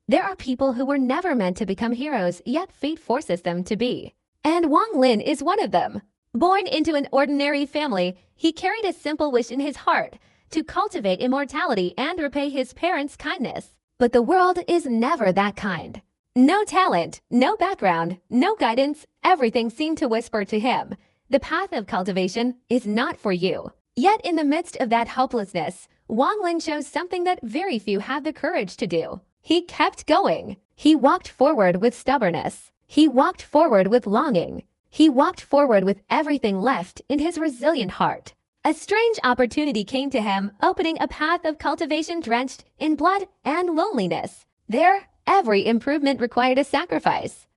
There are people who were never meant to become heroes, yet fate forces them to be. And Wang Lin is one of them. Born into an ordinary family, he carried a simple wish in his heart to cultivate immortality and repay his parents' kindness. But the world is never that kind. No talent, no background, no guidance, everything seemed to whisper to him, the path of cultivation is not for you. Yet in the midst of that hopelessness, Wang Lin chose something that very few have the courage to do. He kept going. He walked forward with stubbornness. He walked forward with longing. He walked forward with everything left in his resilient heart. A strange opportunity came to him, opening a path of cultivation drenched in blood and loneliness. There, every improvement required a sacrifice.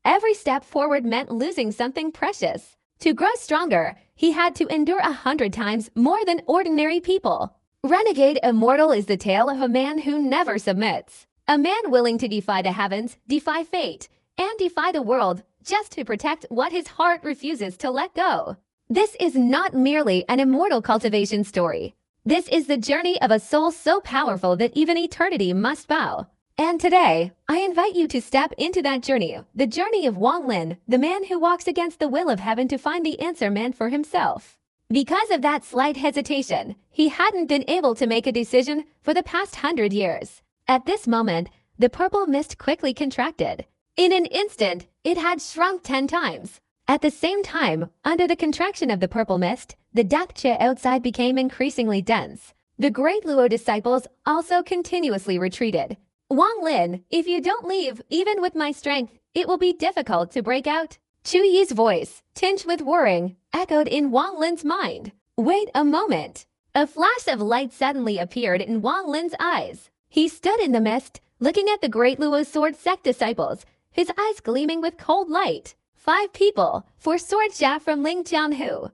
Every step forward meant losing something precious. To grow stronger, he had to endure 100 times more than ordinary people. Renegade Immortal is the tale of a man who never submits. A man willing to defy the heavens, defy fate, and defy the world just to protect what his heart refuses to let go. This is not merely an immortal cultivation story. This is the journey of a soul so powerful that even eternity must bow. And today, I invite you to step into that journey, the journey of Wang Lin, the man who walks against the will of heaven to find the answer meant for himself. Because of that slight hesitation, he hadn't been able to make a decision for the past 100 years. At this moment, the purple mist quickly contracted. In an instant, it had shrunk 10 times. At the same time, under the contraction of the purple mist, the death chill outside became increasingly dense. The great Luo disciples also continuously retreated. Wang Lin, if you don't leave, even with my strength, it will be difficult to break out. Chu Yi's voice, tinged with worrying, echoed in Wang Lin's mind. Wait a moment. A flash of light suddenly appeared in Wang Lin's eyes. He stood in the mist, looking at the great Luo sword sect disciples, his eyes gleaming with cold light. 5 people, 4 sword jia from Ling Jianhu.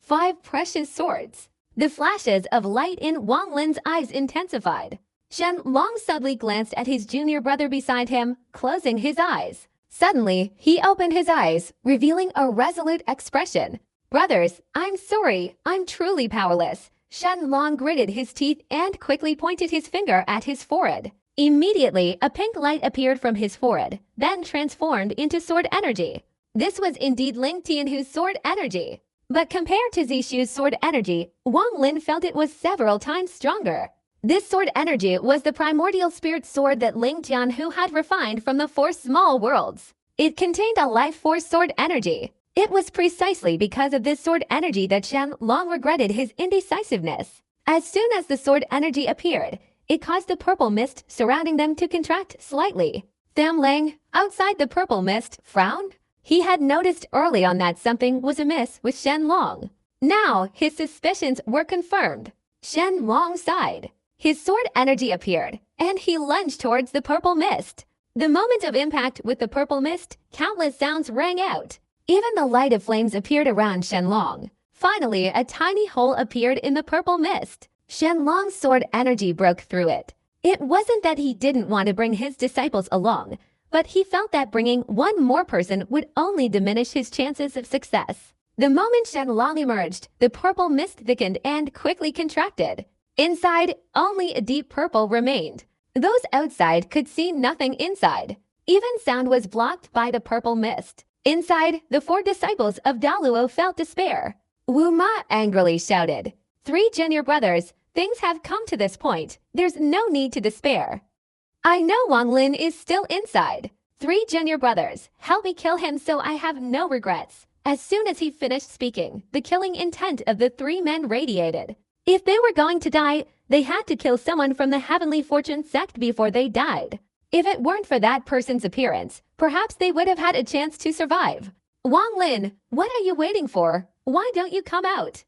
5 precious swords. The flashes of light in Wang Lin's eyes intensified. Shen Long suddenly glanced at his junior brother beside him, closing his eyes. Suddenly, he opened his eyes, revealing a resolute expression. Brothers, I'm sorry, I'm truly powerless. Shen Long gritted his teeth and quickly pointed his finger at his forehead. Immediately, a pink light appeared from his forehead, then transformed into sword energy. This was indeed Ling Tianhu's sword energy. But compared to Zishu's sword energy, Wang Lin felt it was several times stronger. This sword energy was the primordial spirit sword that Ling Jianhu had refined from the 4 small worlds. It contained a life force sword energy. It was precisely because of this sword energy that Shen Long regretted his indecisiveness. As soon as the sword energy appeared, it caused the purple mist surrounding them to contract slightly. Tham Lang, outside the purple mist, frowned. He had noticed early on that something was amiss with Shen Long. Now, his suspicions were confirmed. Shen Long sighed. His sword energy appeared, and he lunged towards the purple mist. The moment of impact with the purple mist, countless sounds rang out. Even the light of flames appeared around Shen Long. Finally, a tiny hole appeared in the purple mist. Shen Long's sword energy broke through it. It wasn't that he didn't want to bring his disciples along, but he felt that bringing one more person would only diminish his chances of success. The moment Shen Long emerged, the purple mist thickened and quickly contracted. Inside, only a deep purple remained. Those outside could see nothing inside. Even sound was blocked by the purple mist. Inside, the 4 disciples of Daluo felt despair. Wu Ma angrily shouted, 3 junior brothers, things have come to this point. There's no need to despair. I know Wang Lin is still inside. 3 junior brothers, help me kill him so I have no regrets. As soon as he finished speaking, the killing intent of the 3 men radiated. If they were going to die, they had to kill someone from the Heavenly Fortune sect before they died. If it weren't for that person's appearance, perhaps they would have had a chance to survive. Wang Lin, what are you waiting for? Why don't you come out?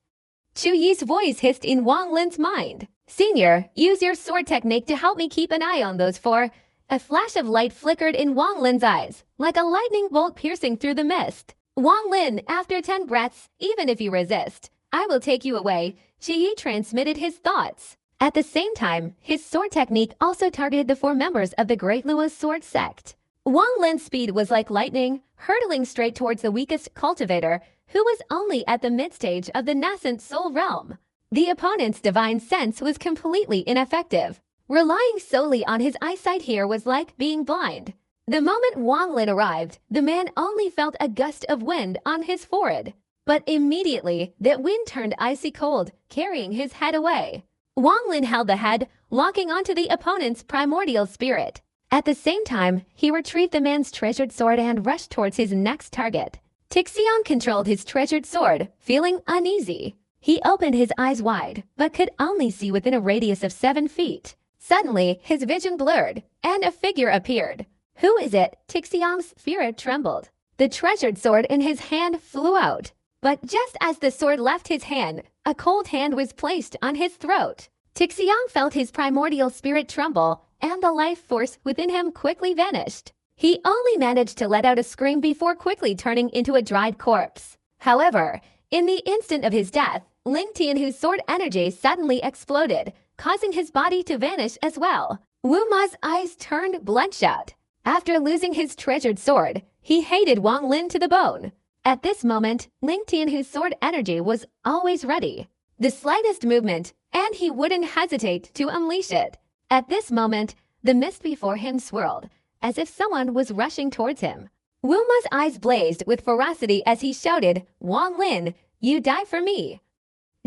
Chu Yi's voice hissed in Wang Lin's mind. Senior, use your sword technique to help me keep an eye on those 4. A flash of light flickered in Wang Lin's eyes, like a lightning bolt piercing through the mist. Wang Lin, after 10 breaths, even if you resist, I will take you away. Chu Yi transmitted his thoughts. At the same time, his sword technique also targeted the 4 members of the Great Luo sword sect. Wang Lin's speed was like lightning, hurtling straight towards the weakest cultivator, who was only at the mid-stage of the nascent soul realm. The opponent's divine sense was completely ineffective. Relying solely on his eyesight here was like being blind. The moment Wang Lin arrived, the man only felt a gust of wind on his forehead. But immediately, that wind turned icy cold, carrying his head away. Wang Lin held the head, locking onto the opponent's primordial spirit. At the same time, he retrieved the man's treasured sword and rushed towards his next target. Tixiang controlled his treasured sword, feeling uneasy. He opened his eyes wide, but could only see within a radius of 7 feet. Suddenly, his vision blurred, and a figure appeared. "Who is it?" Tixiang's spirit trembled. The treasured sword in his hand flew out. But just as the sword left his hand, a cold hand was placed on his throat. Tixiang felt his primordial spirit tremble, and the life force within him quickly vanished. He only managed to let out a scream before quickly turning into a dried corpse. However, in the instant of his death, Ling Tianhu's sword energy suddenly exploded, causing his body to vanish as well. Wu Ma's eyes turned bloodshot. After losing his treasured sword, he hated Wang Lin to the bone. At this moment, Ling Tianhu's sword energy was always ready. The slightest movement, and he wouldn't hesitate to unleash it. At this moment, the mist before him swirled, as if someone was rushing towards him. Wu Ma's eyes blazed with ferocity as he shouted, "Wang Lin, you die for me!"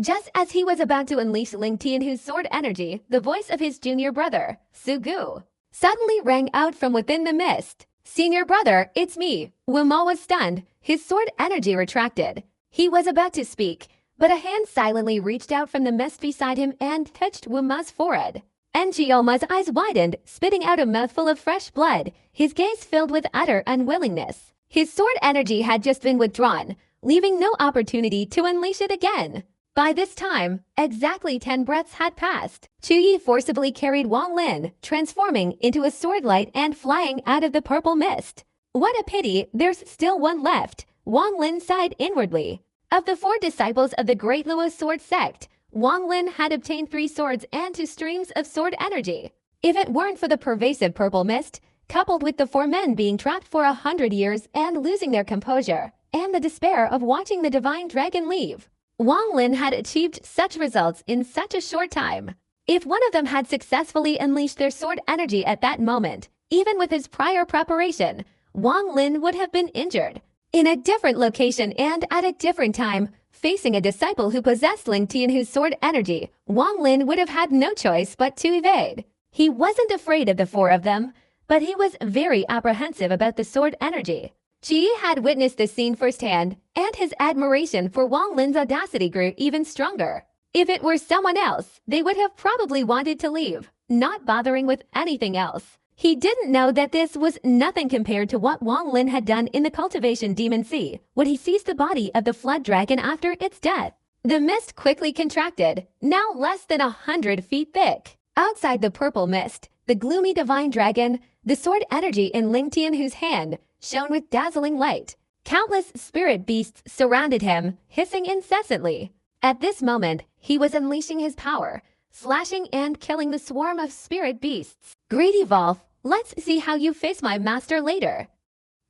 Just as he was about to unleash Ling Tianhu's sword energy, the voice of his junior brother, Su Gu, suddenly rang out from within the mist. "Senior brother, it's me." Wu Ma was stunned. His sword energy retracted. He was about to speak, but a hand silently reached out from the mist beside him and touched Wu Ma's forehead. Ngioma's eyes widened, spitting out a mouthful of fresh blood, his gaze filled with utter unwillingness. His sword energy had just been withdrawn, leaving no opportunity to unleash it again. By this time, exactly 10 breaths had passed. Chu Yi forcibly carried Wang Lin, transforming into a swordlight and flying out of the purple mist. "What a pity, there's still one left," Wang Lin sighed inwardly. Of the 4 disciples of the Great Luo Sword Sect, Wang Lin had obtained 3 swords and 2 streams of sword energy. If it weren't for the pervasive purple mist, coupled with the 4 men being trapped for 100 years and losing their composure, and the despair of watching the divine dragon leave, Wang Lin had achieved such results in such a short time. If one of them had successfully unleashed their sword energy at that moment, even with his prior preparation, Wang Lin would have been injured. In a different location and at a different time, facing a disciple who possessed Ling Tianhu's sword energy, Wang Lin would have had no choice but to evade. He wasn't afraid of the 4 of them, but he was very apprehensive about the sword energy. Qi had witnessed the scene firsthand, and his admiration for Wang Lin's audacity grew even stronger. If it were someone else, they would have probably wanted to leave, not bothering with anything else. He didn't know that this was nothing compared to what Wang Lin had done in the Cultivation Demon Sea when he seized the body of the Flood Dragon after its death. The mist quickly contracted, now less than 100 feet thick. Outside the purple mist, the gloomy divine dragon, the sword energy in Ling Tianhu's hand, shone with dazzling light. Countless spirit beasts surrounded him, hissing incessantly. At this moment, he was unleashing his power, slashing and killing the swarm of spirit beasts. "Greedy Wolf, let's see how you face my master later."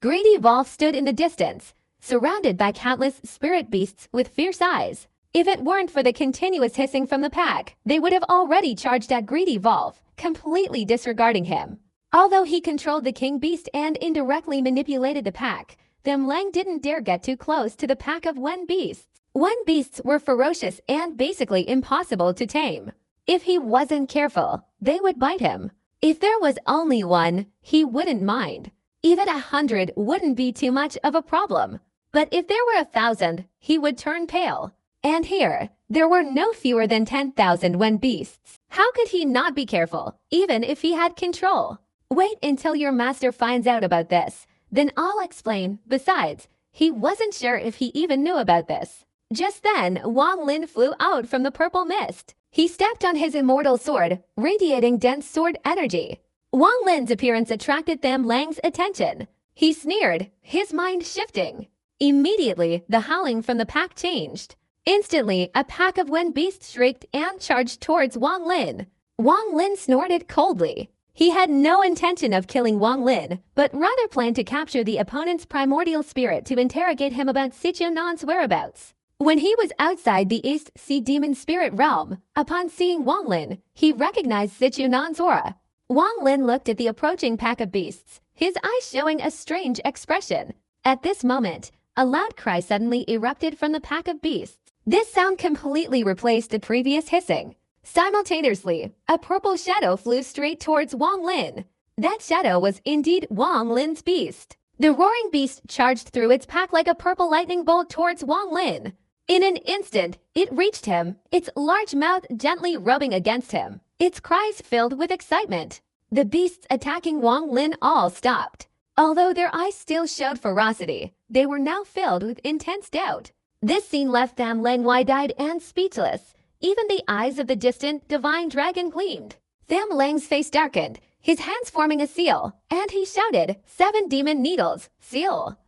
Greedy Wolf stood in the distance, surrounded by countless spirit beasts with fierce eyes. If it weren't for the continuous hissing from the pack, they would have already charged at Greedy Wolf, completely disregarding him. Although he controlled the king beast and indirectly manipulated the pack, Them Lang didn't dare get too close to the pack of Wen beasts. Wen beasts were ferocious and basically impossible to tame. If he wasn't careful, they would bite him. If there was only one, he wouldn't mind. Even 100 wouldn't be too much of a problem. But if there were 1,000, he would turn pale. And here, there were no fewer than 10,000 Wen beasts. How could he not be careful, even if he had control? Wait until your master finds out about this. Then I'll explain. Besides, he wasn't sure if he even knew about this. Just then, Wang Lin flew out from the purple mist. He stepped on his immortal sword, radiating dense sword energy. Wang Lin's appearance attracted Tham Lang's attention. He sneered, his mind shifting. Immediately, the howling from the pack changed. Instantly, a pack of Wen beasts shrieked and charged towards Wang Lin. Wang Lin snorted coldly. He had no intention of killing Wang Lin, but rather planned to capture the opponent's primordial spirit to interrogate him about Sichuan's whereabouts. When he was outside the East Sea Demon Spirit realm, upon seeing Wang Lin, he recognized Zichunan's aura. Wang Lin looked at the approaching pack of beasts, his eyes showing a strange expression. At this moment, a loud cry suddenly erupted from the pack of beasts. This sound completely replaced the previous hissing. Simultaneously, a purple shadow flew straight towards Wang Lin. That shadow was indeed Wang Lin's beast. The roaring beast charged through its pack like a purple lightning bolt towards Wang Lin. In an instant, it reached him, its large mouth gently rubbing against him, its cries filled with excitement. The beasts attacking Wang Lin all stopped. Although their eyes still showed ferocity, they were now filled with intense doubt. This scene left Tham Lang wide-eyed and speechless. Even the eyes of the distant divine dragon gleamed. Tham Lang's face darkened, his hands forming a seal, and he shouted, "7 demon needles, seal!"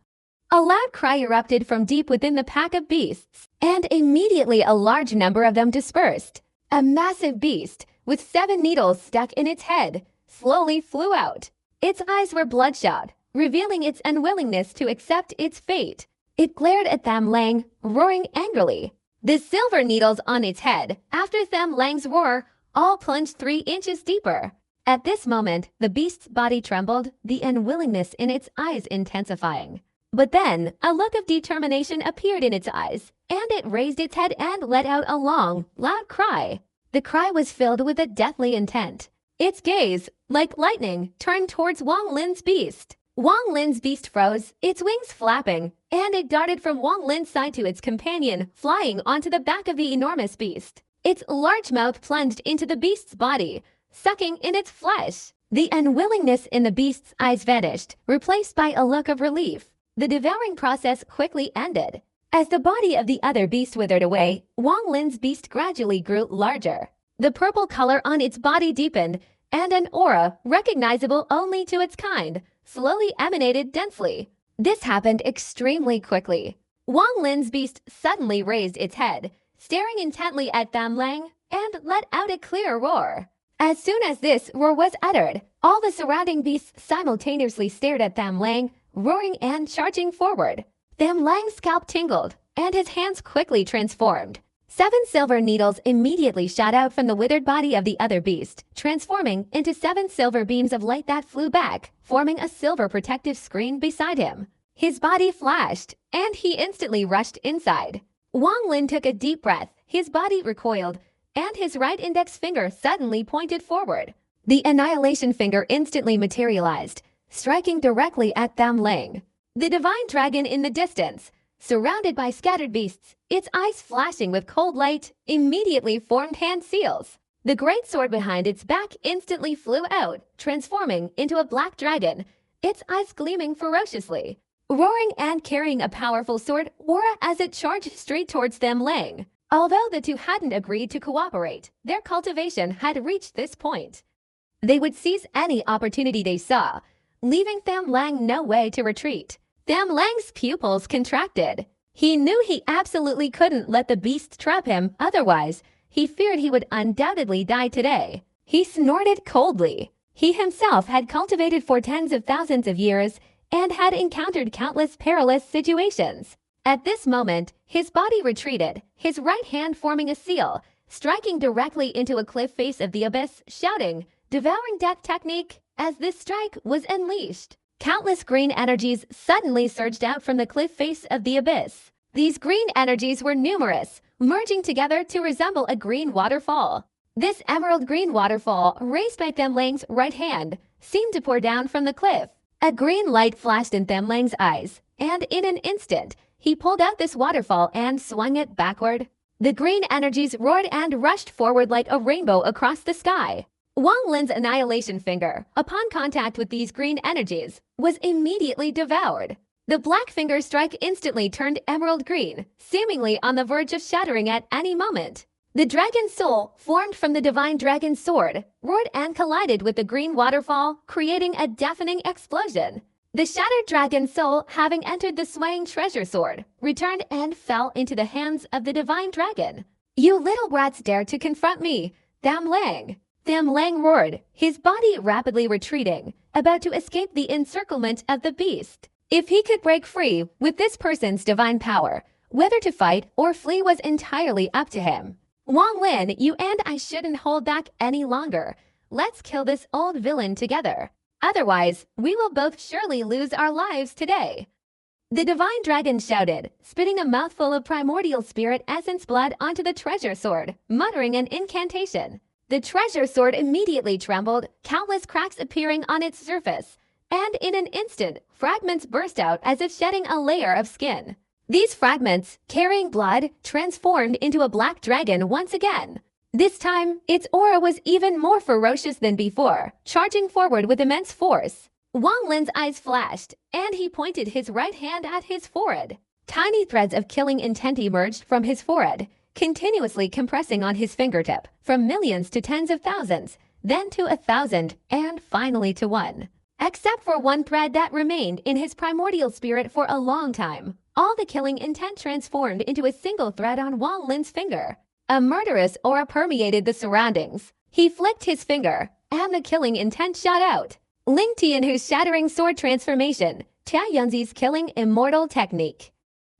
A loud cry erupted from deep within the pack of beasts, and immediately a large number of them dispersed. A massive beast, with 7 needles stuck in its head, slowly flew out. Its eyes were bloodshot, revealing its unwillingness to accept its fate. It glared at Tham Lang, roaring angrily. The silver needles on its head, after Tham Lang's roar, all plunged 3 inches deeper. At this moment, the beast's body trembled, the unwillingness in its eyes intensifying. But then, a look of determination appeared in its eyes, and it raised its head and let out a long, loud cry. The cry was filled with a deathly intent. Its gaze, like lightning, turned towards Wang Lin's beast. Wang Lin's beast froze, its wings flapping, and it darted from Wang Lin's side to its companion, flying onto the back of the enormous beast. Its large mouth plunged into the beast's body, sucking in its flesh. The unwillingness in the beast's eyes vanished, replaced by a look of relief. The devouring process quickly ended. As the body of the other beast withered away, Wang Lin's beast gradually grew larger. The purple color on its body deepened, and an aura, recognizable only to its kind, slowly emanated densely. This happened extremely quickly. Wang Lin's beast suddenly raised its head, staring intently at Tham Lang, and let out a clear roar. As soon as this roar was uttered, all the surrounding beasts simultaneously stared at Tham Lang, roaring and charging forward. Tham Lang's scalp tingled, and his hands quickly transformed. 7 silver needles immediately shot out from the withered body of the other beast, transforming into 7 silver beams of light that flew back, forming a silver protective screen beside him. His body flashed, and he instantly rushed inside. Wang Lin took a deep breath, his body recoiled, and his right index finger suddenly pointed forward. The annihilation finger instantly materialized, striking directly at Tham Lang. The divine dragon in the distance, surrounded by scattered beasts, its eyes flashing with cold light, immediately formed hand seals. The great sword behind its back instantly flew out, transforming into a black dragon, its eyes gleaming ferociously. Roaring and carrying a powerful sword, aura as it charged straight towards Tham Lang. Although the two hadn't agreed to cooperate, their cultivation had reached this point. They would seize any opportunity they saw, leaving Tham Lang no way to retreat. Tham Lang's pupils contracted. He knew he absolutely couldn't let the beast trap him, otherwise, he feared he would undoubtedly die today. He snorted coldly. He himself had cultivated for tens of thousands of years and had encountered countless perilous situations. At this moment, his body retreated, his right hand forming a seal, striking directly into a cliff face of the abyss, shouting, "Devouring death technique," as this strike was unleashed. Countless green energies suddenly surged out from the cliff face of the abyss. These green energies were numerous, merging together to resemble a green waterfall. This emerald green waterfall, raised by Tham Lang's right hand, seemed to pour down from the cliff. A green light flashed in Tham Lang's eyes, and in an instant, he pulled out this waterfall and swung it backward. The green energies roared and rushed forward like a rainbow across the sky. Wang Lin's annihilation finger, upon contact with these green energies, was immediately devoured. The black finger strike instantly turned emerald green, seemingly on the verge of shattering at any moment. The dragon's soul, formed from the divine dragon's sword, roared and collided with the green waterfall, creating a deafening explosion. The shattered dragon's soul, having entered the swaying treasure sword, returned and fell into the hands of the divine dragon. "You little brats dare to confront me, Tham Lang!" Tham Lang roared, his body rapidly retreating, about to escape the encirclement of the beast. If he could break free with this person's divine power, Whether to fight or flee was entirely up to him. Wang Lin, you and I shouldn't hold back any longer. Let's kill this old villain together. Otherwise, we will both surely lose our lives today. The divine dragon shouted, spitting a mouthful of primordial spirit essence blood onto the treasure sword, muttering an incantation. The treasure sword immediately trembled, countless cracks appearing on its surface, and in an instant, fragments burst out as if shedding a layer of skin. These fragments, carrying blood, transformed into a black dragon once again. This time, its aura was even more ferocious than before, charging forward with immense force. Wang Lin's eyes flashed, and he pointed his right hand at his forehead. Tiny threads of killing intent emerged from his forehead, continuously compressing on his fingertip, from millions to tens of thousands, then to 1,000, and finally to 1. Except for one thread that remained in his primordial spirit for a long time, all the killing intent transformed into a single thread on Wang Lin's finger. A murderous aura permeated the surroundings. He flicked his finger, and the killing intent shot out. Ling Tianhu's shattering sword transformation, Tia Yunzi's killing immortal technique.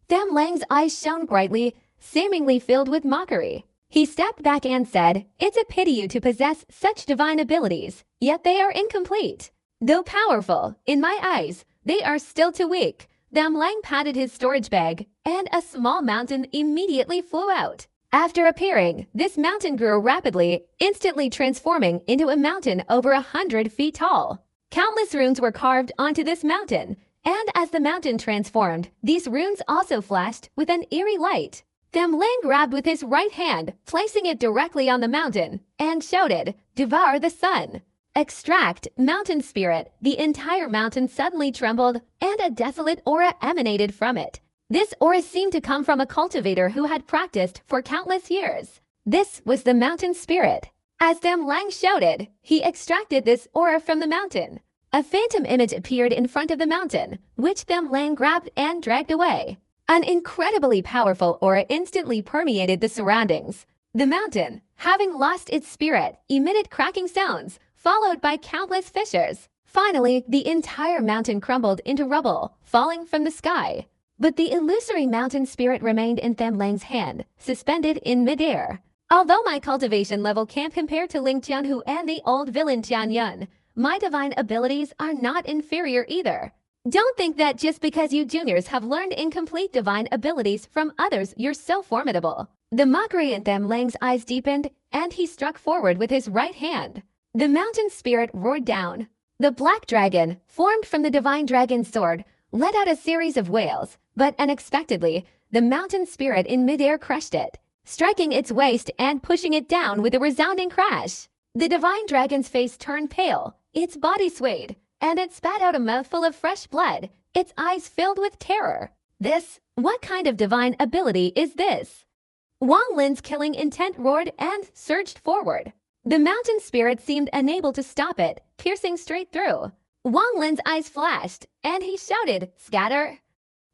Them Lang's eyes shone brightly, seemingly filled with mockery. He stepped back and said, "It's a pity you to possess such divine abilities, yet they are incomplete. Though powerful, in my eyes, they are still too weak." Them Lang patted his storage bag, and a small mountain immediately flew out. After appearing, this mountain grew rapidly, instantly transforming into a mountain over 100 feet tall. Countless runes were carved onto this mountain, and as the mountain transformed, these runes also flashed with an eerie light. Them Lang grabbed with his right hand, placing it directly on the mountain, and shouted, "Devour the sun." Extract mountain spirit. The entire mountain suddenly trembled, and a desolate aura emanated from it. This aura seemed to come from a cultivator who had practiced for countless years. This was the mountain spirit. As Them Lang shouted, he extracted this aura from the mountain. A phantom image appeared in front of the mountain, which Them Lang grabbed and dragged away. An incredibly powerful aura instantly permeated the surroundings. The mountain, having lost its spirit, emitted cracking sounds, followed by countless fissures. Finally, the entire mountain crumbled into rubble, falling from the sky. But the illusory mountain spirit remained in Them Lang's hand, suspended in midair. Although my cultivation level can't compare to Ling Tianhu and the old villain Tian Yun, my divine abilities are not inferior either. Don't think that just because you juniors have learned incomplete divine abilities from others you're so formidable. The mockery in Them Lang's eyes deepened, and he struck forward with his right hand. The mountain spirit roared down. The black dragon, formed from the divine dragon's sword, let out a series of wails, but unexpectedly, the mountain spirit in midair crushed it, striking its waist and pushing it down with a resounding crash. The divine dragon's face turned pale, its body swayed, and it spat out a mouthful of fresh blood, its eyes filled with terror. What kind of divine ability is this? Wang Lin's killing intent roared and surged forward. The mountain spirit seemed unable to stop it, piercing straight through. Wang Lin's eyes flashed, and he shouted, "Scatter!"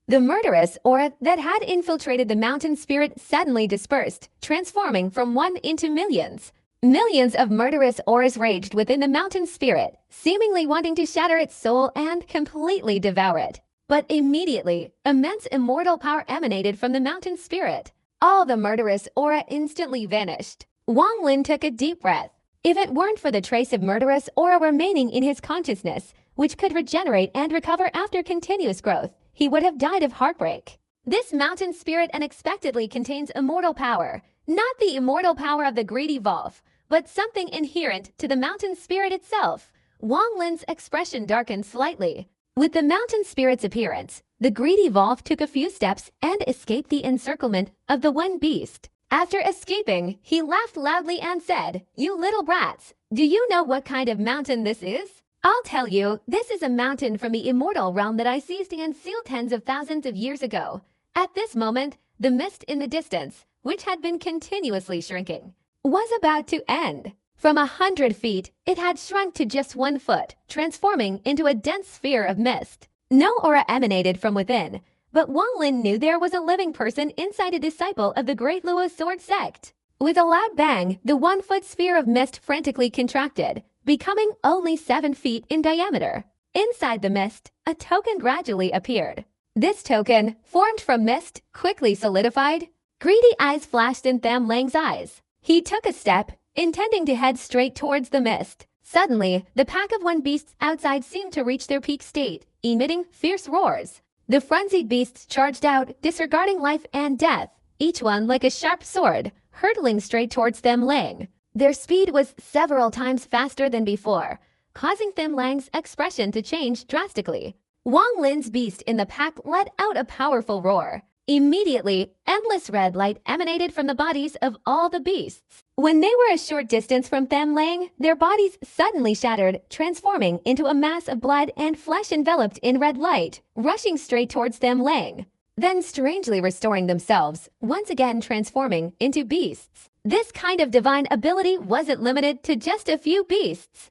The murderous aura that had infiltrated the mountain spirit suddenly dispersed, transforming from one into millions. Millions of murderous auras raged within the mountain spirit, seemingly wanting to shatter its soul and completely devour it. But immediately, immense immortal power emanated from the mountain spirit. All the murderous aura instantly vanished. Wang Lin took a deep breath. If it weren't for the trace of murderous aura remaining in his consciousness, which could regenerate and recover after continuous growth, he would have died of heartbreak. This mountain spirit unexpectedly contains immortal power, not the immortal power of the greedy Volf, but something inherent to the mountain spirit itself. Wang Lin's expression darkened slightly. With the mountain spirit's appearance, the greedy Volf took a few steps and escaped the encirclement of the one beast. After escaping, he laughed loudly and said, "You little brats, do you know what kind of mountain this is? I'll tell you, this is a mountain from the immortal realm that I seized and sealed tens of thousands of years ago." At this moment, the mist in the distance, which had been continuously shrinking, was about to end. From 100 feet, it had shrunk to just 1 foot, transforming into a dense sphere of mist. No aura emanated from within, but Wang Lin knew there was a living person inside, a disciple of the Great Luo Sword Sect. With a loud bang, the 1-foot sphere of mist frantically contracted, becoming only 7 feet in diameter. Inside the mist, a token gradually appeared. This token, formed from mist, quickly solidified. Greedy eyes flashed in Tham Lang's eyes. He took a step, intending to head straight towards the mist. Suddenly, the pack of one beasts outside seemed to reach their peak state, emitting fierce roars. The frenzied beasts charged out, disregarding life and death, each one like a sharp sword, hurtling straight towards Tham Lang. Their speed was several times faster than before, causing Tham Lang's expression to change drastically. Wang Lin's beast in the pack let out a powerful roar. Immediately, endless red light emanated from the bodies of all the beasts. When they were a short distance from Tham Lang, their bodies suddenly shattered, transforming into a mass of blood and flesh enveloped in red light, rushing straight towards Tham Lang, then strangely restoring themselves, once again transforming into beasts. This kind of divine ability wasn't limited to just a few beasts.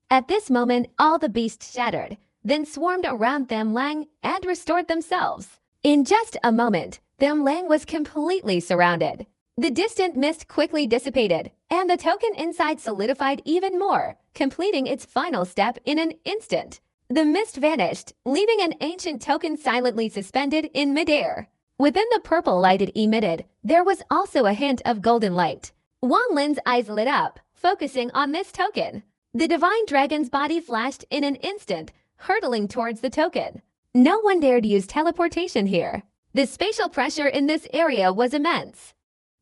At this moment, all the beasts shattered, then swarmed around Tham Lang and restored themselves. In just a moment, Tham Lang was completely surrounded. The distant mist quickly dissipated, and the token inside solidified even more, completing its final step in an instant. The mist vanished, leaving an ancient token silently suspended in midair. Within the purple light it emitted, there was also a hint of golden light. Wang Lin's eyes lit up, focusing on this token. The divine dragon's body flashed in an instant, hurtling towards the token. No one dared use teleportation here. The spatial pressure in this area was immense.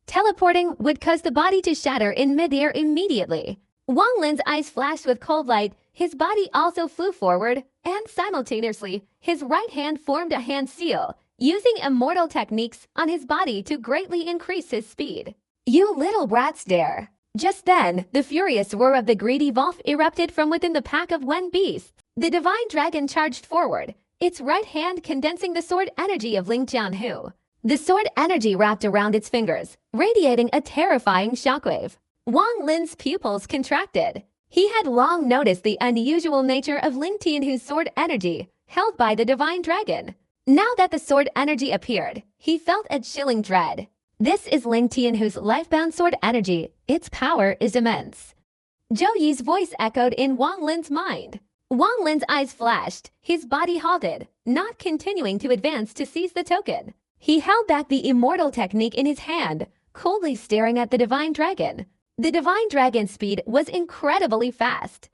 Teleporting would cause the body to shatter in midair immediately. Wang Lin's eyes flashed with cold light, his body also flew forward, and simultaneously, his right hand formed a hand seal, using immortal techniques on his body to greatly increase his speed. "You little brats dare!" Just then, the furious roar of the greedy wolf erupted from within the pack of one beast. The divine dragon charged forward, its right hand condensing the sword energy of Ling Jianhu. The sword energy wrapped around its fingers, radiating a terrifying shockwave. Wang Lin's pupils contracted. He had long noticed the unusual nature of Ling Tianhu's sword energy, held by the divine dragon. Now that the sword energy appeared, he felt a chilling dread. This is Ling Tianhu's lifebound sword energy. Its power is immense. Zhou Yi's voice echoed in Wang Lin's mind. Wang Lin's eyes flashed, his body halted, not continuing to advance to seize the token. He held back the immortal technique in his hand, coldly staring at the divine dragon. The divine dragon's speed was incredibly fast.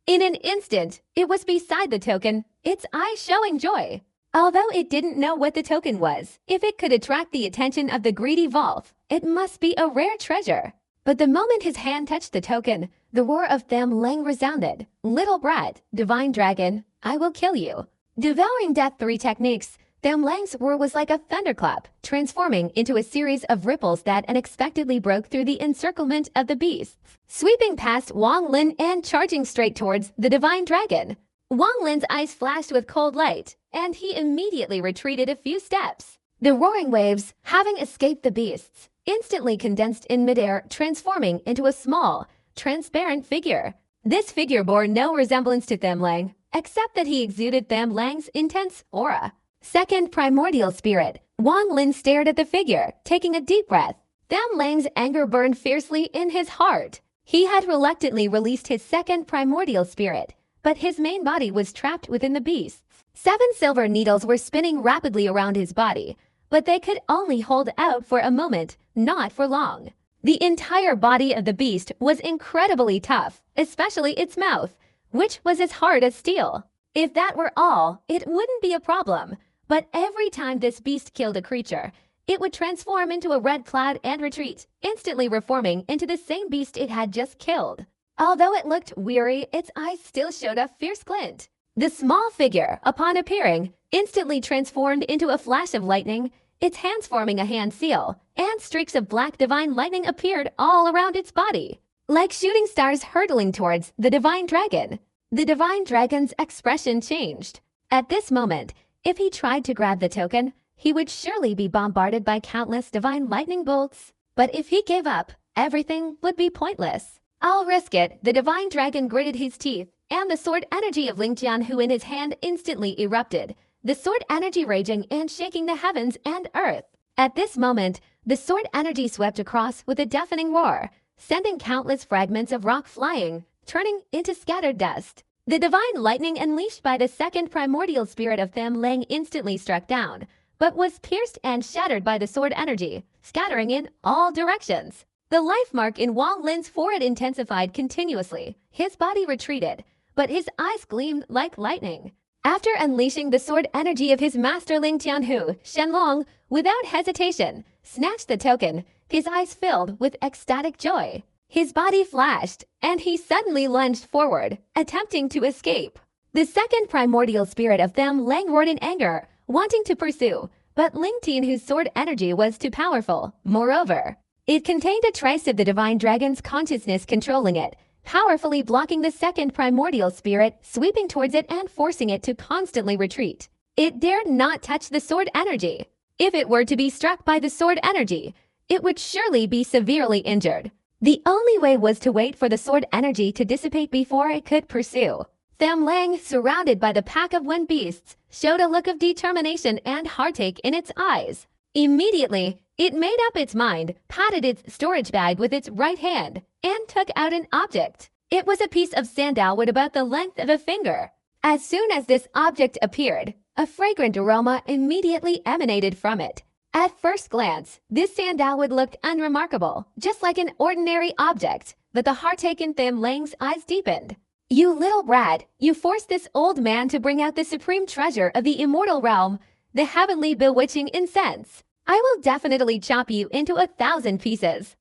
In an instant, it was beside the token, its eyes showing joy. Although it didn't know what the token was, if it could attract the attention of the greedy wolf, it must be a rare treasure. But the moment his hand touched the token, the roar of Tham Lang resounded. "Little brat, divine dragon, I will kill you." Devouring Death 3 techniques, Tham Lang's roar was like a thunderclap, transforming into a series of ripples that unexpectedly broke through the encirclement of the beasts, sweeping past Wang Lin and charging straight towards the divine dragon. Wang Lin's eyes flashed with cold light, and he immediately retreated a few steps. The roaring waves, having escaped the beasts, instantly condensed in midair, transforming into a small, transparent figure. This figure bore no resemblance to Tham Lang, except that he exuded Tham Lang's intense aura. Second primordial spirit, Wang Lin stared at the figure, taking a deep breath. Tham Lang's anger burned fiercely in his heart. He had reluctantly released his second primordial spirit, but his main body was trapped within the beasts. 7 silver needles were spinning rapidly around his body, but they could only hold out for a moment, not for long. The entire body of the beast was incredibly tough, especially its mouth, which was as hard as steel. If that were all, it wouldn't be a problem, but every time this beast killed a creature, it would transform into a red cloud and retreat, instantly reforming into the same beast it had just killed. Although it looked weary, its eyes still showed a fierce glint. The small figure, upon appearing, instantly transformed into a flash of lightning, its hands forming a hand seal, and streaks of black divine lightning appeared all around its body, like shooting stars hurtling towards the divine dragon. The divine dragon's expression changed. At this moment, if he tried to grab the token, he would surely be bombarded by countless divine lightning bolts. But if he gave up, everything would be pointless. "I'll risk it," the divine dragon gritted his teeth, and the sword energy of Ling Jianhu in his hand instantly erupted, the sword energy raging and shaking the heavens and earth. At this moment, the sword energy swept across with a deafening roar, sending countless fragments of rock flying, turning into scattered dust. The divine lightning unleashed by the second primordial spirit of Tham Lang instantly struck down, but was pierced and shattered by the sword energy, scattering in all directions. The life mark in Wang Lin's forehead intensified continuously. His body retreated, but his eyes gleamed like lightning. After unleashing the sword energy of his master Ling Tianhu, Shenlong, without hesitation, snatched the token, his eyes filled with ecstatic joy. His body flashed, and he suddenly lunged forward, attempting to escape. The second primordial spirit of Tham Lang roared in anger, wanting to pursue, but Ling Tianhu's sword energy was too powerful. Moreover, it contained a trace of the divine dragon's consciousness controlling it, powerfully blocking the second primordial spirit, sweeping towards it and forcing it to constantly retreat. It dared not touch the sword energy. If it were to be struck by the sword energy, it would surely be severely injured. The only way was to wait for the sword energy to dissipate before it could pursue. Tham Lang, surrounded by the pack of wind beasts, showed a look of determination and heartache in its eyes. Immediately, it made up its mind, patted its storage bag with its right hand, and took out an object. It was a piece of sandalwood about the length of a finger. As soon as this object appeared, a fragrant aroma immediately emanated from it. At first glance, this sandalwood looked unremarkable, just like an ordinary object, but the heartache in Tham Lang's eyes deepened. "You little brat, you forced this old man to bring out the supreme treasure of the immortal realm, the heavenly bewitching incense. I will definitely chop you into 1,000 pieces."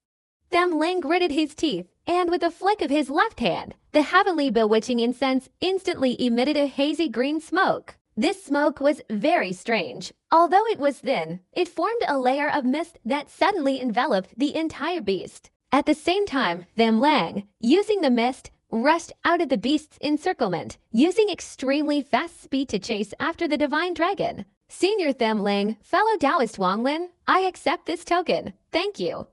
Tham Lang gritted his teeth, and with a flick of his left hand, the heavenly bewitching incense instantly emitted a hazy green smoke. This smoke was very strange. Although it was thin, it formed a layer of mist that suddenly enveloped the entire beast. At the same time, Tham Lang, using the mist, rushed out of the beast's encirclement, using extremely fast speed to chase after the divine dragon. "Senior Tham Lang, fellow Taoist Wang Lin, I accept this token. Thank you."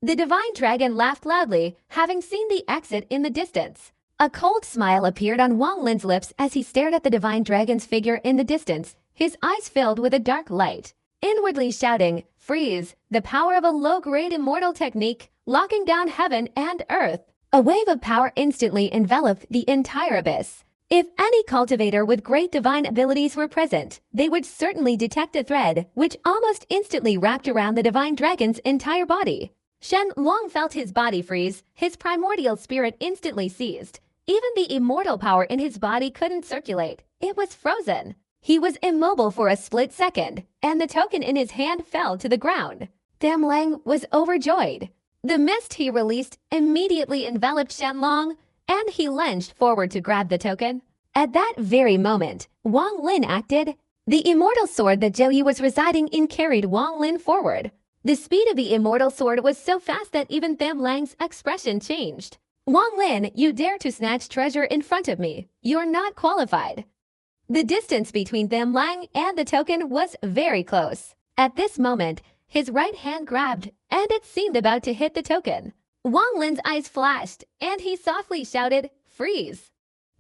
The divine dragon laughed loudly, having seen the exit in the distance. A cold smile appeared on Wang Lin's lips as he stared at the divine dragon's figure in the distance, his eyes filled with a dark light. Inwardly shouting, "Freeze, the power of a low-grade immortal technique, locking down heaven and earth." A wave of power instantly enveloped the entire abyss. If any cultivator with great divine abilities were present, they would certainly detect a thread, which almost instantly wrapped around the divine dragon's entire body. Shen Long felt his body freeze, his primordial spirit instantly seized. Even the immortal power in his body couldn't circulate. It was frozen. He was immobile for a split second, and the token in his hand fell to the ground. Tham Lang was overjoyed. The mist he released immediately enveloped Shenlong, and he lunged forward to grab the token. At that very moment, Wang Lin acted. The immortal sword that Zhou Yi was residing in carried Wang Lin forward. The speed of the immortal sword was so fast that even Tham Lang's expression changed. "Wang Lin, you dare to snatch treasure in front of me. You're not qualified." The distance between Tham Lang and the token was very close. At this moment, his right hand grabbed, and it seemed about to hit the token. Wang Lin's eyes flashed, and he softly shouted, "Freeze!"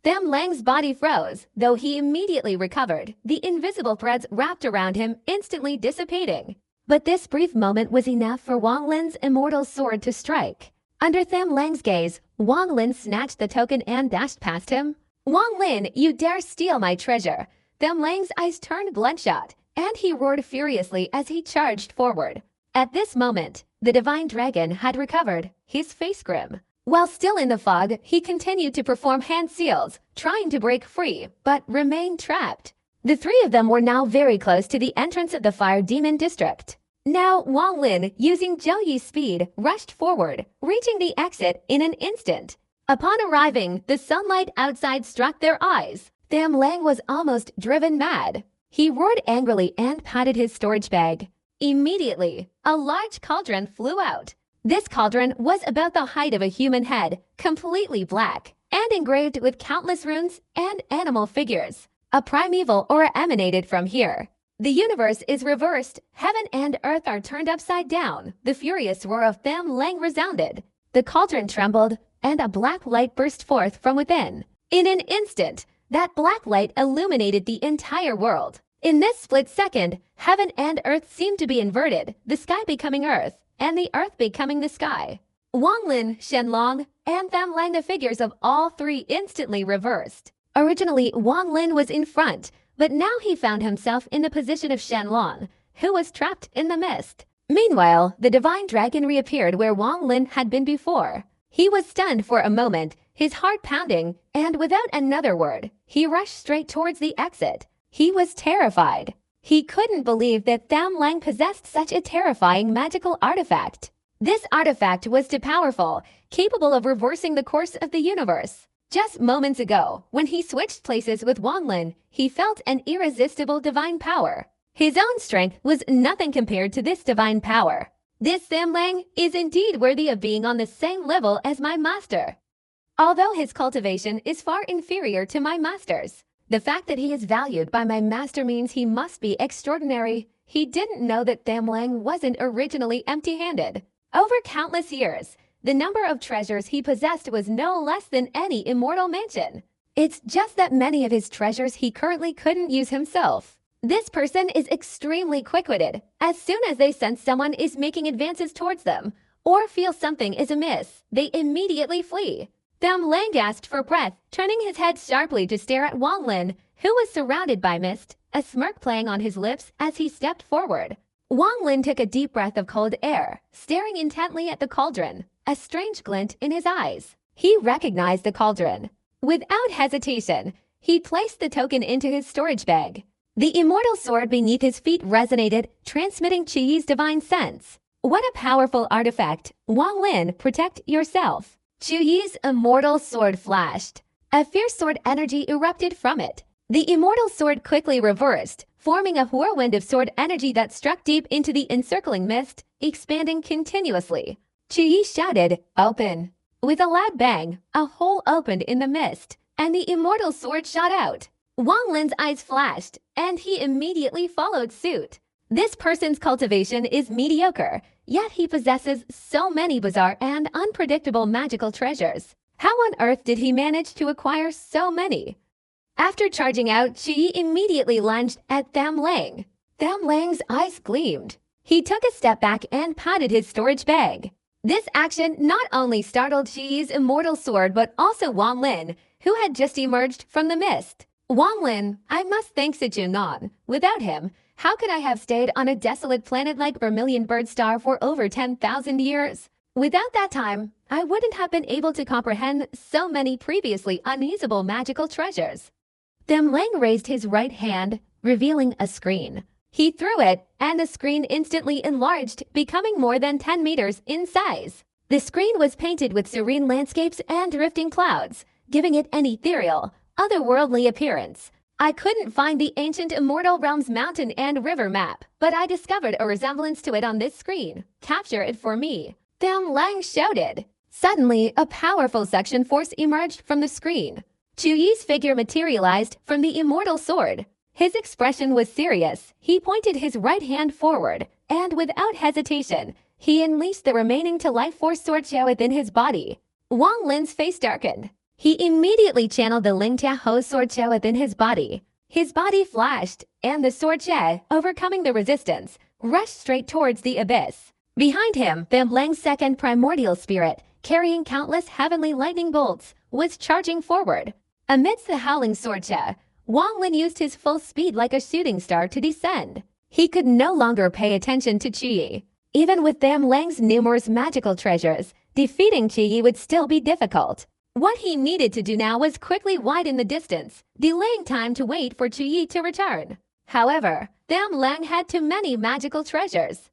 Tham Lang's body froze, though he immediately recovered, the invisible threads wrapped around him instantly dissipating. But this brief moment was enough for Wang Lin's immortal sword to strike. Under Tham Lang's gaze, Wang Lin snatched the token and dashed past him. "Wang Lin, you dare steal my treasure!" Tham Lang's eyes turned bloodshot, and he roared furiously as he charged forward. At this moment, the divine dragon had recovered, his face grim. While still in the fog, he continued to perform hand seals, trying to break free, but remained trapped. The three of them were now very close to the entrance of the Fire Demon District. Now, Wang Lin, using Zhou Yi's speed, rushed forward, reaching the exit in an instant. Upon arriving, the sunlight outside struck their eyes. Tham Lang was almost driven mad. He roared angrily and patted his storage bag. Immediately, a large cauldron flew out. This cauldron was about the height of a human head, completely black, and engraved with countless runes and animal figures. A primeval aura emanated from here. The universe is reversed. Heaven and earth are turned upside down. The furious roar of Tham Lang resounded. The cauldron trembled, and a black light burst forth from within. In an instant, that black light illuminated the entire world. In this split second, heaven and earth seemed to be inverted, the sky becoming earth, and the earth becoming the sky. Wang Lin, Shenlong, and Tham Lang, the figures of all three instantly reversed. Originally, Wang Lin was in front, but now he found himself in the position of Shenlong, who was trapped in the mist. Meanwhile, the divine dragon reappeared where Wang Lin had been before. He was stunned for a moment, his heart pounding, and without another word, he rushed straight towards the exit. He was terrified. He couldn't believe that Tham Lang possessed such a terrifying magical artifact. This artifact was too powerful, capable of reversing the course of the universe. Just moments ago, when he switched places with Wang Lin, he felt an irresistible divine power. His own strength was nothing compared to this divine power. This Tham Lang is indeed worthy of being on the same level as my master. Although his cultivation is far inferior to my master's, the fact that he is valued by my master means he must be extraordinary. He didn't know that Tham Lang wasn't originally empty-handed. Over countless years, the number of treasures he possessed was no less than any immortal mansion. It's just that many of his treasures he currently couldn't use himself. This person is extremely quick-witted. As soon as they sense someone is making advances towards them, or feel something is amiss, they immediately flee. Tham Lang gasped for breath, turning his head sharply to stare at Wang Lin, who was surrounded by mist, a smirk playing on his lips as he stepped forward. Wang Lin took a deep breath of cold air, staring intently at the cauldron, a strange glint in his eyes. He recognized the cauldron. Without hesitation, he placed the token into his storage bag. The immortal sword beneath his feet resonated, transmitting Qiyi's divine sense. What a powerful artifact! Wang Lin, protect yourself. Qiyi's immortal sword flashed. A fierce sword energy erupted from it. The immortal sword quickly reversed, forming a whirlwind of sword energy that struck deep into the encircling mist, expanding continuously. Qiyi shouted, "Open!" With a loud bang, a hole opened in the mist, and the immortal sword shot out. Wang Lin's eyes flashed, and he immediately followed suit. This person's cultivation is mediocre, yet he possesses so many bizarre and unpredictable magical treasures. How on earth did he manage to acquire so many? After charging out, Qiyi immediately lunged at Tham Lang. Tham Lang's eyes gleamed. He took a step back and patted his storage bag. This action not only startled Qiyi's immortal sword but also Wang Lin, who had just emerged from the mist. Wang Lin, I must thank Sichuan. Without him, how could I have stayed on a desolate planet like Vermilion Bird Star for over 10,000 years? Without that time, I wouldn't have been able to comprehend so many previously unusable magical treasures. Tham Lang raised his right hand, revealing a screen. He threw it, and the screen instantly enlarged, becoming more than 10 meters in size. The screen was painted with serene landscapes and drifting clouds, giving it an ethereal, otherworldly appearance. I couldn't find the ancient Immortal Realms mountain and river map, but I discovered a resemblance to it on this screen. Capture it for me. Tham Lang shouted. Suddenly, a powerful suction force emerged from the screen. Qiyi's figure materialized from the immortal sword. His expression was serious. He pointed his right hand forward, and without hesitation, he unleashed the remaining to-life force sword Xia within his body. Wang Lin's face darkened. He immediately channeled the Ling Tia Ho sword Xia within his body. His body flashed, and the sword Xia, overcoming the resistance, rushed straight towards the abyss. Behind him, Tham Lang's second primordial spirit, carrying countless heavenly lightning bolts, was charging forward. Amidst the howling sword Xia, Wang Lin used his full speed like a shooting star to descend. He could no longer pay attention to Qiyi. Even with Tham Lang's numerous magical treasures, defeating Qiyi would still be difficult. What he needed to do now was quickly widen the distance, delaying time to wait for Qiyi to return. However, Tham Lang had too many magical treasures.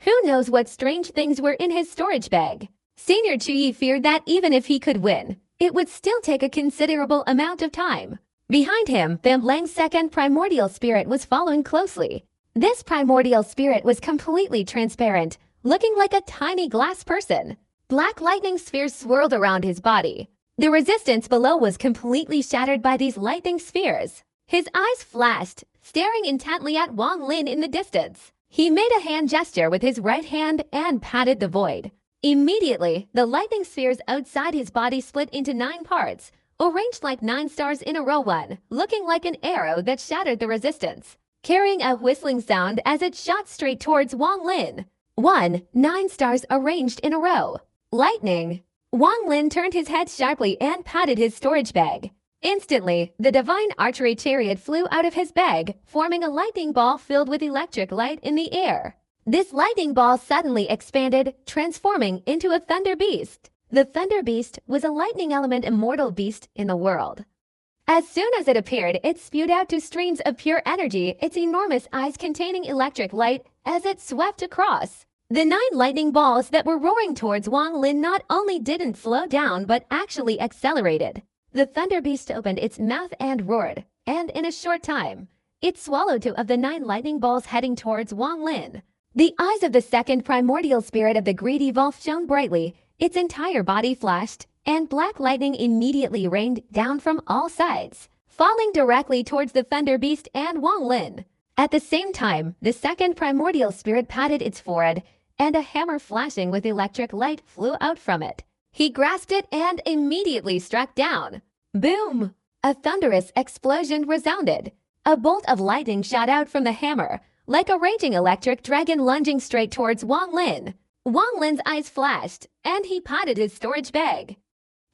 Who knows what strange things were in his storage bag? Senior Qiyi feared that even if he could win, it would still take a considerable amount of time. Behind him, Tham Lang's second primordial spirit was following closely. This primordial spirit was completely transparent, looking like a tiny glass person. Black lightning spheres swirled around his body. The resistance below was completely shattered by these lightning spheres. His eyes flashed, staring intently at Wang Lin in the distance. He made a hand gesture with his right hand and patted the void. Immediately, the lightning spheres outside his body split into 9 parts, arranged like 9 stars in a row, one looking like an arrow that shattered the resistance, carrying a whistling sound as it shot straight towards Wang Lin. 9 stars arranged in a row. Lightning. Wang Lin turned his head sharply and patted his storage bag. Instantly, the divine archery chariot flew out of his bag, forming a lightning ball filled with electric light in the air. This lightning ball suddenly expanded, transforming into a thunder beast. The thunder beast was a lightning element immortal beast in the world. As soon as it appeared, it spewed out two streams of pure energy, its enormous eyes containing electric light as it swept across. The 9 lightning balls that were roaring towards Wang Lin not only didn't slow down but actually accelerated. The thunder beast opened its mouth and roared, and in a short time, it swallowed 2 of the 9 lightning balls heading towards Wang Lin. The eyes of the second primordial spirit of the greedy wolf shone brightly, its entire body flashed, and black lightning immediately rained down from all sides, falling directly towards the thunder beast and Wang Lin. At the same time, the second primordial spirit patted its forehead, and a hammer flashing with electric light flew out from it. He grasped it and immediately struck down. Boom! A thunderous explosion resounded. A bolt of lightning shot out from the hammer, like a raging electric dragon lunging straight towards Wang Lin. Wang Lin's eyes flashed, and he patted his storage bag.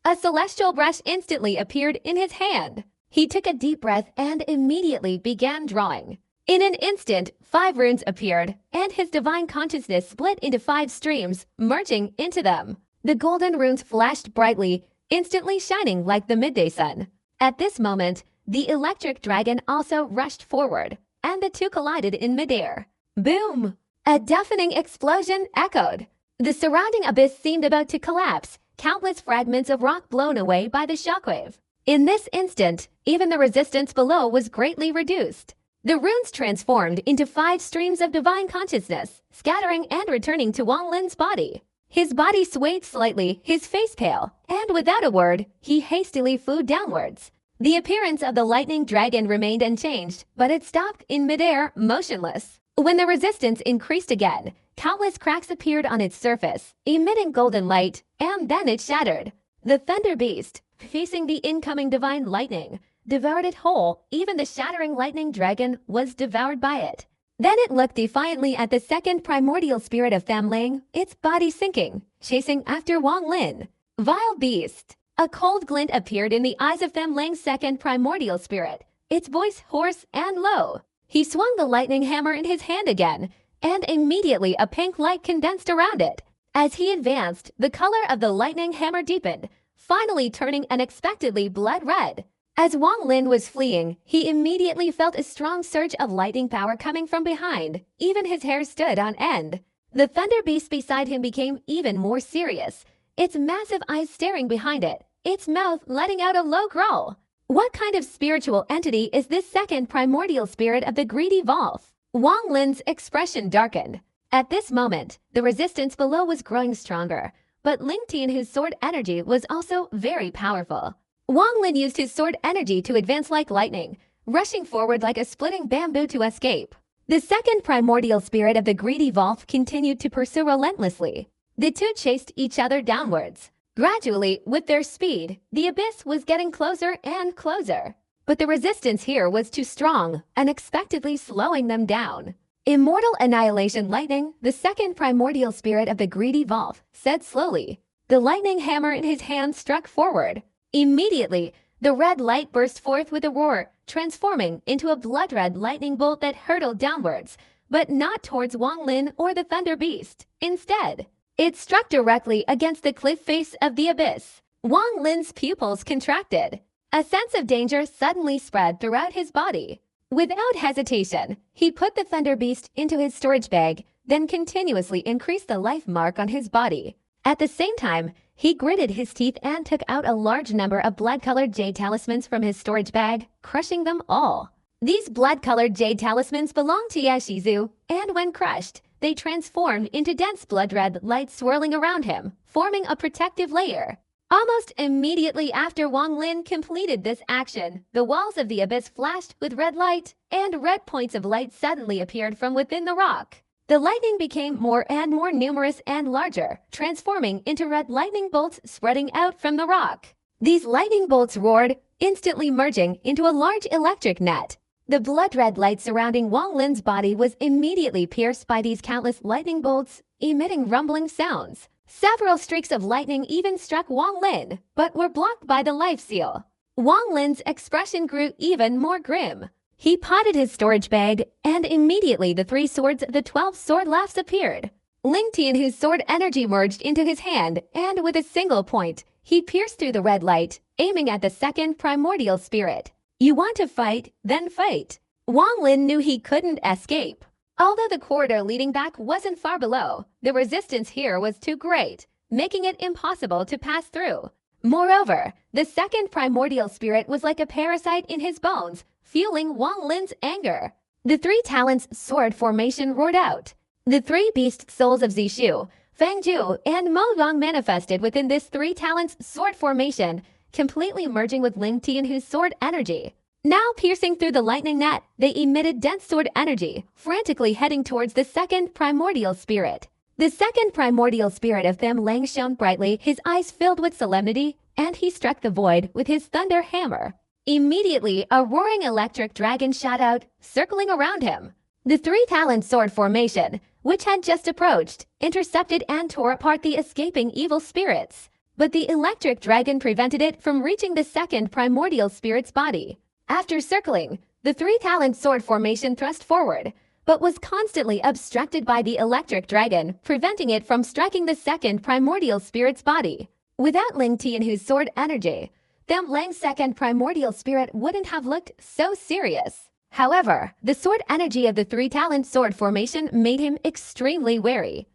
A celestial brush instantly appeared in his hand. He took a deep breath and immediately began drawing. In an instant, 5 runes appeared, and his divine consciousness split into 5 streams, merging into them. The golden runes flashed brightly, instantly shining like the midday sun. At this moment, the electric dragon also rushed forward, and the 2 collided in midair. Boom! A deafening explosion echoed. The surrounding abyss seemed about to collapse, countless fragments of rock blown away by the shockwave. In this instant, even the resistance below was greatly reduced. The runes transformed into 5 streams of divine consciousness, scattering and returning to Wang Lin's body. His body swayed slightly, his face pale, and without a word, he hastily flew downwards. The appearance of the lightning dragon remained unchanged, but it stopped in midair, motionless. When the resistance increased again, countless cracks appeared on its surface, emitting golden light, and then it shattered. The thunder beast, facing the incoming divine lightning, devoured it whole. Even the shattering lightning dragon was devoured by it. Then it looked defiantly at the second primordial spirit of Famling, its body sinking, chasing after Wang Lin. Vile beast! A cold glint appeared in the eyes of Famling's second primordial spirit, its voice hoarse and low. He swung the lightning hammer in his hand again, and immediately a pink light condensed around it. As he advanced, the color of the lightning hammer deepened, finally turning unexpectedly blood red. As Wang Lin was fleeing, he immediately felt a strong surge of lightning power coming from behind. Even his hair stood on end. The thunder beast beside him became even more serious, its massive eyes staring behind it, its mouth letting out a low growl. What kind of spiritual entity is this second primordial spirit of the greedy wolf? Wang Lin's expression darkened. At this moment, the resistance below was growing stronger, but Ling Tian, whose sword energy was also very powerful. Wang Lin used his sword energy to advance like lightning, rushing forward like a splitting bamboo to escape. The second primordial spirit of the greedy wolf continued to pursue relentlessly. The 2 chased each other downwards. Gradually, with their speed, the abyss was getting closer and closer. But the resistance here was too strong, unexpectedly slowing them down. Immortal Annihilation Lightning, the second primordial spirit of the greedy wolf, said slowly. The lightning hammer in his hand struck forward. Immediately, the red light burst forth with a roar, transforming into a blood-red lightning bolt that hurtled downwards, but not towards Wang Lin or the thunder beast. Instead, it struck directly against the cliff face of the abyss. Wang Lin's pupils contracted. A sense of danger suddenly spread throughout his body. Without hesitation, he put the thunder beast into his storage bag, then continuously increased the life mark on his body. At the same time, he gritted his teeth and took out a large number of blood-colored jade talismans from his storage bag, crushing them all. These blood-colored jade talismans belonged to Yashizu, and when crushed, they transformed into dense blood-red light swirling around him, forming a protective layer. Almost immediately after Wang Lin completed this action, the walls of the abyss flashed with red light, and red points of light suddenly appeared from within the rock. The lightning became more and more numerous and larger, transforming into red lightning bolts spreading out from the rock. These lightning bolts roared, instantly merging into a large electric net. The blood-red light surrounding Wang Lin's body was immediately pierced by these countless lightning bolts, emitting rumbling sounds. Several streaks of lightning even struck Wang Lin, but were blocked by the life seal. Wang Lin's expression grew even more grim. He potted his storage bag, and immediately the 3 swords, the 12 sword laughs appeared. Ling Tianhu's sword energy merged into his hand, and with a single point, he pierced through the red light, aiming at the second primordial spirit. You want to fight? Then fight. Wang Lin knew he couldn't escape. Although the corridor leading back wasn't far below, the resistance here was too great, making it impossible to pass through. Moreover, the second primordial spirit was like a parasite in his bones, fueling Wang Lin's anger. The 3 talents sword formation roared out. The 3 beast souls of Zishu, Fangju, and Mo Yong manifested within this 3 talents sword formation, completely merging with Ling Tianhu's sword energy. Now piercing through the lightning net, they emitted dense sword energy, frantically heading towards the second primordial spirit. The second primordial spirit of Tham Lang shone brightly, his eyes filled with solemnity, and he struck the void with his thunder hammer. Immediately, a roaring electric dragon shot out, circling around him. The 3-talent sword formation, which had just approached, intercepted and tore apart the escaping evil spirits. But the electric dragon prevented it from reaching the second primordial spirit's body. After circling, the 3-talent sword formation thrust forward, but was constantly obstructed by the electric dragon, preventing it from striking the second primordial spirit's body. Without Ling Tianhu's sword energy, Tham Lang's second primordial spirit wouldn't have looked so serious. However, the sword energy of the 3-talent sword formation made him extremely wary.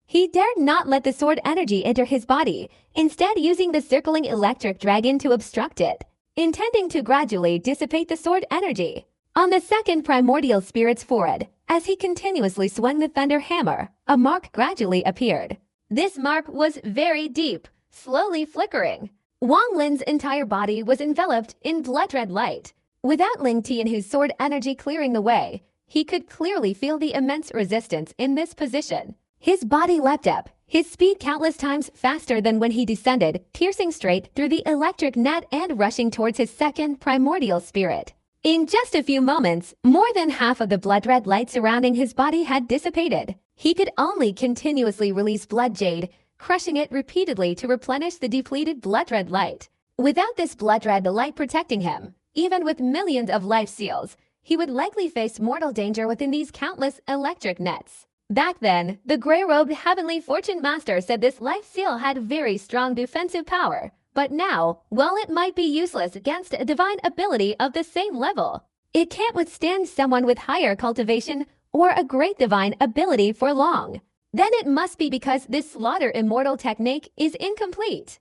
He dared not let the sword energy enter his body, instead using the circling electric dragon to obstruct it, intending to gradually dissipate the sword energy. On the second primordial spirit's forehead, as he continuously swung the thunder hammer, a mark gradually appeared. This mark was very deep, slowly flickering. Wang Lin's entire body was enveloped in blood-red light. Without Ling Tianhu's sword energy clearing the way, he could clearly feel the immense resistance in this position. His body leapt up, his speed countless times faster than when he descended, piercing straight through the electric net and rushing towards his second primordial spirit. In just a few moments, more than half of the blood-red light surrounding his body had dissipated. He could only continuously release blood jade, crushing it repeatedly to replenish the depleted blood-red light. Without this blood-red light protecting him, even with millions of life seals, he would likely face mortal danger within these countless electric nets. Back then, the gray-robed Heavenly Fortune Master said this life seal had very strong defensive power. But now, while it might be useless against a divine ability of the same level, it can't withstand someone with higher cultivation or a great divine ability for long. Then it must be because this slaughter immortal technique is incomplete.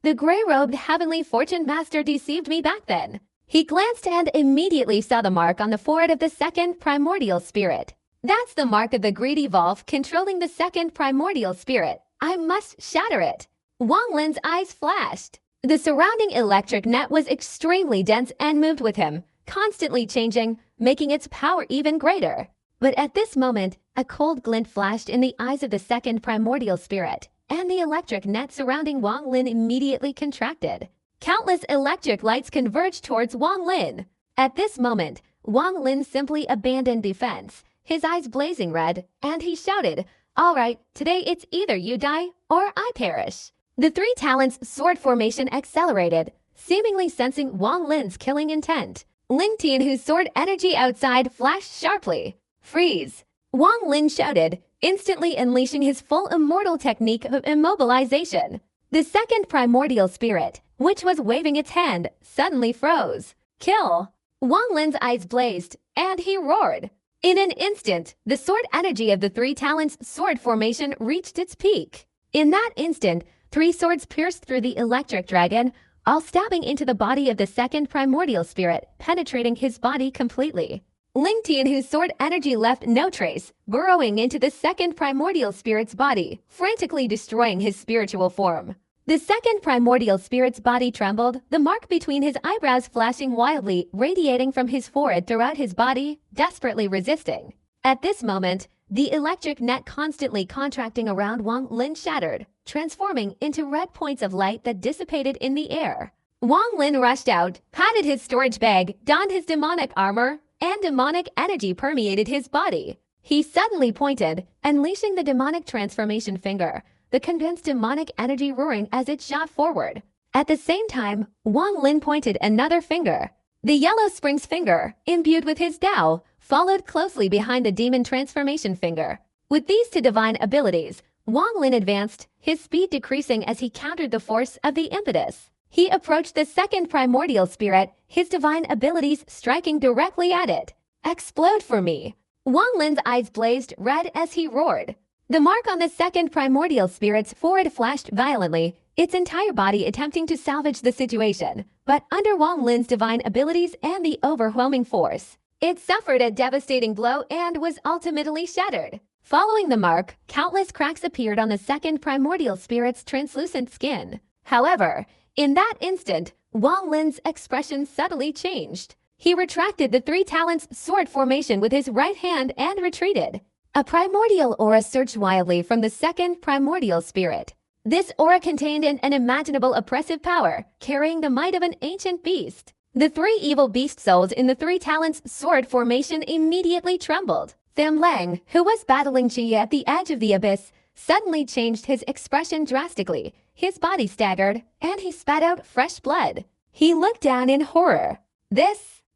The gray-robed Heavenly Fortune Master deceived me back then. He glanced and immediately saw the mark on the forehead of the second primordial spirit. That's the mark of the greedy Volf controlling the second primordial spirit. I must shatter it. Wang Lin's eyes flashed. The surrounding electric net was extremely dense and moved with him, constantly changing, making its power even greater. But at this moment, a cold glint flashed in the eyes of the second primordial spirit, and the electric net surrounding Wang Lin immediately contracted. Countless electric lights converged towards Wang Lin. At this moment, Wang Lin simply abandoned defense, his eyes blazing red, and he shouted, "All right, today it's either you die or I perish." The 3 talents sword formation accelerated, seemingly sensing Wang Lin's killing intent. Ling Tianhu's sword energy outside flashed sharply. "Freeze!" Wang Lin shouted, instantly unleashing his full immortal technique of immobilization. The second primordial spirit, which was waving its hand, suddenly froze. "Kill!" Wang Lin's eyes blazed, and he roared. In an instant, the sword energy of the 3 talents sword formation reached its peak. In that instant, 3 swords pierced through the electric dragon, all stabbing into the body of the second primordial spirit, penetrating his body completely. Ling Tianhu's sword energy left no trace, burrowing into the second primordial spirit's body, frantically destroying his spiritual form. The second primordial spirit's body trembled, the mark between his eyebrows flashing wildly, radiating from his forehead throughout his body, desperately resisting. At this moment, the electric net constantly contracting around Wang Lin shattered, transforming into red points of light that dissipated in the air. Wang Lin rushed out, patted his storage bag, donned his demonic armor, and demonic energy permeated his body. He suddenly pointed, unleashing the demonic transformation finger, the condensed demonic energy roaring as it shot forward. At the same time, Wang Lin pointed another finger. The yellow spring's finger, imbued with his Tao, followed closely behind the demon transformation finger. With these two divine abilities, Wang Lin advanced, his speed decreasing as he countered the force of the impetus. He approached the second primordial spirit, his divine abilities striking directly at it. "Explode for me!" Wang Lin's eyes blazed red as he roared. The mark on the second primordial spirit's forehead flashed violently, its entire body attempting to salvage the situation. But under Wang Lin's divine abilities and the overwhelming force, it suffered a devastating blow and was ultimately shattered. Following the mark, countless cracks appeared on the second primordial spirit's translucent skin. However, in that instant, Wang Lin's expression subtly changed. He retracted the three talents sword formation with his right hand and retreated. A primordial aura surged wildly from the second primordial spirit. This aura contained an unimaginable oppressive power, carrying the might of an ancient beast. The three evil beast souls in the three talents sword formation immediately trembled. Tham Lang, who was battling Qi at the edge of the abyss, suddenly changed his expression drastically. His body staggered, and he spat out fresh blood. He looked down in horror.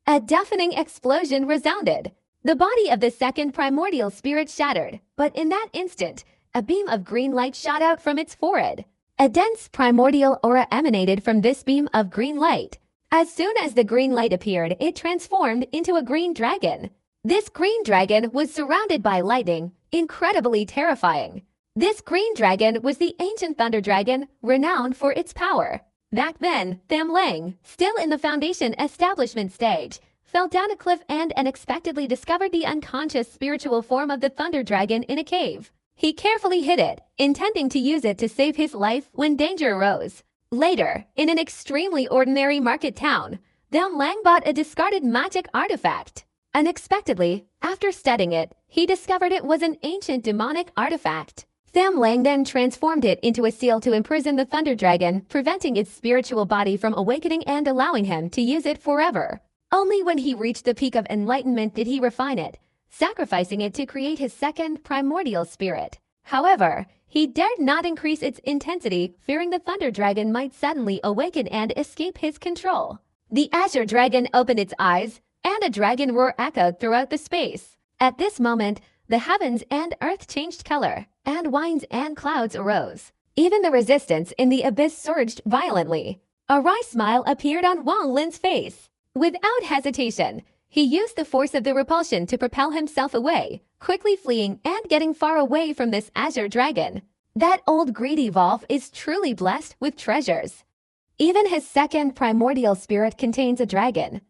A deafening explosion resounded. The body of the second primordial spirit shattered, but in that instant, a beam of green light shot out from its forehead. A dense primordial aura emanated from this beam of green light. As soon as the green light appeared, it transformed into a green dragon. This green dragon was surrounded by lightning, incredibly terrifying. This green dragon was the ancient thunder dragon, renowned for its power. Back then, Tham Lang, still in the Foundation establishment stage, fell down a cliff and unexpectedly discovered the unconscious spiritual form of the thunder dragon in a cave. He carefully hid it, intending to use it to save his life when danger arose. Later, in an extremely ordinary market town, Tham Lang bought a discarded magic artifact. Unexpectedly, after studying it, he discovered it was an ancient demonic artifact. Tham Lang then transformed it into a seal to imprison the thunder dragon, preventing its spiritual body from awakening and allowing him to use it forever. Only when he reached the peak of enlightenment did he refine it, sacrificing it to create his second primordial spirit. However, he dared not increase its intensity, fearing the thunder dragon might suddenly awaken and escape his control. The azure dragon opened its eyes, and a dragon roar echoed throughout the space. At this moment, the heavens and earth changed color, and winds and clouds arose. Even the resistance in the abyss surged violently. A wry smile appeared on Wang Lin's face. Without hesitation, he used the force of the repulsion to propel himself away, quickly fleeing and getting far away from this azure dragon. That old greedy Wolf is truly blessed with treasures. Even his second primordial spirit contains a dragon.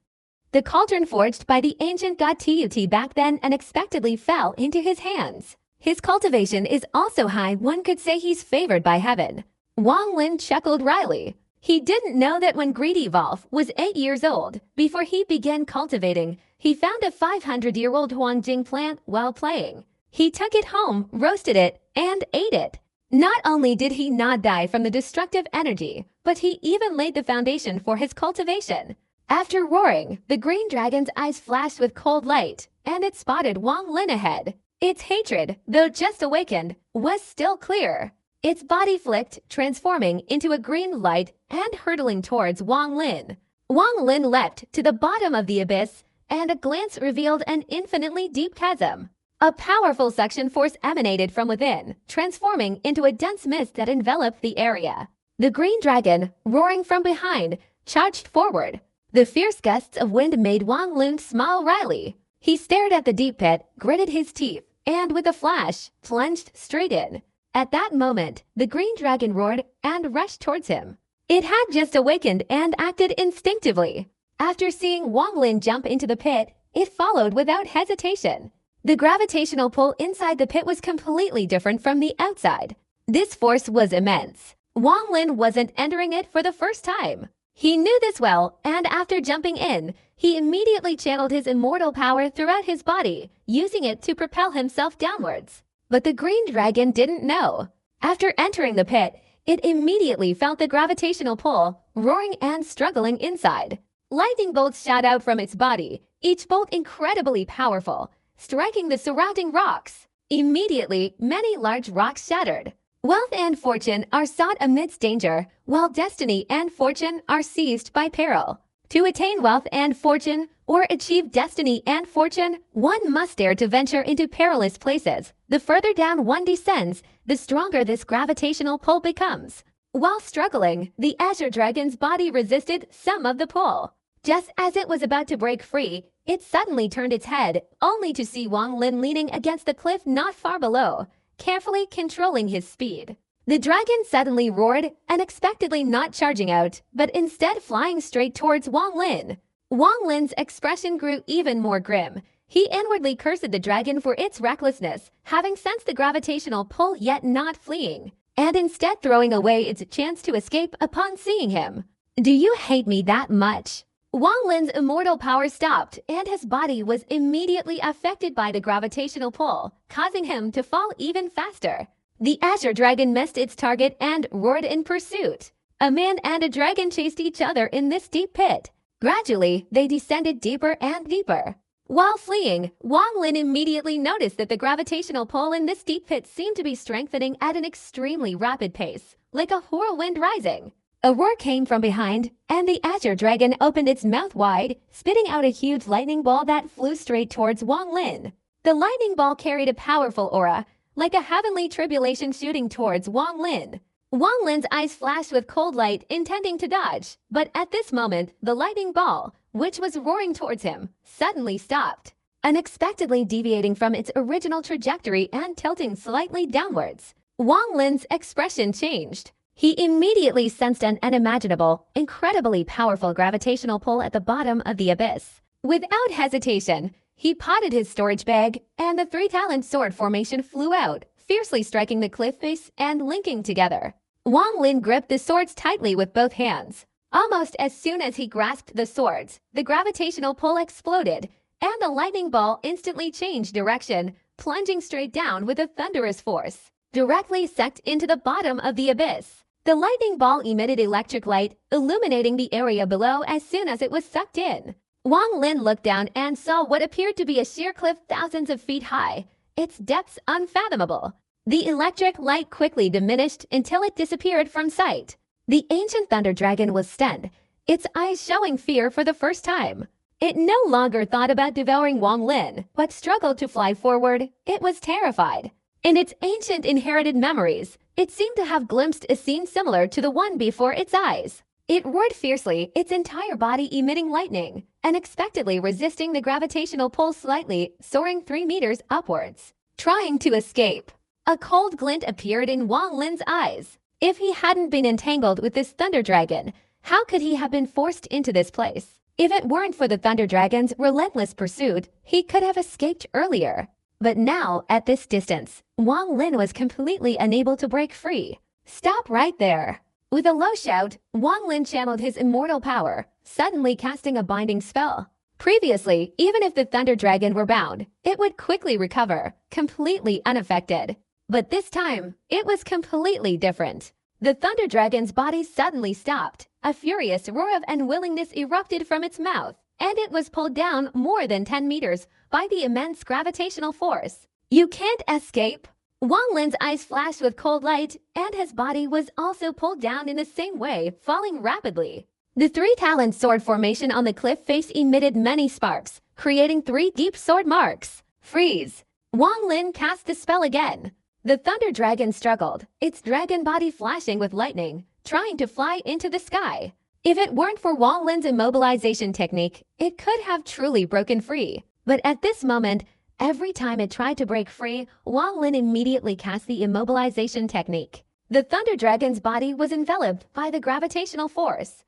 The cauldron forged by the ancient god Tut back then unexpectedly fell into his hands. His cultivation is also high, one could say he's favored by heaven. Wang Lin chuckled wryly. He didn't know that when Greedy Wolf was 8 years old, before he began cultivating, he found a 500-year-old Huangjing plant while playing. He took it home, roasted it, and ate it. Not only did he not die from the destructive energy, but he even laid the foundation for his cultivation. After roaring, the green dragon's eyes flashed with cold light, and it spotted Wang Lin ahead. Its hatred, though just awakened, was still clear. Its body flicked, transforming into a green light and hurtling towards Wang Lin. Wang Lin leapt to the bottom of the abyss, and a glance revealed an infinitely deep chasm. A powerful suction force emanated from within, transforming into a dense mist that enveloped the area. The green dragon, roaring from behind, charged forward. The fierce gusts of wind made Wang Lin smile wryly. He stared at the deep pit, gritted his teeth, and with a flash, plunged straight in. At that moment, the green dragon roared and rushed towards him. It had just awakened and acted instinctively. After seeing Wang Lin jump into the pit, it followed without hesitation. The gravitational pull inside the pit was completely different from the outside. This force was immense. Wang Lin wasn't entering it for the first time. He knew this well, and after jumping in, he immediately channeled his immortal power throughout his body, using it to propel himself downwards. But the green dragon didn't know. After entering the pit, it immediately felt the gravitational pull, roaring and struggling inside. Lightning bolts shot out from its body, each bolt incredibly powerful, striking the surrounding rocks. Immediately, many large rocks shattered. Wealth and fortune are sought amidst danger, while destiny and fortune are seized by peril. To attain wealth and fortune, or achieve destiny and fortune, one must dare to venture into perilous places. The further down one descends, the stronger this gravitational pull becomes. While struggling, the Azure Dragon's body resisted some of the pull. Just as it was about to break free, it suddenly turned its head, only to see Wang Lin leaning against the cliff not far below, carefully controlling his speed. The dragon suddenly roared, unexpectedly not charging out, but instead flying straight towards Wang Lin. Wang Lin's expression grew even more grim. He inwardly cursed the dragon for its recklessness, having sensed the gravitational pull yet not fleeing, and instead throwing away its chance to escape upon seeing him. "Do you hate me that much?" Wang Lin's immortal power stopped, and his body was immediately affected by the gravitational pull, causing him to fall even faster. The Azure Dragon missed its target and roared in pursuit. A man and a dragon chased each other in this deep pit. Gradually, they descended deeper and deeper. While fleeing, Wang Lin immediately noticed that the gravitational pull in this deep pit seemed to be strengthening at an extremely rapid pace, like a whirlwind rising. A roar came from behind, and the Azure Dragon opened its mouth wide, spitting out a huge lightning ball that flew straight towards Wang Lin. The lightning ball carried a powerful aura, like a heavenly tribulation shooting towards Wang Lin. Wang Lin's eyes flashed with cold light, intending to dodge, but at this moment, the lightning ball, which was roaring towards him, suddenly stopped, unexpectedly deviating from its original trajectory and tilting slightly downwards. Wang Lin's expression changed. He immediately sensed an unimaginable, incredibly powerful gravitational pull at the bottom of the abyss. Without hesitation, he potted his storage bag, and the three-taloned sword formation flew out, fiercely striking the cliff face and linking together. Wang Lin gripped the swords tightly with both hands. Almost as soon as he grasped the swords, the gravitational pull exploded, and the lightning ball instantly changed direction, plunging straight down with a thunderous force, directly sucked into the bottom of the abyss. The lightning ball emitted electric light, illuminating the area below as soon as it was sucked in. Wang Lin looked down and saw what appeared to be a sheer cliff thousands of feet high, its depths unfathomable. The electric light quickly diminished until it disappeared from sight. The ancient thunder dragon was stunned, its eyes showing fear for the first time. It no longer thought about devouring Wang Lin, but struggled to fly forward. It was terrified. In its ancient inherited memories, it seemed to have glimpsed a scene similar to the one before its eyes. It roared fiercely, its entire body emitting lightning, unexpectedly resisting the gravitational pull slightly, soaring 3 meters upwards. Trying to escape. A cold glint appeared in Wang Lin's eyes. If he hadn't been entangled with this thunder dragon, how could he have been forced into this place? If it weren't for the thunder dragon's relentless pursuit, he could have escaped earlier. But now, at this distance, Wang Lin was completely unable to break free. "Stop right there!" With a low shout, Wang Lin channeled his immortal power, suddenly casting a binding spell. Previously, even if the thunder dragon were bound, it would quickly recover, completely unaffected. But this time, it was completely different. The thunder dragon's body suddenly stopped. A furious roar of unwillingness erupted from its mouth, and it was pulled down more than 10 meters by the immense gravitational force. "You can't escape!" Wang Lin's eyes flashed with cold light, and his body was also pulled down in the same way, falling rapidly. The three-taloned sword formation on the cliff face emitted many sparks, creating 3 deep sword marks. "Freeze!" Wang Lin cast the spell again. The thunder dragon struggled, its dragon body flashing with lightning, trying to fly into the sky. If it weren't for Wang Lin's immobilization technique, it could have truly broken free. But at this moment, every time it tried to break free, Wang Lin immediately cast the immobilization technique. The thunder dragon's body was enveloped by the gravitational force.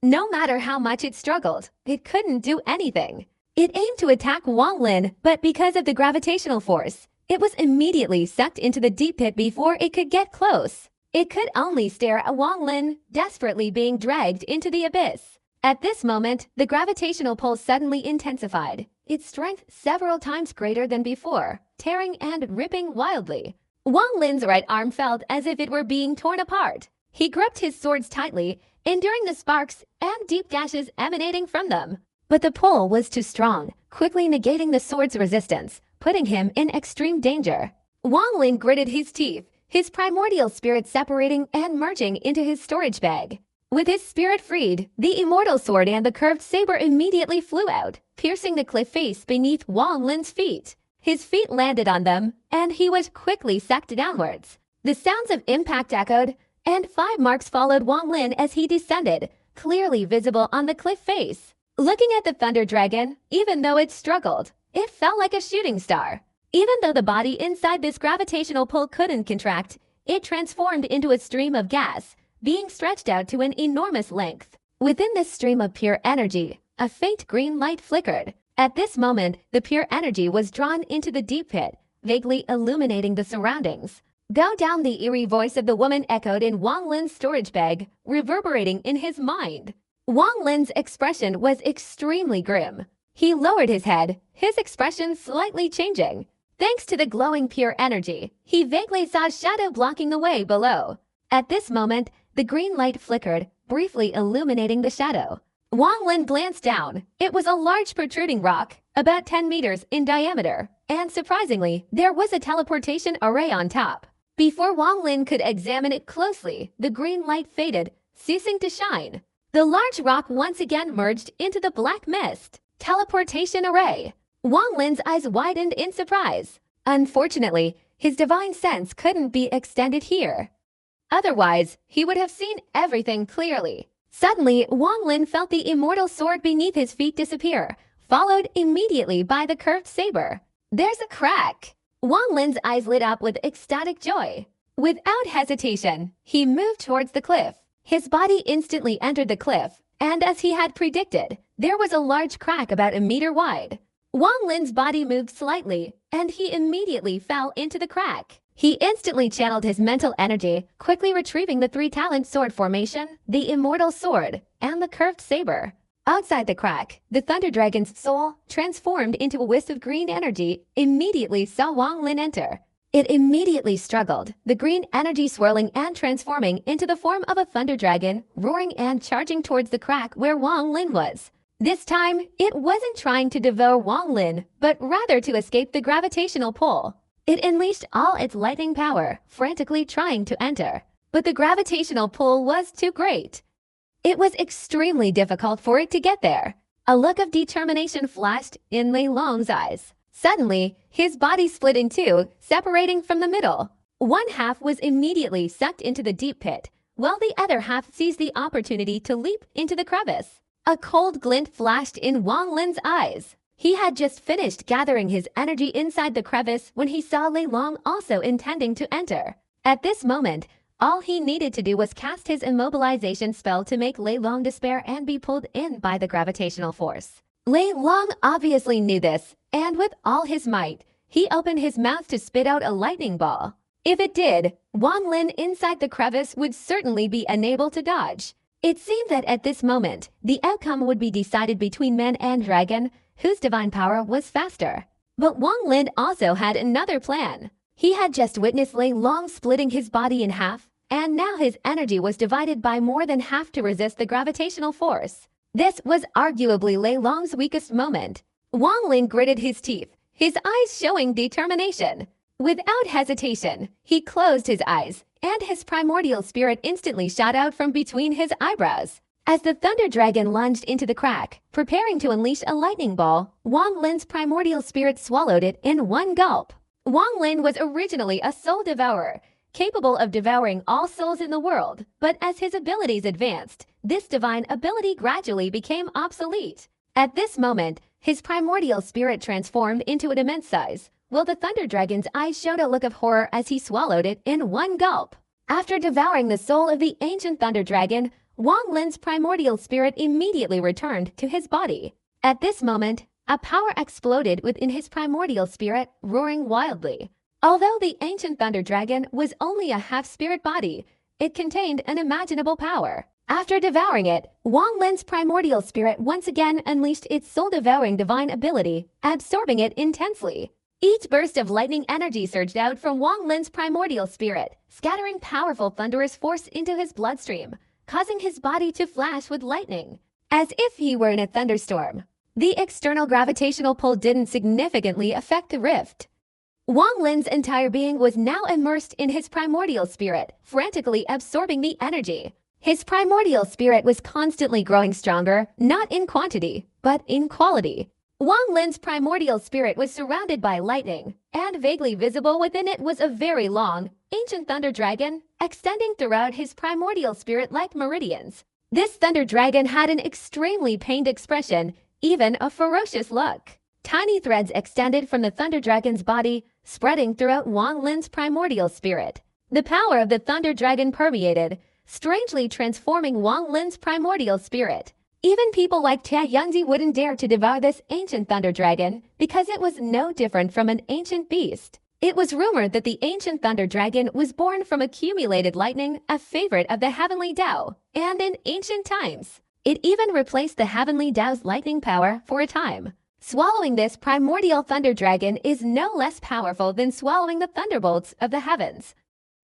No matter how much it struggled, it couldn't do anything. It aimed to attack Wang Lin, but because of the gravitational force, it was immediately sucked into the deep pit before it could get close. It could only stare at Wang Lin, desperately being dragged into the abyss. At this moment, the gravitational pull suddenly intensified, its strength several times greater than before, tearing and ripping wildly. Wang Lin's right arm felt as if it were being torn apart. He gripped his swords tightly, enduring the sparks and deep gashes emanating from them. But the pull was too strong, quickly negating the sword's resistance, putting him in extreme danger. Wang Lin gritted his teeth. his primordial spirit separating and merging into his storage bag. With his spirit freed, the immortal sword and the curved saber immediately flew out, piercing the cliff face beneath Wang Lin's feet. His feet landed on them, and he was quickly sucked downwards. The sounds of impact echoed, and 5 marks followed Wang Lin as he descended, clearly visible on the cliff face. Looking at the Thunder Dragon, even though it struggled, it felt like a shooting star. Even though the body inside this gravitational pull couldn't contract, it transformed into a stream of gas, being stretched out to an enormous length. Within this stream of pure energy, a faint green light flickered. At this moment, the pure energy was drawn into the deep pit, vaguely illuminating the surroundings. Go down, the eerie voice of the woman echoed in Wang Lin's storage bag, reverberating in his mind. Wang Lin's expression was extremely grim. He lowered his head, his expression slightly changing. Thanks to the glowing pure energy, he vaguely saw shadow blocking the way below. At this moment, the green light flickered, briefly illuminating the shadow. Wang Lin glanced down. It was a large protruding rock, about 10 meters in diameter, and surprisingly, there was a teleportation array on top. Before Wang Lin could examine it closely, the green light faded, ceasing to shine. The large rock once again merged into the black mist. Teleportation array. Wang Lin's eyes widened in surprise. Unfortunately, his divine sense couldn't be extended here. Otherwise, he would have seen everything clearly. Suddenly, Wang Lin felt the immortal sword beneath his feet disappear, followed immediately by the curved saber. There's a crack. Wang Lin's eyes lit up with ecstatic joy. Without hesitation, he moved towards the cliff. His body instantly entered the cliff, and as he had predicted, there was a large crack about a meter wide. Wang Lin's body moved slightly, and he immediately fell into the crack. He instantly channeled his mental energy, quickly retrieving the 3-talent sword formation, the immortal sword, and the curved saber. Outside the crack, the Thunder Dragon's soul, transformed into a wisp of green energy, immediately saw Wang Lin enter. It immediately struggled, the green energy swirling and transforming into the form of a Thunder Dragon, roaring and charging towards the crack where Wang Lin was. This time, it wasn't trying to devour Wang Lin, but rather to escape the gravitational pull. It unleashed all its lightning power, frantically trying to enter. But the gravitational pull was too great. It was extremely difficult for it to get there. A look of determination flashed in Lei Long's eyes. Suddenly, his body split in two, separating from the middle. One half was immediately sucked into the deep pit, while the other half seized the opportunity to leap into the crevice. A cold glint flashed in Wang Lin's eyes. He had just finished gathering his energy inside the crevice when he saw Lei Long also intending to enter. At this moment, all he needed to do was cast his immobilization spell to make Lei Long despair and be pulled in by the gravitational force. Lei Long obviously knew this, and with all his might, he opened his mouth to spit out a lightning ball. If it did, Wang Lin inside the crevice would certainly be unable to dodge. It seemed that at this moment, the outcome would be decided between man and dragon, whose divine power was faster. But Wang Lin also had another plan. He had just witnessed Lei Long splitting his body in half, and now his energy was divided by more than half to resist the gravitational force. This was arguably Lei Long's weakest moment. Wang Lin gritted his teeth, his eyes showing determination. Without hesitation, he closed his eyes, and his primordial spirit instantly shot out from between his eyebrows. As the Thunder Dragon lunged into the crack, preparing to unleash a lightning ball, Wang Lin's primordial spirit swallowed it in one gulp. Wang Lin was originally a soul devourer, capable of devouring all souls in the world, but as his abilities advanced, this divine ability gradually became obsolete. At this moment, his primordial spirit transformed into an immense size, while the Thunder Dragon's eyes showed a look of horror as he swallowed it in one gulp. After devouring the soul of the ancient Thunder Dragon, Wang Lin's primordial spirit immediately returned to his body. At this moment, a power exploded within his primordial spirit, roaring wildly. Although the ancient Thunder Dragon was only a half-spirit body, it contained unimaginable power. After devouring it, Wang Lin's primordial spirit once again unleashed its soul-devouring divine ability, absorbing it intensely. Each burst of lightning energy surged out from Wang Lin's primordial spirit, scattering powerful thunderous force into his bloodstream, causing his body to flash with lightning, as if he were in a thunderstorm. The external gravitational pull didn't significantly affect the rift. Wang Lin's entire being was now immersed in his primordial spirit, frantically absorbing the energy. His primordial spirit was constantly growing stronger, not in quantity, but in quality. Wang Lin's primordial spirit was surrounded by lightning, and vaguely visible within it was a very long, ancient thunder dragon, extending throughout his primordial spirit like meridians. This thunder dragon had an extremely pained expression, even a ferocious look. Tiny threads extended from the thunder dragon's body, spreading throughout Wang Lin's primordial spirit. The power of the thunder dragon permeated, strangely transforming Wang Lin's primordial spirit. Even people like Tia Yunzi wouldn't dare to devour this ancient thunder dragon because it was no different from an ancient beast. It was rumored that the ancient thunder dragon was born from accumulated lightning, a favorite of the heavenly Tao, and in ancient times, it even replaced the heavenly Tao's lightning power for a time. Swallowing this primordial thunder dragon is no less powerful than swallowing the thunderbolts of the heavens.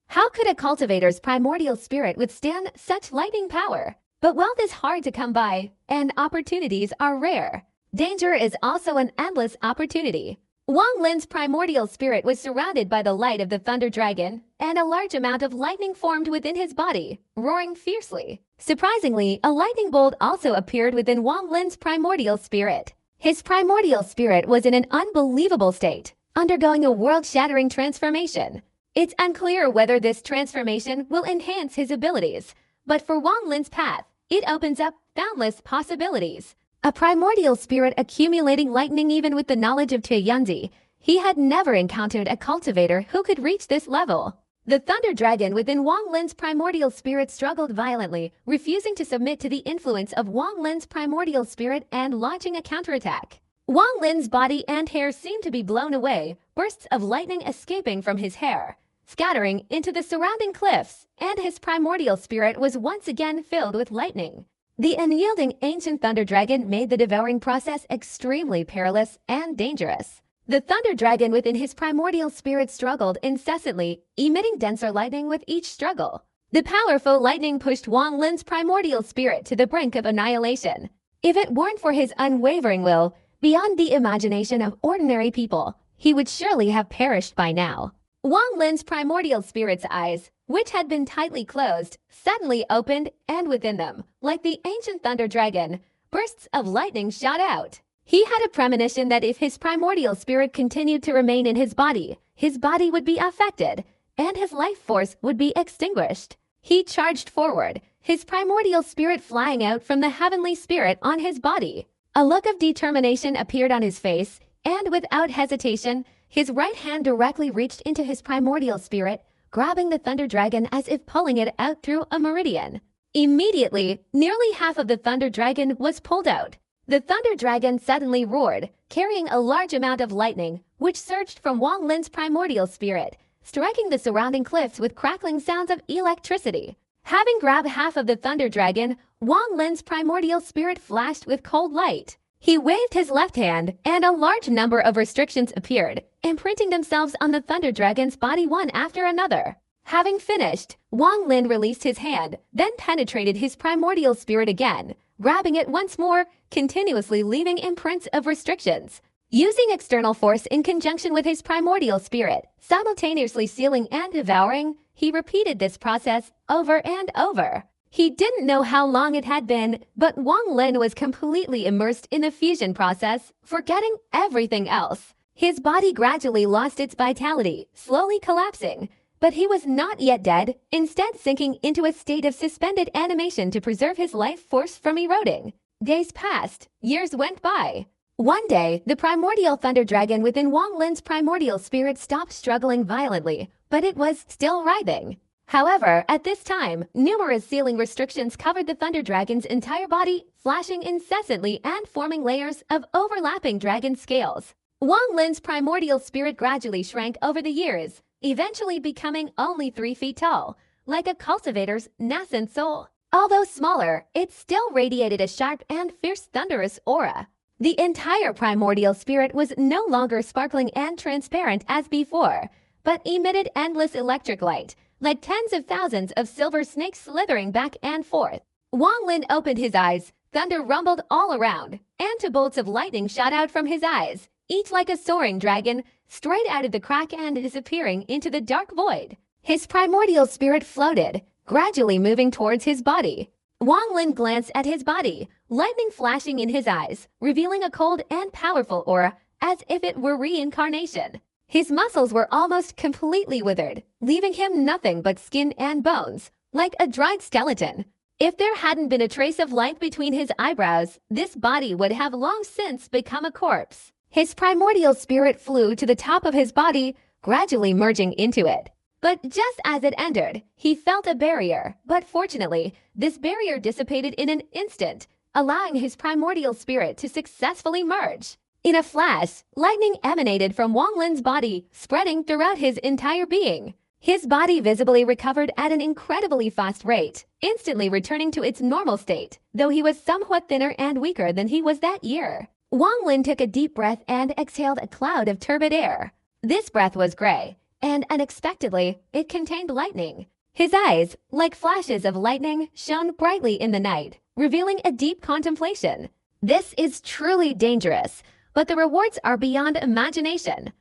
How could a cultivator's primordial spirit withstand such lightning power? But wealth is hard to come by, and opportunities are rare. Danger is also an endless opportunity. Wang Lin's primordial spirit was surrounded by the light of the thunder dragon, and a large amount of lightning formed within his body, roaring fiercely. Surprisingly, a lightning bolt also appeared within Wang Lin's primordial spirit. His primordial spirit was in an unbelievable state, undergoing a world-shattering transformation. It's unclear whether this transformation will enhance his abilities, but for Wang Lin's path, it opens up boundless possibilities. A primordial spirit accumulating lightning even with the knowledge of Tianzi, he had never encountered a cultivator who could reach this level. The thunder dragon within Wang Lin's primordial spirit struggled violently, refusing to submit to the influence of Wang Lin's primordial spirit and launching a counterattack. Wang Lin's body and hair seemed to be blown away, bursts of lightning escaping from his hair, scattering into the surrounding cliffs, and his primordial spirit was once again filled with lightning. The unyielding ancient thunder dragon made the devouring process extremely perilous and dangerous. The thunder dragon within his primordial spirit struggled incessantly, emitting denser lightning with each struggle. The powerful lightning pushed Wang Lin's primordial spirit to the brink of annihilation. If it weren't for his unwavering will, beyond the imagination of ordinary people, he would surely have perished by now. Wang Lin's primordial spirit's eyes, which had been tightly closed, suddenly opened, and within them, like the ancient thunder dragon, bursts of lightning shot out. He had a premonition that if his primordial spirit continued to remain in his body would be affected, and his life force would be extinguished. He charged forward, his primordial spirit flying out from the heavenly spirit on his body. A look of determination appeared on his face, and without hesitation, his right hand directly reached into his primordial spirit, grabbing the thunder dragon as if pulling it out through a meridian. Immediately, nearly half of the thunder dragon was pulled out. The thunder dragon suddenly roared, carrying a large amount of lightning, which surged from Wang Lin's primordial spirit, striking the surrounding cliffs with crackling sounds of electricity. Having grabbed half of the thunder dragon, Wang Lin's primordial spirit flashed with cold light. He waved his left hand, and a large number of restrictions appeared, imprinting themselves on the thunder dragon's body one after another. Having finished, Wang Lin released his hand, then penetrated his primordial spirit again, grabbing it once more, continuously leaving imprints of restrictions. Using external force in conjunction with his primordial spirit, simultaneously sealing and devouring, he repeated this process over and over. He didn't know how long it had been, but Wang Lin was completely immersed in the fusion process, forgetting everything else. His body gradually lost its vitality, slowly collapsing. But he was not yet dead, instead sinking into a state of suspended animation to preserve his life force from eroding. Days passed, years went by. One day, the primordial thunder dragon within Wang Lin's primordial spirit stopped struggling violently, but it was still writhing. However, at this time, numerous sealing restrictions covered the thunder dragon's entire body, flashing incessantly and forming layers of overlapping dragon scales. Wang Lin's primordial spirit gradually shrank over the years, eventually becoming only 3 feet tall, like a cultivator's nascent soul. Although smaller, it still radiated a sharp and fierce thunderous aura. The entire primordial spirit was no longer sparkling and transparent as before, but emitted endless electric light, like tens of thousands of silver snakes slithering back and forth. Wang Lin opened his eyes, thunder rumbled all around, and two bolts of lightning shot out from his eyes, each like a soaring dragon, straight out of the crack and disappearing into the dark void. His primordial spirit floated, gradually moving towards his body. Wang Lin glanced at his body, lightning flashing in his eyes, revealing a cold and powerful aura, as if it were reincarnation. His muscles were almost completely withered, leaving him nothing but skin and bones, like a dried skeleton. If there hadn't been a trace of light between his eyebrows, this body would have long since become a corpse. His primordial spirit flew to the top of his body, gradually merging into it. But just as it entered, he felt a barrier, but fortunately, this barrier dissipated in an instant, allowing his primordial spirit to successfully merge. In a flash, lightning emanated from Wang Lin's body, spreading throughout his entire being. His body visibly recovered at an incredibly fast rate, instantly returning to its normal state, though he was somewhat thinner and weaker than he was that year. Wang Lin took a deep breath and exhaled a cloud of turbid air. This breath was gray, and unexpectedly, it contained lightning. His eyes, like flashes of lightning, shone brightly in the night, revealing a deep contemplation. This is truly dangerous, but the rewards are beyond imagination.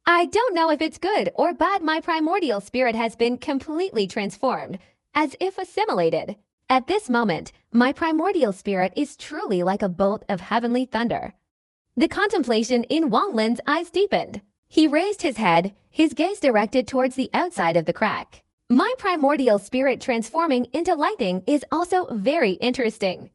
I don't know if it's good or bad. My primordial spirit has been completely transformed, as if assimilated. At this moment, my primordial spirit is truly like a bolt of heavenly thunder. The contemplation in Wang Lin's eyes deepened. He raised his head, his gaze directed towards the outside of the crack. My primordial spirit transforming into lightning is also very interesting.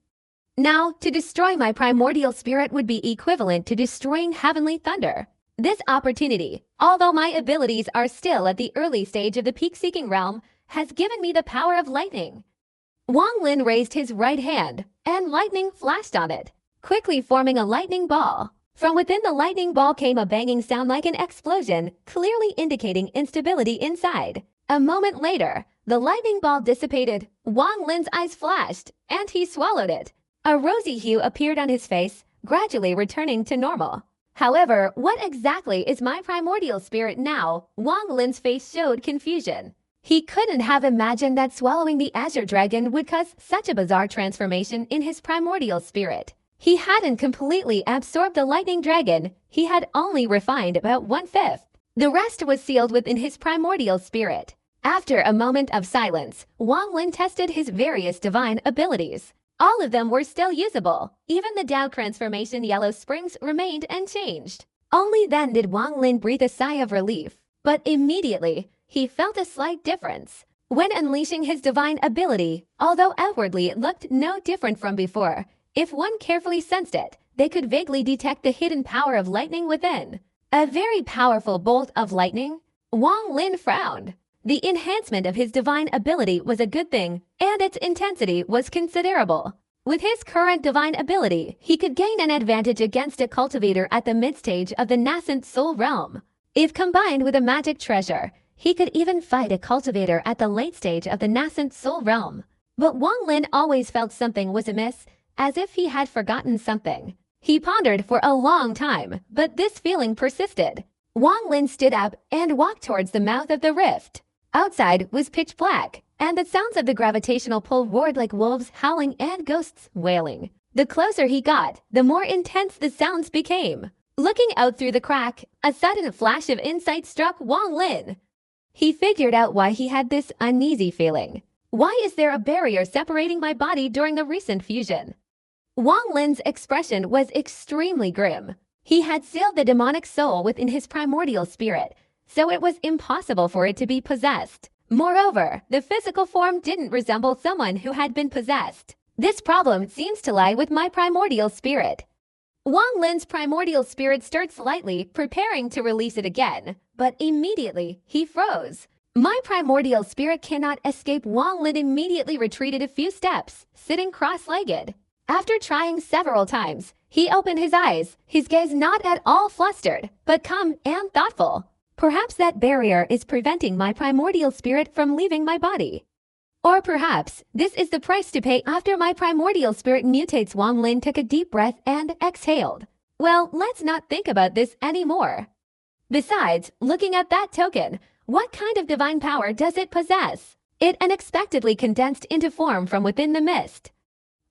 Now, to destroy my primordial spirit would be equivalent to destroying heavenly thunder. This opportunity, although my abilities are still at the early stage of the peak-seeking realm, has given me the power of lightning. Wang Lin raised his right hand, and lightning flashed on it, quickly forming a lightning ball. From within the lightning ball came a banging sound like an explosion, clearly indicating instability inside. A moment later, the lightning ball dissipated, Wang Lin's eyes flashed, and he swallowed it. A rosy hue appeared on his face, gradually returning to normal. However, what exactly is my primordial spirit now? Wang Lin's face showed confusion. He couldn't have imagined that swallowing the Azure Dragon would cause such a bizarre transformation in his primordial spirit. He hadn't completely absorbed the lightning dragon, he had only refined about 1/5. The rest was sealed within his primordial spirit. After a moment of silence, Wang Lin tested his various divine abilities. All of them were still usable. Even the Tao transformation yellow springs remained unchanged. Only then did Wang Lin breathe a sigh of relief. But immediately, he felt a slight difference. When unleashing his divine ability, although outwardly it looked no different from before, if one carefully sensed it, they could vaguely detect the hidden power of lightning within. A very powerful bolt of lightning? Wang Lin frowned. The enhancement of his divine ability was a good thing, and its intensity was considerable. With his current divine ability, he could gain an advantage against a cultivator at the mid-stage of the nascent soul realm. If combined with a magic treasure, he could even fight a cultivator at the late stage of the nascent soul realm. But Wang Lin always felt something was amiss, as if he had forgotten something. He pondered for a long time, but this feeling persisted. Wang Lin stood up and walked towards the mouth of the rift. Outside was pitch black, and the sounds of the gravitational pull roared like wolves howling and ghosts wailing. The closer he got, the more intense the sounds became. Looking out through the crack, a sudden flash of insight struck Wang Lin. He figured out why he had this uneasy feeling. Why is there a barrier separating my body during the recent fusion? Wang Lin's expression was extremely grim. He had sealed the demonic soul within his primordial spirit, so it was impossible for it to be possessed. Moreover, the physical form didn't resemble someone who had been possessed. This problem seems to lie with my primordial spirit. Wang Lin's primordial spirit stirred slightly, preparing to release it again, but immediately he froze. My primordial spirit cannot escape. Wang Lin immediately retreated a few steps, sitting cross-legged. After trying several times, he opened his eyes, his gaze not at all flustered, but calm and thoughtful. Perhaps that barrier is preventing my primordial spirit from leaving my body. Or perhaps this is the price to pay after my primordial spirit mutates. Wang Lin took a deep breath and exhaled. Well, let's not think about this anymore. Besides, looking at that token, what kind of divine power does it possess? It unexpectedly condensed into form from within the mist.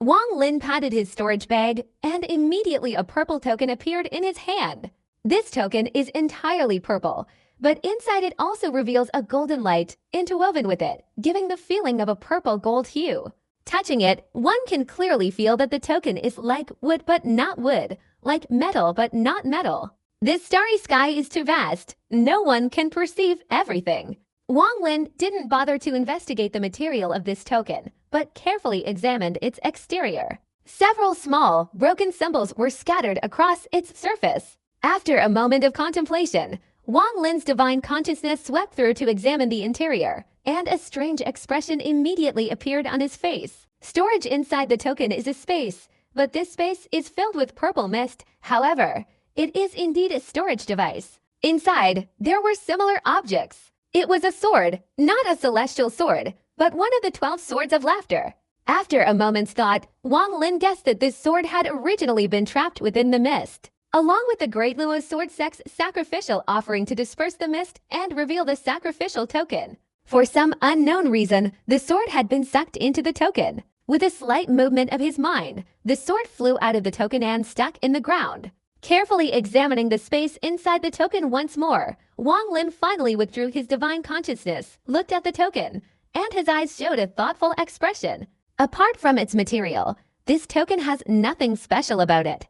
Wang Lin patted his storage bag, and immediately a purple token appeared in his hand. This token is entirely purple, but inside it also reveals a golden light interwoven with it, giving the feeling of a purple gold hue. Touching it, one can clearly feel that the token is like wood but not wood, like metal but not metal. This starry sky is too vast. No one can perceive everything. Wang Lin didn't bother to investigate the material of this token, but carefully examined its exterior. Several small, broken symbols were scattered across its surface. After a moment of contemplation, Wang Lin's divine consciousness swept through to examine the interior, and a strange expression immediately appeared on his face. Storage inside the token is a space, but this space is filled with purple mist. However, it is indeed a storage device. Inside, there were similar objects. It was a sword, not a celestial sword, but one of the 12 swords of laughter. After a moment's thought, Wang Lin guessed that this sword had originally been trapped within the mist. Along with the Great Luo's sword sex sacrificial offering to disperse the mist and reveal the sacrificial token. For some unknown reason, the sword had been sucked into the token. With a slight movement of his mind, the sword flew out of the token and stuck in the ground. Carefully examining the space inside the token once more, Wang Lin finally withdrew his divine consciousness, looked at the token, and his eyes showed a thoughtful expression. Apart from its material, this token has nothing special about it.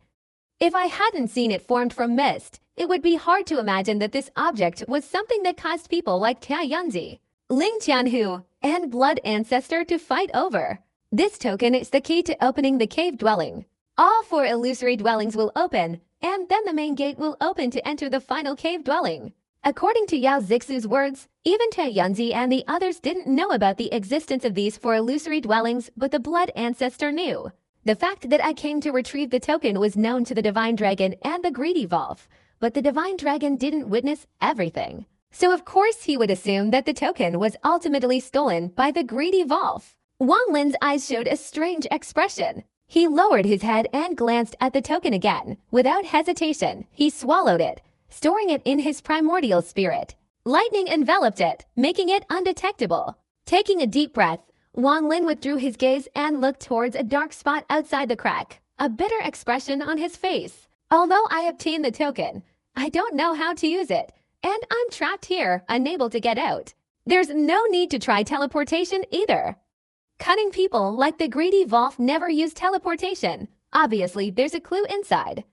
If I hadn't seen it formed from mist, it would be hard to imagine that this object was something that caused people like Tia Yunzi, Ling Qianhu, and Blood Ancestor to fight over. This token is the key to opening the cave dwelling. All 4 illusory dwellings will open, and then the main gate will open to enter the final cave dwelling. According to Yao Zixu's words, even Tia Yunzi and the others didn't know about the existence of these 4 illusory dwellings, but the Blood Ancestor knew. The fact that I came to retrieve the token was known to the Divine Dragon and the Greedy Wolf, but the Divine Dragon didn't witness everything. So of course he would assume that the token was ultimately stolen by the Greedy Wolf. Wang Lin's eyes showed a strange expression. He lowered his head and glanced at the token again. Without hesitation, he swallowed it, storing it in his primordial spirit. Lightning enveloped it, making it undetectable. Taking a deep breath, Wang Lin withdrew his gaze and looked towards a dark spot outside the crack, a bitter expression on his face. Although I obtained the token, I don't know how to use it, and I'm trapped here, unable to get out. There's no need to try teleportation either. Cunning people like the Greedy Wolf never use teleportation. Obviously, there's a clue inside.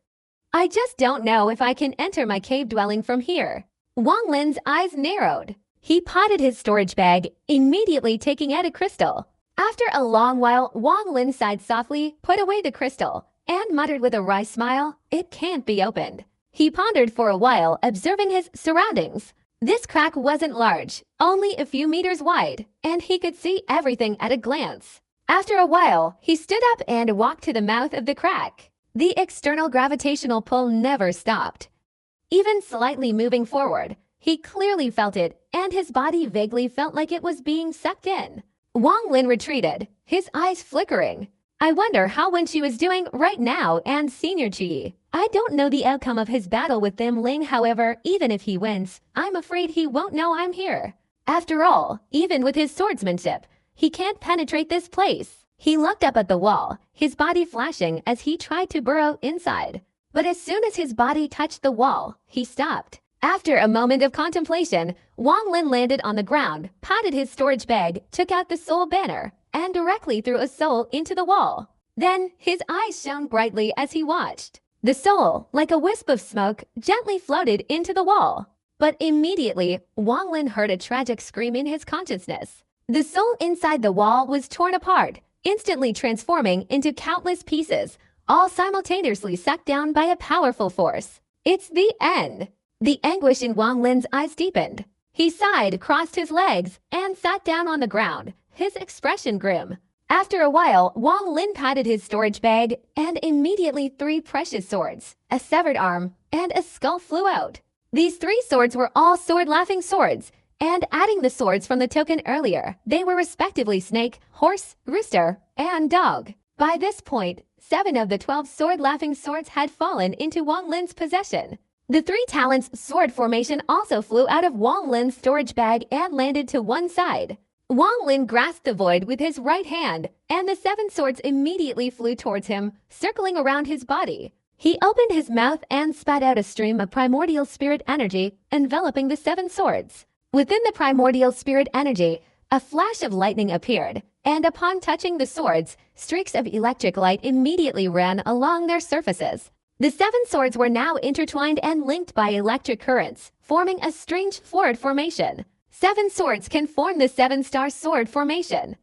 I just don't know if I can enter my cave dwelling from here. Wang Lin's eyes narrowed. He potted his storage bag, immediately taking out a crystal. After a long while, Wang Lin sighed softly, put away the crystal, and muttered with a wry smile, "It can't be opened." He pondered for a while, observing his surroundings. This crack wasn't large, only a few meters wide, and he could see everything at a glance. After a while, he stood up and walked to the mouth of the crack. The external gravitational pull never stopped. Even slightly moving forward, he clearly felt it, and his body vaguely felt like it was being sucked in. Wang Lin retreated, his eyes flickering. I wonder how Wen Qi is doing right now, and Senior Qi. I don't know the outcome of his battle with them Ling, however, even if he wins, I'm afraid he won't know I'm here. After all, even with his swordsmanship, he can't penetrate this place. He looked up at the wall, his body flashing as he tried to burrow inside. But as soon as his body touched the wall, he stopped. After a moment of contemplation, Wang Lin landed on the ground, patted his storage bag, took out the soul banner, and directly threw a soul into the wall. Then, his eyes shone brightly as he watched. The soul, like a wisp of smoke, gently floated into the wall. But immediately, Wang Lin heard a tragic scream in his consciousness. The soul inside the wall was torn apart, instantly transforming into countless pieces, all simultaneously sucked down by a powerful force. It's the end. The anguish in Wang Lin's eyes deepened. He sighed, crossed his legs, and sat down on the ground, his expression grim. After a while, Wang Lin patted his storage bag, and immediately 3 precious swords, a severed arm, and a skull flew out. These 3 swords were all sword-laughing swords, and adding the swords from the token earlier, they were respectively snake, horse, rooster, and dog. By this point, 7 of the 12 sword-laughing swords had fallen into Wang Lin's possession. The 3 talents sword formation also flew out of Wang Lin's storage bag and landed to one side. Wang Lin grasped the void with his right hand, and the 7 swords immediately flew towards him, circling around his body. He opened his mouth and spat out a stream of primordial spirit energy, enveloping the 7 swords. Within the primordial spirit energy, a flash of lightning appeared, and upon touching the swords, streaks of electric light immediately ran along their surfaces. The 7 swords were now intertwined and linked by electric currents, forming a strange sword formation. 7 swords can form the 7-star sword formation.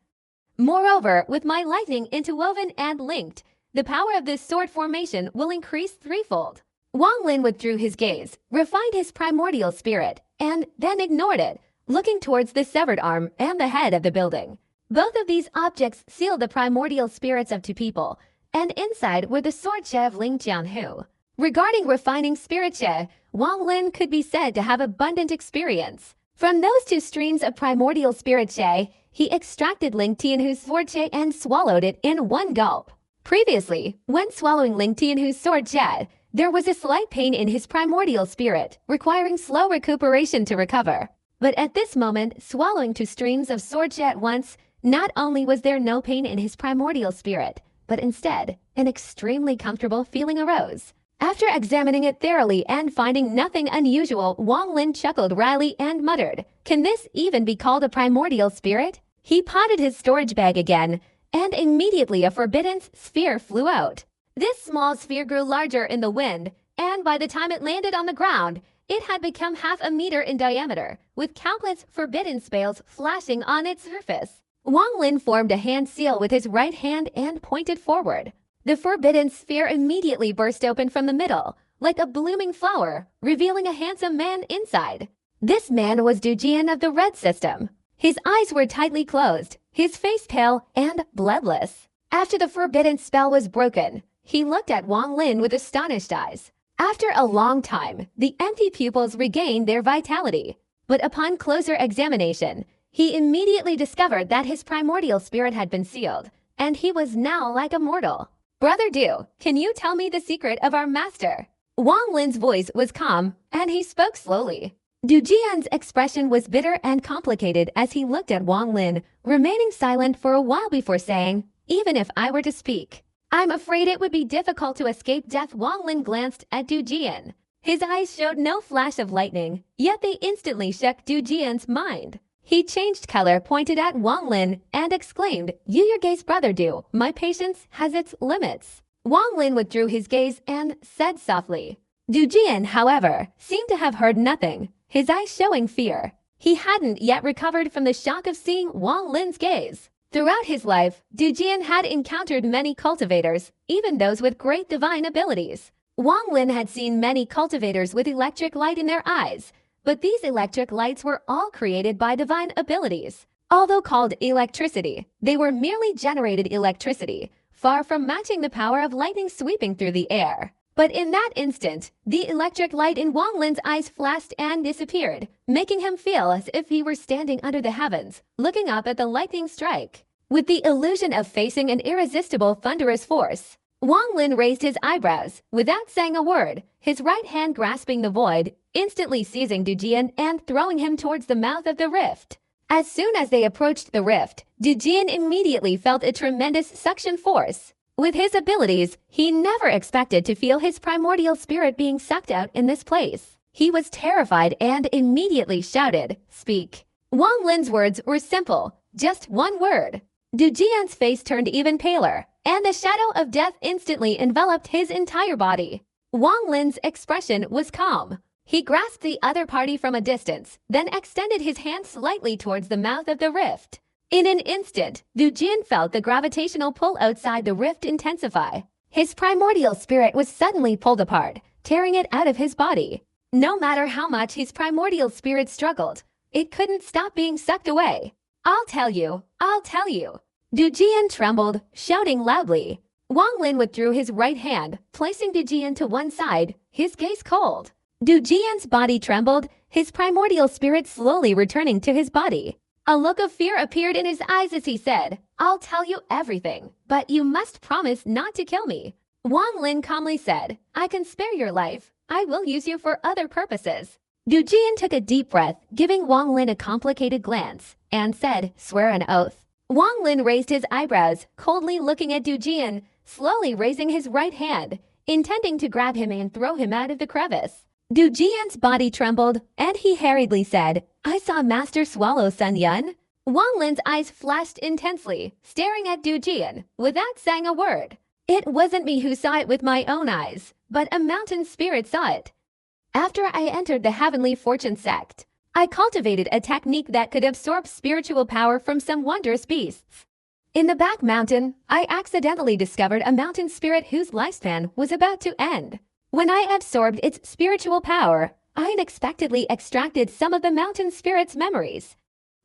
Moreover, with my lightning interwoven and linked, the power of this sword formation will increase threefold. Wang Lin withdrew his gaze, refined his primordial spirit, and then ignored it, looking towards the severed arm and the head of the building. Both of these objects sealed the primordial spirits of 2 people, and inside were the sword che of Ling Jianhu. Regarding refining spirit che, Wang Lin could be said to have abundant experience. From those 2 streams of primordial spirit che, he extracted Ling Tianhu's sword che and swallowed it in one gulp. Previously, when swallowing Ling Tianhu's sword che, there was a slight pain in his primordial spirit, requiring slow recuperation to recover. But at this moment, swallowing 2 streams of sword che at once, not only was there no pain in his primordial spirit, but instead, an extremely comfortable feeling arose. After examining it thoroughly and finding nothing unusual, Wang Lin chuckled wryly and muttered, "Can this even be called a primordial spirit?" He potted his storage bag again, and immediately a forbidden sphere flew out. This small sphere grew larger in the wind, and by the time it landed on the ground, it had become half a meter in diameter, with countless forbidden spells flashing on its surface. Wang Lin formed a hand seal with his right hand and pointed forward. The forbidden sphere immediately burst open from the middle, like a blooming flower, revealing a handsome man inside. This man was Du Jian of the Red System. His eyes were tightly closed, his face pale and bloodless. After the forbidden spell was broken, he looked at Wang Lin with astonished eyes. After a long time, the empty pupils regained their vitality. But upon closer examination, he immediately discovered that his primordial spirit had been sealed, and he was now like a mortal. "Brother Du, can you tell me the secret of our master?" Wang Lin's voice was calm, and he spoke slowly. Du Jian's expression was bitter and complicated as he looked at Wang Lin, remaining silent for a while before saying, "Even if I were to speak, I'm afraid it would be difficult to escape death." Wang Lin glanced at Du Jian. His eyes showed no flash of lightning, yet they instantly shook Du Jian's mind. He changed color, pointed at Wang Lin, and exclaimed, "Use your gaze, Brother Du. My patience has its limits." Wang Lin withdrew his gaze and said softly. Du Jian, however, seemed to have heard nothing, his eyes showing fear. He hadn't yet recovered from the shock of seeing Wang Lin's gaze. Throughout his life, Du Jian had encountered many cultivators, even those with great divine abilities. Wang Lin had seen many cultivators with electric light in their eyes, but these electric lights were all created by divine abilities. Although called electricity, they were merely generated electricity, far from matching the power of lightning sweeping through the air. But in that instant, the electric light in Wang Lin's eyes flashed and disappeared, making him feel as if he were standing under the heavens, looking up at the lightning strike. With the illusion of facing an irresistible thunderous force, Wang Lin raised his eyebrows, without saying a word, his right hand grasping the void, instantly seizing Du Jian and throwing him towards the mouth of the rift. As soon as they approached the rift, Du Jian immediately felt a tremendous suction force. With his abilities, he never expected to feel his primordial spirit being sucked out in this place. He was terrified and immediately shouted, "Speak." Wang Lin's words were simple, just one word. Du Jian's face turned even paler, and the shadow of death instantly enveloped his entire body. Wang Lin's expression was calm. He grasped the other party from a distance, then extended his hand slightly towards the mouth of the rift. In an instant, Du Jian felt the gravitational pull outside the rift intensify. His primordial spirit was suddenly pulled apart, tearing it out of his body. No matter how much his primordial spirit struggled, it couldn't stop being sucked away. I'll tell you. Du Jian trembled, shouting loudly. Wang Lin withdrew his right hand, placing Du Jian to one side, his gaze cold. Du Jian's body trembled, his primordial spirit slowly returning to his body. A look of fear appeared in his eyes as he said, "I'll tell you everything, but you must promise not to kill me." Wang Lin calmly said, "I can spare your life. I will use you for other purposes." Du Jian took a deep breath, giving Wang Lin a complicated glance, and said, "Swear an oath." Wang Lin raised his eyebrows, coldly looking at Du Jian, slowly raising his right hand. intending to grab him and throw him out of the crevice. Du Jian's body trembled, and he hurriedly said, "I saw Master swallow Sun Yun." Wang Lin's eyes flashed intensely, staring at Du Jian, without saying a word. "It wasn't me who saw it with my own eyes, but a mountain spirit saw it. After I entered the Heavenly Fortune sect, I cultivated a technique that could absorb spiritual power from some wondrous beasts. In the back mountain, I accidentally discovered a mountain spirit whose lifespan was about to end. When I absorbed its spiritual power, I unexpectedly extracted some of the mountain spirit's memories.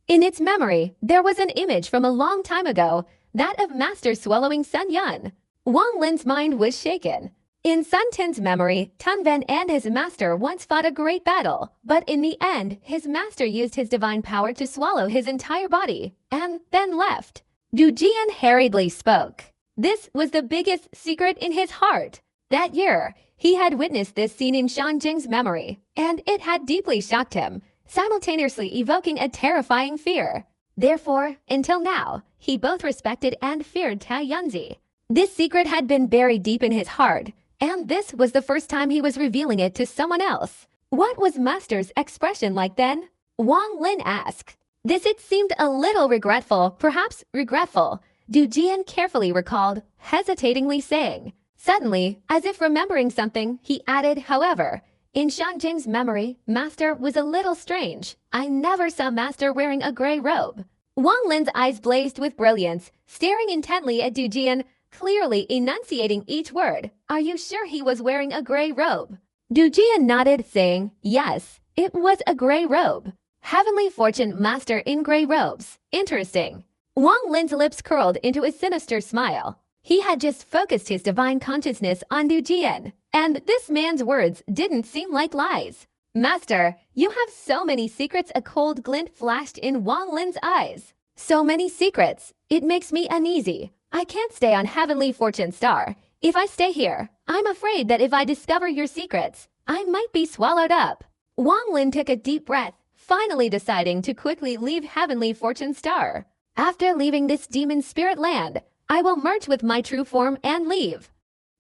In its memory, there was an image from a long time ago, that of Master swallowing Sun Yun." Wang Lin's mind was shaken. In Sun Tin's memory, Tun Ven and his master once fought a great battle, but in the end, his master used his divine power to swallow his entire body, and then left. Du Jian hurriedly spoke. This was the biggest secret in his heart. That year, he had witnessed this scene in Shan Jing's memory, and it had deeply shocked him, simultaneously evoking a terrifying fear. Therefore, until now, he both respected and feared Tao Yunzi. This secret had been buried deep in his heart, and this was the first time he was revealing it to someone else. What was Master's expression like then? Wang Lin asked. This it seemed a little regretful, perhaps regretful, Du Jian carefully recalled, hesitatingly saying. Suddenly, as if remembering something, he added, however, in Shanjing's memory, Master was a little strange. I never saw Master wearing a gray robe. Wang Lin's eyes blazed with brilliance, staring intently at Du Jian, clearly enunciating each word. Are you sure he was wearing a gray robe? Du Jian nodded, saying, yes, it was a gray robe. Heavenly Fortune Master in gray robes. Interesting. Wang Lin's lips curled into a sinister smile. He had just focused his divine consciousness on Du Jian, and this man's words didn't seem like lies. Master, you have so many secrets. A cold glint flashed in Wang Lin's eyes. So many secrets. It makes me uneasy. I can't stay on Heavenly Fortune Star. If I stay here, I'm afraid that if I discover your secrets, I might be swallowed up. Wang Lin took a deep breath, finally deciding to quickly leave Heavenly Fortune Star. After leaving this demon spirit land, I will merge with my true form and leave.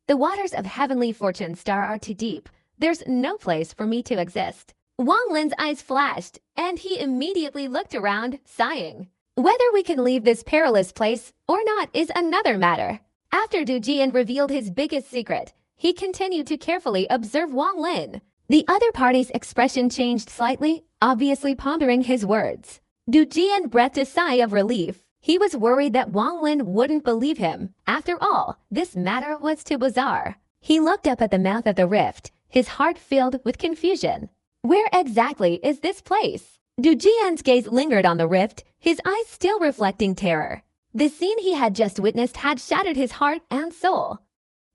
The waters of Heavenly Fortune Star are too deep. There's no place for me to exist. Wang Lin's eyes flashed, and he immediately looked around, sighing. Whether we can leave this perilous place or not is another matter. After Du Jian revealed his biggest secret, he continued to carefully observe Wang Lin. The other party's expression changed slightly, obviously pondering his words. Du Jian breathed a sigh of relief. He was worried that Wang Lin wouldn't believe him. After all, this matter was too bizarre. He looked up at the mouth of the rift, his heart filled with confusion. Where exactly is this place? Du Jian's gaze lingered on the rift, his eyes still reflecting terror. The scene he had just witnessed had shattered his heart and soul.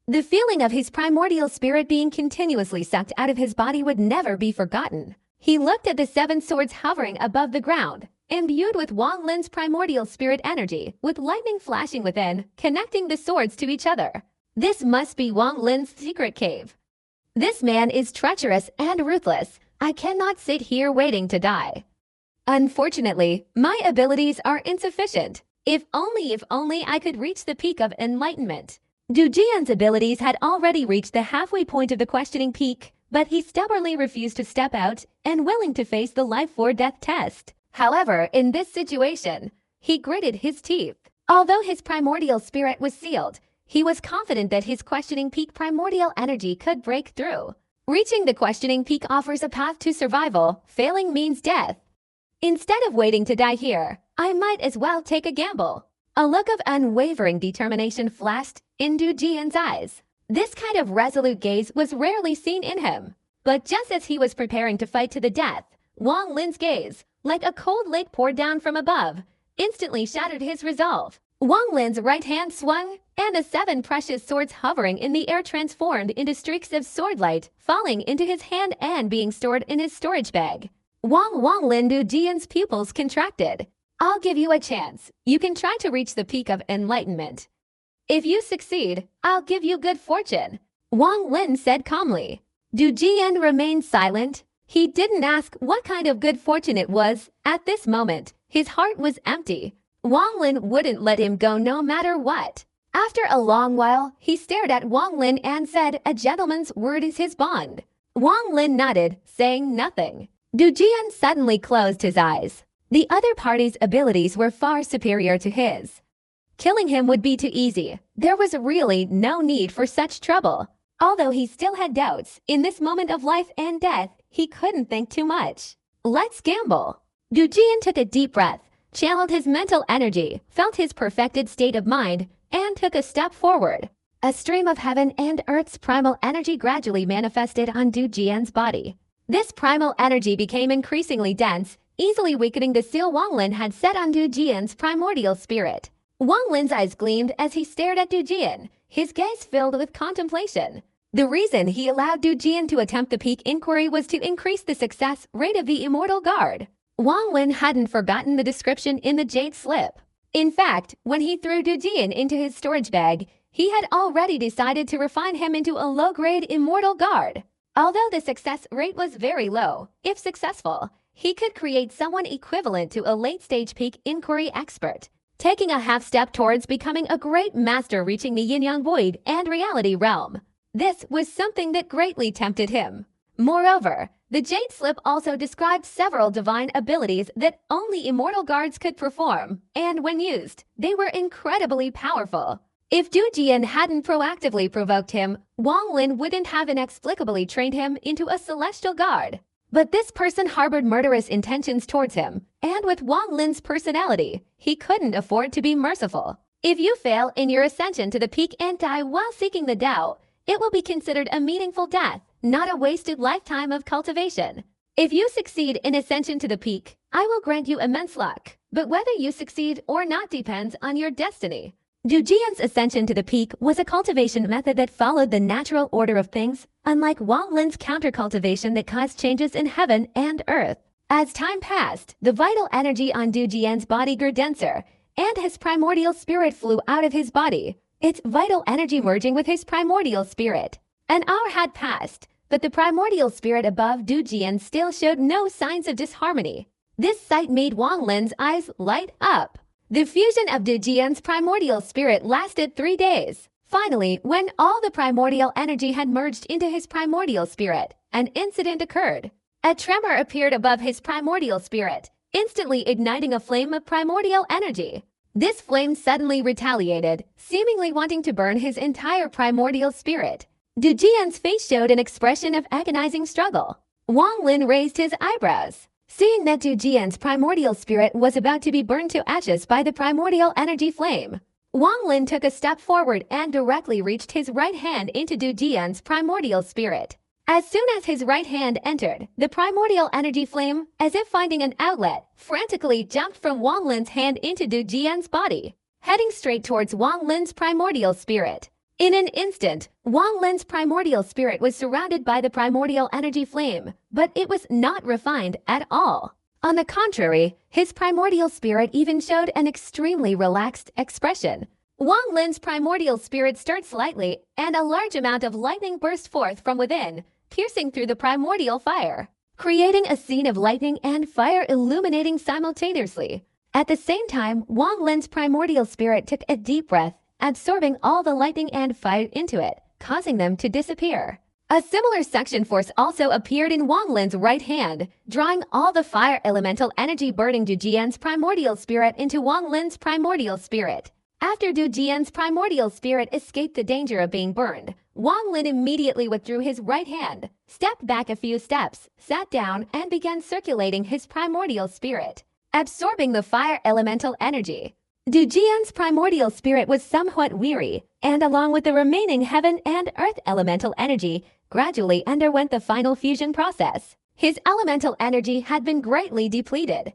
The feeling of his primordial spirit being continuously sucked out of his body would never be forgotten. He looked at the 7 swords hovering above the ground, imbued with Wang Lin's primordial spirit energy, with lightning flashing within, connecting the swords to each other. This must be Wang Lin's secret cave. This man is treacherous and ruthless. I cannot sit here waiting to die. Unfortunately, my abilities are insufficient. If only I could reach the peak of enlightenment. Du Jian's abilities had already reached the halfway point of the questioning peak, but he stubbornly refused to step out and willing to face the life-or-death test. However, in this situation, he gritted his teeth. Although his primordial spirit was sealed, he was confident that his questioning peak primordial energy could break through. Reaching the questioning peak offers a path to survival, failing means death. Instead of waiting to die here, I might as well take a gamble. A look of unwavering determination flashed in Du Jian's eyes. This kind of resolute gaze was rarely seen in him. But just as he was preparing to fight to the death, Wang Lin's gaze, like a cold lake poured down from above, instantly shattered his resolve. Wang Lin's right hand swung, and the 7 precious swords hovering in the air transformed into streaks of swordlight, falling into his hand and being stored in his storage bag. Wang Lin Du Jian's pupils contracted. I'll give you a chance. You can try to reach the peak of enlightenment. If you succeed, I'll give you good fortune, Wang Lin said calmly. Du Jian remained silent. He didn't ask what kind of good fortune it was. At this moment, his heart was empty. Wang Lin wouldn't let him go no matter what. After a long while, he stared at Wang Lin and said, "A gentleman's word is his bond." Wang Lin nodded, saying nothing. Du Jian suddenly closed his eyes. The other party's abilities were far superior to his. Killing him would be too easy. There was really no need for such trouble. Although he still had doubts, in this moment of life and death, he couldn't think too much. Let's gamble. Du Jian took a deep breath, channeled his mental energy, felt his perfected state of mind, and took a step forward. A stream of heaven and earth's primal energy gradually manifested on Du Jian's body. This primal energy became increasingly dense, easily weakening the seal Wang Lin had set on Du Jian's primordial spirit. Wang Lin's eyes gleamed as he stared at Du Jian, his gaze filled with contemplation. The reason he allowed Du Jian to attempt the peak inquiry was to increase the success rate of the Immortal Guard. Wang Lin hadn't forgotten the description in the jade slip. In fact, when he threw Du Jian into his storage bag, he had already decided to refine him into a low-grade Immortal Guard. Although the success rate was very low, if successful, he could create someone equivalent to a late-stage peak inquiry expert, taking a half-step towards becoming a great master reaching the yin-yang void and reality realm. This was something that greatly tempted him. Moreover, the jade slip also described several divine abilities that only immortal guards could perform, and when used, they were incredibly powerful. If Du Jian hadn't proactively provoked him, Wang Lin wouldn't have inexplicably trained him into a celestial guard. But this person harbored murderous intentions towards him, and with Wang Lin's personality, he couldn't afford to be merciful. If you fail in your ascension to the peak and die while seeking the Tao, it will be considered a meaningful death, not a wasted lifetime of cultivation. If you succeed in ascension to the peak, I will grant you immense luck, but whether you succeed or not depends on your destiny. Du Jian's ascension to the peak was a cultivation method that followed the natural order of things, unlike Wang Lin's counter-cultivation that caused changes in heaven and earth. As time passed, the vital energy on Du Jian's body grew denser, and his primordial spirit flew out of his body, its vital energy merging with his primordial spirit. An hour had passed, but the primordial spirit above Du Jian still showed no signs of disharmony. This sight made Wang Lin's eyes light up. The fusion of Du Jian's primordial spirit lasted 3 days. Finally, when all the primordial energy had merged into his primordial spirit, an incident occurred. A tremor appeared above his primordial spirit, instantly igniting a flame of primordial energy. This flame suddenly retaliated, seemingly wanting to burn his entire primordial spirit. Du Jian's face showed an expression of agonizing struggle. Wang Lin raised his eyebrows. Seeing that Du Jian's primordial spirit was about to be burned to ashes by the primordial energy flame, Wang Lin took a step forward and directly reached his right hand into Du Jian's primordial spirit. As soon as his right hand entered, the primordial energy flame, as if finding an outlet, frantically jumped from Wang Lin's hand into Du Jian's body, heading straight towards Wang Lin's primordial spirit. In an instant, Wang Lin's primordial spirit was surrounded by the primordial energy flame, but it was not refined at all. On the contrary, his primordial spirit even showed an extremely relaxed expression. Wang Lin's primordial spirit stirred slightly, and a large amount of lightning burst forth from within, piercing through the primordial fire, creating a scene of lightning and fire illuminating simultaneously. At the same time, Wang Lin's primordial spirit took a deep breath, absorbing all the lightning and fire into it, causing them to disappear. A similar suction force also appeared in Wang Lin's right hand, drawing all the fire elemental energy burning Du Jian's primordial spirit into Wang Lin's primordial spirit. After Du Jian's primordial spirit escaped the danger of being burned, Wang Lin immediately withdrew his right hand, stepped back a few steps, sat down, and began circulating his primordial spirit, absorbing the fire elemental energy. Du Jian's primordial spirit was somewhat weary, and along with the remaining heaven and earth elemental energy, gradually underwent the final fusion process. His elemental energy had been greatly depleted.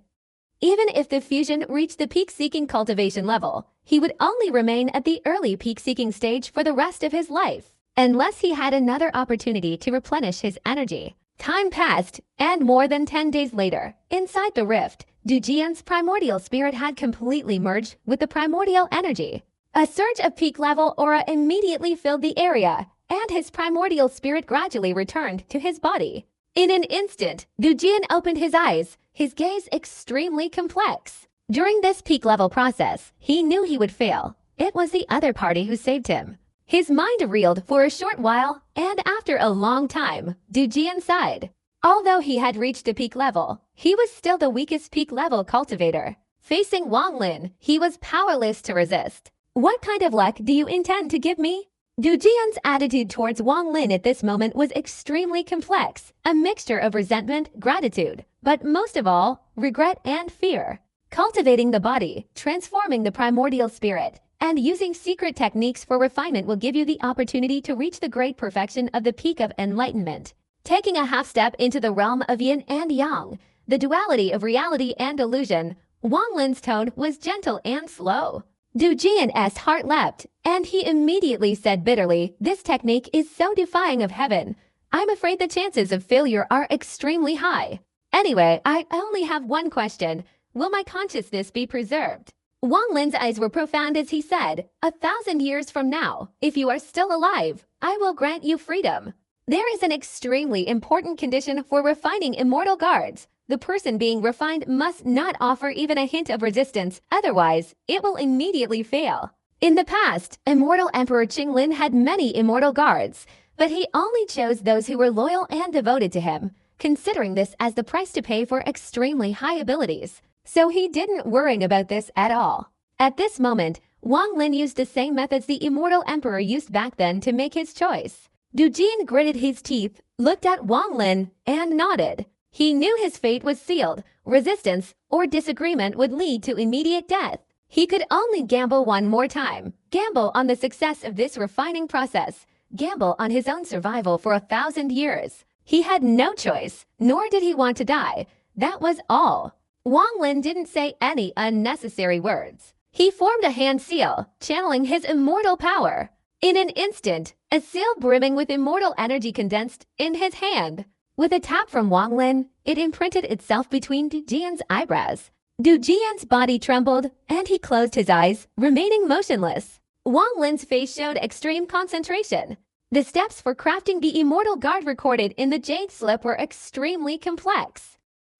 Even if the fusion reached the peak-seeking cultivation level, he would only remain at the early peak-seeking stage for the rest of his life, unless he had another opportunity to replenish his energy. Time passed, and more than 10 days later, inside the rift, Du Jian's primordial spirit had completely merged with the primordial energy. A surge of peak-level aura immediately filled the area, and his primordial spirit gradually returned to his body. In an instant, Du Jian opened his eyes, his gaze extremely complex. During this peak-level process, he knew he would fail. it was the other party who saved him. His mind reeled for a short while, and after a long time, Du Jian sighed. Although he had reached a peak level, he was still the weakest peak level cultivator. Facing Wang Lin, he was powerless to resist. What kind of luck do you intend to give me? Du Jian's attitude towards Wang Lin at this moment was extremely complex, a mixture of resentment, gratitude, but most of all, regret and fear. Cultivating the body, transforming the primordial spirit, and using secret techniques for refinement will give you the opportunity to reach the great perfection of the peak of enlightenment. Taking a half step into the realm of yin and yang, the duality of reality and illusion, Wang Lin's tone was gentle and slow. Du Jian's heart leapt, and he immediately said bitterly, "This technique is so defying of heaven. I'm afraid the chances of failure are extremely high. Anyway, I only have one question. Will my consciousness be preserved?" Wang Lin's eyes were profound as he said, "1,000 years from now, if you are still alive, I will grant you freedom. There is an extremely important condition for refining immortal guards. The person being refined must not offer even a hint of resistance, otherwise, it will immediately fail." In the past, Immortal Emperor Qinglin had many immortal guards, but he only chose those who were loyal and devoted to him, considering this as the price to pay for extremely high abilities. So he didn't worry about this at all. At this moment, Wang Lin used the same methods the Immortal Emperor used back then to make his choice. Du Jian gritted his teeth, looked at Wang Lin, and nodded. He knew his fate was sealed. Resistance or disagreement would lead to immediate death. He could only gamble one more time. Gamble on the success of this refining process. Gamble on his own survival for 1,000 years. He had no choice, nor did he want to die. That was all. Wang Lin didn't say any unnecessary words. He formed a hand seal, channeling his immortal power. In an instant, a seal brimming with immortal energy condensed in his hand. With a tap from Wang Lin, it imprinted itself between Du Jian's eyebrows. Du Jian's body trembled, and he closed his eyes, remaining motionless. Wang Lin's face showed extreme concentration. The steps for crafting the immortal guard recorded in the jade slip were extremely complex.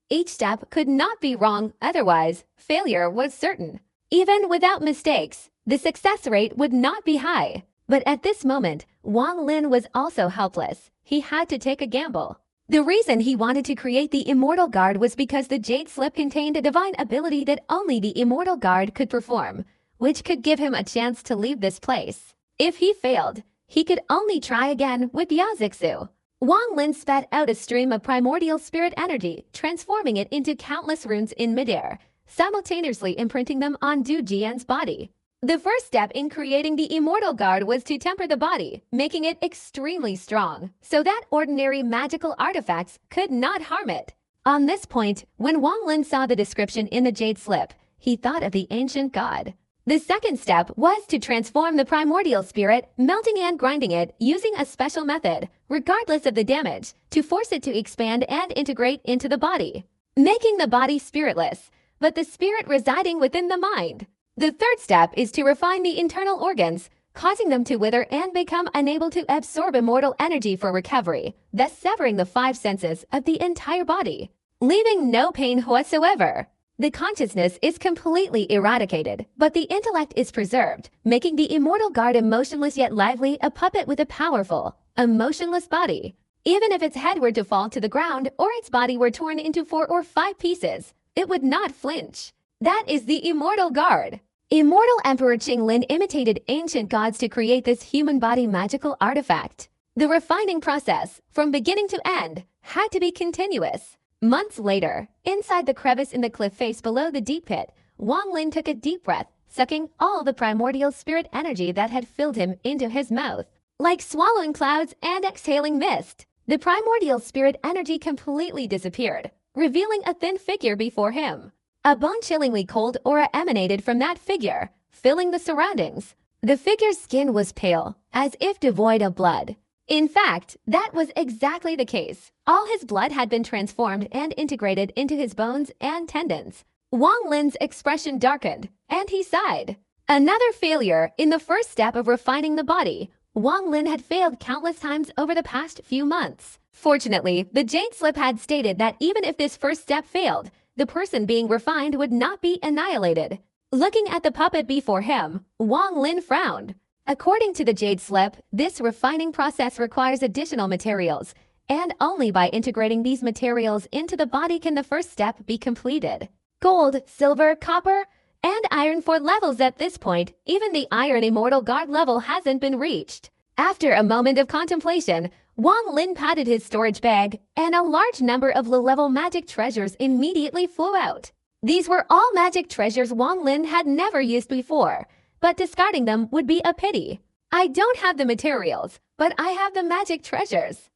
Each step could not be wrong, otherwise, failure was certain. Even without mistakes, the success rate would not be high. But at this moment, Wang Lin was also helpless. He had to take a gamble. The reason he wanted to create the Immortal Guard was because the Jade Slip contained a divine ability that only the Immortal Guard could perform, which could give him a chance to leave this place. If he failed, he could only try again with Yazixu. Wang Lin spat out a stream of primordial spirit energy, transforming it into countless runes in midair, simultaneously imprinting them on Du Jian's body. The first step in creating the Immortal Guard was to temper the body, making it extremely strong, so that ordinary magical artifacts could not harm it. On this point, when Wang Lin saw the description in the Jade Slip, he thought of the ancient god. The second step was to transform the primordial spirit, melting and grinding it using a special method, regardless of the damage, to force it to expand and integrate into the body, making the body spiritless, but the spirit residing within the mind. The third step is to refine the internal organs, causing them to wither and become unable to absorb immortal energy for recovery, thus severing the 5 senses of the entire body, leaving no pain whatsoever. The consciousness is completely eradicated, but the intellect is preserved, making the Immortal Guard emotionless yet lively, a puppet with a powerful, emotionless body. Even if its head were to fall to the ground or its body were torn into 4 or 5 pieces, it would not flinch. That is the Immortal Guard. Immortal Emperor Qinglin imitated ancient gods to create this human body magical artifact. The refining process, from beginning to end, had to be continuous. Months later, inside the crevice in the cliff face below the deep pit, Wang Lin took a deep breath, sucking all the primordial spirit energy that had filled him into his mouth. Like swallowing clouds and exhaling mist, the primordial spirit energy completely disappeared, revealing a thin figure before him. A bone-chillingly cold aura emanated from that figure, filling the surroundings. The figure's skin was pale, as if devoid of blood. In fact, that was exactly the case. All his blood had been transformed and integrated into his bones and tendons. Wang Lin's expression darkened, and he sighed. Another failure in the first step of refining the body. Wang Lin had failed countless times over the past few months. Fortunately, the Jade Slip had stated that even if this first step failed, the person being refined would not be annihilated. Looking at the puppet before him, Wang Lin frowned. According to the Jade Slip, this refining process requires additional materials, and only by integrating these materials into the body can the first step be completed. Gold, silver, copper, and iron for levels at this point, even the Iron Immortal Guard level hasn't been reached. After a moment of contemplation, Wang Lin patted his storage bag, and a large number of low-level magic treasures immediately flew out. These were all magic treasures Wang Lin had never used before, but discarding them would be a pity. I don't have the materials, but I have the magic treasures.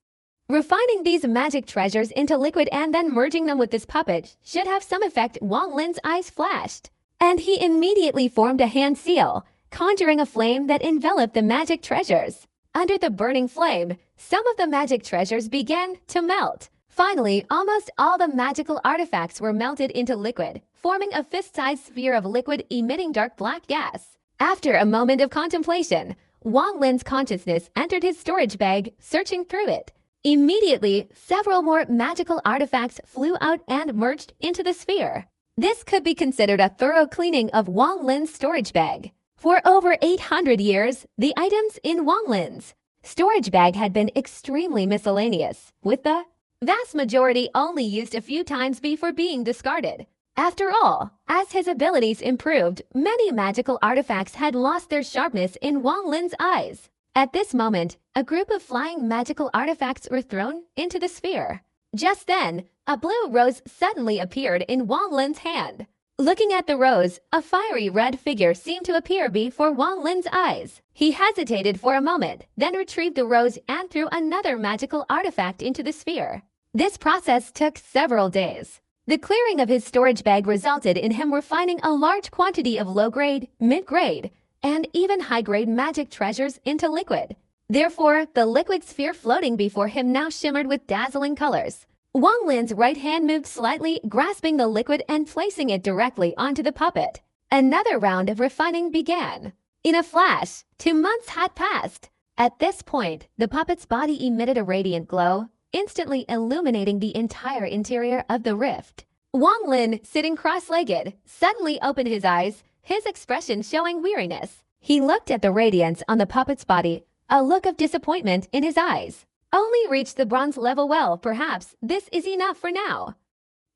Refining these magic treasures into liquid and then merging them with this puppet should have some effect. Wang Lin's eyes flashed, and he immediately formed a hand seal, conjuring a flame that enveloped the magic treasures. Under the burning flame, some of the magic treasures began to melt. Finally, almost all the magical artifacts were melted into liquid, forming a fist-sized sphere of liquid emitting dark black gas. After a moment of contemplation, Wang Lin's consciousness entered his storage bag, searching through it. Immediately, several more magical artifacts flew out and merged into the sphere. This could be considered a thorough cleaning of Wang Lin's storage bag. For over 800 years, the items in Wang Lin's storage bag had been extremely miscellaneous, with the vast majority only used a few times before being discarded. After all, as his abilities improved, many magical artifacts had lost their sharpness in Wang Lin's eyes. At this moment, a group of flying magical artifacts were thrown into the sphere. Just then, a blue rose suddenly appeared in Wang Lin's hand. Looking at the rose, a fiery red figure seemed to appear before Wang Lin's eyes. He hesitated for a moment, then retrieved the rose and threw another magical artifact into the sphere. This process took several days. The clearing of his storage bag resulted in him refining a large quantity of low-grade, mid-grade, and even high-grade magic treasures into liquid. Therefore, the liquid sphere floating before him now shimmered with dazzling colors. Wang Lin's right hand moved slightly, grasping the liquid and placing it directly onto the puppet. Another round of refining began. In a flash, 2 months had passed. At this point, the puppet's body emitted a radiant glow, instantly illuminating the entire interior of the rift. Wang Lin, sitting cross-legged, suddenly opened his eyes, his expression showing weariness. He looked at the radiance on the puppet's body, a look of disappointment in his eyes. Only reached the bronze level. Well, perhaps this is enough for now.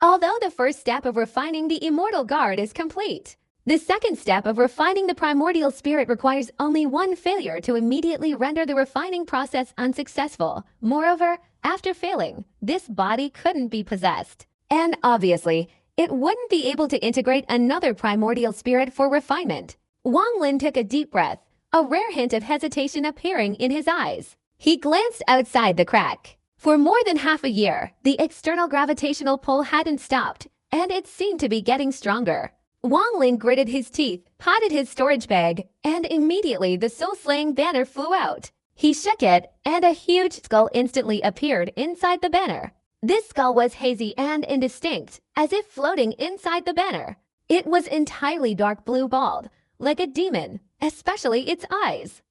Although the first step of refining the Immortal Guard is complete, the second step of refining the primordial spirit requires only one failure to immediately render the refining process unsuccessful. Moreover, after failing, this body couldn't be possessed. And obviously, it wouldn't be able to integrate another primordial spirit for refinement. Wang Lin took a deep breath, a rare hint of hesitation appearing in his eyes. He glanced outside the crack. For more than half a year, the external gravitational pull hadn't stopped, and it seemed to be getting stronger. Wang Lin gritted his teeth, patted his storage bag, and immediately the soul-slaying banner flew out. He shook it, and a huge skull instantly appeared inside the banner. This skull was hazy and indistinct, as if floating inside the banner. It was entirely dark blue balled, like a demon, especially its eyes.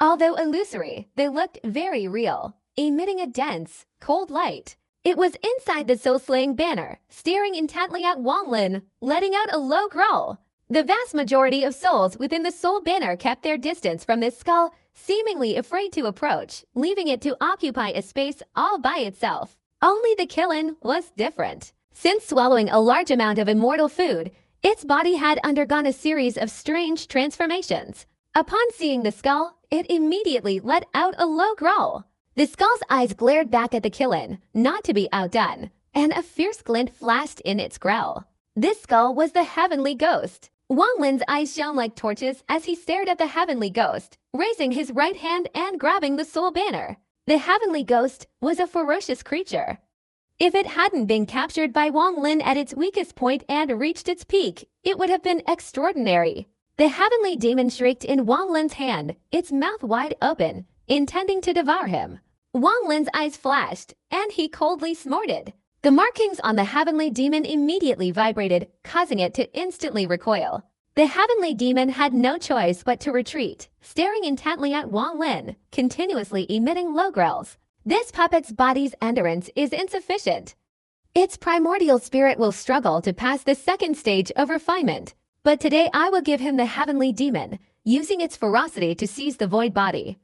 Although illusory, they looked very real, emitting a dense, cold light. It was inside the soul-slaying banner, staring intently at Wang Lin, letting out a low growl. The vast majority of souls within the soul banner kept their distance from this skull, seemingly afraid to approach, leaving it to occupy a space all by itself. Only the Killin was different. Since swallowing a large amount of immortal food, its body had undergone a series of strange transformations. Upon seeing the skull, it immediately let out a low growl. The skull's eyes glared back at the Killin, not to be outdone, and a fierce glint flashed in its growl. This skull was the Heavenly Ghost. Wang Lin's eyes shone like torches as he stared at the Heavenly Ghost, raising his right hand and grabbing the soul banner. The Heavenly Ghost was a ferocious creature. If it hadn't been captured by Wang Lin at its weakest point and reached its peak, it would have been extraordinary. The Heavenly Demon shrieked in Wang Lin's hand, its mouth wide open, intending to devour him. Wang Lin's eyes flashed, and he coldly snorted. The markings on the Heavenly Demon immediately vibrated, causing it to instantly recoil. The Heavenly Demon had no choice but to retreat, staring intently at Wang Lin, continuously emitting low growls. This puppet's body's endurance is insufficient. Its primordial spirit will struggle to pass the second stage of refinement. But today I will give him the heavenly demon, using its ferocity to seize the void body.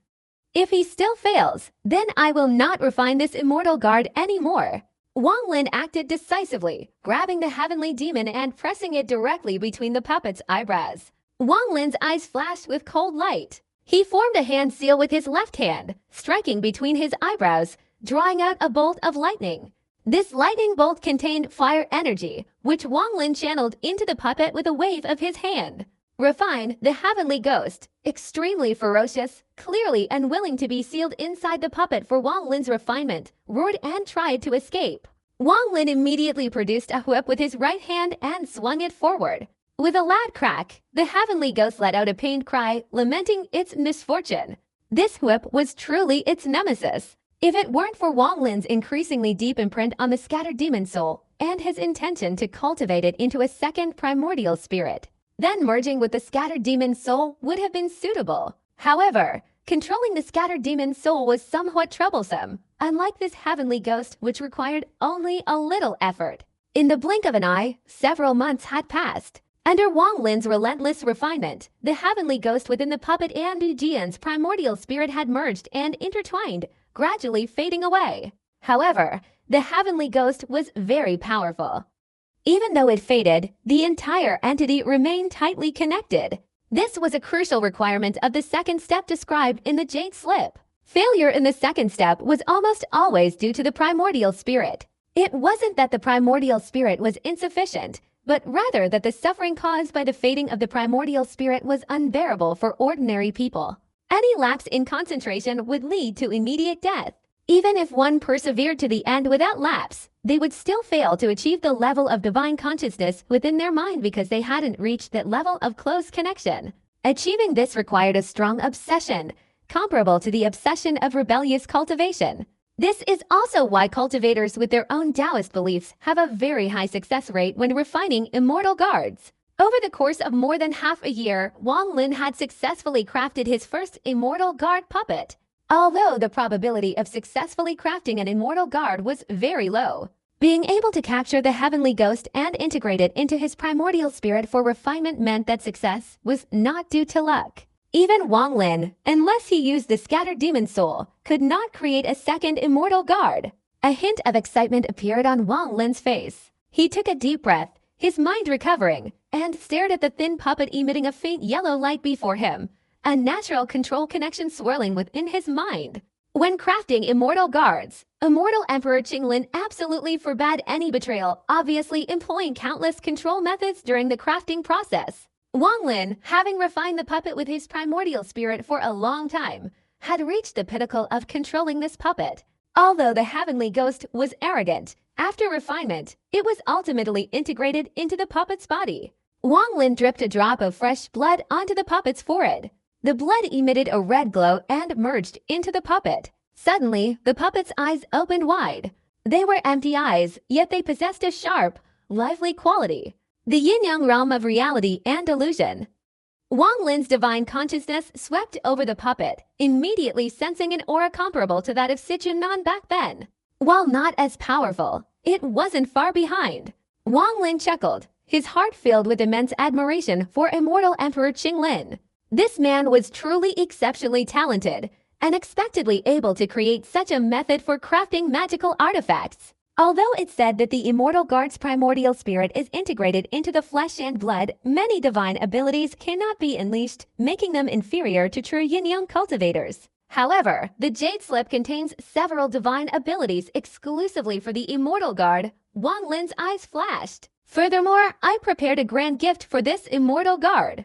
If he still fails, then I will not refine this immortal guard anymore. Wang Lin acted decisively, grabbing the heavenly demon and pressing it directly between the puppet's eyebrows. Wang Lin's eyes flashed with cold light. He formed a hand seal with his left hand, striking between his eyebrows, drawing out a bolt of lightning. This lightning bolt contained fire energy, which Wang Lin channeled into the puppet with a wave of his hand. Refine, the heavenly ghost, extremely ferocious, clearly unwilling to be sealed inside the puppet for Wang Lin's refinement, roared and tried to escape. Wang Lin immediately produced a whip with his right hand and swung it forward. With a loud crack, the heavenly ghost let out a pained cry, lamenting its misfortune. This whip was truly its nemesis. If it weren't for Wang Lin's increasingly deep imprint on the scattered demon soul and his intention to cultivate it into a second primordial spirit, then merging with the scattered demon soul would have been suitable. However, controlling the scattered demon soul was somewhat troublesome, unlike this heavenly ghost which required only a little effort. In the blink of an eye, several months had passed. Under Wang Lin's relentless refinement, the heavenly ghost within the puppet and Jian's primordial spirit had merged and intertwined, gradually fading away. However, the heavenly ghost was very powerful. Even though it faded, the entire entity remained tightly connected. This was a crucial requirement of the second step described in the Jade Slip. Failure in the second step was almost always due to the primordial spirit. It wasn't that the primordial spirit was insufficient, but rather that the suffering caused by the fading of the primordial spirit was unbearable for ordinary people. Any lapse in concentration would lead to immediate death. Even if one persevered to the end without lapse, they would still fail to achieve the level of divine consciousness within their mind because they hadn't reached that level of close connection. Achieving this required a strong obsession, comparable to the obsession of rebellious cultivation. This is also why cultivators with their own Taoist beliefs have a very high success rate when refining immortal guards. Over the course of more than half a year, Wang Lin had successfully crafted his first immortal guard puppet. Although the probability of successfully crafting an immortal guard was very low, being able to capture the heavenly ghost and integrate it into his primordial spirit for refinement meant that success was not due to luck. Even Wang Lin, unless he used the scattered demon soul, could not create a second immortal guard. A hint of excitement appeared on Wang Lin's face. He took a deep breath, his mind recovering, and stared at the thin puppet emitting a faint yellow light before him, a natural control connection swirling within his mind. When crafting immortal guards, Immortal Emperor Qinglin absolutely forbade any betrayal, obviously employing countless control methods during the crafting process. Wang Lin, having refined the puppet with his primordial spirit for a long time, had reached the pinnacle of controlling this puppet. Although the heavenly ghost was arrogant, after refinement, it was ultimately integrated into the puppet's body. Wang Lin dripped a drop of fresh blood onto the puppet's forehead. The blood emitted a red glow and merged into the puppet. Suddenly, the puppet's eyes opened wide. They were empty eyes, yet they possessed a sharp, lively quality. The yin-yang realm of reality and illusion. Wang Lin's divine consciousness swept over the puppet, immediately sensing an aura comparable to that of Sichuan back then. While not as powerful, it wasn't far behind. Wang Lin chuckled, his heart filled with immense admiration for Immortal Emperor Qinglin. This man was truly exceptionally talented, unexpectedly able to create such a method for crafting magical artifacts. Although it's said that the Immortal Guard's primordial spirit is integrated into the flesh and blood, many divine abilities cannot be unleashed, making them inferior to true yin-yang cultivators. However, the Jade Slip contains several divine abilities exclusively for the Immortal Guard. Wang Lin's eyes flashed. Furthermore, I prepared a grand gift for this Immortal Guard.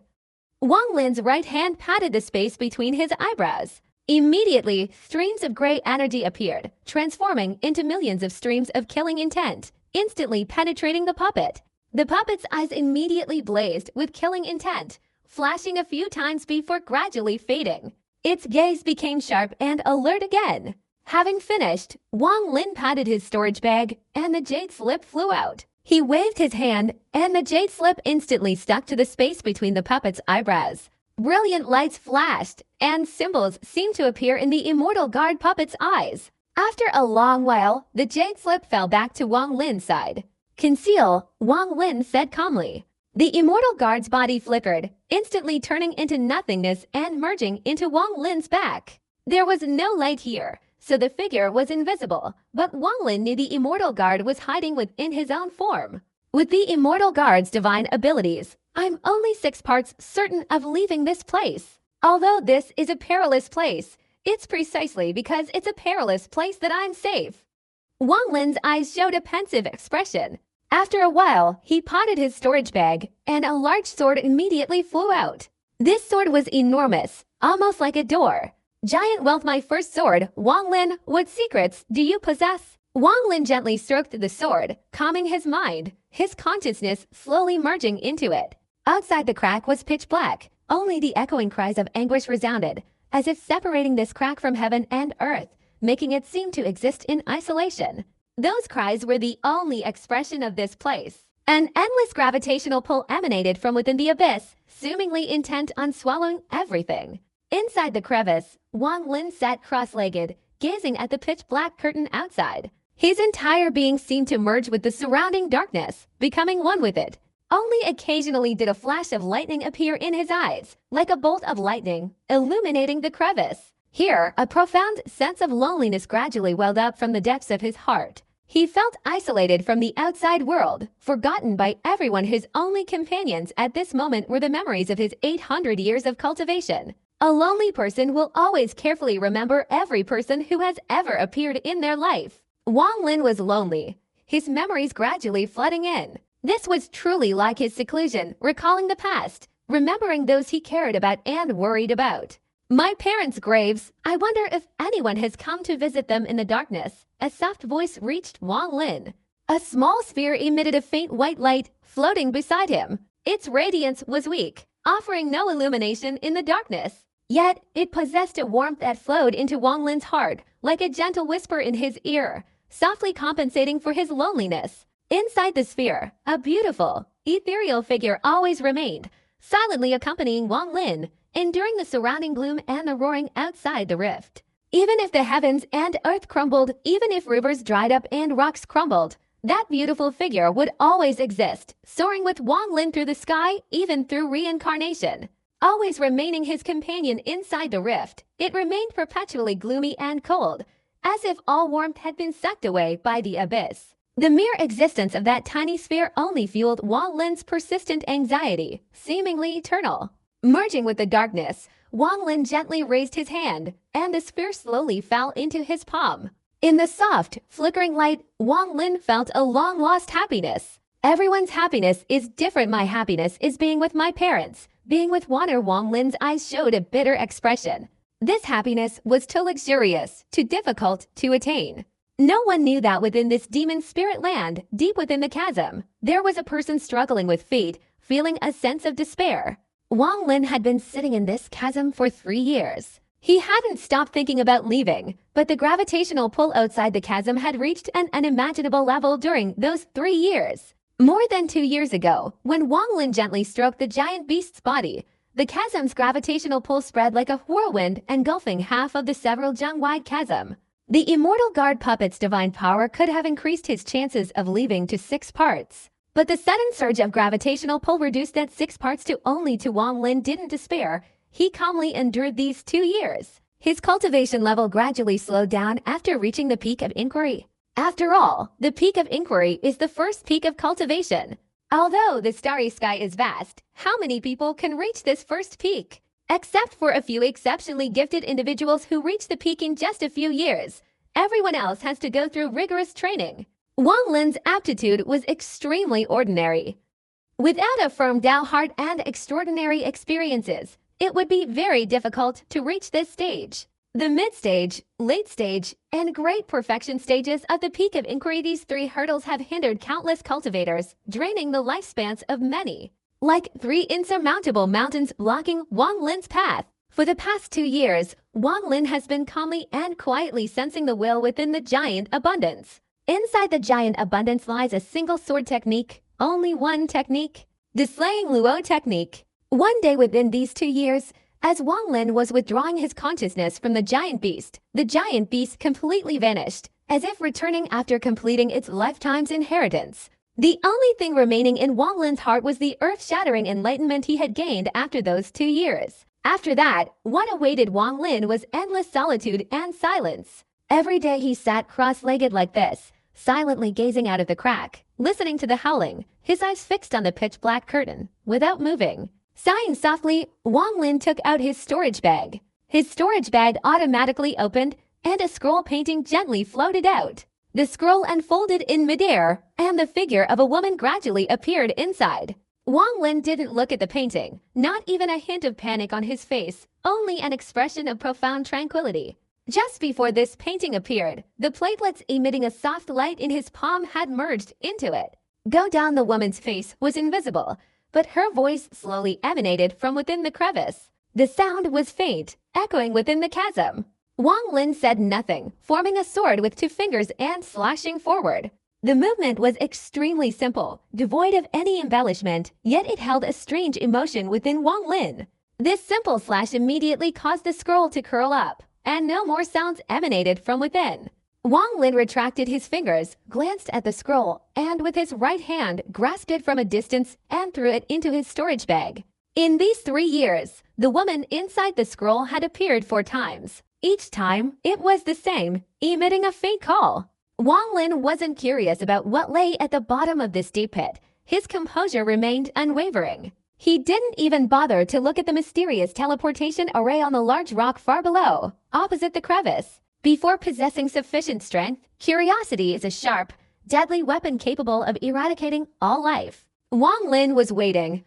Wang Lin's right hand patted the space between his eyebrows. Immediately, streams of gray energy appeared, transforming into millions of streams of killing intent, instantly penetrating the puppet. The puppet's eyes immediately blazed with killing intent, flashing a few times before gradually fading. Its gaze became sharp and alert again. Having finished, Wang Lin patted his storage bag, and the Jade Slip flew out. He waved his hand, and the Jade Slip instantly stuck to the space between the puppet's eyebrows. Brilliant lights flashed, and symbols seemed to appear in the Immortal Guard puppet's eyes. After a long while, the Jade Slip fell back to Wang Lin's side. "Conceal," Wang Lin said calmly. The immortal guard's body flickered, instantly turning into nothingness and merging into Wang Lin's back. There was no light here, so the figure was invisible, but Wang Lin knew the immortal guard was hiding within his own form. With the immortal guard's divine abilities, I'm only 6 parts certain of leaving this place. Although this is a perilous place, it's precisely because it's a perilous place that I'm safe. Wang Lin's eyes showed a pensive expression. After a while, he potted his storage bag, and a large sword immediately flew out. This sword was enormous, almost like a door. Giant wealth, my first sword. Wang Lin, what secrets do you possess? Wang Lin gently stroked the sword, calming his mind, his consciousness slowly merging into it. Outside the crack was pitch black. Only the echoing cries of anguish resounded, as if separating this crack from heaven and earth, making it seem to exist in isolation. Those cries were the only expression of this place. An endless gravitational pull emanated from within the abyss, seemingly intent on swallowing everything. Inside the crevice, Wang Lin sat cross-legged, gazing at the pitch-black curtain outside. His entire being seemed to merge with the surrounding darkness, becoming one with it. Only occasionally did a flash of lightning appear in his eyes, like a bolt of lightning, illuminating the crevice. Here, a profound sense of loneliness gradually welled up from the depths of his heart. He felt isolated from the outside world, forgotten by everyone. His only companions at this moment were the memories of his 800 years of cultivation. A lonely person will always carefully remember every person who has ever appeared in their life. Wang Lin was lonely, his memories gradually flooding in. This was truly like his seclusion, recalling the past, remembering those he cared about and worried about. My parents' graves. I wonder if anyone has come to visit them in the darkness. A soft voice reached Wang Lin. A small sphere emitted a faint white light, floating beside him. Its radiance was weak, offering no illumination in the darkness. Yet, it possessed a warmth that flowed into Wang Lin's heart, like a gentle whisper in his ear, softly compensating for his loneliness. Inside the sphere, a beautiful, ethereal figure always remained, silently accompanying Wang Lin, enduring the surrounding gloom and the roaring outside the rift. Even if the heavens and earth crumbled, even if rivers dried up and rocks crumbled, that beautiful figure would always exist, soaring with Wang Lin through the sky, even through reincarnation. Always remaining his companion inside the rift, it remained perpetually gloomy and cold, as if all warmth had been sucked away by the abyss. The mere existence of that tiny sphere only fueled Wang Lin's persistent anxiety, seemingly eternal. Merging with the darkness, Wang Lin gently raised his hand, and the sphere slowly fell into his palm. In the soft, flickering light, Wang Lin felt a long-lost happiness. Everyone's happiness is different. My happiness is being with my parents, being with Wanner. Wang Lin's eyes showed a bitter expression. This happiness was too luxurious, too difficult to attain. No one knew that within this demon spirit land, deep within the chasm, there was a person struggling with fate, feeling a sense of despair. Wang Lin had been sitting in this chasm for 3 years. He hadn't stopped thinking about leaving, but the gravitational pull outside the chasm had reached an unimaginable level during those 3 years. More than 2 years ago, when Wang Lin gently stroked the giant beast's body, the chasm's gravitational pull spread like a whirlwind, engulfing half of the several jung-wide chasm. The immortal guard puppet's divine power could have increased his chances of leaving to 6 parts. But the sudden surge of gravitational pull reduced that 6 parts to only 2. Wang Lin didn't despair. He calmly endured these 2 years. His cultivation level gradually slowed down after reaching the peak of inquiry. After all, the peak of inquiry is the first peak of cultivation. Although the starry sky is vast, how many people can reach this first peak? Except for a few exceptionally gifted individuals who reach the peak in just a few years, everyone else has to go through rigorous training. Wang Lin's aptitude was extremely ordinary. Without a firm Tao heart and extraordinary experiences, it would be very difficult to reach this stage. The mid-stage, late stage, and great perfection stages of the peak of inquiry, these 3 hurdles have hindered countless cultivators, draining the lifespans of many. Like 3 insurmountable mountains blocking Wang Lin's path. For the past 2 years, Wang Lin has been calmly and quietly sensing the will within the giant abundance. Inside the giant abundance lies a single sword technique, only one technique, the slaying Luo technique. One day within these 2 years, as Wang Lin was withdrawing his consciousness from the giant beast completely vanished, as if returning after completing its lifetime's inheritance. The only thing remaining in Wang Lin's heart was the earth-shattering enlightenment he had gained after those 2 years. After that, what awaited Wang Lin was endless solitude and silence. Every day he sat cross-legged like this, silently gazing out of the crack, listening to the howling, his eyes fixed on the pitch-black curtain, without moving. Sighing softly, Wang Lin took out his storage bag. His storage bag automatically opened, and a scroll painting gently floated out. The scroll unfolded in midair, and the figure of a woman gradually appeared inside. Wang Lin didn't look at the painting, not even a hint of panic on his face, only an expression of profound tranquility. Just before this painting appeared, the platelets emitting a soft light in his palm had merged into it. Go down, the woman's face was invisible, but her voice slowly emanated from within the crevice. The sound was faint, echoing within the chasm. Wang Lin said nothing, forming a sword with 2 fingers and slashing forward. The movement was extremely simple, devoid of any embellishment, yet it held a strange emotion within Wang Lin. This simple slash immediately caused the scroll to curl up, and no more sounds emanated from within. Wang Lin retracted his fingers, glanced at the scroll, and with his right hand grasped it from a distance and threw it into his storage bag. In these 3 years, the woman inside the scroll had appeared 4 times. Each time, it was the same, emitting a faint call. Wang Lin wasn't curious about what lay at the bottom of this deep pit. His composure remained unwavering. He didn't even bother to look at the mysterious teleportation array on the large rock far below, opposite the crevice. Before possessing sufficient strength, curiosity is a sharp, deadly weapon capable of eradicating all life. Wang Lin was waiting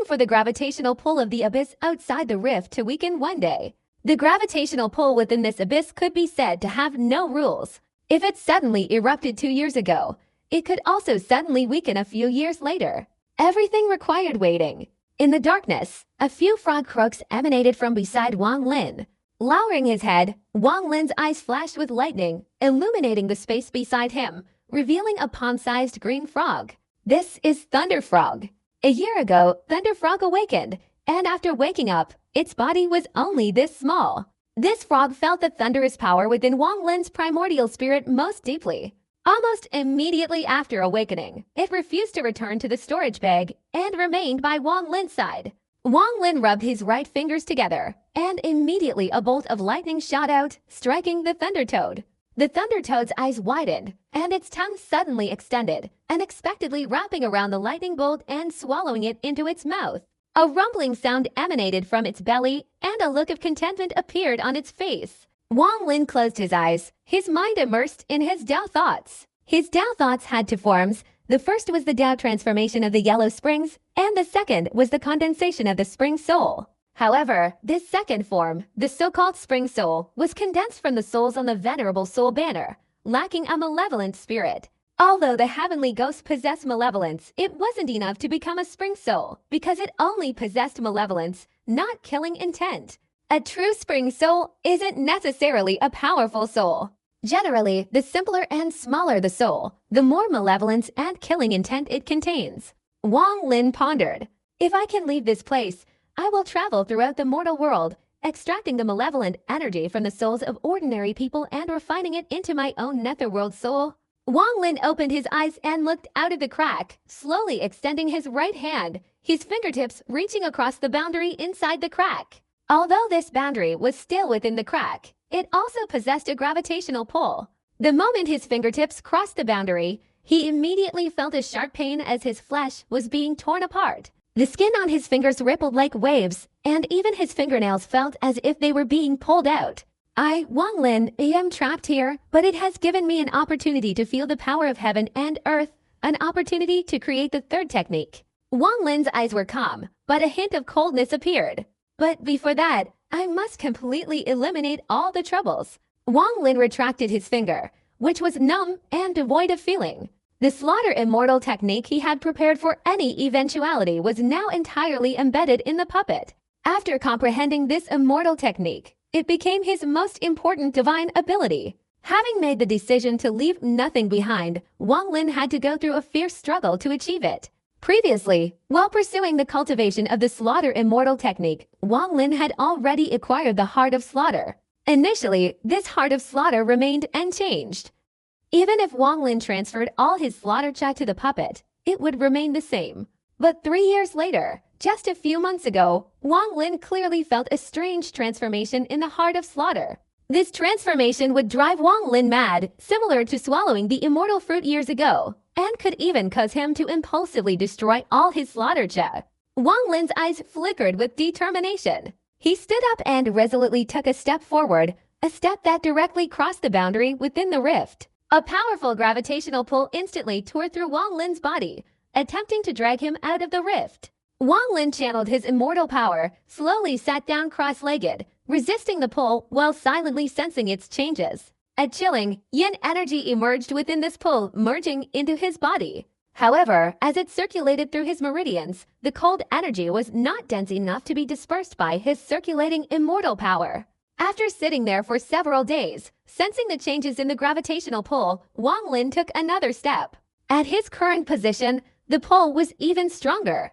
for the gravitational pull of the abyss outside the rift to weaken one day. The gravitational pull within this abyss could be said to have no rules. If it suddenly erupted 2 years ago, it could also suddenly weaken a few years later. Everything required waiting. In the darkness, a few frog croaks emanated from beside Wang Lin. Lowering his head, Wang Lin's eyes flashed with lightning, illuminating the space beside him, revealing a palm-sized green frog. This is Thunder Frog. A year ago, Thunder Frog awakened, and after waking up, its body was only this small. This frog felt the thunderous power within Wang Lin's primordial spirit most deeply. Almost immediately after awakening, it refused to return to the storage bag and remained by Wang Lin's side. Wang Lin rubbed his right fingers together, and immediately a bolt of lightning shot out, striking the Thunder Toad. The Thunder Toad's eyes widened, and its tongue suddenly extended, unexpectedly wrapping around the lightning bolt and swallowing it into its mouth. A rumbling sound emanated from its belly, and a look of contentment appeared on its face. Wang Lin closed his eyes, his mind immersed in his Tao thoughts. His Tao thoughts had 2 forms. The first was the Tao transformation of the yellow springs, and the second was the condensation of the spring soul. However, this second form, the so-called spring soul, was condensed from the souls on the venerable soul banner, lacking a malevolent spirit. Although the heavenly ghost possessed malevolence, it wasn't enough to become a spring soul, because it only possessed malevolence, not killing intent. A true spring soul isn't necessarily a powerful soul. Generally, the simpler and smaller the soul, the more malevolence and killing intent it contains. Wang Lin pondered, if I can leave this place, I will travel throughout the mortal world, extracting the malevolent energy from the souls of ordinary people and refining it into my own netherworld soul. Wang Lin opened his eyes and looked out of the crack, slowly extending his right hand, his fingertips reaching across the boundary inside the crack. Although this boundary was still within the crack, it also possessed a gravitational pull. The moment his fingertips crossed the boundary, he immediately felt a sharp pain as his flesh was being torn apart. The skin on his fingers rippled like waves, and even his fingernails felt as if they were being pulled out. I, Wang Lin, am trapped here, but it has given me an opportunity to feel the power of heaven and earth, an opportunity to create the 3rd technique. Wang Lin's eyes were calm, but a hint of coldness appeared. But before that, I must completely eliminate all the troubles. Wang Lin retracted his finger, which was numb and devoid of feeling. The slaughter immortal technique he had prepared for any eventuality was now entirely embedded in the puppet. After comprehending this immortal technique, it became his most important divine ability. Having made the decision to leave nothing behind, Wang Lin had to go through a fierce struggle to achieve it. Previously, while pursuing the cultivation of the slaughter immortal technique, Wang Lin had already acquired the heart of slaughter. Initially, this heart of slaughter remained unchanged. Even if Wang Lin transferred all his slaughter cha to the puppet, it would remain the same. But 3 years later, just a few months ago, Wang Lin clearly felt a strange transformation in the heart of slaughter. This transformation would drive Wang Lin mad, similar to swallowing the immortal fruit years ago, and could even cause him to impulsively destroy all his slaughter cha. Wang Lin's eyes flickered with determination. He stood up and resolutely took a step forward, a step that directly crossed the boundary within the rift. A powerful gravitational pull instantly tore through Wang Lin's body, attempting to drag him out of the rift. Wang Lin channeled his immortal power, slowly sat down cross-legged, resisting the pull while silently sensing its changes. A chilling, yin energy emerged within this pull, merging into his body. However, as it circulated through his meridians, the cold energy was not dense enough to be dispersed by his circulating immortal power. After sitting there for several days, sensing the changes in the gravitational pull, Wang Lin took another step. At his current position, the pull was even stronger.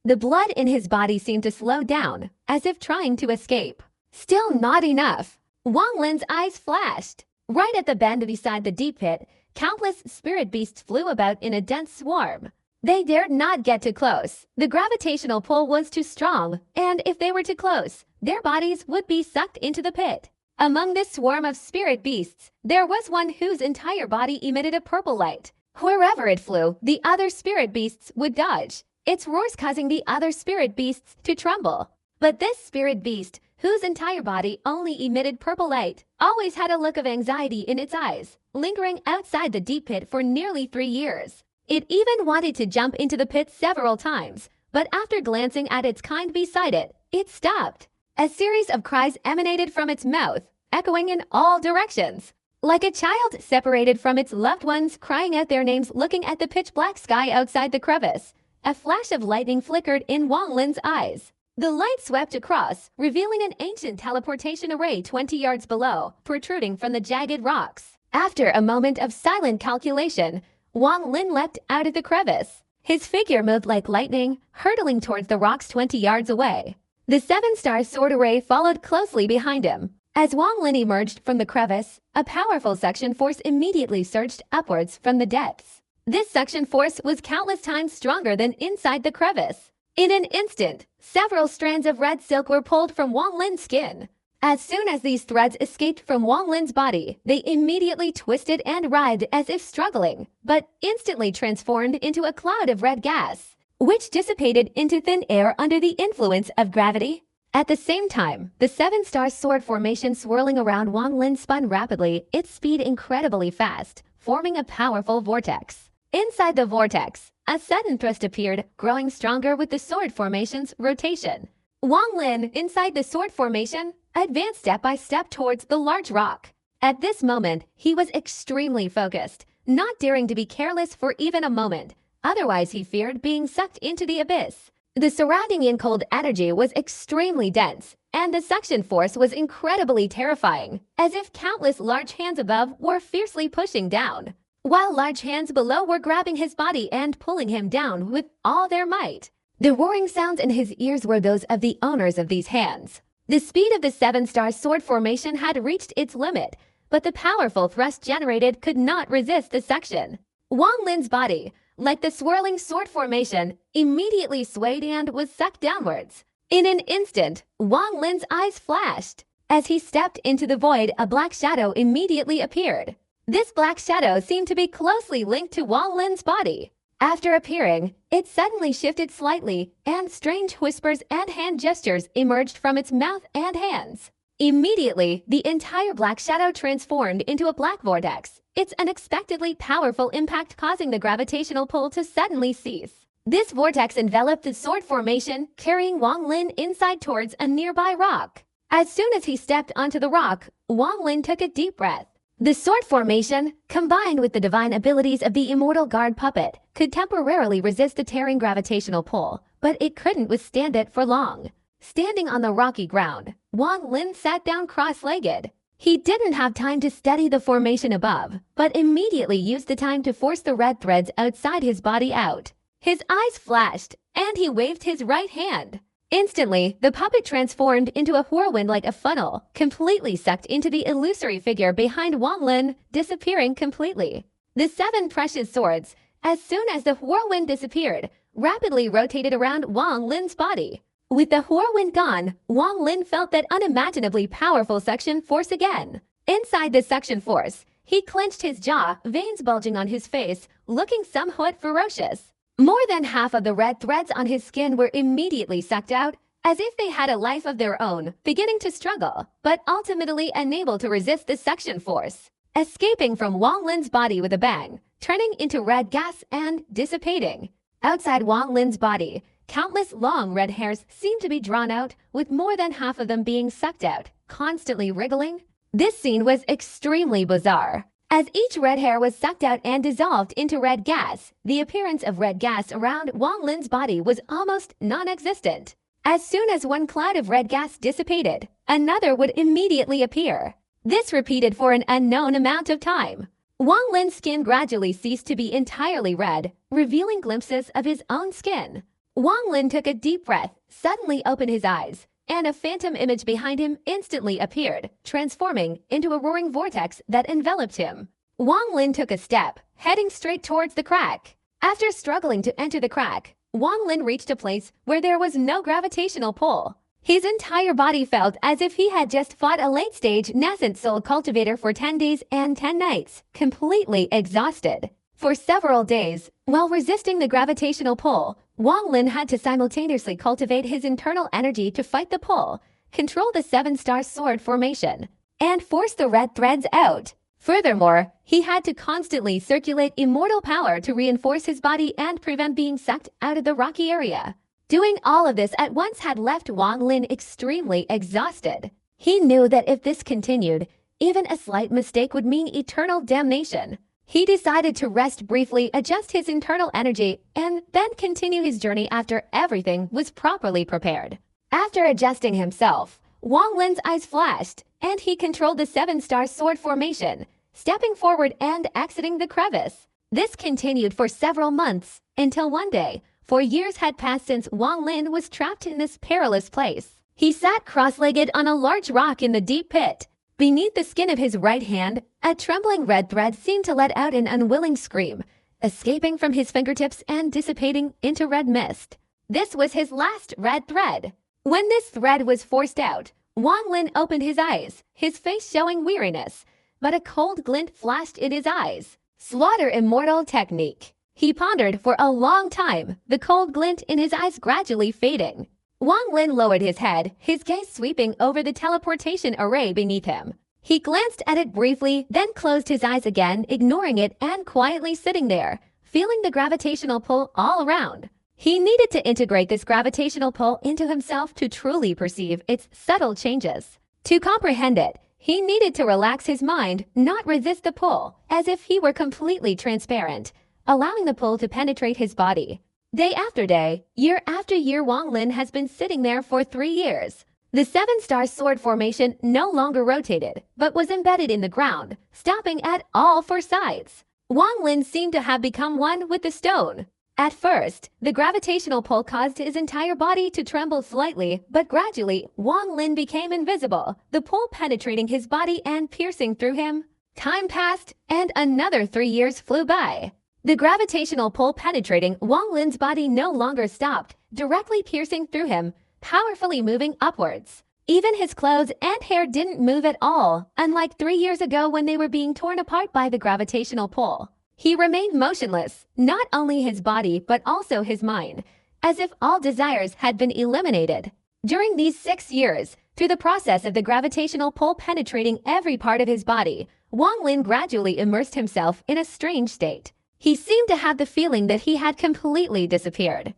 The blood in his body seemed to slow down, as if trying to escape. Still not enough. Wang Lin's eyes flashed. Right at the bend beside the deep pit, countless spirit beasts flew about in a dense swarm. They dared not get too close. The gravitational pull was too strong, and if they were too close, their bodies would be sucked into the pit. Among this swarm of spirit beasts, there was one whose entire body emitted a purple light. Wherever it flew, the other spirit beasts would dodge, its roars causing the other spirit beasts to tremble. But this spirit beast, whose entire body only emitted purple light, always had a look of anxiety in its eyes, lingering outside the deep pit for nearly 3 years. It even wanted to jump into the pit several times, but after glancing at its kind beside it, it stopped. A series of cries emanated from its mouth, echoing in all directions. Like a child separated from its loved ones crying out their names looking at the pitch-black sky outside the crevice, a flash of lightning flickered in Wang Lin's eyes. The light swept across, revealing an ancient teleportation array 20 yards below, protruding from the jagged rocks. After a moment of silent calculation, Wang Lin leapt out of the crevice. His figure moved like lightning, hurtling towards the rocks 20 yards away. The 7-star sword array followed closely behind him. As Wang Lin emerged from the crevice, a powerful suction force immediately surged upwards from the depths. This suction force was countless times stronger than inside the crevice. In an instant, several strands of red silk were pulled from Wang Lin's skin. As soon as these threads escaped from Wang Lin's body, they immediately twisted and writhed as if struggling, but instantly transformed into a cloud of red gas, which dissipated into thin air under the influence of gravity. At the same time, the 7-star sword formation swirling around Wang Lin spun rapidly, its speed incredibly fast, forming a powerful vortex. Inside the vortex, a sudden thrust appeared, growing stronger with the sword formation's rotation. Wang Lin, inside the sword formation, advanced step by step towards the large rock. At this moment, he was extremely focused, not daring to be careless for even a moment. Otherwise, he feared being sucked into the abyss. The surrounding in-cold energy was extremely dense, and the suction force was incredibly terrifying, as if countless large hands above were fiercely pushing down, while large hands below were grabbing his body and pulling him down with all their might. The roaring sounds in his ears were those of the owners of these hands. The speed of the 7-star sword formation had reached its limit, but the powerful thrust generated could not resist the suction. Wang Lin's body, like the swirling sword formation, immediately swayed and was sucked downwards. In an instant, Wang Lin's eyes flashed. As he stepped into the void, a black shadow immediately appeared. This black shadow seemed to be closely linked to Wang Lin's body. After appearing, it suddenly shifted slightly, and strange whispers and hand gestures emerged from its mouth and hands. Immediately, the entire black shadow transformed into a black vortex, its unexpectedly powerful impact causing the gravitational pull to suddenly cease. This vortex enveloped the sword formation, carrying Wang Lin inside towards a nearby rock. As soon as he stepped onto the rock, Wang Lin took a deep breath. The sword formation, combined with the divine abilities of the immortal guard puppet, could temporarily resist the tearing gravitational pull, but it couldn't withstand it for long. Standing on the rocky ground, Wang Lin sat down cross-legged. He didn't have time to study the formation above, but immediately used the time to force the red threads outside his body out. His eyes flashed, and he waved his right hand. Instantly, the puppet transformed into a whirlwind like a funnel, completely sucked into the illusory figure behind Wang Lin, disappearing completely. The 7 precious swords, as soon as the whirlwind disappeared, rapidly rotated around Wang Lin's body. With the whirlwind gone, Wang Lin felt that unimaginably powerful suction force again. Inside the suction force, he clenched his jaw, veins bulging on his face, looking somewhat ferocious. More than half of the red threads on his skin were immediately sucked out, as if they had a life of their own, beginning to struggle, but ultimately unable to resist the suction force. Escaping from Wang Lin's body with a bang, turning into red gas and dissipating. Outside Wang Lin's body, countless long red hairs seemed to be drawn out, with more than half of them being sucked out, constantly wriggling. This scene was extremely bizarre. As each red hair was sucked out and dissolved into red gas, the appearance of red gas around Wang Lin's body was almost non-existent. As soon as one cloud of red gas dissipated, another would immediately appear. This repeated for an unknown amount of time. Wang Lin's skin gradually ceased to be entirely red, revealing glimpses of his own skin. Wang Lin took a deep breath, suddenly opened his eyes, and a phantom image behind him instantly appeared, transforming into a roaring vortex that enveloped him. Wang Lin took a step, heading straight towards the crack. After struggling to enter the crack, Wang Lin reached a place where there was no gravitational pull. His entire body felt as if he had just fought a late-stage nascent soul cultivator for 10 days and 10 nights, completely exhausted. For several days, while resisting the gravitational pull, Wang Lin had to simultaneously cultivate his internal energy to fight the pull, control the 7-star sword formation, and force the red threads out. Furthermore, he had to constantly circulate immortal power to reinforce his body and prevent being sucked out of the rocky area. Doing all of this at once had left Wang Lin extremely exhausted. He knew that if this continued, even a slight mistake would mean eternal damnation. He decided to rest briefly, adjust his internal energy, and then continue his journey after everything was properly prepared. After adjusting himself, Wang Lin's eyes flashed, and he controlled the 7-star sword formation, stepping forward and exiting the crevice. This continued for several months, until one day, 4 years had passed since Wang Lin was trapped in this perilous place. He sat cross-legged on a large rock in the deep pit. Beneath the skin of his right hand, a trembling red thread seemed to let out an unwilling scream, escaping from his fingertips and dissipating into red mist. This was his last red thread. When this thread was forced out, Wang Lin opened his eyes, his face showing weariness, but a cold glint flashed in his eyes. Slaughter immortal technique. He pondered for a long time, the cold glint in his eyes gradually fading. Wang Lin lowered his head, his gaze sweeping over the teleportation array beneath him. He glanced at it briefly, then closed his eyes again, ignoring it and quietly sitting there, feeling the gravitational pull all around. He needed to integrate this gravitational pull into himself to truly perceive its subtle changes. To comprehend it, he needed to relax his mind, not resist the pull, as if he were completely transparent, allowing the pull to penetrate his body. Day after day, year after year, Wang Lin has been sitting there for 3 years. The 7-star sword formation no longer rotated, but was embedded in the ground, stopping at all 4 sides. Wang Lin seemed to have become one with the stone. At first, the gravitational pull caused his entire body to tremble slightly, but gradually, Wang Lin became invisible, the pull penetrating his body and piercing through him. Time passed, and another 3 years flew by. The gravitational pull penetrating Wang Lin's body no longer stopped, directly piercing through him, powerfully moving upwards. Even his clothes and hair didn't move at all, unlike 3 years ago when they were being torn apart by the gravitational pull. He remained motionless, not only his body but also his mind, as if all desires had been eliminated. During these 6 years, through the process of the gravitational pull penetrating every part of his body, Wang Lin gradually immersed himself in a strange state. He seemed to have the feeling that he had completely disappeared.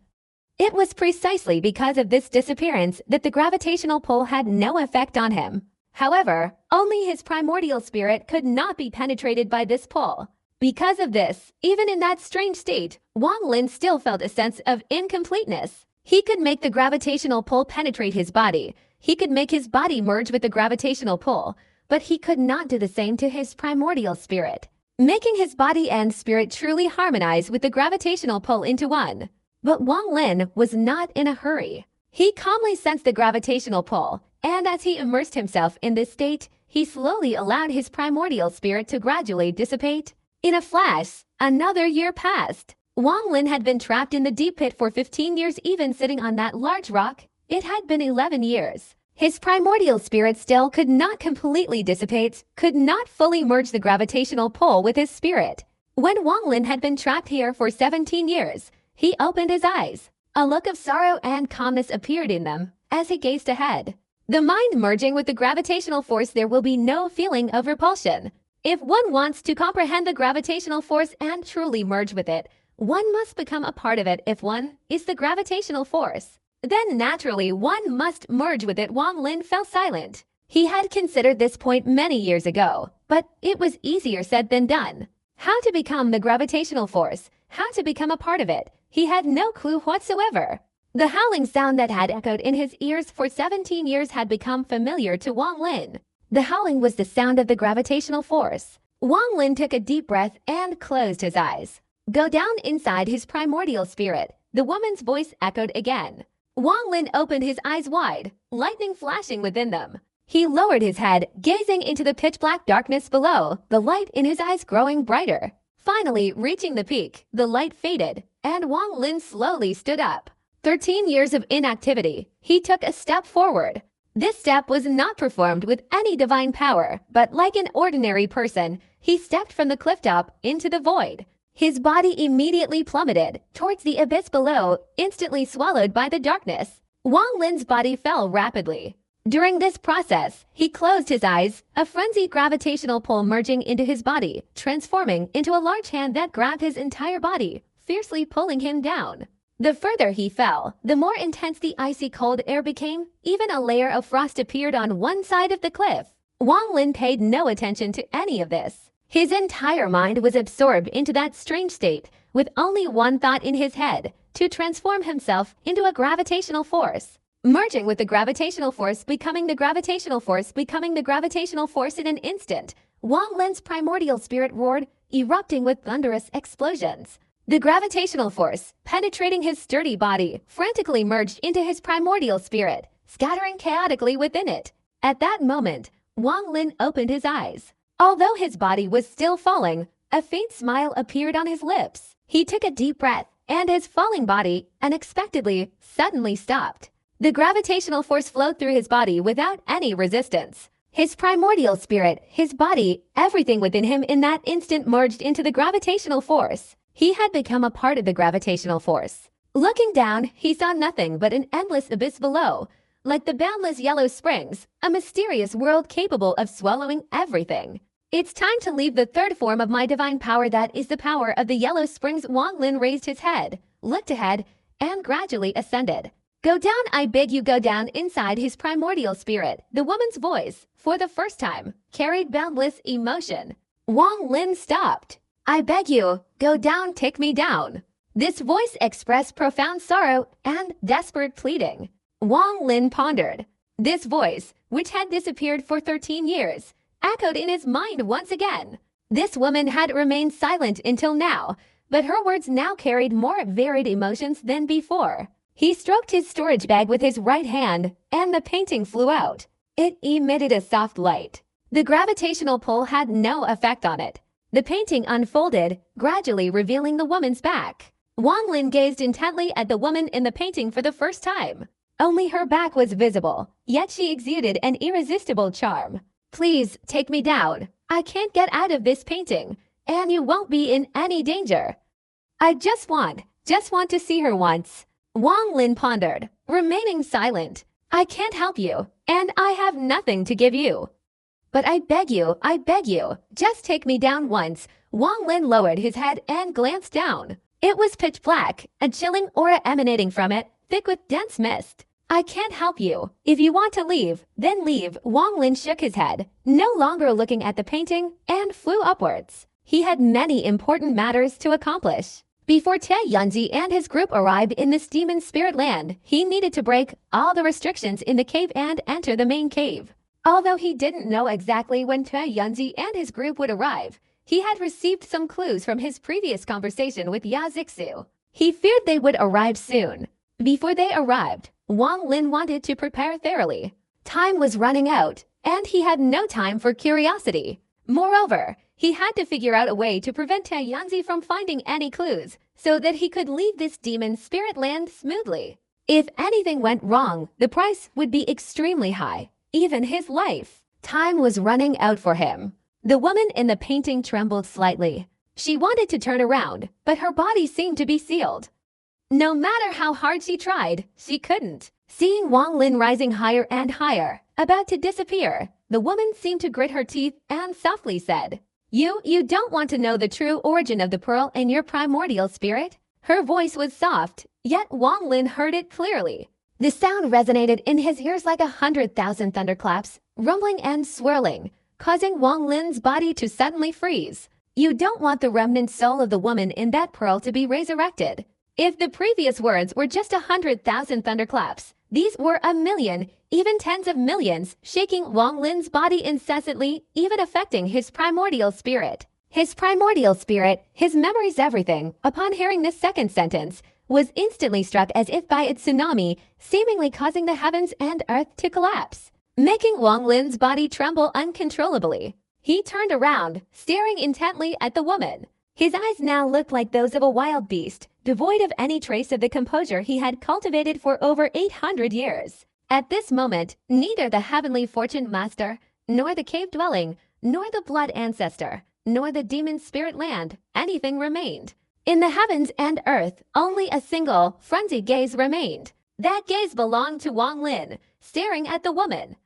It was precisely because of this disappearance that the gravitational pull had no effect on him. However, only his primordial spirit could not be penetrated by this pull. Because of this, even in that strange state, Wang Lin still felt a sense of incompleteness. He could make the gravitational pull penetrate his body. He could make his body merge with the gravitational pull, but he could not do the same to his primordial spirit, making his body and spirit truly harmonize with the gravitational pull into one. But Wang Lin was not in a hurry. He calmly sensed the gravitational pull, and as he immersed himself in this state, he slowly allowed his primordial spirit to gradually dissipate. In a flash, another year passed. Wang Lin had been trapped in the deep pit for 15 years, even sitting on that large rock. It had been 11 years. His primordial spirit still could not completely dissipate, could not fully merge the gravitational pull with his spirit. When Wang Lin had been trapped here for 17 years, he opened his eyes. A look of sorrow and calmness appeared in them as he gazed ahead. The mind merging with the gravitational force, there will be no feeling of repulsion. If one wants to comprehend the gravitational force and truly merge with it, one must become a part of it. If one is the gravitational force, then naturally one must merge with it. Wang Lin fell silent. He had considered this point many years ago, but it was easier said than done. How to become the gravitational force, how to become a part of it, he had no clue whatsoever. The howling sound that had echoed in his ears for 17 years had become familiar to Wang Lin. The howling was the sound of the gravitational force. Wang Lin took a deep breath and closed his eyes. Go down inside his primordial spirit, the woman's voice echoed again. Wang Lin opened his eyes wide, lightning flashing within them. He lowered his head, gazing into the pitch-black darkness below, the light in his eyes growing brighter. Finally, reaching the peak, the light faded, and Wang Lin slowly stood up. 13 years of inactivity, he took a step forward. This step was not performed with any divine power, but like an ordinary person, he stepped from the cliff top into the void. His body immediately plummeted towards the abyss below, instantly swallowed by the darkness. Wang Lin's body fell rapidly. During this process, he closed his eyes, a frenzied gravitational pull merging into his body, transforming into a large hand that grabbed his entire body, fiercely pulling him down. The further he fell, the more intense the icy cold air became. Even a layer of frost appeared on one side of the cliff. Wang Lin paid no attention to any of this. His entire mind was absorbed into that strange state, with only one thought in his head, to transform himself into a gravitational force. Merging with the gravitational force, becoming the gravitational force, becoming the gravitational force in an instant. Wang Lin's primordial spirit roared, erupting with thunderous explosions. The gravitational force, penetrating his sturdy body, frantically merged into his primordial spirit, scattering chaotically within it. At that moment, Wang Lin opened his eyes. Although his body was still falling, a faint smile appeared on his lips. He took a deep breath, and his falling body, unexpectedly, suddenly stopped. The gravitational force flowed through his body without any resistance. His primordial spirit, his body, everything within him in that instant merged into the gravitational force. He had become a part of the gravitational force. Looking down, he saw nothing but an endless abyss below. Like the boundless yellow springs, a mysterious world capable of swallowing everything. It's time to leave the third form of my divine power, that is the power of the yellow springs. Wang Lin raised his head, looked ahead, and gradually ascended. Go down, I beg you, go down. Inside his primordial spirit, the woman's voice, for the first time, carried boundless emotion. Wang Lin stopped. I beg you, go down, take me down. This voice expressed profound sorrow and desperate pleading. Wang Lin pondered. This voice, which had disappeared for 13 years, echoed in his mind once again. This woman had remained silent until now, but her words now carried more varied emotions than before. He stroked his storage bag with his right hand, and the painting flew out. It emitted a soft light. The gravitational pull had no effect on it. The painting unfolded, gradually revealing the woman's back. Wang Lin gazed intently at the woman in the painting for the first time. Only her back was visible, yet she exuded an irresistible charm. Please, take me down. I can't get out of this painting, and you won't be in any danger. I just want to see her once. Wang Lin pondered, remaining silent. I can't help you, and I have nothing to give you. But I beg you, just take me down once. Wang Lin lowered his head and glanced down. It was pitch black, a chilling aura emanating from it, thick with dense mist. I can't help you. If you want to leave, then leave. Wang Lin shook his head, no longer looking at the painting, and flew upwards. He had many important matters to accomplish. Before Tie Yunzi and his group arrived in this demon spirit land, he needed to break all the restrictions in the cave and enter the main cave. Although he didn't know exactly when Tie Yunzi and his group would arrive, he had received some clues from his previous conversation with Ya Zixu. He feared they would arrive soon. Before they arrived, Wang Lin wanted to prepare thoroughly. Time was running out, and he had no time for curiosity. Moreover, He had to figure out a way to prevent Taeyanzi from finding any clues so that he could leave this demon spirit land smoothly. If anything went wrong, the price would be extremely high, even his life. Time was running out for him. The woman in the painting trembled slightly. She wanted to turn around, but her body seemed to be sealed. No matter how hard she tried, she couldn't. Seeing Wang Lin rising higher and higher, about to disappear, the woman seemed to grit her teeth and softly said, You don't want to know the true origin of the pearl in your primordial spirit?" Her voice was soft, yet Wang Lin heard it clearly. The sound resonated in his ears like 100,000 thunderclaps, rumbling and swirling, causing Wang Lin's body to suddenly freeze. "You don't want the remnant soul of the woman in that pearl to be resurrected." If the previous words were just 100,000 thunderclaps, these were 1,000,000, even tens of millions, shaking Wang Lin's body incessantly, even affecting his primordial spirit. His primordial spirit, his memories, everything, upon hearing this second sentence, was instantly struck as if by a tsunami, seemingly causing the heavens and earth to collapse, making Wang Lin's body tremble uncontrollably. He turned around, staring intently at the woman. His eyes now looked like those of a wild beast, devoid of any trace of the composure he had cultivated for over 800 years. At this moment, neither the heavenly fortune master, nor the cave dwelling, nor the blood ancestor, nor the demon spirit land, anything remained. In the heavens and earth, only a single, frenzied gaze remained. That gaze belonged to Wang Lin, staring at the woman.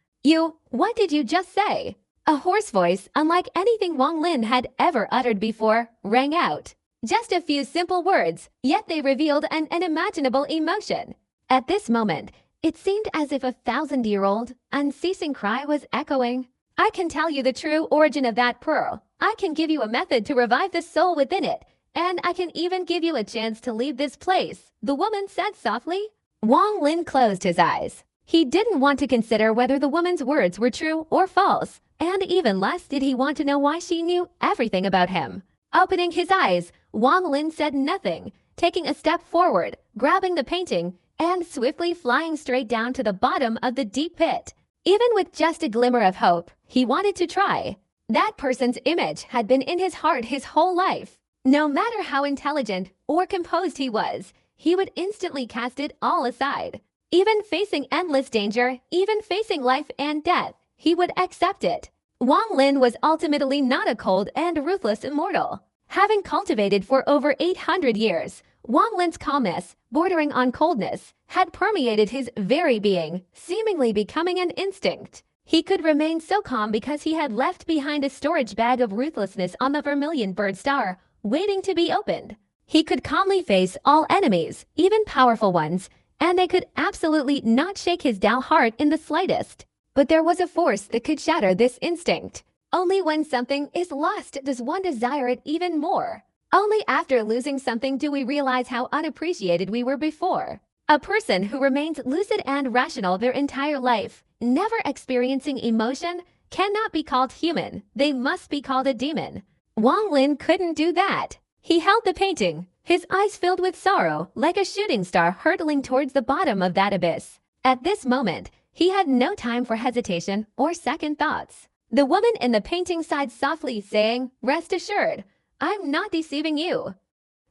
What did you just say?" A hoarse voice, unlike anything Wang Lin had ever uttered before, rang out. Just a few simple words, yet they revealed an unimaginable emotion. At this moment, it seemed as if a 1,000-year-old, unceasing cry was echoing. "I can tell you the true origin of that pearl. I can give you a method to revive the soul within it, and I can even give you a chance to leave this place," the woman said softly. Wang Lin closed his eyes. He didn't want to consider whether the woman's words were true or false, and even less did he want to know why she knew everything about him. Opening his eyes, Wang Lin said nothing, taking a step forward, grabbing the painting, and swiftly flying straight down to the bottom of the deep pit. Even with just a glimmer of hope, he wanted to try. That person's image had been in his heart his whole life. No matter how intelligent or composed he was, he would instantly cast it all aside. Even facing endless danger, even facing life and death, he would accept it. Wang Lin was ultimately not a cold and ruthless immortal. Having cultivated for over 800 years, Wang Lin's calmness, bordering on coldness, had permeated his very being, seemingly becoming an instinct. He could remain so calm because he had left behind a storage bag of ruthlessness on the Vermilion Bird Star, waiting to be opened. He could calmly face all enemies, even powerful ones, and they could absolutely not shake his Tao heart in the slightest. But there was a force that could shatter this instinct. Only when something is lost does one desire it even more. Only after losing something do we realize how unappreciated we were before. A person who remains lucid and rational their entire life, never experiencing emotion, cannot be called human. They must be called a demon. Wang Lin couldn't do that. He held the painting, his eyes filled with sorrow, like a shooting star hurtling towards the bottom of that abyss. At this moment, he had no time for hesitation or second thoughts. The woman in the painting sighed softly, saying, "Rest assured, I'm not deceiving you."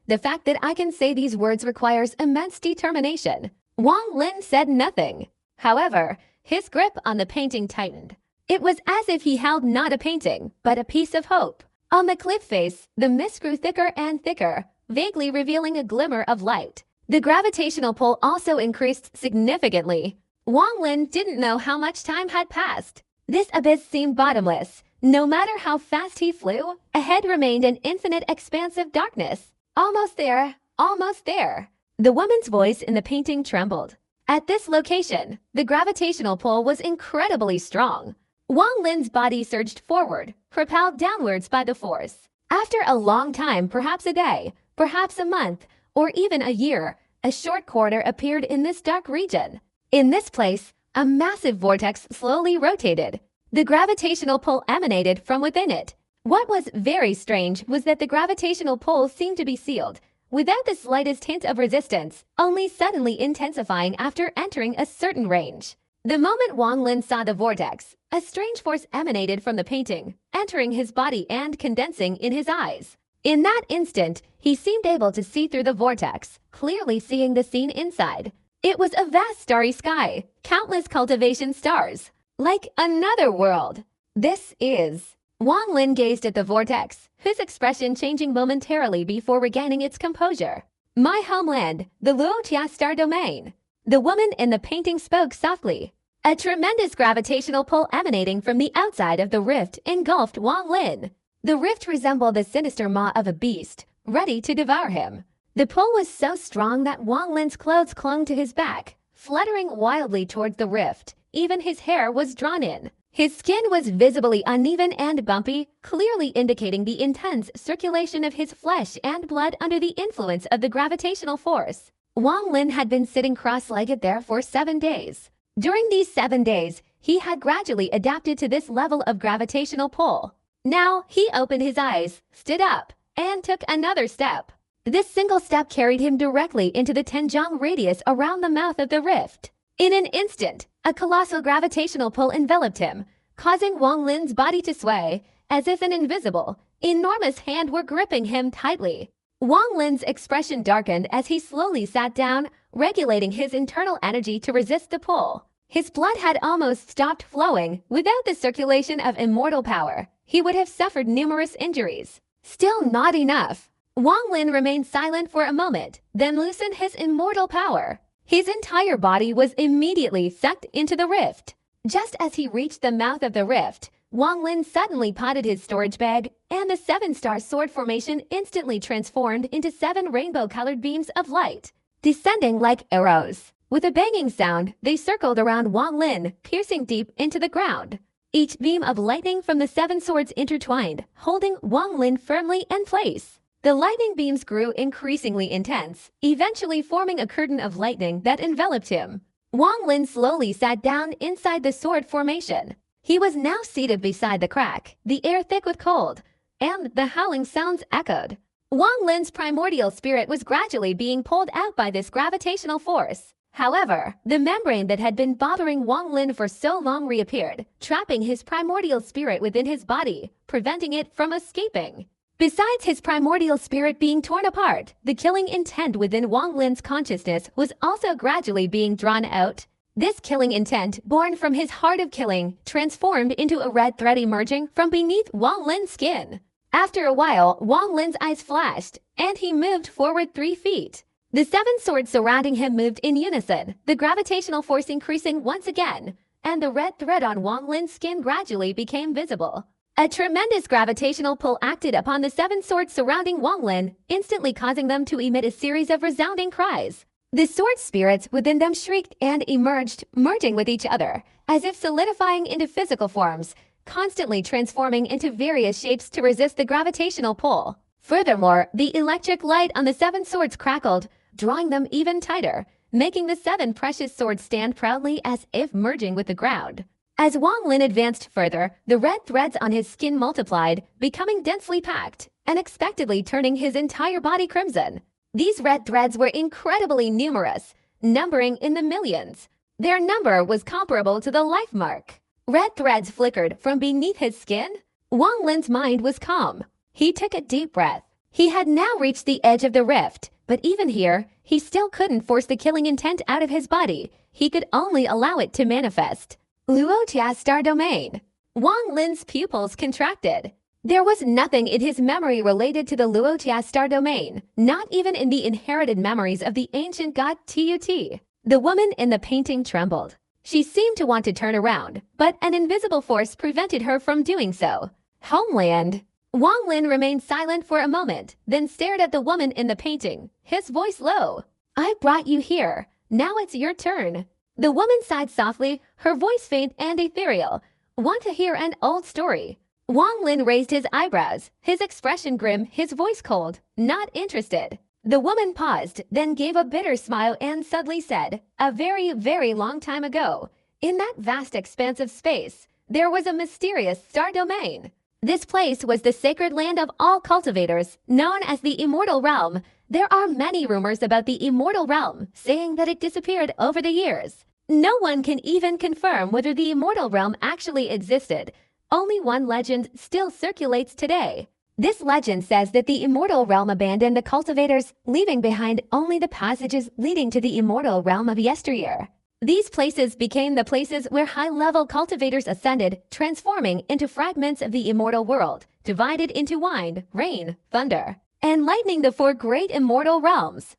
The fact that I can say these words requires immense determination. Wang Lin said nothing. However, his grip on the painting tightened. It was as if he held not a painting, but a piece of hope. On the cliff face, the mist grew thicker and thicker, vaguely revealing a glimmer of light. The gravitational pull also increased significantly. Wang Lin didn't know how much time had passed. This abyss seemed bottomless. No matter how fast he flew, ahead remained an infinite expanse of darkness. Almost there, almost there. The woman's voice in the painting trembled. At this location, the gravitational pull was incredibly strong. Wang Lin's body surged forward, propelled downwards by the force. After a long time, perhaps a day, perhaps a month, or even a year, a short corridor appeared in this dark region. In this place, a massive vortex slowly rotated. The gravitational pull emanated from within it. What was very strange was that the gravitational pull seemed to be sealed, without the slightest hint of resistance, only suddenly intensifying after entering a certain range. The moment Wang Lin saw the vortex, a strange force emanated from the painting, entering his body and condensing in his eyes. In that instant, he seemed able to see through the vortex, clearly seeing the scene inside. It was a vast starry sky, countless cultivation stars, like another world. This is... Wang Lin gazed at the vortex, his expression changing momentarily before regaining its composure. My homeland, the Luotia Star Domain. The woman in the painting spoke softly. A tremendous gravitational pull emanating from the outside of the rift engulfed Wang Lin. The rift resembled the sinister maw of a beast, ready to devour him. The pull was so strong that Wang Lin's clothes clung to his back, fluttering wildly towards the rift. Even his hair was drawn in. His skin was visibly uneven and bumpy, clearly indicating the intense circulation of his flesh and blood under the influence of the gravitational force. Wang Lin had been sitting cross-legged there for 7 days. During these 7 days, he had gradually adapted to this level of gravitational pull. Now, he opened his eyes, stood up, and took another step. This single step carried him directly into the Tenjiang radius around the mouth of the rift. In an instant, a colossal gravitational pull enveloped him, causing Wang Lin's body to sway, as if an invisible, enormous hand were gripping him tightly. Wang Lin's expression darkened as he slowly sat down, regulating his internal energy to resist the pull. His blood had almost stopped flowing. Without the circulation of immortal power, he would have suffered numerous injuries. Still not enough. Wang Lin remained silent for a moment, then loosened his immortal power. His entire body was immediately sucked into the rift. Just as he reached the mouth of the rift, Wang Lin suddenly potted his storage bag, and the 7-star sword formation instantly transformed into 7 rainbow-colored beams of light, descending like arrows. With a banging sound, they circled around Wang Lin, piercing deep into the ground. Each beam of lightning from the 7 swords intertwined, holding Wang Lin firmly in place. The lightning beams grew increasingly intense, eventually forming a curtain of lightning that enveloped him. Wang Lin slowly sat down inside the sword formation. He was now seated beside the crack, the air thick with cold, and the howling sounds echoed. Wang Lin's primordial spirit was gradually being pulled out by this gravitational force. However, the membrane that had been bothering Wang Lin for so long reappeared, trapping his primordial spirit within his body, preventing it from escaping. Besides his primordial spirit being torn apart, the killing intent within Wang Lin's consciousness was also gradually being drawn out. This killing intent, born from his heart of killing, transformed into a red thread emerging from beneath Wang Lin's skin. After a while, Wang Lin's eyes flashed, and he moved forward 3 feet. The 7 swords surrounding him moved in unison, the gravitational force increasing once again, and the red thread on Wang Lin's skin gradually became visible. A tremendous gravitational pull acted upon the 7 swords surrounding Wang Lin, instantly causing them to emit a series of resounding cries. The sword spirits within them shrieked and emerged, merging with each other, as if solidifying into physical forms, constantly transforming into various shapes to resist the gravitational pull. Furthermore, the electric light on the 7 swords crackled, drawing them even tighter, making the 7 precious swords stand proudly as if merging with the ground. As Wang Lin advanced further, the red threads on his skin multiplied, becoming densely packed, unexpectedly turning his entire body crimson. These red threads were incredibly numerous, numbering in the millions. Their number was comparable to the life mark. Red threads flickered from beneath his skin. Wang Lin's mind was calm. He took a deep breath. He had now reached the edge of the rift, but even here, he still couldn't force the killing intent out of his body. He could only allow it to manifest. Luotia Star Domain. Wang Lin's pupils contracted. There was nothing in his memory related to the Luotia Star Domain, not even in the inherited memories of the ancient god Tut. The woman in the painting trembled. She seemed to want to turn around, but an invisible force prevented her from doing so. Homeland. Wang Lin remained silent for a moment, then stared at the woman in the painting, his voice low. I brought you here. Now it's your turn. The woman sighed softly, her voice faint and ethereal. Want to hear an old story? Wang Lin raised his eyebrows, his expression grim, his voice cold, not interested. The woman paused, then gave a bitter smile and suddenly said, a very, very long time ago, in that vast expanse of space, there was a mysterious star domain. This place was the sacred land of all cultivators, known as the Immortal Realm. There are many rumors about the Immortal Realm, saying that it disappeared over the years. No one can even confirm whether the immortal realm actually existed. Only one legend still circulates today. This legend says that the immortal realm abandoned the cultivators, leaving behind only the passages leading to the immortal realm of yesteryear. These places became the places where high-level cultivators ascended, transforming into fragments of the immortal world, divided into wind, rain, thunder, and lightning, the four great immortal realms.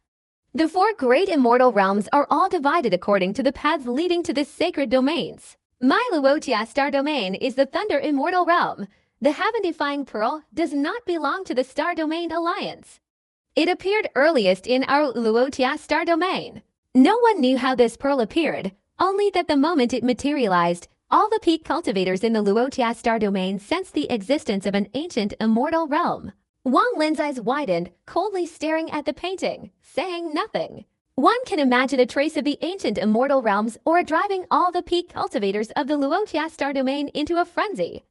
The four great immortal realms are all divided according to the paths leading to the sacred domains. My Luotia star domain is the Thunder Immortal Realm. The Heaven-defying Pearl does not belong to the Star Domain Alliance. It appeared earliest in our Luotia star domain. No one knew how this pearl appeared, only that the moment it materialized, all the peak cultivators in the Luotia star domain sensed the existence of an ancient immortal realm. Wang Lin's eyes widened, coldly staring at the painting, saying nothing. One can imagine a trace of the ancient immortal realms or driving all the peak cultivators of the Luotia star domain into a frenzy.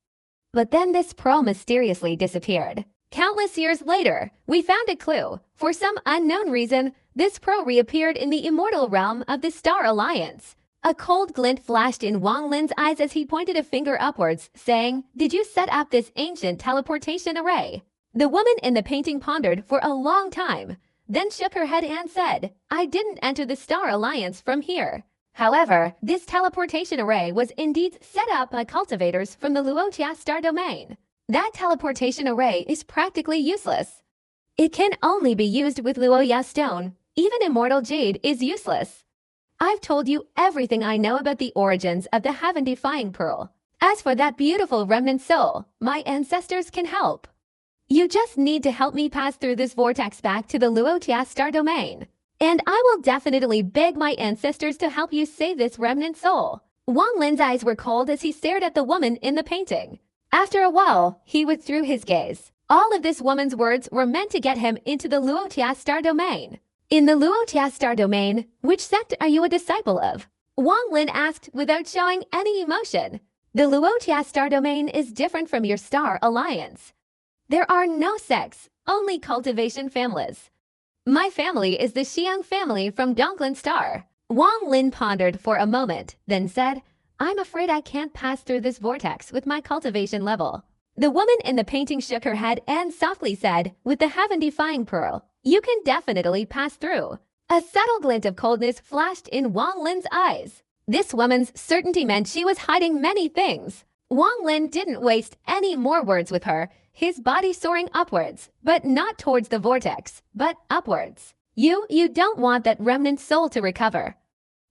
But then this pearl mysteriously disappeared. Countless years later, we found a clue. For some unknown reason, this pearl reappeared in the immortal realm of the Star Alliance. A cold glint flashed in Wang Lin's eyes as he pointed a finger upwards, saying, "Did you set up this ancient teleportation array?" The woman in the painting pondered for a long time, then shook her head and said, "I didn't enter the Star Alliance from here." However, this teleportation array was indeed set up by cultivators from the Luotia star domain. That teleportation array is practically useless. It can only be used with Luoya stone. Even immortal jade is useless. I've told you everything I know about the origins of the heaven-defying pearl. As for that beautiful remnant soul, my ancestors can help. You just need to help me pass through this vortex back to the Luotia star domain. And I will definitely beg my ancestors to help you save this remnant soul. Wang Lin's eyes were cold as he stared at the woman in the painting. After a while, he withdrew his gaze. All of this woman's words were meant to get him into the Luotia star domain. In the Luotia star domain, which sect are you a disciple of? Wang Lin asked without showing any emotion. The Luotia star domain is different from your star alliance. There are no sects, only cultivation families. My family is the Xiang family from Donglan Star. Wang Lin pondered for a moment, then said, "I'm afraid I can't pass through this vortex with my cultivation level." The woman in the painting shook her head and softly said, "With the heaven-defying pearl, you can definitely pass through." A subtle glint of coldness flashed in Wang Lin's eyes. This woman's certainty meant she was hiding many things. Wang Lin didn't waste any more words with her, his body soaring upwards, but not towards the vortex, but upwards. You don't want that remnant soul to recover?"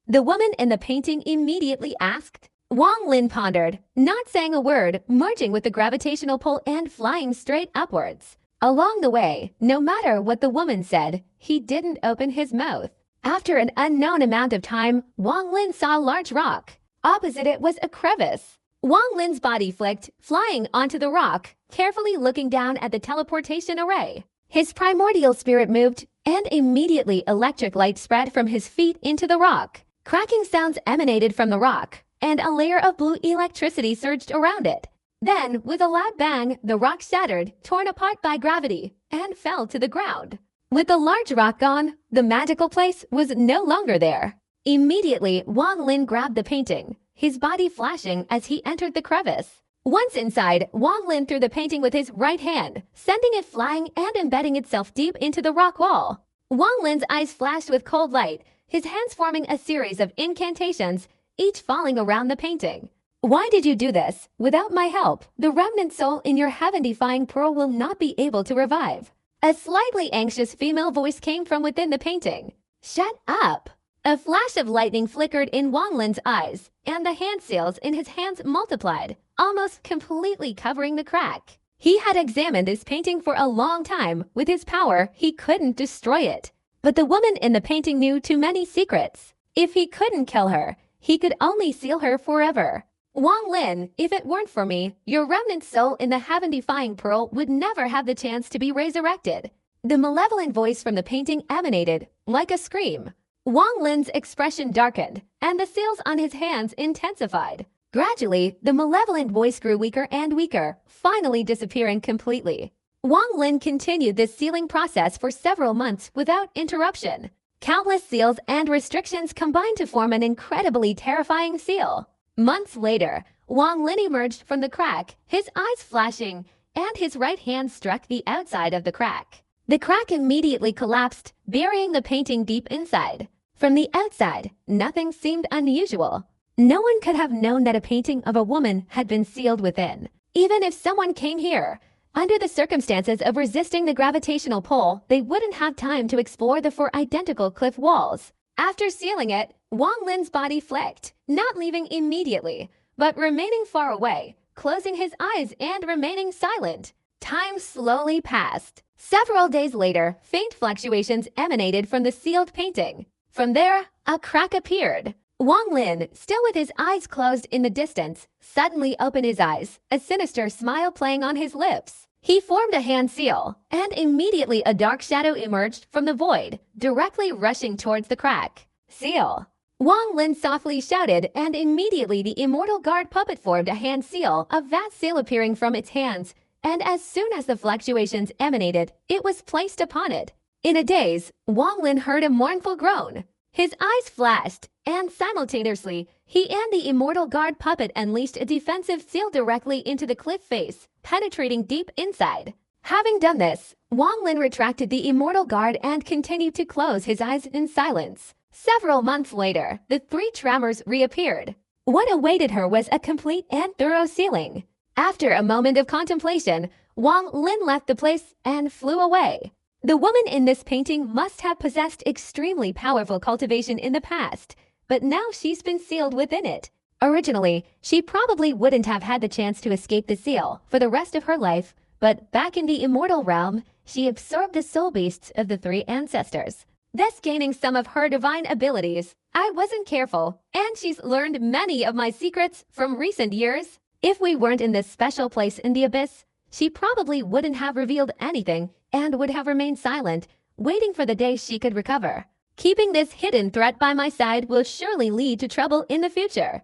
The woman in the painting immediately asked. Wang Lin pondered, not saying a word, merging with the gravitational pull and flying straight upwards. Along the way, no matter what the woman said, he didn't open his mouth. After an unknown amount of time, Wang Lin saw a large rock. Opposite it was a crevice. Wang Lin's body flicked, flying onto the rock, carefully looking down at the teleportation array. His primordial spirit moved, and immediately electric light spread from his feet into the rock. Cracking sounds emanated from the rock, and a layer of blue electricity surged around it. Then, with a loud bang, the rock shattered, torn apart by gravity, and fell to the ground. With the large rock gone, the magical place was no longer there. Immediately, Wang Lin grabbed the painting, his body flashing as he entered the crevice. Once inside, Wang Lin threw the painting with his right hand, sending it flying and embedding itself deep into the rock wall. Wang Lin's eyes flashed with cold light, his hands forming a series of incantations, each falling around the painting. "Why did you do this? Without my help, the remnant soul in your heaven-defying pearl will not be able to revive." A slightly anxious female voice came from within the painting. "Shut up!" A flash of lightning flickered in Wang Lin's eyes, and the hand seals in his hands multiplied, almost completely covering the crack. He had examined this painting for a long time. With his power, he couldn't destroy it. But the woman in the painting knew too many secrets. If he couldn't kill her, he could only seal her forever. "Wang Lin, if it weren't for me, your remnant soul in the heaven-defying pearl would never have the chance to be resurrected." The malevolent voice from the painting emanated, like a scream. Wang Lin's expression darkened, and the seals on his hands intensified. Gradually, the malevolent voice grew weaker and weaker, finally disappearing completely. Wang Lin continued this sealing process for several months without interruption. Countless seals and restrictions combined to form an incredibly terrifying seal. Months later, Wang Lin emerged from the crack, his eyes flashing, and his right hand struck the outside of the crack. The crack immediately collapsed, burying the painting deep inside. From the outside, nothing seemed unusual. No one could have known that a painting of a woman had been sealed within. Even if someone came here, under the circumstances of resisting the gravitational pull, they wouldn't have time to explore the four identical cliff walls. After sealing it, Wang Lin's body flicked, not leaving immediately, but remaining far away, closing his eyes and remaining silent. Time slowly passed. Several days later, faint fluctuations emanated from the sealed painting. From there, a crack appeared. Wang Lin, still with his eyes closed in the distance, suddenly opened his eyes, a sinister smile playing on his lips. He formed a hand seal, and immediately a dark shadow emerged from the void, directly rushing towards the crack. Seal! Wang Lin softly shouted, and immediately the immortal guard puppet formed a hand seal, a vast seal appearing from its hands, and as soon as the fluctuations emanated, it was placed upon it. In a daze, Wang Lin heard a mournful groan. His eyes flashed, and simultaneously, he and the immortal guard puppet unleashed a defensive seal directly into the cliff face, penetrating deep inside. Having done this, Wang Lin retracted the immortal guard and continued to close his eyes in silence. Several months later, the three tremors reappeared. What awaited her was a complete and thorough sealing. After a moment of contemplation, Wang Lin left the place and flew away. The woman in this painting must have possessed extremely powerful cultivation in the past, but now she's been sealed within it. Originally, she probably wouldn't have had the chance to escape the seal for the rest of her life, but back in the immortal realm, she absorbed the soul beasts of the three ancestors, thus gaining some of her divine abilities. I wasn't careful, and she's learned many of my secrets from recent years. If we weren't in this special place in the abyss, she probably wouldn't have revealed anything and would have remained silent, waiting for the day she could recover. Keeping this hidden threat by my side will surely lead to trouble in the future.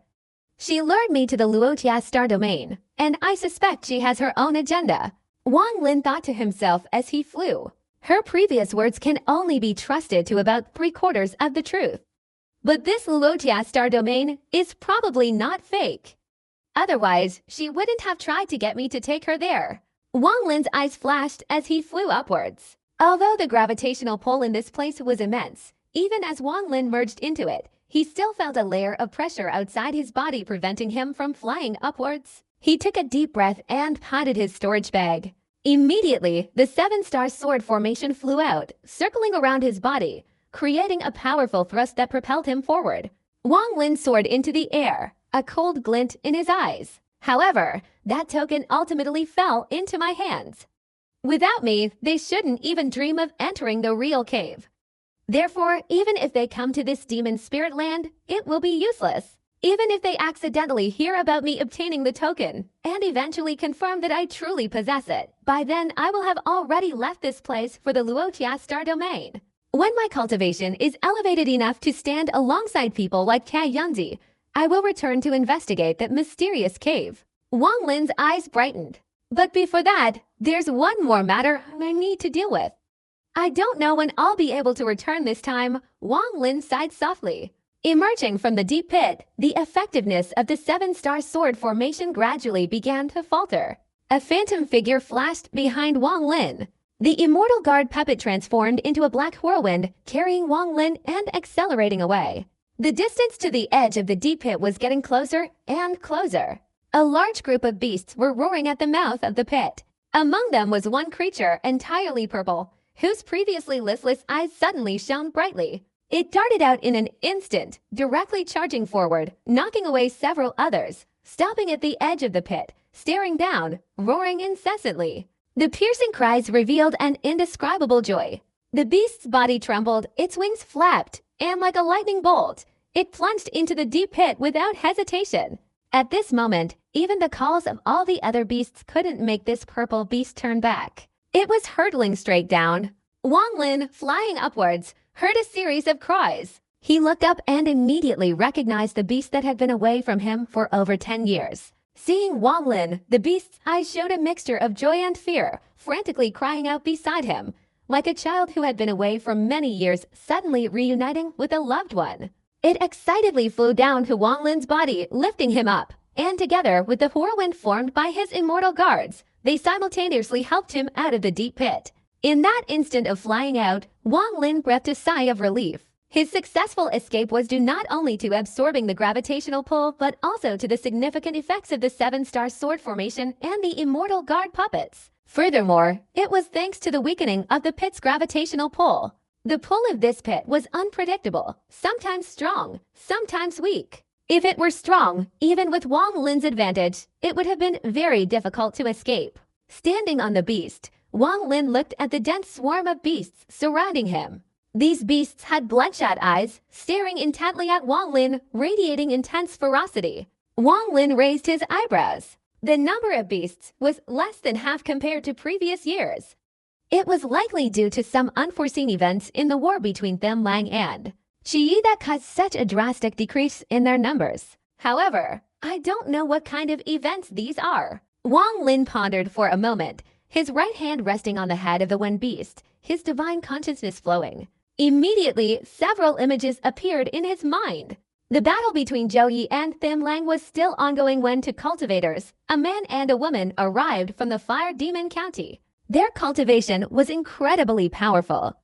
She lured me to the Luotia star domain, and I suspect she has her own agenda. Wang Lin thought to himself as he flew. Her previous words can only be trusted to about 3/4 of the truth. But this Luotia star domain is probably not fake. Otherwise, she wouldn't have tried to get me to take her there. Wang Lin's eyes flashed as he flew upwards. Although the gravitational pull in this place was immense, even as Wang Lin merged into it, he still felt a layer of pressure outside his body preventing him from flying upwards. He took a deep breath and patted his storage bag. Immediately, the 7-star sword formation flew out, circling around his body, creating a powerful thrust that propelled him forward. Wang Lin soared into the air, a cold glint in his eyes. However, that token ultimately fell into my hands. Without me, they shouldn't even dream of entering the real cave. Therefore, even if they come to this demon spirit land, it will be useless. Even if they accidentally hear about me obtaining the token, and eventually confirm that I truly possess it, by then I will have already left this place for the Luotia star domain. When my cultivation is elevated enough to stand alongside people like Kai Yunzi, I will return to investigate that mysterious cave. Wang Lin's eyes brightened. But before that, there's one more matter I need to deal with. I don't know when I'll be able to return this time, Wang Lin sighed softly. Emerging from the deep pit, the effectiveness of the 7-star sword formation gradually began to falter. A phantom figure flashed behind Wang Lin. The immortal guard puppet transformed into a black whirlwind, carrying Wang Lin and accelerating away. The distance to the edge of the deep pit was getting closer and closer. A large group of beasts were roaring at the mouth of the pit. Among them was one creature entirely purple, whose previously listless eyes suddenly shone brightly. It darted out in an instant, directly charging forward, knocking away several others, stopping at the edge of the pit, staring down, roaring incessantly. The piercing cries revealed an indescribable joy. The beast's body trembled, its wings flapped, and like a lightning bolt, it plunged into the deep pit without hesitation. At this moment, even the calls of all the other beasts couldn't make this purple beast turn back. It was hurtling straight down. Wang Lin, flying upwards, heard a series of cries. He looked up and immediately recognized the beast that had been away from him for over 10 years. Seeing Wang Lin, the beast's eyes showed a mixture of joy and fear, frantically crying out beside him. like a child who had been away for many years suddenly reuniting with a loved one. It excitedly flew down to Wang Lin's body, lifting him up, and together with the whirlwind formed by his immortal guards, they simultaneously helped him out of the deep pit. In that instant of flying out, Wang Lin breathed a sigh of relief. His successful escape was due not only to absorbing the gravitational pull, but also to the significant effects of the seven-star sword formation and the immortal guard puppets. Furthermore, it was thanks to the weakening of the pit's gravitational pull. The pull of this pit was unpredictable, sometimes strong, sometimes weak. If it were strong, even with Wang Lin's advantage, it would have been very difficult to escape. Standing on the beast, Wang Lin looked at the dense swarm of beasts surrounding him. These beasts had bloodshot eyes, staring intently at Wang Lin, radiating intense ferocity. Wang Lin raised his eyebrows. The number of beasts was less than half compared to previous years. It was likely due to some unforeseen events in the war between Themlang and Qi that caused such a drastic decrease in their numbers. However, I don't know what kind of events these are. Wang Lin pondered for a moment, his right hand resting on the head of the wind beast, his divine consciousness flowing. Immediately, several images appeared in his mind. The battle between Zhou Yi and Themlang was still ongoing when two cultivators, a man and a woman, arrived from the Fire Demon County. Their cultivation was incredibly powerful.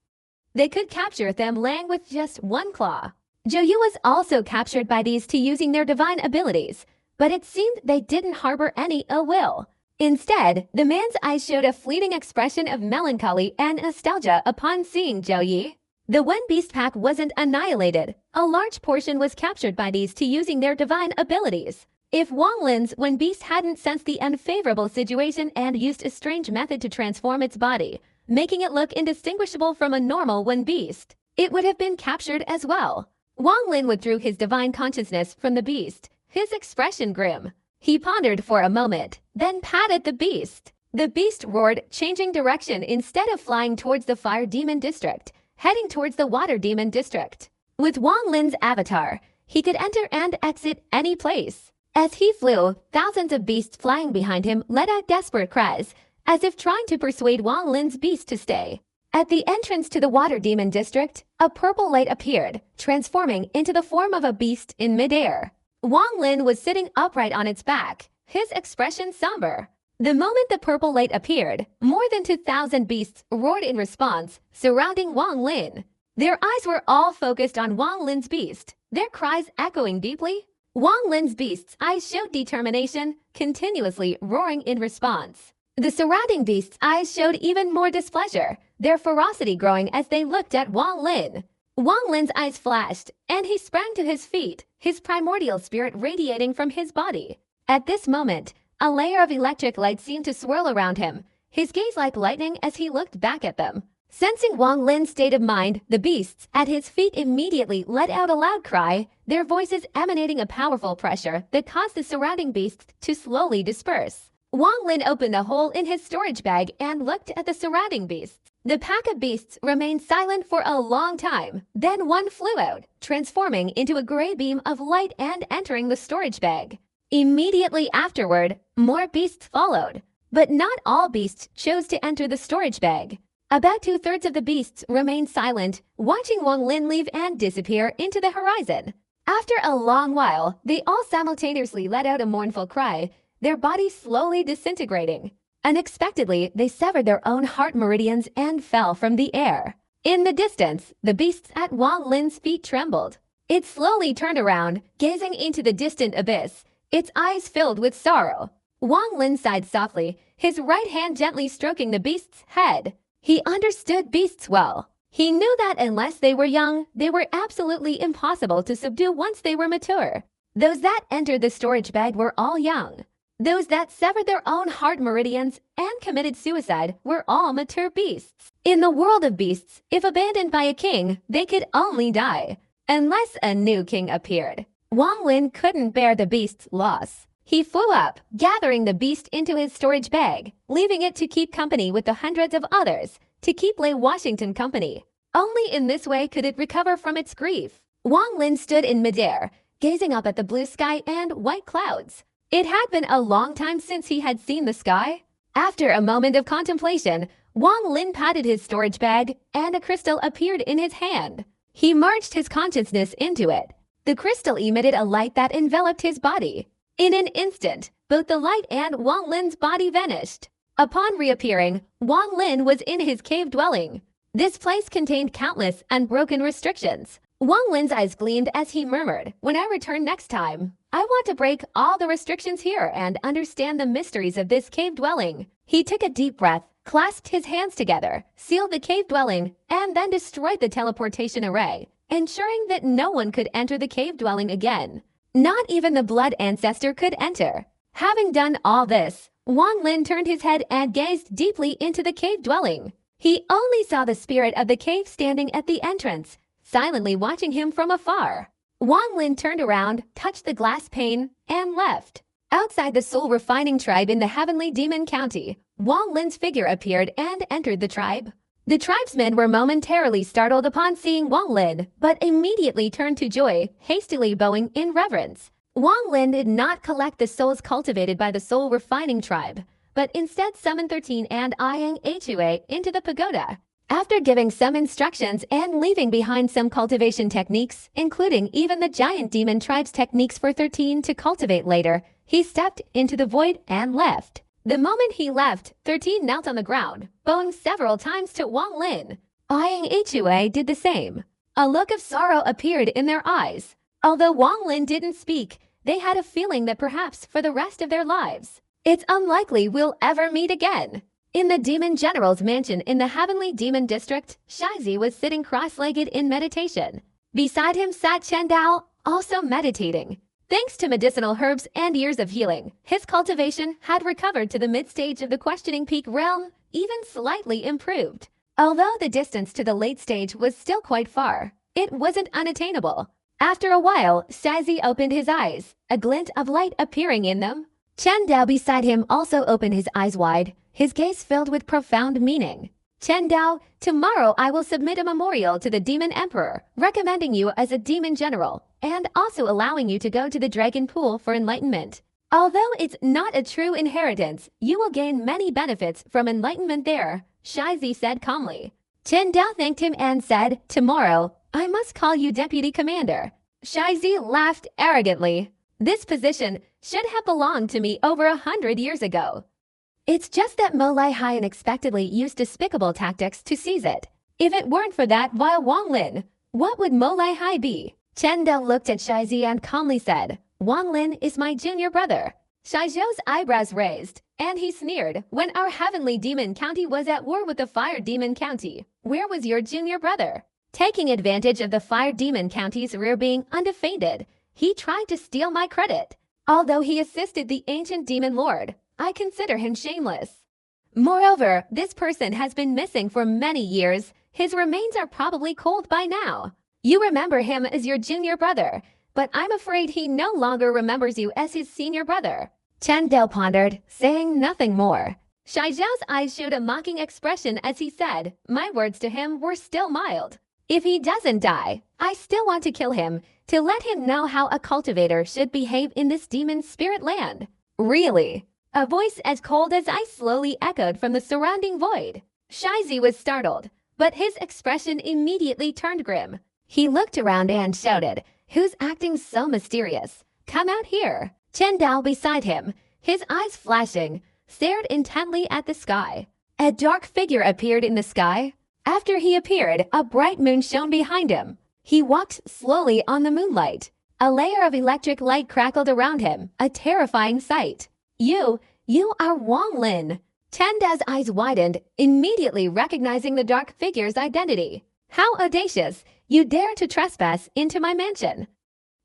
They could capture Themlang with just one claw. Zhou Yi was also captured by these two using their divine abilities, but it seemed they didn't harbor any ill will. Instead, the man's eyes showed a fleeting expression of melancholy and nostalgia upon seeing Zhou Yi. The Wen Beast Pack wasn't annihilated. A large portion was captured by these two using their divine abilities. If Wang Lin's Wen Beast hadn't sensed the unfavorable situation and used a strange method to transform its body, making it look indistinguishable from a normal Wen Beast, it would have been captured as well. Wang Lin withdrew his divine consciousness from the beast, his expression grim. He pondered for a moment, then patted the beast. The beast roared, changing direction instead of flying towards the Fire Demon District, heading towards the Water Demon District. With Wang Lin's avatar, he could enter and exit any place. As he flew, thousands of beasts flying behind him let out desperate cries, as if trying to persuade Wang Lin's beast to stay. At the entrance to the Water Demon District, a purple light appeared, transforming into the form of a beast in midair. Wang Lin was sitting upright on its back, his expression somber. The moment the purple light appeared, more than 2,000 beasts roared in response, surrounding Wang Lin. Their eyes were all focused on Wang Lin's beast, their cries echoing deeply. Wang Lin's beast's eyes showed determination, continuously roaring in response. The surrounding beasts' eyes showed even more displeasure, their ferocity growing as they looked at Wang Lin. Wang Lin's eyes flashed, and he sprang to his feet, his primordial spirit radiating from his body. At this moment, a layer of electric light seemed to swirl around him, his gaze like lightning as he looked back at them. Sensing Wang Lin's state of mind, the beasts at his feet immediately let out a loud cry, their voices emanating a powerful pressure that caused the surrounding beasts to slowly disperse. Wang Lin opened a hole in his storage bag and looked at the surrounding beasts. The pack of beasts remained silent for a long time. Then one flew out, transforming into a gray beam of light and entering the storage bag. Immediately afterward, more beasts followed. But not all beasts chose to enter the storage bag. About 2/3 of the beasts remained silent, watching Wang Lin leave and disappear into the horizon. After a long while, they all simultaneously let out a mournful cry, their bodies slowly disintegrating. Unexpectedly, they severed their own heart meridians and fell from the air. In the distance, the beasts at Wang Lin's feet trembled. It slowly turned around, gazing into the distant abyss, its eyes filled with sorrow. Wang Lin sighed softly, his right hand gently stroking the beast's head. He understood beasts well. He knew that unless they were young, they were absolutely impossible to subdue once they were mature. Those that entered the storage bag were all young. Those that severed their own heart meridians and committed suicide were all mature beasts. In the world of beasts, if abandoned by a king, they could only die, unless a new king appeared. Wang Lin couldn't bear the beast's loss. He flew up, gathering the beast into his storage bag, leaving it to keep company with the hundreds of others, to keep Lei Washington company. Only in this way could it recover from its grief. Wang Lin stood in midair, gazing up at the blue sky and white clouds. It had been a long time since he had seen the sky. After a moment of contemplation, Wang Lin patted his storage bag, and a crystal appeared in his hand. He merged his consciousness into it. The crystal emitted a light that enveloped his body. In an instant, both the light and Wang Lin's body vanished. Upon reappearing, Wang Lin was in his cave dwelling. This place contained countless unbroken restrictions. Wang Lin's eyes gleamed as he murmured, "When I return next time, I want to break all the restrictions here and understand the mysteries of this cave dwelling." He took a deep breath, clasped his hands together, sealed the cave dwelling, and then destroyed the teleportation array, ensuring that no one could enter the cave dwelling again. Not even the blood ancestor could enter. Having done all this, Wang Lin turned his head and gazed deeply into the cave dwelling. He only saw the spirit of the cave standing at the entrance, silently watching him from afar. Wang Lin turned around, touched the glass pane, and left. Outside the soul refining tribe in the heavenly demon county, Wang Lin's figure appeared and entered the tribe. The tribesmen were momentarily startled upon seeing Wang Lin, but immediately turned to joy, hastily bowing in reverence. Wang Lin did not collect the souls cultivated by the soul refining tribe, but instead summoned 13 and Immortality into the pagoda. After giving some instructions and leaving behind some cultivation techniques, including even the giant demon tribe's techniques for 13 to cultivate later, he stepped into the void and left. The moment he left, 13 knelt on the ground, bowing several times to Wang Lin. Immortality did the same. A look of sorrow appeared in their eyes. Although Wang Lin didn't speak, they had a feeling that perhaps for the rest of their lives, it's unlikely we'll ever meet again. In the Demon General's mansion in the Heavenly Demon District, Shizi was sitting cross-legged in meditation. Beside him sat Chen Dao, also meditating. Thanks to medicinal herbs and years of healing, his cultivation had recovered to the mid-stage of the questioning peak realm, even slightly improved. Although the distance to the late stage was still quite far, it wasn't unattainable. After a while, Shizi opened his eyes, a glint of light appearing in them. Chen Dao beside him also opened his eyes wide, his gaze filled with profound meaning. "Chen Dao, tomorrow I will submit a memorial to the Demon Emperor, recommending you as a Demon General, and also allowing you to go to the Dragon Pool for enlightenment. Although it's not a true inheritance, you will gain many benefits from enlightenment there," Shizi said calmly. Chen Dao thanked him and said, "Tomorrow, I must call you Deputy Commander." Shizi laughed arrogantly. "This position should have belonged to me over 100 years ago. It's just that Mo Lai Hai unexpectedly used despicable tactics to seize it. If it weren't for that vile Wang Lin, what would Mo Lai Hai be?" Chen Dao looked at Shizi and calmly said, "Wang Lin is my junior brother." Shijia's eyebrows raised, and he sneered, "When our heavenly demon county was at war with the fire demon county, where was your junior brother?" Taking advantage of the fire demon county's rear being undefended, he tried to steal my credit. Although he assisted the ancient demon lord, I consider him shameless. Moreover, this person has been missing for many years. His remains are probably cold by now. You remember him as your junior brother, but I'm afraid he no longer remembers you as his senior brother." Chen Dao pondered, saying nothing more. Shijia's eyes showed a mocking expression as he said, "My words to him were still mild. If he doesn't die, I still want to kill him, to let him know how a cultivator should behave in this demon spirit land." "Really?" A voice as cold as ice slowly echoed from the surrounding void. Shizi was startled, but his expression immediately turned grim. He looked around and shouted, "Who's acting so mysterious? Come out here." Chen Dao beside him, his eyes flashing, stared intently at the sky. A dark figure appeared in the sky. After he appeared, a bright moon shone behind him. He walked slowly on the moonlight. A layer of electric light crackled around him, a terrifying sight. You are Wang Lin." Chen Dao's eyes widened, immediately recognizing the dark figure's identity. "How audacious! You dare to trespass into my mansion.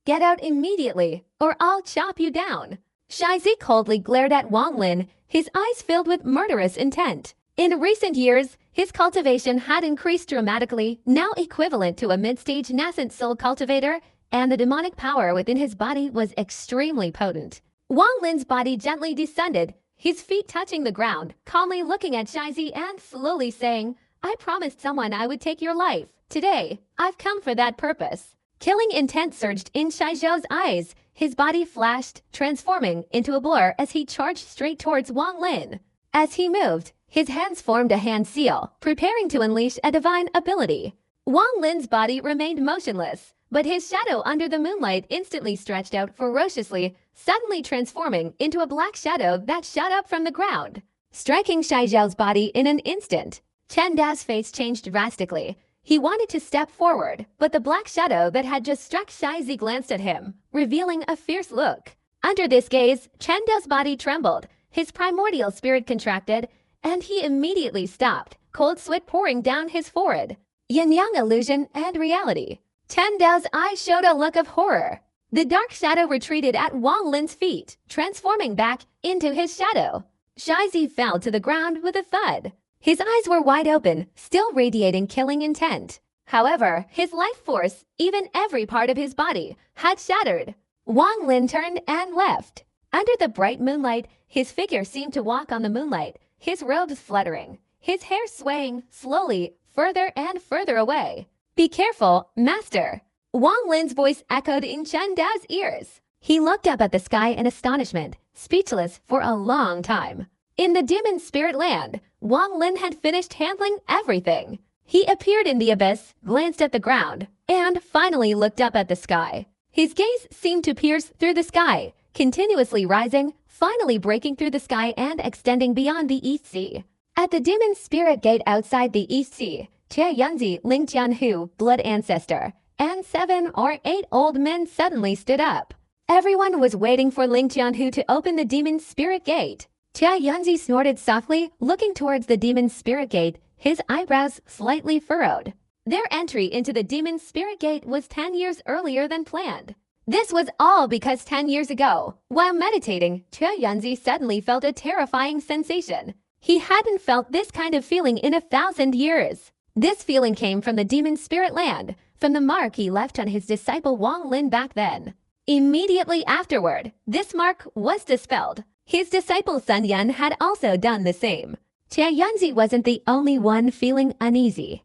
Get out immediately, or I'll chop you down." Shizi coldly glared at Wang Lin, his eyes filled with murderous intent. In recent years, his cultivation had increased dramatically, now equivalent to a mid-stage nascent soul cultivator, and the demonic power within his body was extremely potent. Wang Lin's body gently descended, his feet touching the ground, calmly looking at Shizi and slowly saying, "I promised someone I would take your life. Today, I've come for that purpose." Killing intent surged in Shijia's eyes. His body flashed, transforming into a blur as he charged straight towards Wang Lin. As he moved, His hands formed a hand seal, preparing to unleash a divine ability. Wang Lin's body remained motionless, but his shadow under the moonlight instantly stretched out ferociously, suddenly transforming into a black shadow that shot up from the ground, striking Shai Zhao's body in an instant. Chen Dao's face changed drastically. He wanted to step forward, but the black shadow that had just struck Shai Zi glanced at him, revealing a fierce look. Under this gaze, Chen Dao's body trembled, his primordial spirit contracted, and he immediately stopped, cold sweat pouring down his forehead. Yin-yang illusion and reality. Chen Dao's eyes showed a look of horror. The dark shadow retreated at Wang Lin's feet, transforming back into his shadow. Shai Zi fell to the ground with a thud. His eyes were wide open, still radiating killing intent. However, his life force, even every part of his body, had shattered. Wang Lin turned and left. Under the bright moonlight, his figure seemed to walk on the moonlight, his robes fluttering, his hair swaying slowly further and further away. "Be careful, master." Wang Lin's voice echoed in Chen Dao's ears. He looked up at the sky in astonishment, speechless for a long time. In the demon spirit land, Wang Lin had finished handling everything. He appeared in the abyss, glanced at the ground, and finally looked up at the sky. His gaze seemed to pierce through the sky, continuously rising, finally breaking through the sky and extending beyond the East Sea. At the demon spirit gate outside the East Sea, Tia Yunzi, Ling Tianhu, blood ancestor, and 7 or 8 old men suddenly stood up. Everyone was waiting for Ling Tianhu to open the demon spirit gate. Tia Yunzi snorted softly, looking towards the demon spirit gate, his eyebrows slightly furrowed. Their entry into the demon spirit gate was 10 years earlier than planned. This was all because 10 years ago, while meditating, Tia Yunzi suddenly felt a terrifying sensation. He hadn't felt this kind of feeling in 1,000 years. This feeling came from the demon spirit land, from the mark he left on his disciple Wang Lin back then. Immediately afterward, this mark was dispelled. His disciple Sun Yan had also done the same. Tia Yunzi wasn't the only one feeling uneasy.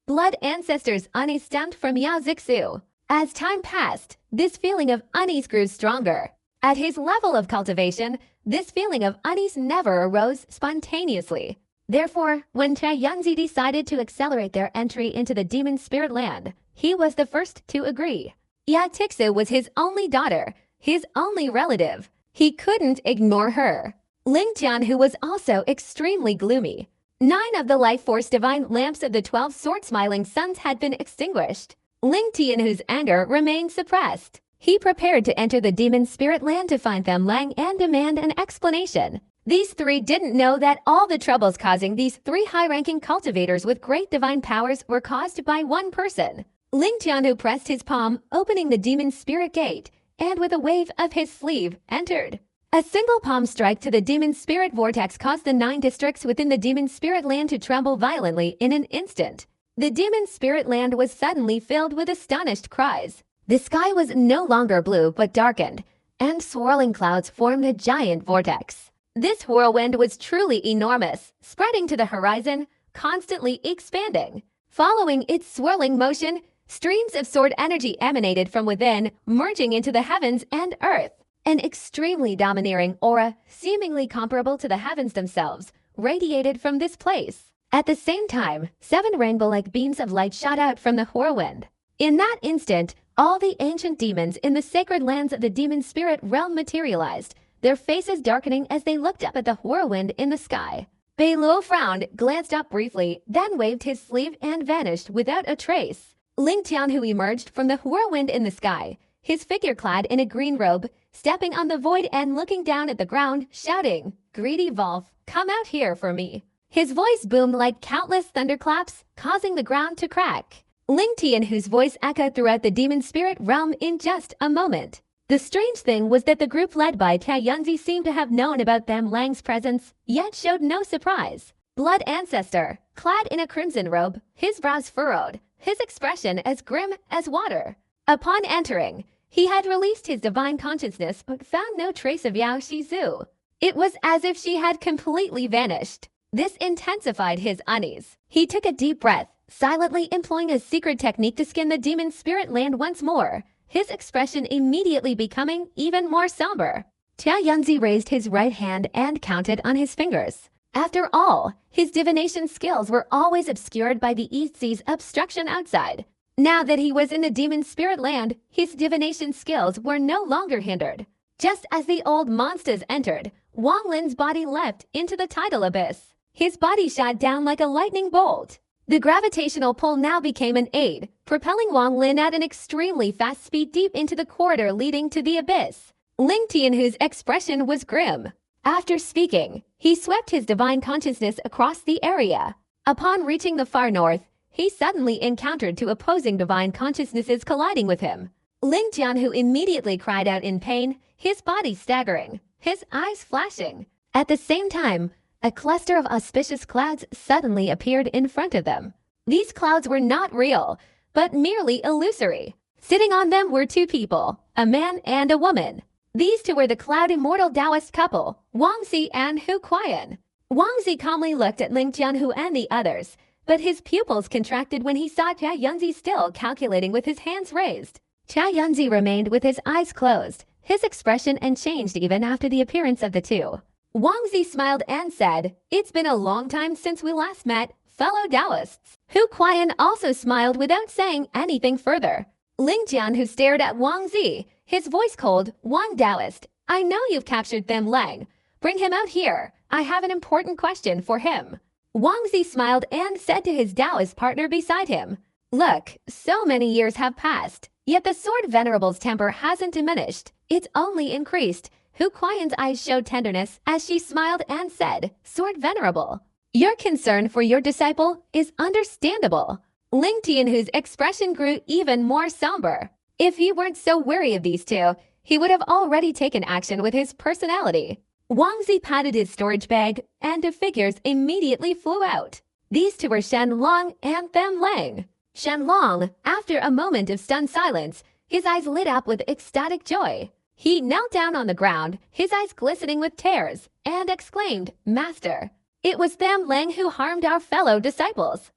Blood ancestors' unease stemmed from Yao Zixu. As time passed, this feeling of unease grew stronger. At his level of cultivation, this feeling of unease never arose spontaneously. Therefore, when Tia Yunzi decided to accelerate their entry into the demon spirit land, he was the first to agree. Ya Tixu was his only daughter, his only relative. He couldn't ignore her. Ling Tianhu was also extremely gloomy. 9 of the life force divine lamps of the 12 sword-smiling suns had been extinguished. Ling Tianhu's anger remained suppressed. He prepared to enter the demon spirit land to find Them Lang and demand an explanation. These 3 didn't know that all the troubles causing these 3 high-ranking cultivators with great divine powers were caused by one person. Ling Tianhu pressed his palm, opening the demon spirit gate, and with a wave of his sleeve, entered. A single palm strike to the demon spirit vortex caused the 9 districts within the demon spirit land to tremble violently in an instant. The demon spirit land was suddenly filled with astonished cries. The sky was no longer blue but darkened, and swirling clouds formed a giant vortex. This whirlwind was truly enormous, spreading to the horizon, constantly expanding. Following its swirling motion, streams of sword energy emanated from within, merging into the heavens and earth. An extremely domineering aura, seemingly comparable to the heavens themselves, radiated from this place. At the same time, 7 rainbow-like beams of light shot out from the whirlwind. In that instant, all the ancient demons in the sacred lands of the demon spirit realm materialized, their faces darkening as they looked up at the whirlwind in the sky. Bei Luo frowned, glanced up briefly, then waved his sleeve and vanished without a trace. Ling Tianhu emerged from the whirlwind in the sky, his figure clad in a green robe, stepping on the void and looking down at the ground, shouting, "Greedy Volf, come out here for me." His voice boomed like countless thunderclaps, causing the ground to crack. Ling Tianhu's voice echoed throughout the demon spirit realm in just a moment. The strange thing was that the group led by Tia Yunzi seemed to have known about Them Lang's presence, yet showed no surprise. Blood ancestor, clad in a crimson robe, his brows furrowed, his expression as grim as water. Upon entering, he had released his divine consciousness but found no trace of Yao Shizu. It was as if she had completely vanished. This intensified his unease. He took a deep breath, silently employing a secret technique to skin the demon spirit land once more, his expression immediately becoming even more somber. Tia Yunzi raised his right hand and counted on his fingers. After all, his divination skills were always obscured by the East Sea's obstruction outside. Now that he was in the demon spirit land, his divination skills were no longer hindered. Just as the old monsters entered, Wang Lin's body leapt into the tidal abyss. His body shot down like a lightning bolt. The gravitational pull now became an aid, propelling Wang Lin at an extremely fast speed deep into the corridor leading to the abyss. Ling Tian, whose expression was grim. After speaking, he swept his divine consciousness across the area. Upon reaching the far north, he suddenly encountered two opposing divine consciousnesses colliding with him. Ling Tian, who immediately cried out in pain, his body staggering, his eyes flashing. At the same time, a cluster of auspicious clouds suddenly appeared in front of them. These clouds were not real, but merely illusory. Sitting on them were two people, a man and a woman. These two were the cloud immortal Taoist couple, Wang Zi and Hu Kuan. Wang Zi calmly looked at Ling Jianhu and the others, but his pupils contracted when he saw Jia Yunzi still calculating with his hands raised. Jia Yunzi remained with his eyes closed, his expression unchanged even after the appearance of the two. Wang Zi smiled and said, "It's been a long time since we last met, fellow Taoists." Hu Kuan also smiled without saying anything further. Ling Jianhu stared at Wang Zi, his voice cold. "Wang Taoist, I know you've captured Them Lang. Bring him out here. I have an important question for him." Wang Zi smiled and said to his Taoist partner beside him, "Look, so many years have passed, yet the Sword Venerable's temper hasn't diminished. It's only increased." Hu Kuan's eyes showed tenderness as she smiled and said, "Sword Venerable, your concern for your disciple is understandable." Ling Tian, whose expression grew even more somber. If he weren't so wary of these two, he would have already taken action with his personality. Wang Zi patted his storage bag, and the figures immediately flew out. These two were Shen Long and Them Lang. Shen Long, after a moment of stunned silence, his eyes lit up with ecstatic joy. He knelt down on the ground, his eyes glistening with tears, and exclaimed, "Master, it was Them Lang who harmed our fellow disciples."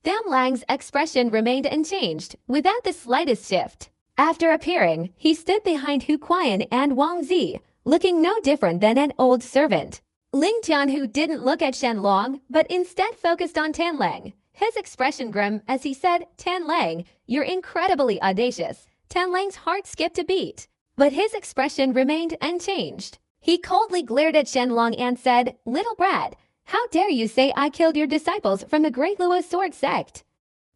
Them Lang's expression remained unchanged, without the slightest shift. After appearing, he stood behind Hu Kuan and Wang Zi, looking no different than an old servant. Ling Jianhu didn't look at Shen Long, but instead focused on Tan Lang. His expression grim as he said, "Tan Lang, you're incredibly audacious." Tan Lang's heart skipped a beat, but his expression remained unchanged. He coldly glared at Shen Long and said, "Little brat, how dare you say I killed your disciples from the Great Luo Sword sect?"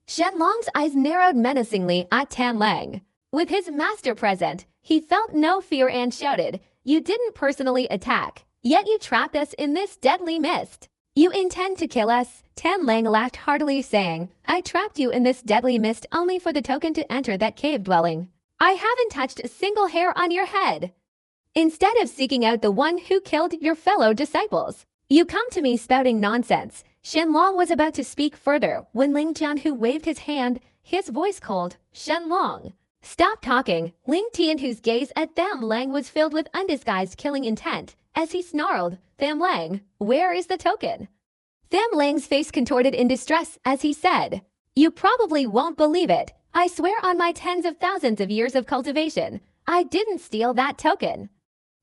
Shen Long's eyes narrowed menacingly at Tan Lang. With his master present, he felt no fear and shouted, "You didn't personally attack, yet you trapped us in this deadly mist. You intend to kill us?" Tan Lang laughed heartily, saying, "I trapped you in this deadly mist only for the token to enter that cave dwelling. I haven't touched a single hair on your head. Instead of seeking out the one who killed your fellow disciples, you come to me spouting nonsense." Shen Long was about to speak further when Ling Jianhu waved his hand, his voice cold. "Shen Long, stop talking." Ling Tian, whose gaze at Them Lang was filled with undisguised killing intent, as he snarled, "Them Lang, where is the token?" Them Lang's face contorted in distress as he said, "You probably won't believe it. I swear on my tens of thousands of years of cultivation, I didn't steal that token."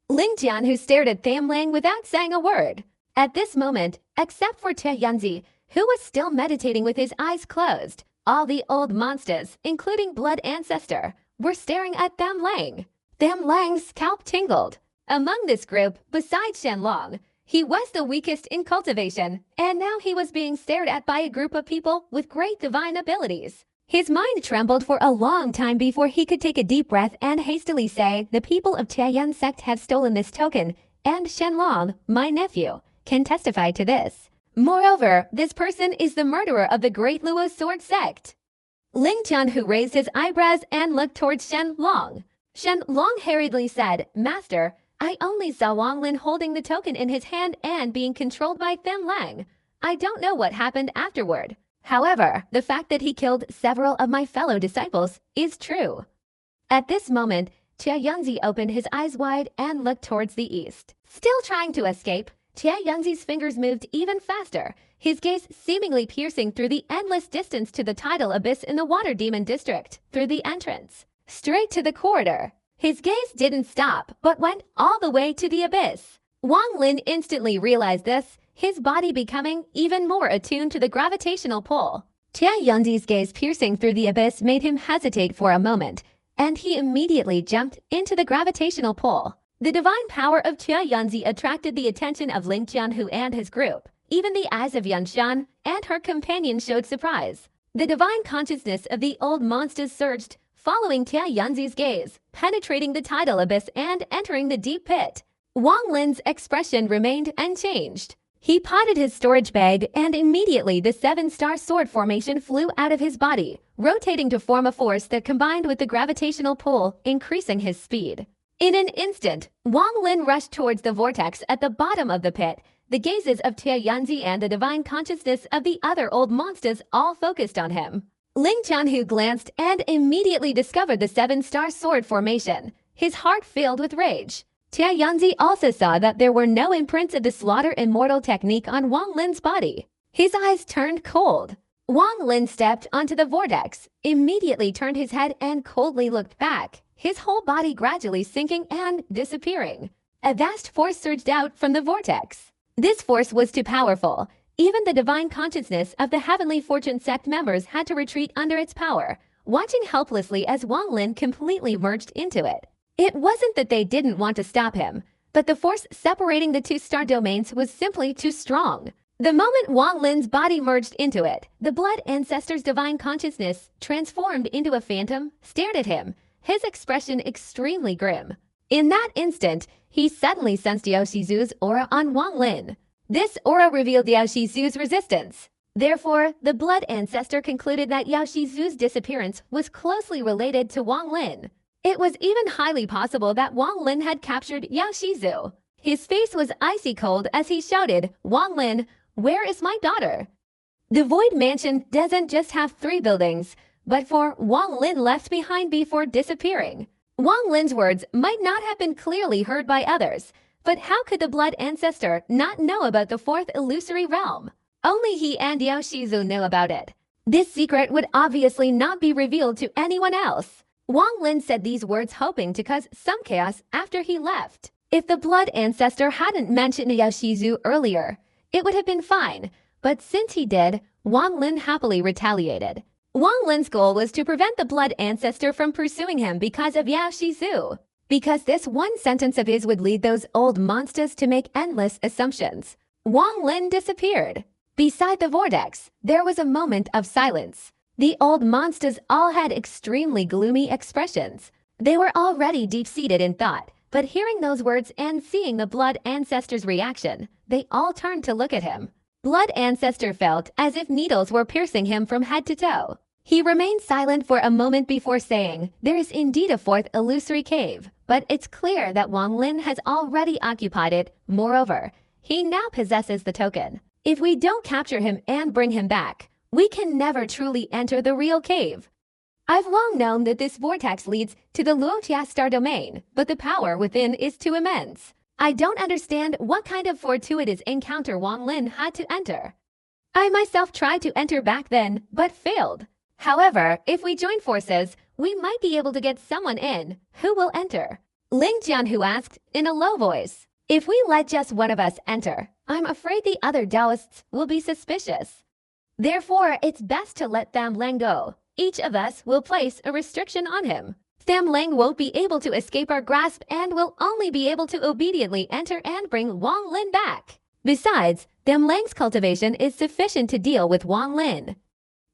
Ling Jianhu stared at Them Lang without saying a word. At this moment, except for Jia Yunzi, who was still meditating with his eyes closed, all the old monsters, including Blood Ancestor, were staring at Them Lang. Them Lang's scalp tingled. Among this group, besides Shen Long, he was the weakest in cultivation, and now he was being stared at by a group of people with great divine abilities. His mind trembled for a long time before he could take a deep breath and hastily say, "The people of Tianyun sect have stolen this token, and Shen Long, my nephew, can testify to this. Moreover, this person is the murderer of the Great Luo Sword sect." Ling Jianhu raised his eyebrows and looked towards Shen Long. Shen Long hurriedly said, "Master, I only saw Wang Lin holding the token in his hand and being controlled by Them Lang. I don't know what happened afterward. However, the fact that he killed several of my fellow disciples is true." At this moment, Jia Yunzi opened his eyes wide and looked towards the east. Still trying to escape, Jia Yunzi's fingers moved even faster, his gaze seemingly piercing through the endless distance to the tidal abyss in the Water Demon District, through the entrance, straight to the corridor. His gaze didn't stop, but went all the way to the abyss. Wang Lin instantly realized this, his body becoming even more attuned to the gravitational pull. Tia Yunzi's gaze piercing through the abyss made him hesitate for a moment, and he immediately jumped into the gravitational pull. The divine power of Tia Yunzi attracted the attention of Ling Jianhu and his group. Even the eyes of Yunshan and her companion showed surprise. The divine consciousness of the old monsters surged, following Tia Yunzi's gaze, penetrating the tidal abyss and entering the deep pit. Wang Lin's expression remained unchanged. He potted his storage bag, and immediately the seven-star sword formation flew out of his body, rotating to form a force that combined with the gravitational pull, increasing his speed. In an instant, Wang Lin rushed towards the vortex at the bottom of the pit. The gazes of Tia Yunzi and the divine consciousness of the other old monsters all focused on him. Ling Jianhu glanced and immediately discovered the seven-star sword formation. His heart filled with rage. Tia Yunzi also saw that there were no imprints of the slaughter immortal technique on Wang Lin's body. His eyes turned cold. Wang Lin stepped onto the vortex, immediately turned his head and coldly looked back, his whole body gradually sinking and disappearing. A vast force surged out from the vortex. This force was too powerful. Even the divine consciousness of the Heavenly Fortune sect members had to retreat under its power, watching helplessly as Wang Lin completely merged into it. It wasn't that they didn't want to stop him, but the force separating the two star domains was simply too strong. The moment Wang Lin's body merged into it, the Blood Ancestor's divine consciousness, transformed into a phantom, stared at him, his expression extremely grim. In that instant, he suddenly sensed Yao Shizu's aura on Wang Lin. This aura revealed Yao Shizu's resistance. Therefore, the Blood Ancestor concluded that Yao Shizu's disappearance was closely related to Wang Lin. It was even highly possible that Wang Lin had captured Yao Shizu. His face was icy cold as he shouted, "Wang Lin, where is my daughter?" The Void Mansion doesn't just have 3 buildings, but for Wang Lin left behind before disappearing. Wang Lin's words might not have been clearly heard by others, but how could the Blood Ancestor not know about the 4th illusory realm? Only he and Yao Shizu knew about it. This secret would obviously not be revealed to anyone else. Wang Lin said these words hoping to cause some chaos after he left. If the Blood Ancestor hadn't mentioned Yao Shizu earlier, it would have been fine, but since he did, Wang Lin happily retaliated. Wang Lin's goal was to prevent the Blood Ancestor from pursuing him because of Yao Shizu. Because this one sentence of his would lead those old monsters to make endless assumptions. Wang Lin disappeared. Beside the vortex, there was a moment of silence. The old monsters all had extremely gloomy expressions. They were already deep-seated in thought, but hearing those words and seeing the Blood Ancestor's reaction, they all turned to look at him. Blood Ancestor felt as if needles were piercing him from head to toe. He remained silent for a moment before saying, "There is indeed a 4th illusory cave, but it's clear that Wang Lin has already occupied it. Moreover, he now possesses the token. If we don't capture him and bring him back, we can never truly enter the real cave." I've long known that this vortex leads to the Luotia star domain, but the power within is too immense. I don't understand what kind of fortuitous encounter Wang Lin had to enter. I myself tried to enter back then, but failed. However, if we join forces, we might be able to get someone in. Who will enter? Ling Jianhu asked in a low voice. If we let just one of us enter, I'm afraid the other Taoists will be suspicious. Therefore, it's best to let Tham Lang go. Each of us will place a restriction on him. Tham Lang won't be able to escape our grasp and will only be able to obediently enter and bring Wang Lin back. Besides, Tham Lang's cultivation is sufficient to deal with Wang Lin.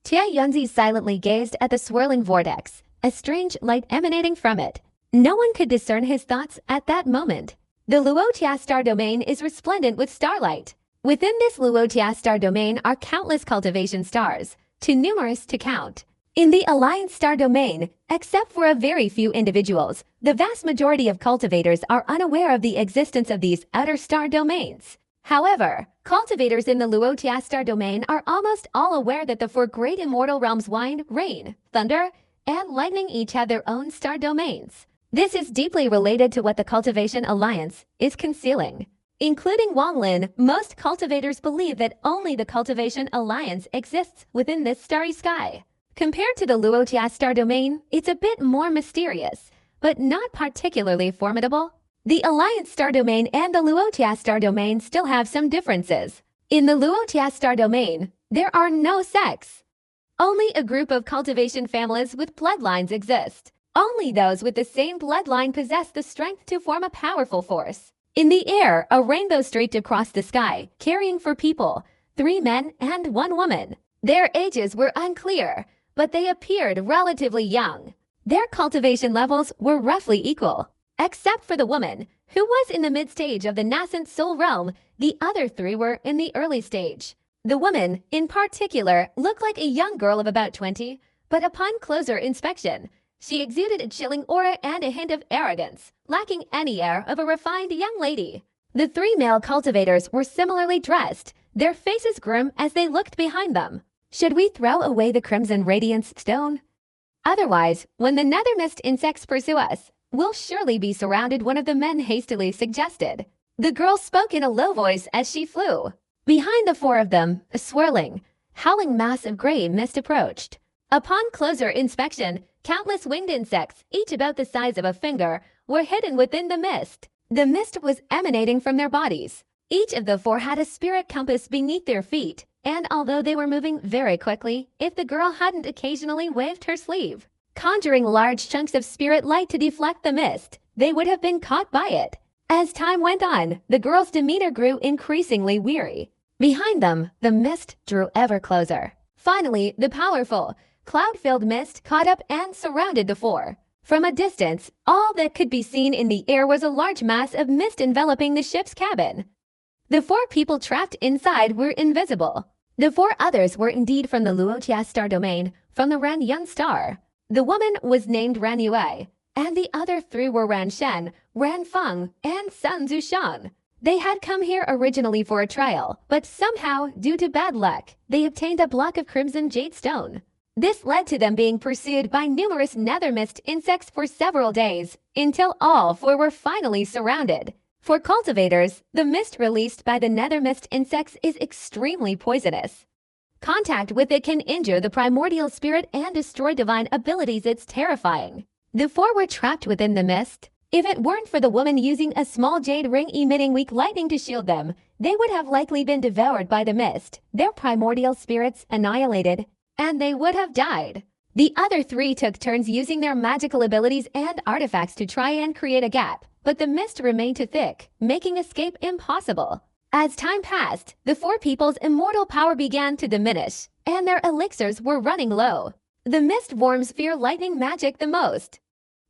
Tia Yunzi silently gazed at the swirling vortex, a strange light emanating from it. No one could discern his thoughts at that moment. The Luotia star domain is resplendent with starlight. Within this Luotia star domain are countless cultivation stars, too numerous to count. In the Alliance star domain, except for a very few individuals, the vast majority of cultivators are unaware of the existence of these outer star domains. However, cultivators in the Luotia star domain are almost all aware that the 4 great immortal realms wind, rain, thunder, and lightning each have their own star domains. This is deeply related to what the Cultivation Alliance is concealing. Including Wang Lin, most cultivators believe that only the Cultivation Alliance exists within this starry sky. Compared to the Luotia star domain, it's a bit more mysterious, but not particularly formidable. The Alliance star domain and the Luotia star domain still have some differences. In the Luotia star domain, there are no sects. Only a group of cultivation families with bloodlines exist. Only those with the same bloodline possess the strength to form a powerful force. In the air, a rainbow streaked across the sky, carrying for people, 3 men and 1 woman. Their ages were unclear, but they appeared relatively young. Their cultivation levels were roughly equal. Except for the woman, who was in the mid-stage of the nascent soul realm, the other 3 were in the early stage. The woman, in particular, looked like a young girl of about 20, but upon closer inspection, she exuded a chilling aura and a hint of arrogance, lacking any air of a refined young lady. The 3 male cultivators were similarly dressed, their faces grim as they looked behind them. Should we throw away the crimson radiance stone? Otherwise, when the nether mist insects pursue us, we'll surely be surrounded, one of the men hastily suggested. The girl spoke in a low voice as she flew. Behind the 4 of them, a swirling, howling mass of gray mist approached. Upon closer inspection, countless winged insects, each about the size of a finger, were hidden within the mist. The mist was emanating from their bodies. Each of the 4 had a spirit compass beneath their feet, and although they were moving very quickly, if the girl hadn't occasionally waved her sleeve, conjuring large chunks of spirit light to deflect the mist, they would have been caught by it. As time went on, the girl's demeanor grew increasingly weary. Behind them, the mist drew ever closer. Finally, the powerful, cloud-filled mist caught up and surrounded the 4. From a distance, all that could be seen in the air was a large mass of mist enveloping the ship's cabin. The 4 people trapped inside were invisible. The 4 others were indeed from the Luotia star domain, from the Ran Yun star. The woman was named Ran Yue, and the other 3 were Ran Shen, Ran Feng, and Sun Zushan. They had come here originally for a trial, but somehow, due to bad luck, they obtained a block of crimson jade stone. This led to them being pursued by numerous nether mist insects for several days, until all 4 were finally surrounded. For cultivators, the mist released by the nether mist insects is extremely poisonous. Contact with it can injure the primordial spirit and destroy divine abilities. It's terrifying. The 4 were trapped within the mist. If it weren't for the woman using a small jade ring emitting weak lightning to shield them, they would have likely been devoured by the mist, their primordial spirits annihilated, and they would have died. The other 3 took turns using their magical abilities and artifacts to try and create a gap, but the mist remained too thick, making escape impossible. As time passed, the 4 people's immortal power began to diminish, and their elixirs were running low. The mist worms fear lightning magic the most.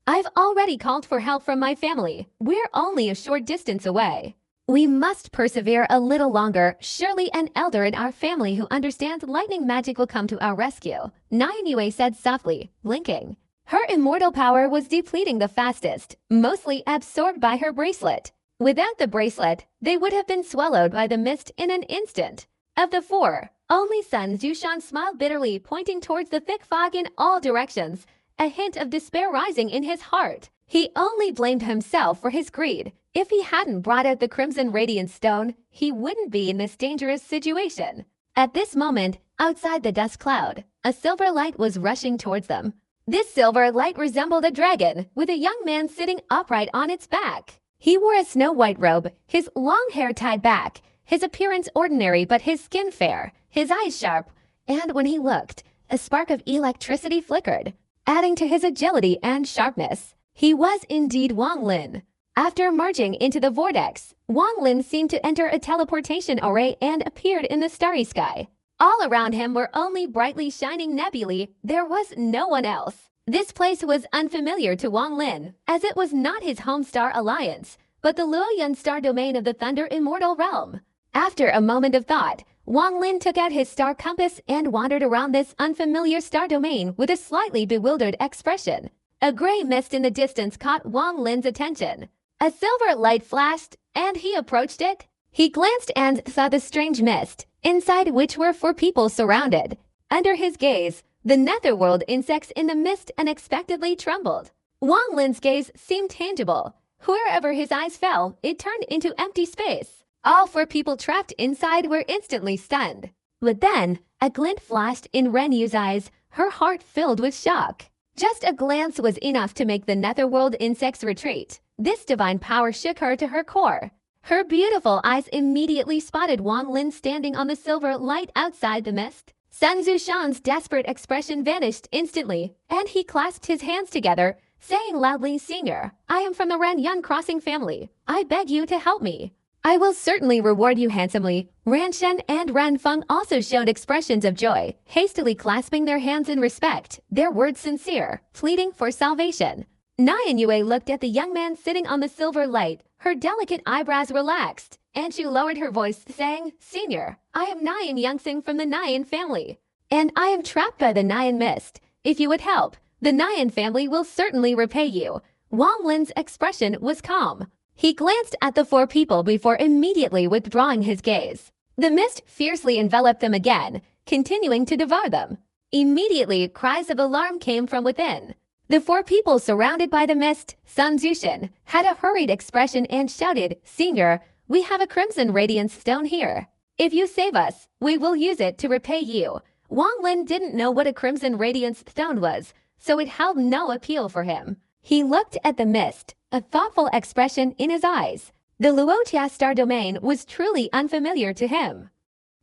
I've already called for help from my family. We're only a short distance away. We must persevere a little longer. Surely an elder in our family who understands lightning magic will come to our rescue, Nayue said softly, blinking. Her immortal power was depleting the fastest, mostly absorbed by her bracelet. Without the bracelet, they would have been swallowed by the mist in an instant. Of the 4, only Sun Zushan smiled bitterly, pointing towards the thick fog in all directions, a hint of despair rising in his heart. He only blamed himself for his greed. If he hadn't brought out the crimson radiance stone, he wouldn't be in this dangerous situation. At this moment, outside the dust cloud, a silver light was rushing towards them. This silver light resembled a dragon, with a young man sitting upright on its back. He wore a snow-white robe, his long hair tied back, his appearance ordinary but his skin fair, his eyes sharp, and when he looked, a spark of electricity flickered, adding to his agility and sharpness. He was indeed Wang Lin. After merging into the vortex, Wang Lin seemed to enter a teleportation array and appeared in the starry sky. All around him were only brightly shining nebulae. There was no one else. This place was unfamiliar to Wang Lin, as it was not his home star alliance, but the Luoyun star domain of the Thunder Immortal Realm. After a moment of thought, Wang Lin took out his star compass and wandered around this unfamiliar star domain with a slightly bewildered expression. A gray mist in the distance caught Wang Lin's attention. A silver light flashed, and he approached it. He glanced and saw the strange mist, inside which were 4 people surrounded. Under his gaze, the netherworld insects in the mist unexpectedly trembled. Wang Lin's gaze seemed tangible. Wherever his eyes fell, it turned into empty space. All 4 people trapped inside were instantly stunned. But then, a glint flashed in Ren Yu's eyes, her heart filled with shock. Just a glance was enough to make the netherworld insects retreat. This divine power shook her to her core. Her beautiful eyes immediately spotted Wang Lin standing on the silver light outside the mist. Sun Zushan's desperate expression vanished instantly, and he clasped his hands together, saying loudly, "Senior, I am from the Ren Yun Crossing family. I beg you to help me. I will certainly reward you handsomely." Ran Shen and Ran Feng also showed expressions of joy, hastily clasping their hands in respect, their words sincere, pleading for salvation. Nian Yue looked at the young man sitting on the silver light, her delicate eyebrows relaxed, and she lowered her voice, saying, "Senior, I am Nian Youngsing from the Nian family, and I am trapped by the Nian mist. If you would help, the Nian family will certainly repay you." Wang Lin's expression was calm. He glanced at the four people before immediately withdrawing his gaze. The mist fiercely enveloped them again, continuing to devour them. Immediately, cries of alarm came from within. The four people surrounded by the mist, Sun Zushan, had a hurried expression and shouted, "Senior, we have a crimson radiance stone here. If you save us, we will use it to repay you." Wang Lin didn't know what a crimson radiance stone was, so it held no appeal for him. He looked at the mist, a thoughtful expression in his eyes. The Luotia star domain was truly unfamiliar to him.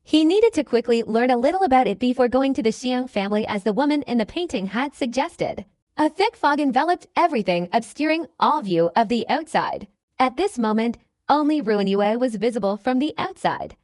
He needed to quickly learn a little about it before going to the Xiang family, as the woman in the painting had suggested. A thick fog enveloped everything, obscuring all view of the outside. At this moment, only Ruan Yue was visible from the outside.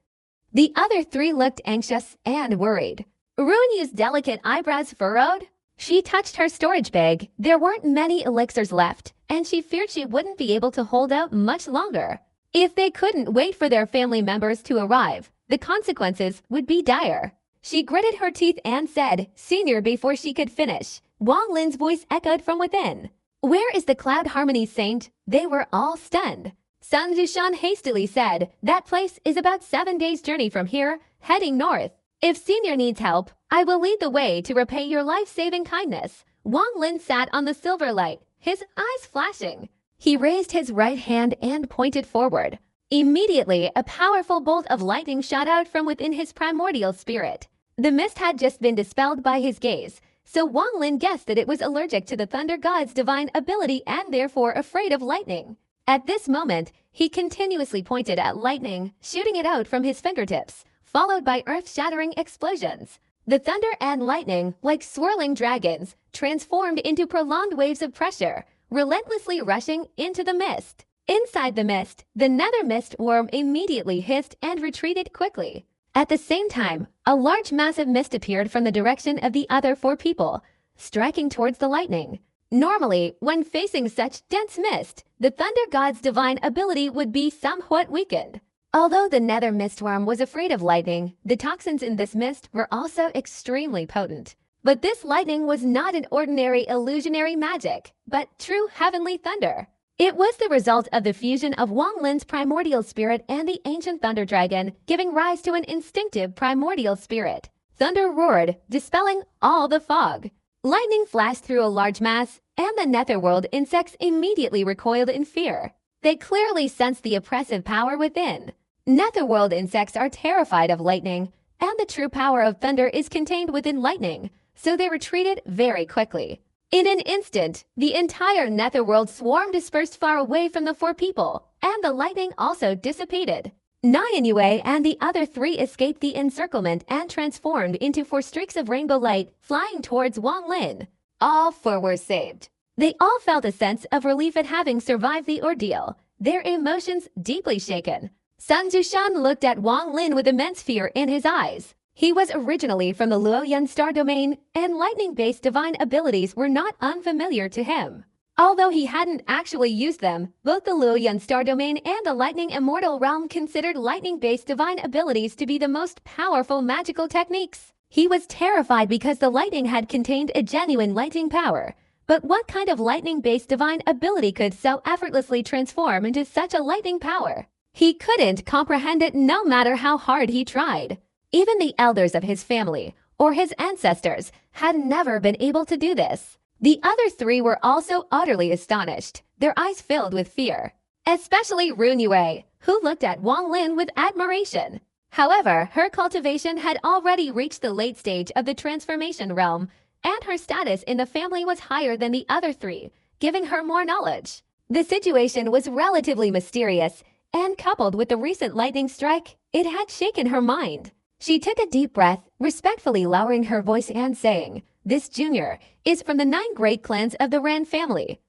The other three looked anxious and worried. Ruan Yue's delicate eyebrows furrowed. She touched her storage bag. There weren't many elixirs left, and she feared she wouldn't be able to hold out much longer. If they couldn't wait for their family members to arrive, the consequences would be dire. She gritted her teeth and said, "Senior," before she could finish. Wang Lin's voice echoed from within. "Where is the Cloud Harmony Saint?" They were all stunned. Sun Zushan hastily said, "That place is about 7 days' journey from here, heading north. If Senior needs help, I will lead the way to repay your life-saving kindness." Wang Lin sat on the silver light, his eyes flashing. He raised his right hand and pointed forward. Immediately, a powerful bolt of lightning shot out from within his primordial spirit. The mist had just been dispelled by his gaze, so Wang Lin guessed that it was allergic to the thunder god's divine ability and therefore afraid of lightning. At this moment, he continuously pointed at lightning, shooting it out from his fingertips, followed by earth-shattering explosions. The thunder and lightning, like swirling dragons, transformed into prolonged waves of pressure, relentlessly rushing into the mist. Inside the mist, the nether mist worm immediately hissed and retreated quickly. At the same time, a large mass of mist appeared from the direction of the other four people, striking towards the lightning. Normally, when facing such dense mist, the thunder god's divine ability would be somewhat weakened. Although the nether mistworm was afraid of lightning, the toxins in this mist were also extremely potent. But this lightning was not an ordinary illusionary magic, but true heavenly thunder. It was the result of the fusion of Wang Lin's primordial spirit and the ancient thunder dragon, giving rise to an instinctive primordial spirit. Thunder roared, dispelling all the fog. Lightning flashed through a large mass, and the netherworld insects immediately recoiled in fear. They clearly sensed the oppressive power within. Netherworld insects are terrified of lightning, and the true power of thunder is contained within lightning, so they retreated very quickly. In an instant, the entire netherworld swarm dispersed far away from the four people, and the lightning also dissipated. Nian Yue and the other three escaped the encirclement and transformed into 4 streaks of rainbow light, flying towards Wang Lin. All 4 were saved. They all felt a sense of relief at having survived the ordeal, their emotions deeply shaken. Sun Zushan looked at Wang Lin with immense fear in his eyes. He was originally from the Luoyuan star domain, and lightning-based divine abilities were not unfamiliar to him. Although he hadn't actually used them, both the Luoyuan star domain and the lightning immortal realm considered lightning-based divine abilities to be the most powerful magical techniques. He was terrified because the lightning had contained a genuine lightning power. But what kind of lightning-based divine ability could so effortlessly transform into such a lightning power? He couldn't comprehend it no matter how hard he tried. Even the elders of his family, or his ancestors, had never been able to do this. The other 3 were also utterly astonished, their eyes filled with fear. Especially Ruan Yue, who looked at Wang Lin with admiration. However, her cultivation had already reached the late stage of the transformation realm, and her status in the family was higher than the other 3, giving her more knowledge. The situation was relatively mysterious, and coupled with the recent lightning strike, it had shaken her mind. She took a deep breath, respectfully lowering her voice and saying, "This junior is from the 9 great clans of the Ran family.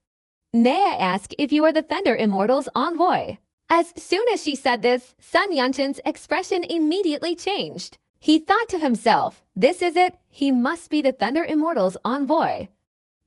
May I ask if you are the Thunder Immortals' envoy?" As soon as she said this, Sun Yanshin's expression immediately changed. He thought to himself, this is it, he must be the Thunder Immortals' envoy.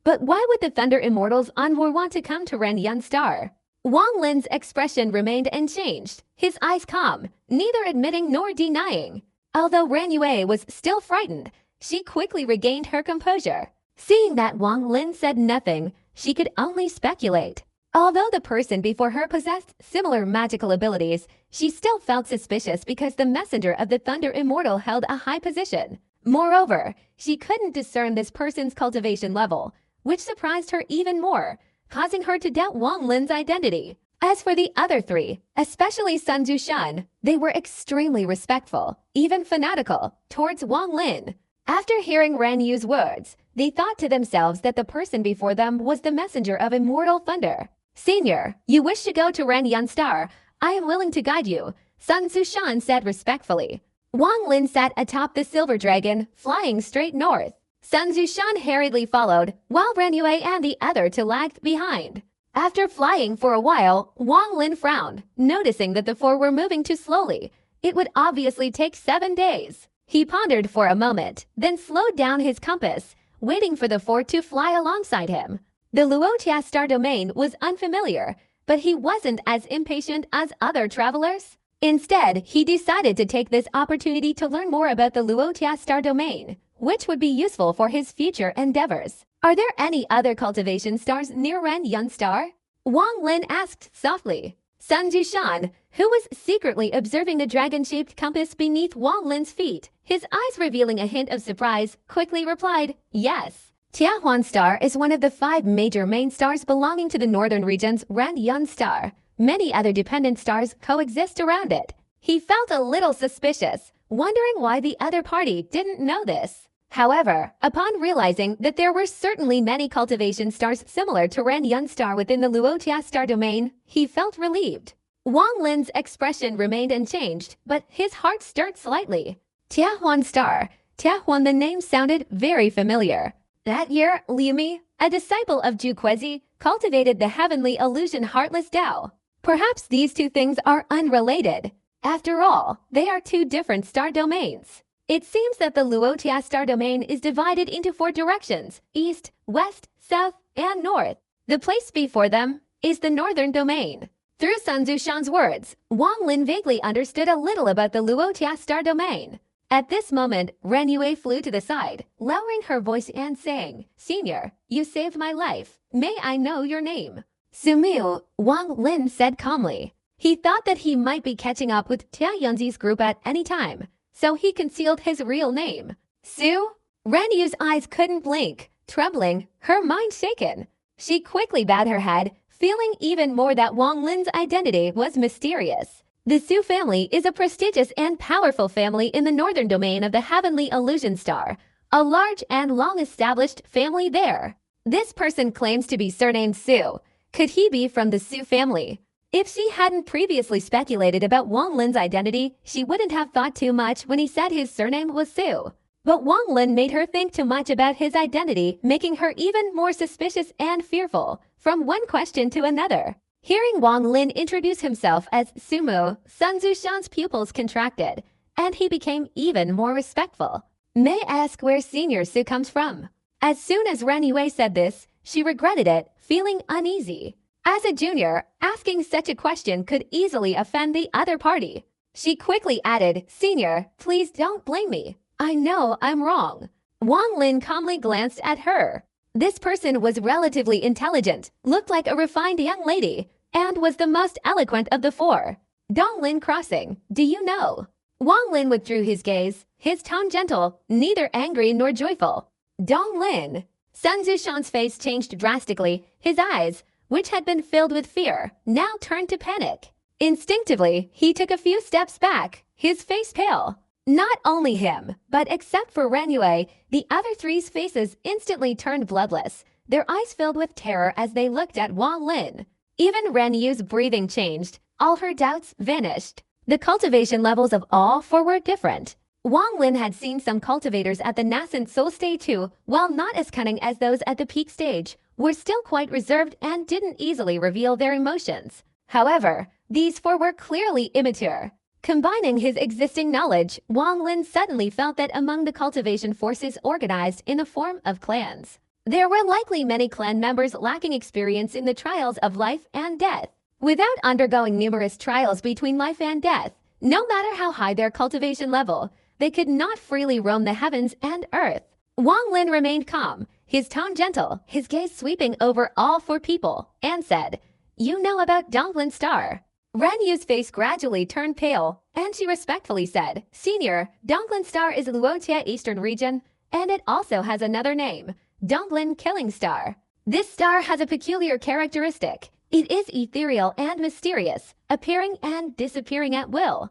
But why would the Thunder Immortals' envoy want to come to Ran Yun Star? Wang Lin's expression remained unchanged, his eyes calm, neither admitting nor denying. Although Ran Yue was still frightened, she quickly regained her composure. Seeing that Wang Lin said nothing, she could only speculate. Although the person before her possessed similar magical abilities, she still felt suspicious because the messenger of the Thunder Immortal held a high position. Moreover, she couldn't discern this person's cultivation level, which surprised her even more, causing her to doubt Wang Lin's identity. As for the other 3, especially Sun Zushan, they were extremely respectful, even fanatical, towards Wang Lin. After hearing Ran Yu's words, they thought to themselves that the person before them was the messenger of Immortal Thunder. "Senior, you wish to go to Ran Yun Star. I am willing to guide you," Sun Zushan said respectfully. Wang Lin sat atop the silver dragon, flying straight north. Sun Zushan hurriedly followed, while Ran Yue and the other 2 lagged behind. After flying for a while, Wang Lin frowned, noticing that the 4 were moving too slowly. It would obviously take 7 days. He pondered for a moment, then slowed down his compass, waiting for the 4 to fly alongside him. The Luotia Star Domain was unfamiliar, but he wasn't as impatient as other travelers. Instead, he decided to take this opportunity to learn more about the Luotia Star Domain, which would be useful for his future endeavors. "Are there any other cultivation stars near Ran Yun Star?" Wang Lin asked softly. Sun Zushan, who was secretly observing the dragon-shaped compass beneath Wang Lin's feet, his eyes revealing a hint of surprise, quickly replied, "Yes. Tiahuan Star is one of the 5 major main stars belonging to the northern region's Ran Yun Star. Many other dependent stars coexist around it." He felt a little suspicious, wondering why the other party didn't know this. However, upon realizing that there were certainly many cultivation stars similar to Ran Yun Star within the Luotia Star Domain, he felt relieved. Wang Lin's expression remained unchanged, but his heart stirred slightly. Tiahuan Star. Tiahuan, the name sounded very familiar. That year, Liu Mi, a disciple of Zhu Kuezi, cultivated the heavenly illusion Heartless Tao. Perhaps these 2 things are unrelated. After all, they are 2 different star domains. It seems that the Luotia Star Domain is divided into 4 directions: east, west, south, and north. The place before them is the northern domain. Through Sun Zushan's words, Wang Lin vaguely understood a little about the Luotia Star Domain. At this moment, Ran Yue flew to the side, lowering her voice and saying, "Senior, you saved my life. May I know your name?" "Sumiu," Wang Lin said calmly. He thought that he might be catching up with Tia Yunzi's group at any time, so he concealed his real name. "Su?" Ran Yu's eyes couldn't blink, trembling, her mind shaken. She quickly bowed her head, feeling even more that Wang Lin's identity was mysterious. The Su family is a prestigious and powerful family in the northern domain of the Heavenly Illusion Star, a large and long-established family there. This person claims to be surnamed Su. Could he be from the Su family? If she hadn't previously speculated about Wang Lin's identity, she wouldn't have thought too much when he said his surname was Su. But Wang Lin made her think too much about his identity, making her even more suspicious and fearful, from one question to another. Hearing Wang Lin introduce himself as Sumo, Sun Zushan's pupils contracted, and he became even more respectful. "May I ask where Senior Su comes from?" As soon as Ran Yue said this, she regretted it, feeling uneasy. As a junior, asking such a question could easily offend the other party. She quickly added, "Senior, please don't blame me. I know I'm wrong." Wang Lin calmly glanced at her. This person was relatively intelligent, looked like a refined young lady, and was the most eloquent of the 4. "Donglin Crossing, do you know?" Wang Lin withdrew his gaze, his tone gentle, neither angry nor joyful. "Donglin." Sun Zushan's face changed drastically, his eyes, which had been filled with fear, now turned to panic. Instinctively, he took a few steps back, his face pale. Not only him, but except for Ran Yue, the other 3's faces instantly turned bloodless, their eyes filled with terror as they looked at Wang Lin. Even Ren Yu's breathing changed. All her doubts vanished. The cultivation levels of all four were different. Wang Lin had seen some cultivators at the nascent soul stage too, while not as cunning as those at the peak stage, were still quite reserved and didn't easily reveal their emotions. However, these four were clearly immature. Combining his existing knowledge, Wang Lin suddenly felt that among the cultivation forces organized in the form of clans, there were likely many clan members lacking experience in the trials of life and death. Without undergoing numerous trials between life and death, no matter how high their cultivation level, they could not freely roam the heavens and earth. Wang Lin remained calm, his tone gentle, his gaze sweeping over all four people, and said, "You know about Donglin Star." Ren Yu's face gradually turned pale, and she respectfully said, "Senior, Donglin Star is Luotia Eastern Region, and it also has another name, Donglin Killing Star. This star has a peculiar characteristic. It is ethereal and mysterious, appearing and disappearing at will.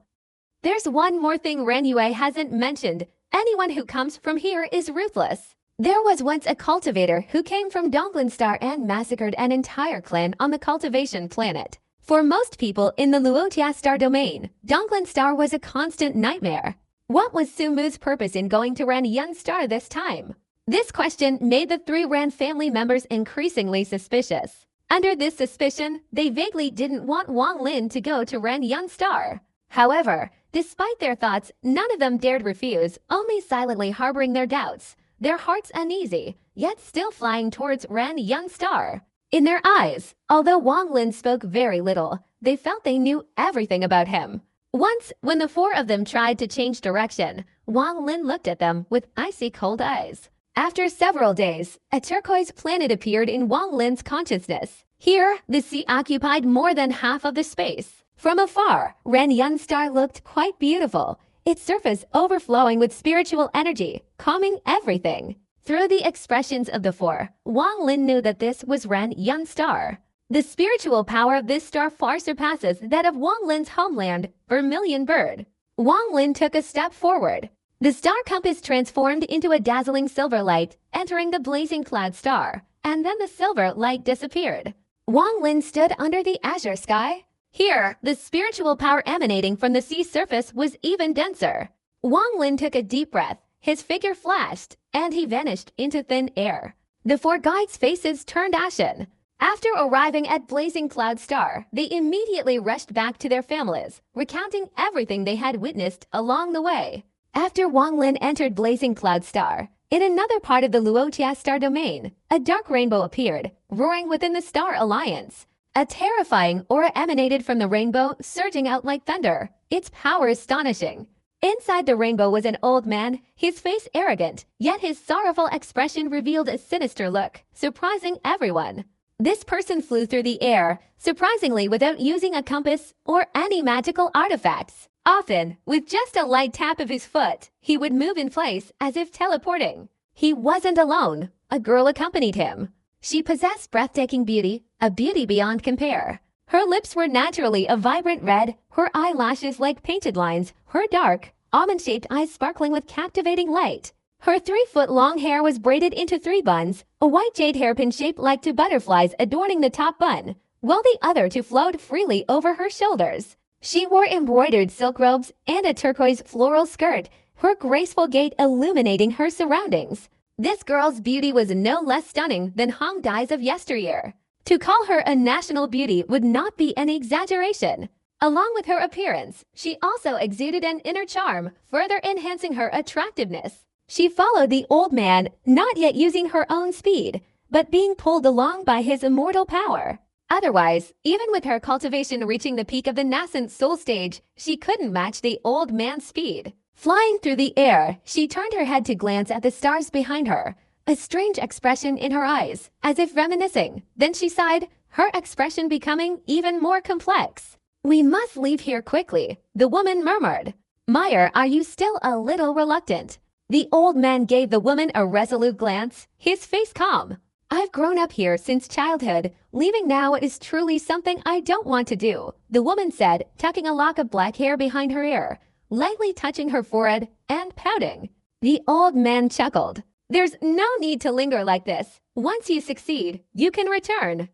There's one more thing Ren Yue hasn't mentioned. Anyone who comes from here is ruthless. There was once a cultivator who came from Donglin Star and massacred an entire clan on the cultivation planet. For most people in the Luotia Star domain, Donglin Star was a constant nightmare. What was Sumu's purpose in going to Ren Yun Star this time?" This question made the three Ran family members increasingly suspicious. Under this suspicion, they vaguely didn't want Wang Lin to go to Ren Yun Star. However, despite their thoughts, none of them dared refuse, only silently harboring their doubts, their hearts uneasy, yet still flying towards Ren Yun Star. In their eyes, although Wang Lin spoke very little, they felt they knew everything about him. Once, when the four of them tried to change direction, Wang Lin looked at them with icy cold eyes. After several days, a turquoise planet appeared in Wang Lin's consciousness. Here, the sea occupied more than half of the space. From afar, Ren Yun Star looked quite beautiful, its surface overflowing with spiritual energy, calming everything. Through the expressions of the four, Wang Lin knew that this was Ren Yun Star. The spiritual power of this star far surpasses that of Wang Lin's homeland, Vermilion Bird. Wang Lin took a step forward. The star compass transformed into a dazzling silver light, entering the blazing cloud star, and then the silver light disappeared. Wang Lin stood under the azure sky. Here, the spiritual power emanating from the sea surface was even denser. Wang Lin took a deep breath, his figure flashed, and he vanished into thin air. The four guides' faces turned ashen. After arriving at Blazing Cloud Star, they immediately rushed back to their families, recounting everything they had witnessed along the way. After Wang Lin entered Blazing Cloud Star, in another part of the Luotia Star domain, a dark rainbow appeared, roaring within the Star Alliance. A terrifying aura emanated from the rainbow, surging out like thunder, its power astonishing. Inside the rainbow was an old man, his face arrogant, yet his sorrowful expression revealed a sinister look, surprising everyone. This person flew through the air, surprisingly without using a compass or any magical artifacts. Often, with just a light tap of his foot, he would move in place as if teleporting. He wasn't alone. A girl accompanied him. She possessed breathtaking beauty, a beauty beyond compare. Her lips were naturally a vibrant red, her eyelashes like painted lines, her dark, almond-shaped eyes sparkling with captivating light. Her 3-foot-long hair was braided into 3 buns, a white jade hairpin shaped like 2 butterflies adorning the top bun, while the other 2 flowed freely over her shoulders. She wore embroidered silk robes and a turquoise floral skirt, her graceful gait illuminating her surroundings. This girl's beauty was no less stunning than Hong Dai's of yesteryear. To call her a national beauty would not be an exaggeration. Along with her appearance, she also exuded an inner charm, further enhancing her attractiveness. She followed the old man, not yet using her own speed, but being pulled along by his immortal power. Otherwise, even with her cultivation reaching the peak of the nascent soul stage, she couldn't match the old man's speed. Flying through the air, she turned her head to glance at the stars behind her, a strange expression in her eyes, as if reminiscing. Then she sighed, her expression becoming even more complex. "We must leave here quickly," the woman murmured. "Meyer, are you still a little reluctant?" The old man gave the woman a resolute glance, his face calm. "I've grown up here since childhood. Leaving now is truly something I don't want to do," the woman said, tucking a lock of black hair behind her ear, lightly touching her forehead and pouting. The old man chuckled. "There's no need to linger like this. Once you succeed, you can return."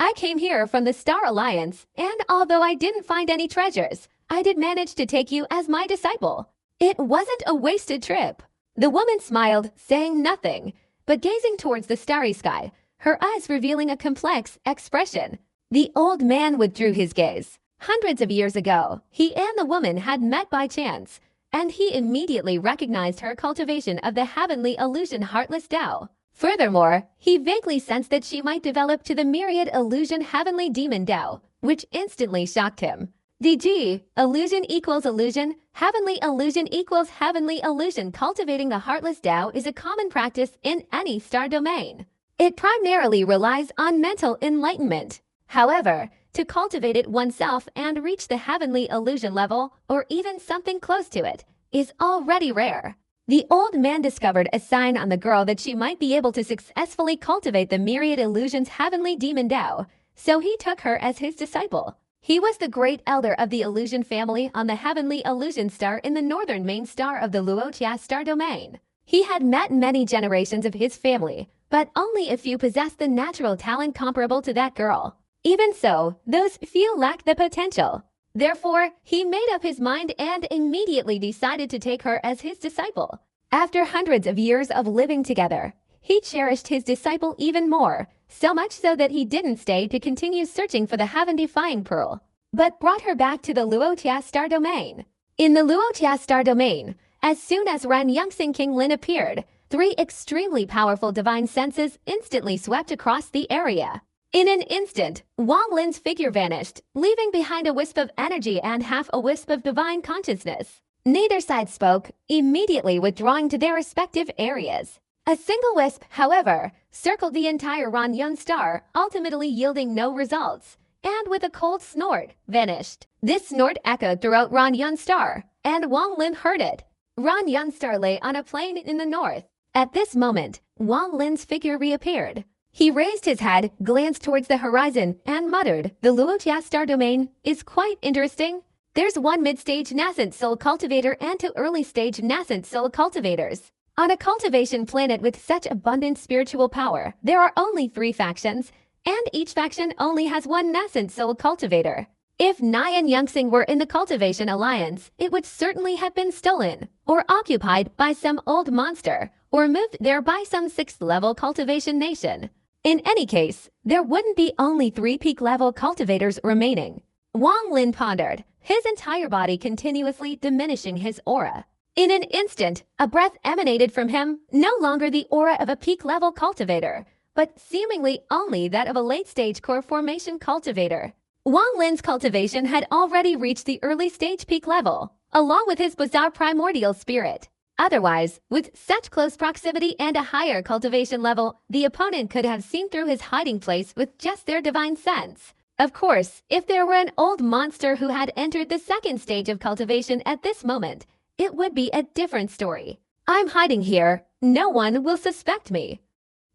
I came here from the Star Alliance, and although I didn't find any treasures, I did manage to take you as my disciple. It wasn't a wasted trip." The woman smiled, saying nothing, but gazing towards the starry sky, her eyes revealing a complex expression. The old man withdrew his gaze. Hundreds of years ago, he and the woman had met by chance, and he immediately recognized her cultivation of the heavenly illusion Heartless Tao. Furthermore, he vaguely sensed that she might develop to the myriad illusion Heavenly Demon Tao, which instantly shocked him. DG, illusion equals illusion, heavenly illusion equals heavenly illusion. Cultivating the Heartless Tao is a common practice in any star domain. It primarily relies on mental enlightenment. However, to cultivate it oneself and reach the heavenly illusion level, or even something close to it, is already rare. The old man discovered a sign on the girl that she might be able to successfully cultivate the myriad illusions Heavenly Demon Tao, so he took her as his disciple. He was the great elder of the illusion family on the Heavenly Illusion Star in the northern main star of the Luotia star domain. He had met many generations of his family, but only a few possessed the natural talent comparable to that girl. Even so, those few lacked the potential. Therefore, he made up his mind and immediately decided to take her as his disciple. After hundreds of years of living together, he cherished his disciple even more, so much so that he didn't stay to continue searching for the heaven-defying pearl, but brought her back to the Luotia star domain. In the Luotia star domain, as soon as Ran Yongxing King Lin appeared, 3 extremely powerful divine senses instantly swept across the area. In an instant, Wang Lin's figure vanished, leaving behind a wisp of energy and half a wisp of divine consciousness. Neither side spoke, immediately withdrawing to their respective areas. A single wisp, however, circled the entire Ranyun star, ultimately yielding no results, and with a cold snort, vanished. This snort echoed throughout Ranyun star, and Wang Lin heard it. Ranyun star lay on a plain in the north. At this moment, Wang Lin's figure reappeared. He raised his head, glanced towards the horizon, and muttered, "The Luotia star domain is quite interesting. There's 1 mid-stage nascent soul cultivator and 2 early-stage nascent soul cultivators. On a cultivation planet with such abundant spiritual power, there are only 3 factions, and each faction only has 1 nascent soul cultivator. If Nai and Yongxing were in the Cultivation Alliance, it would certainly have been stolen, or occupied by some old monster, or moved there by some 6th-level cultivation nation. In any case, there wouldn't be only 3 peak-level cultivators remaining." Wang Lin pondered, his entire body continuously diminishing his aura. In an instant, a breath emanated from him, no longer the aura of a peak-level cultivator, but seemingly only that of a late-stage core formation cultivator. Wang Lin's cultivation had already reached the early-stage peak level, along with his bizarre primordial spirit. Otherwise, with such close proximity and a higher cultivation level, the opponent could have seen through his hiding place with just their divine sense. Of course, if there were an old monster who had entered the 2nd stage of cultivation at this moment, it would be a different story. "I'm hiding here. No one will suspect me.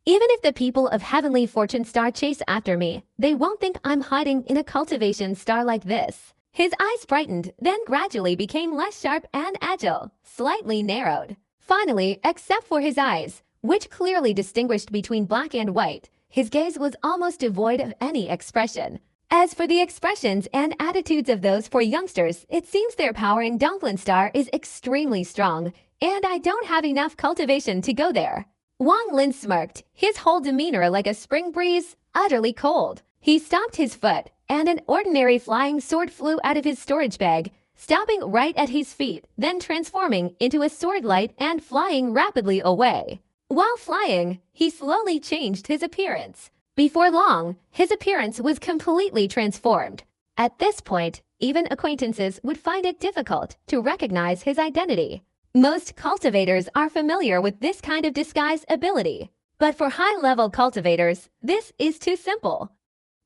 Even if the people of Heavenly Fortune Star chase after me, they won't think I'm hiding in a cultivation star like this." His eyes brightened, then gradually became less sharp and agile, slightly narrowed. Finally, except for his eyes, which clearly distinguished between black and white, his gaze was almost devoid of any expression. As for the expressions and attitudes of those 4 youngsters, it seems their power in Donglin Star is extremely strong, and I don't have enough cultivation to go there. Wang Lin smirked, his whole demeanor like a spring breeze, utterly cold. He stomped his foot, and an ordinary flying sword flew out of his storage bag, stopping right at his feet, then transforming into a sword light and flying rapidly away. While flying, he slowly changed his appearance. Before long, his appearance was completely transformed. At this point, even acquaintances would find it difficult to recognize his identity. Most cultivators are familiar with this kind of disguise ability, but for high-level cultivators, this is too simple.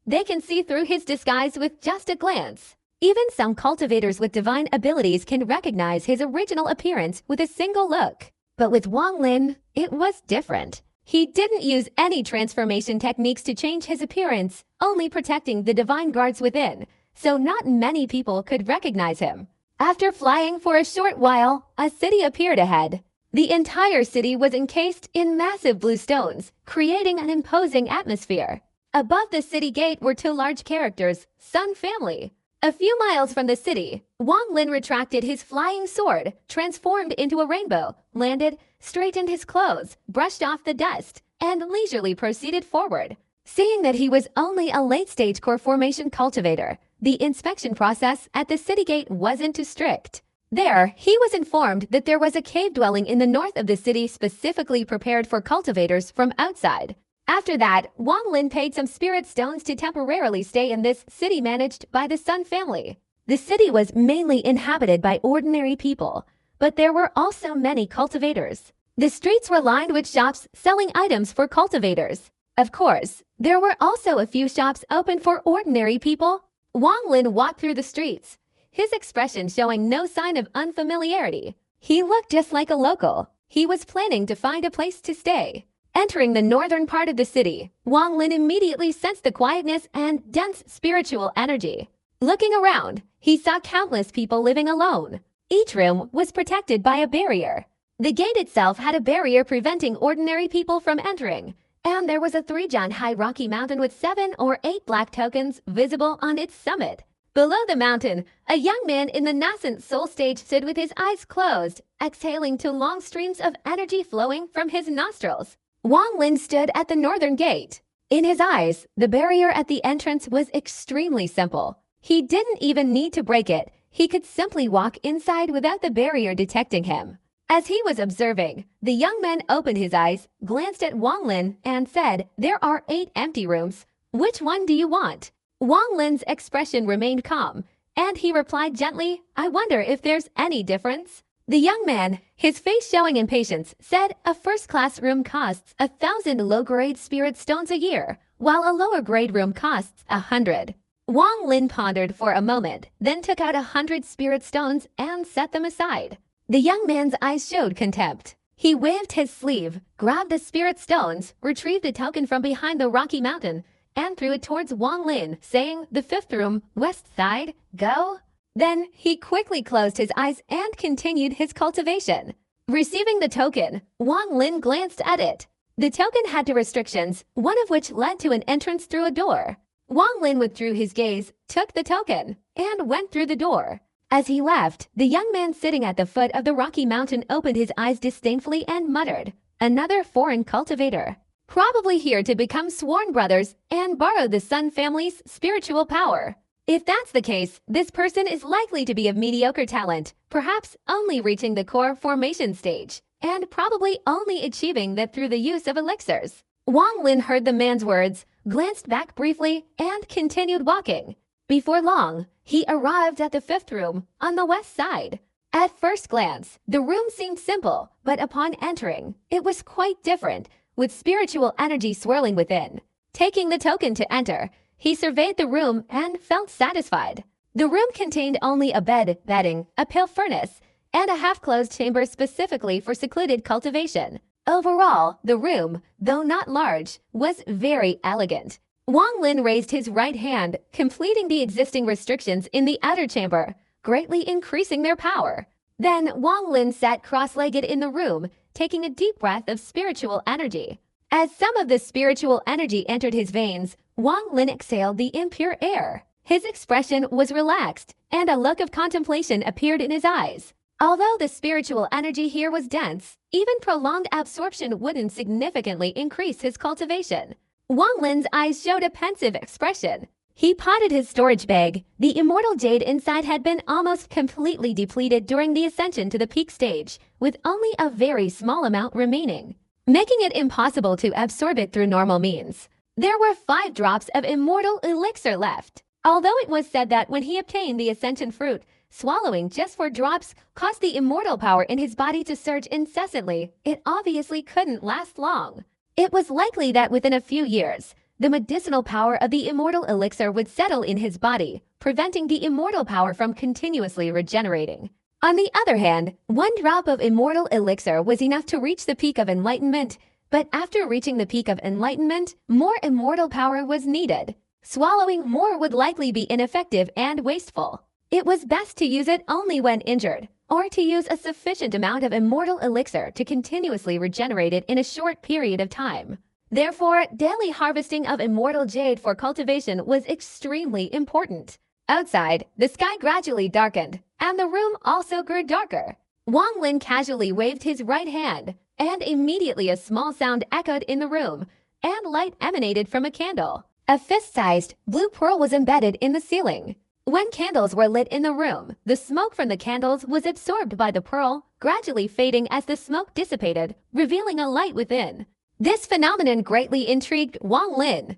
They can see through his disguise with just a glance. Even some cultivators with divine abilities can recognize his original appearance with a single look. But with Wang Lin, it was different. He didn't use any transformation techniques to change his appearance, only protecting the divine guards within, so not many people could recognize him. After flying for a short while, a city appeared ahead. The entire city was encased in massive blue stones, creating an imposing atmosphere. Above the city gate were two large characters, Sun family. A few miles from the city, Wang Lin retracted his flying sword, transformed into a rainbow, landed, straightened his clothes, brushed off the dust, and leisurely proceeded forward. Seeing that he was only a late-stage core formation cultivator, the inspection process at the city gate wasn't too strict. There, he was informed that there was a cave dwelling in the north of the city specifically prepared for cultivators from outside. After that, Wang Lin paid some spirit stones to temporarily stay in this city managed by the Sun family. The city was mainly inhabited by ordinary people, but there were also many cultivators. The streets were lined with shops selling items for cultivators. Of course, there were also a few shops open for ordinary people. Wang Lin walked through the streets, his expression showing no sign of unfamiliarity. He looked just like a local. He was planning to find a place to stay. Entering the northern part of the city, Wang Lin immediately sensed the quietness and dense spiritual energy. Looking around, he saw countless people living alone. Each room was protected by a barrier. The gate itself had a barrier preventing ordinary people from entering, and there was a 3-jan-high rocky mountain with 7 or 8 black tokens visible on its summit. Below the mountain, a young man in the nascent soul stage stood with his eyes closed, exhaling two long streams of energy flowing from his nostrils. Wang Lin stood at the northern gate. In his eyes, the barrier at the entrance was extremely simple. He didn't even need to break it. He could simply walk inside without the barrier detecting him. As he was observing, the young man opened his eyes, glanced at Wang Lin, and said, "There are 8 empty rooms. Which one do you want?" Wang Lin's expression remained calm, and he replied gently, "I wonder if there's any difference." The young man, his face showing impatience, said a first-class room costs 1,000 low-grade spirit stones a year, while a lower-grade room costs 100. Wang Lin pondered for a moment, then took out 100 spirit stones and set them aside. The young man's eyes showed contempt. He waved his sleeve, grabbed the spirit stones, retrieved a token from behind the rocky mountain, and threw it towards Wang Lin, saying, "The 5th room, west side, go." Then he quickly closed his eyes and continued his cultivation. Receiving the token, Wang Lin glanced at it. The token had 2 restrictions, one of which led to an entrance through a door. Wang Lin withdrew his gaze, took the token, and went through the door. As he left, the young man sitting at the foot of the rocky mountain opened his eyes disdainfully and muttered, "Another foreign cultivator. Probably here to become sworn brothers and borrow the Sun family's spiritual power. If that's the case, this person is likely to be of mediocre talent, perhaps only reaching the core formation stage, and probably only achieving that through the use of elixirs." Wang Lin heard the man's words, glanced back briefly, and continued walking. Before long, he arrived at the 5th room on the west side. At first glance, the room seemed simple, but upon entering, it was quite different, with spiritual energy swirling within. Taking the token to enter, he surveyed the room and felt satisfied. The room contained only a bed, bedding, a pale furnace, and a half-closed chamber specifically for secluded cultivation. Overall, the room, though not large, was very elegant. Wang Lin raised his right hand, completing the existing restrictions in the outer chamber, greatly increasing their power. Then Wang Lin sat cross-legged in the room, taking a deep breath of spiritual energy. As some of the spiritual energy entered his veins, Wang Lin exhaled the impure air. His expression was relaxed, and a look of contemplation appeared in his eyes. Although the spiritual energy here was dense, even prolonged absorption wouldn't significantly increase his cultivation. Wang Lin's eyes showed a pensive expression. He potted his storage bag. The immortal jade inside had been almost completely depleted during the ascension to the peak stage, with only a very small amount remaining, making it impossible to absorb it through normal means. There were 5 drops of immortal elixir left. Although it was said that when he obtained the ascension fruit, swallowing just 4 drops caused the immortal power in his body to surge incessantly, it obviously couldn't last long. It was likely that within a few years, the medicinal power of the immortal elixir would settle in his body, preventing the immortal power from continuously regenerating. On the other hand, 1 drop of immortal elixir was enough to reach the peak of enlightenment, but after reaching the peak of enlightenment, more immortal power was needed. Swallowing more would likely be ineffective and wasteful. It was best to use it only when injured, or to use a sufficient amount of immortal elixir to continuously regenerate it in a short period of time. Therefore, daily harvesting of immortal jade for cultivation was extremely important. Outside, the sky gradually darkened, and the room also grew darker. Wang Lin casually waved his right hand, and immediately a small sound echoed in the room, and light emanated from a candle. A fist-sized blue pearl was embedded in the ceiling. When candles were lit in the room, the smoke from the candles was absorbed by the pearl, gradually fading as the smoke dissipated, revealing a light within. This phenomenon greatly intrigued Wang Lin.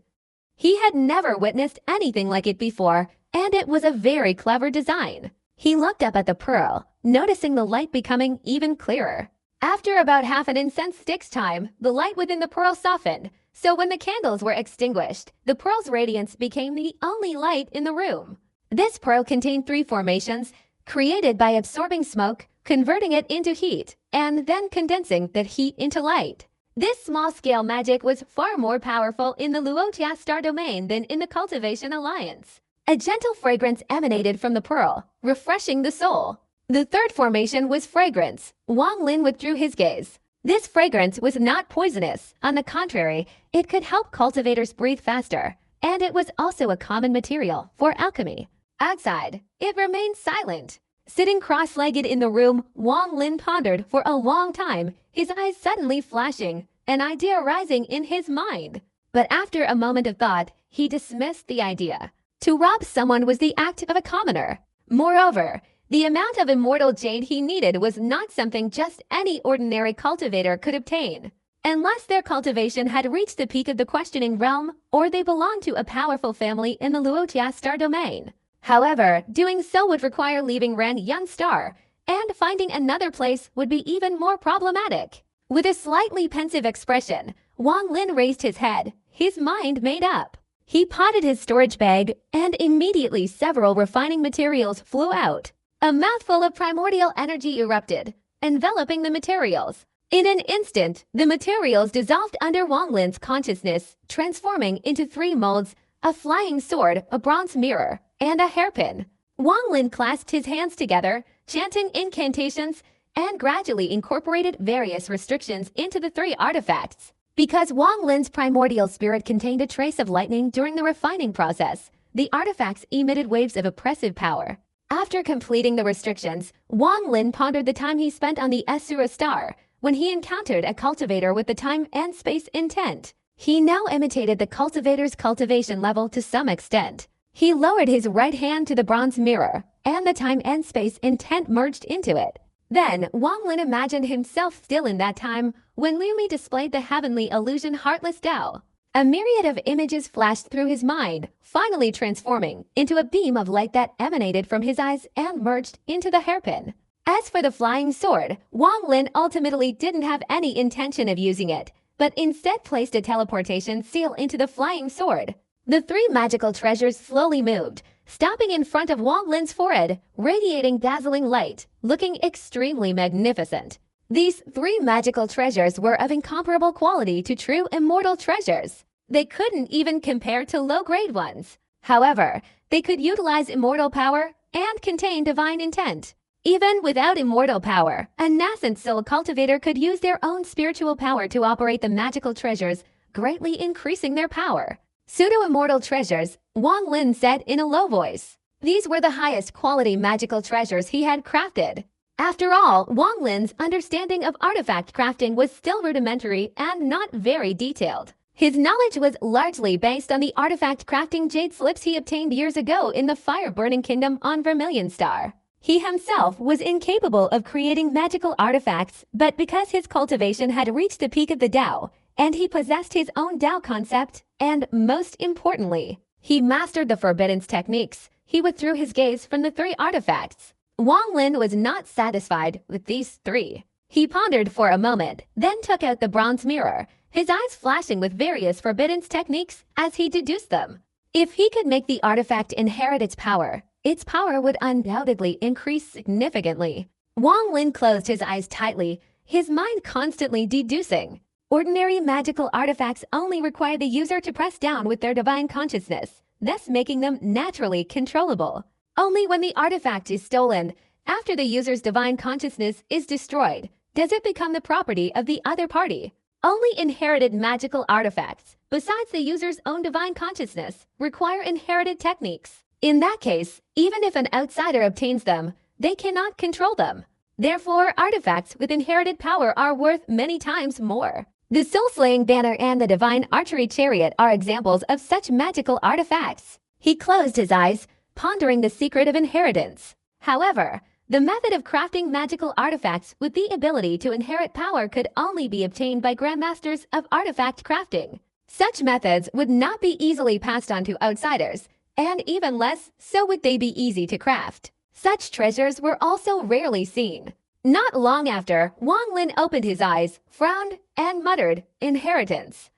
He had never witnessed anything like it before, and it was a very clever design. He looked up at the pearl, noticing the light becoming even clearer. After about half an incense stick's time, the light within the pearl softened, so when the candles were extinguished, the pearl's radiance became the only light in the room. This pearl contained 3 formations, created by absorbing smoke, converting it into heat, and then condensing that heat into light. This small-scale magic was far more powerful in the Luotia star domain than in the Cultivation Alliance. A gentle fragrance emanated from the pearl, refreshing the soul. The 3rd formation was fragrance. Wang Lin withdrew his gaze. This fragrance was not poisonous. On the contrary, it could help cultivators breathe faster, and it was also a common material for alchemy. Outside, it remained silent. Sitting cross-legged in the room, Wang Lin pondered for a long time, his eyes suddenly flashing, an idea rising in his mind. But after a moment of thought, he dismissed the idea. To rob someone was the act of a commoner. Moreover, the amount of immortal jade he needed was not something just any ordinary cultivator could obtain. Unless their cultivation had reached the peak of the questioning realm, or they belonged to a powerful family in the Luotia star domain. However, doing so would require leaving Ren Yun Star, and finding another place would be even more problematic. With a slightly pensive expression, Wang Lin raised his head, his mind made up. He potted his storage bag, and immediately several refining materials flew out. A mouthful of primordial energy erupted, enveloping the materials. In an instant, the materials dissolved under Wang Lin's consciousness, transforming into 3 molds, a flying sword, a bronze mirror, and a hairpin. Wang Lin clasped his hands together, chanting incantations, and gradually incorporated various restrictions into the 3 artifacts. Because Wang Lin's primordial spirit contained a trace of lightning during the refining process, the artifacts emitted waves of oppressive power. After completing the restrictions, Wang Lin pondered the time he spent on the Asura star, when he encountered a cultivator with the time and space intent. He now imitated the cultivator's cultivation level to some extent. He lowered his right hand to the bronze mirror, and the time and space intent merged into it. Then, Wang Lin imagined himself still in that time, when Liumi displayed the heavenly illusion Heartless Tao. A myriad of images flashed through his mind, finally transforming into a beam of light that emanated from his eyes and merged into the hairpin. As for the flying sword, Wang Lin ultimately didn't have any intention of using it, but instead placed a teleportation seal into the flying sword. The 3 magical treasures slowly moved, stopping in front of Wang Lin's forehead, radiating dazzling light, looking extremely magnificent. These 3 magical treasures were of incomparable quality to true immortal treasures. They couldn't even compare to low-grade ones. However, they could utilize immortal power and contain divine intent. Even without immortal power, a nascent soul cultivator could use their own spiritual power to operate the magical treasures, greatly increasing their power. Pseudo-immortal treasures, Wang Lin said in a low voice. These were the highest quality magical treasures he had crafted. After all, Wang Lin's understanding of artifact crafting was still rudimentary and not very detailed. His knowledge was largely based on the artifact crafting jade slips he obtained years ago in the fire-burning kingdom on Vermilion Star. He himself was incapable of creating magical artifacts, but because his cultivation had reached the peak of the Tao, and he possessed his own Tao concept, and most importantly, he mastered the Forbidden's techniques, he withdrew his gaze from the 3 artifacts. Wang Lin was not satisfied with these 3. He pondered for a moment, then took out the bronze mirror, his eyes flashing with various Forbidden's techniques as he deduced them. If he could make the artifact inherit its power would undoubtedly increase significantly. Wang Lin closed his eyes tightly, his mind constantly deducing. Ordinary magical artifacts only require the user to press down with their divine consciousness, thus making them naturally controllable. Only when the artifact is stolen, after the user's divine consciousness is destroyed, does it become the property of the other party. Only inherited magical artifacts, besides the user's own divine consciousness, require inherited techniques. In that case, even if an outsider obtains them, they cannot control them. Therefore, artifacts with inherited power are worth many times more. The soul-slaying banner and the divine archery chariot are examples of such magical artifacts. He closed his eyes, pondering the secret of inheritance. However, the method of crafting magical artifacts with the ability to inherit power could only be obtained by grandmasters of artifact crafting. Such methods would not be easily passed on to outsiders, and even less so would they be easy to craft. Such treasures were also rarely seen. Not long after, Wang Lin opened his eyes, frowned, and muttered, "Inheritance.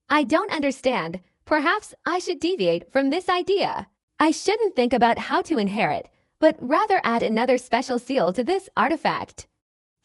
I don't understand. Perhaps I should deviate from this idea. I shouldn't think about how to inherit, but rather add another special seal to this artifact.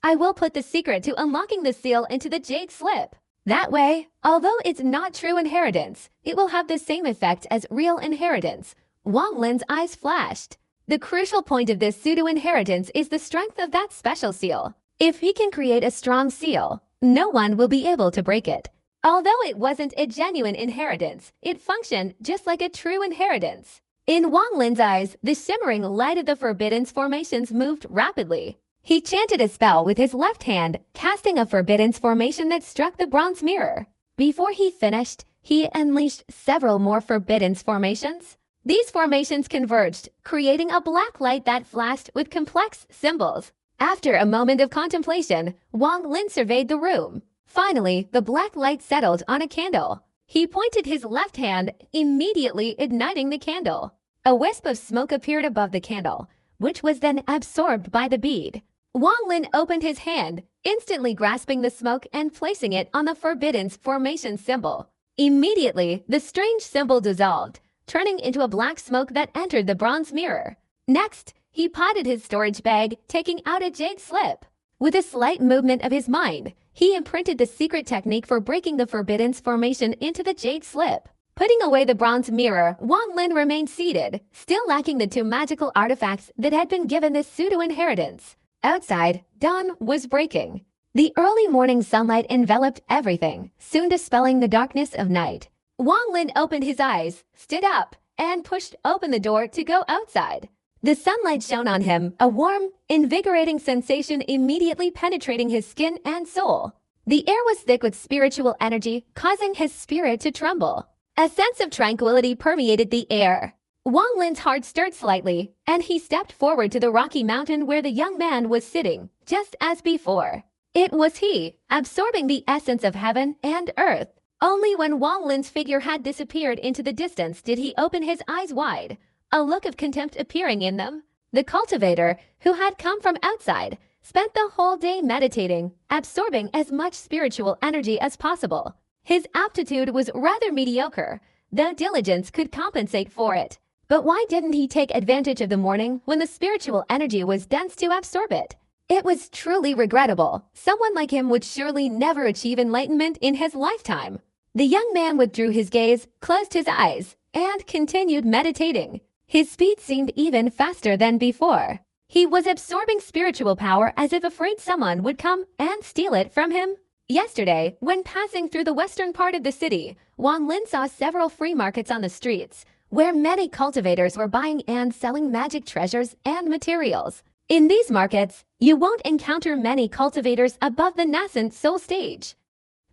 I will put the secret to unlocking the seal into the jade slip. That way, although it's not true inheritance, it will have the same effect as real inheritance." Wang Lin's eyes flashed. The crucial point of this pseudo-inheritance is the strength of that special seal. If he can create a strong seal, no one will be able to break it. Although it wasn't a genuine inheritance, it functioned just like a true inheritance. In Wang Lin's eyes, the shimmering light of the Forbidden's formations moved rapidly. He chanted a spell with his left hand, casting a Forbidden's formation that struck the bronze mirror. Before he finished, he unleashed several more Forbidden's formations. These formations converged, creating a black light that flashed with complex symbols. After a moment of contemplation, Wang Lin surveyed the room. Finally, the black light settled on a candle. He pointed his left hand, immediately igniting the candle. A wisp of smoke appeared above the candle, which was then absorbed by the bead. Wang Lin opened his hand, instantly grasping the smoke and placing it on the Forbidden's formation symbol. Immediately, the strange symbol dissolved, turning into a black smoke that entered the bronze mirror. Next, he potted his storage bag, taking out a jade slip. With a slight movement of his mind, he imprinted the secret technique for breaking the Forbidden's formation into the jade slip. Putting away the bronze mirror, Wang Lin remained seated, still lacking the two magical artifacts that had been given this pseudo-inheritance. Outside, dawn was breaking. The early morning sunlight enveloped everything, soon dispelling the darkness of night. Wang Lin opened his eyes, stood up, and pushed open the door to go outside. The sunlight shone on him, a warm, invigorating sensation immediately penetrating his skin and soul. The air was thick with spiritual energy, causing his spirit to tremble. A sense of tranquility permeated the air. Wang Lin's heart stirred slightly, and he stepped forward to the rocky mountain where the young man was sitting, just as before. It was he, absorbing the essence of heaven and earth. Only when Wang Lin's figure had disappeared into the distance did he open his eyes wide, a look of contempt appearing in them. The cultivator, who had come from outside, spent the whole day meditating, absorbing as much spiritual energy as possible. His aptitude was rather mediocre, though diligence could compensate for it. But why didn't he take advantage of the morning when the spiritual energy was dense to absorb it? It was truly regrettable. Someone like him would surely never achieve enlightenment in his lifetime. The young man withdrew his gaze, closed his eyes, and continued meditating. His speed seemed even faster than before. He was absorbing spiritual power as if afraid someone would come and steal it from him. Yesterday, when passing through the western part of the city, Wang Lin saw several free markets on the streets, where many cultivators were buying and selling magic treasures and materials. In these markets, you won't encounter many cultivators above the nascent soul stage.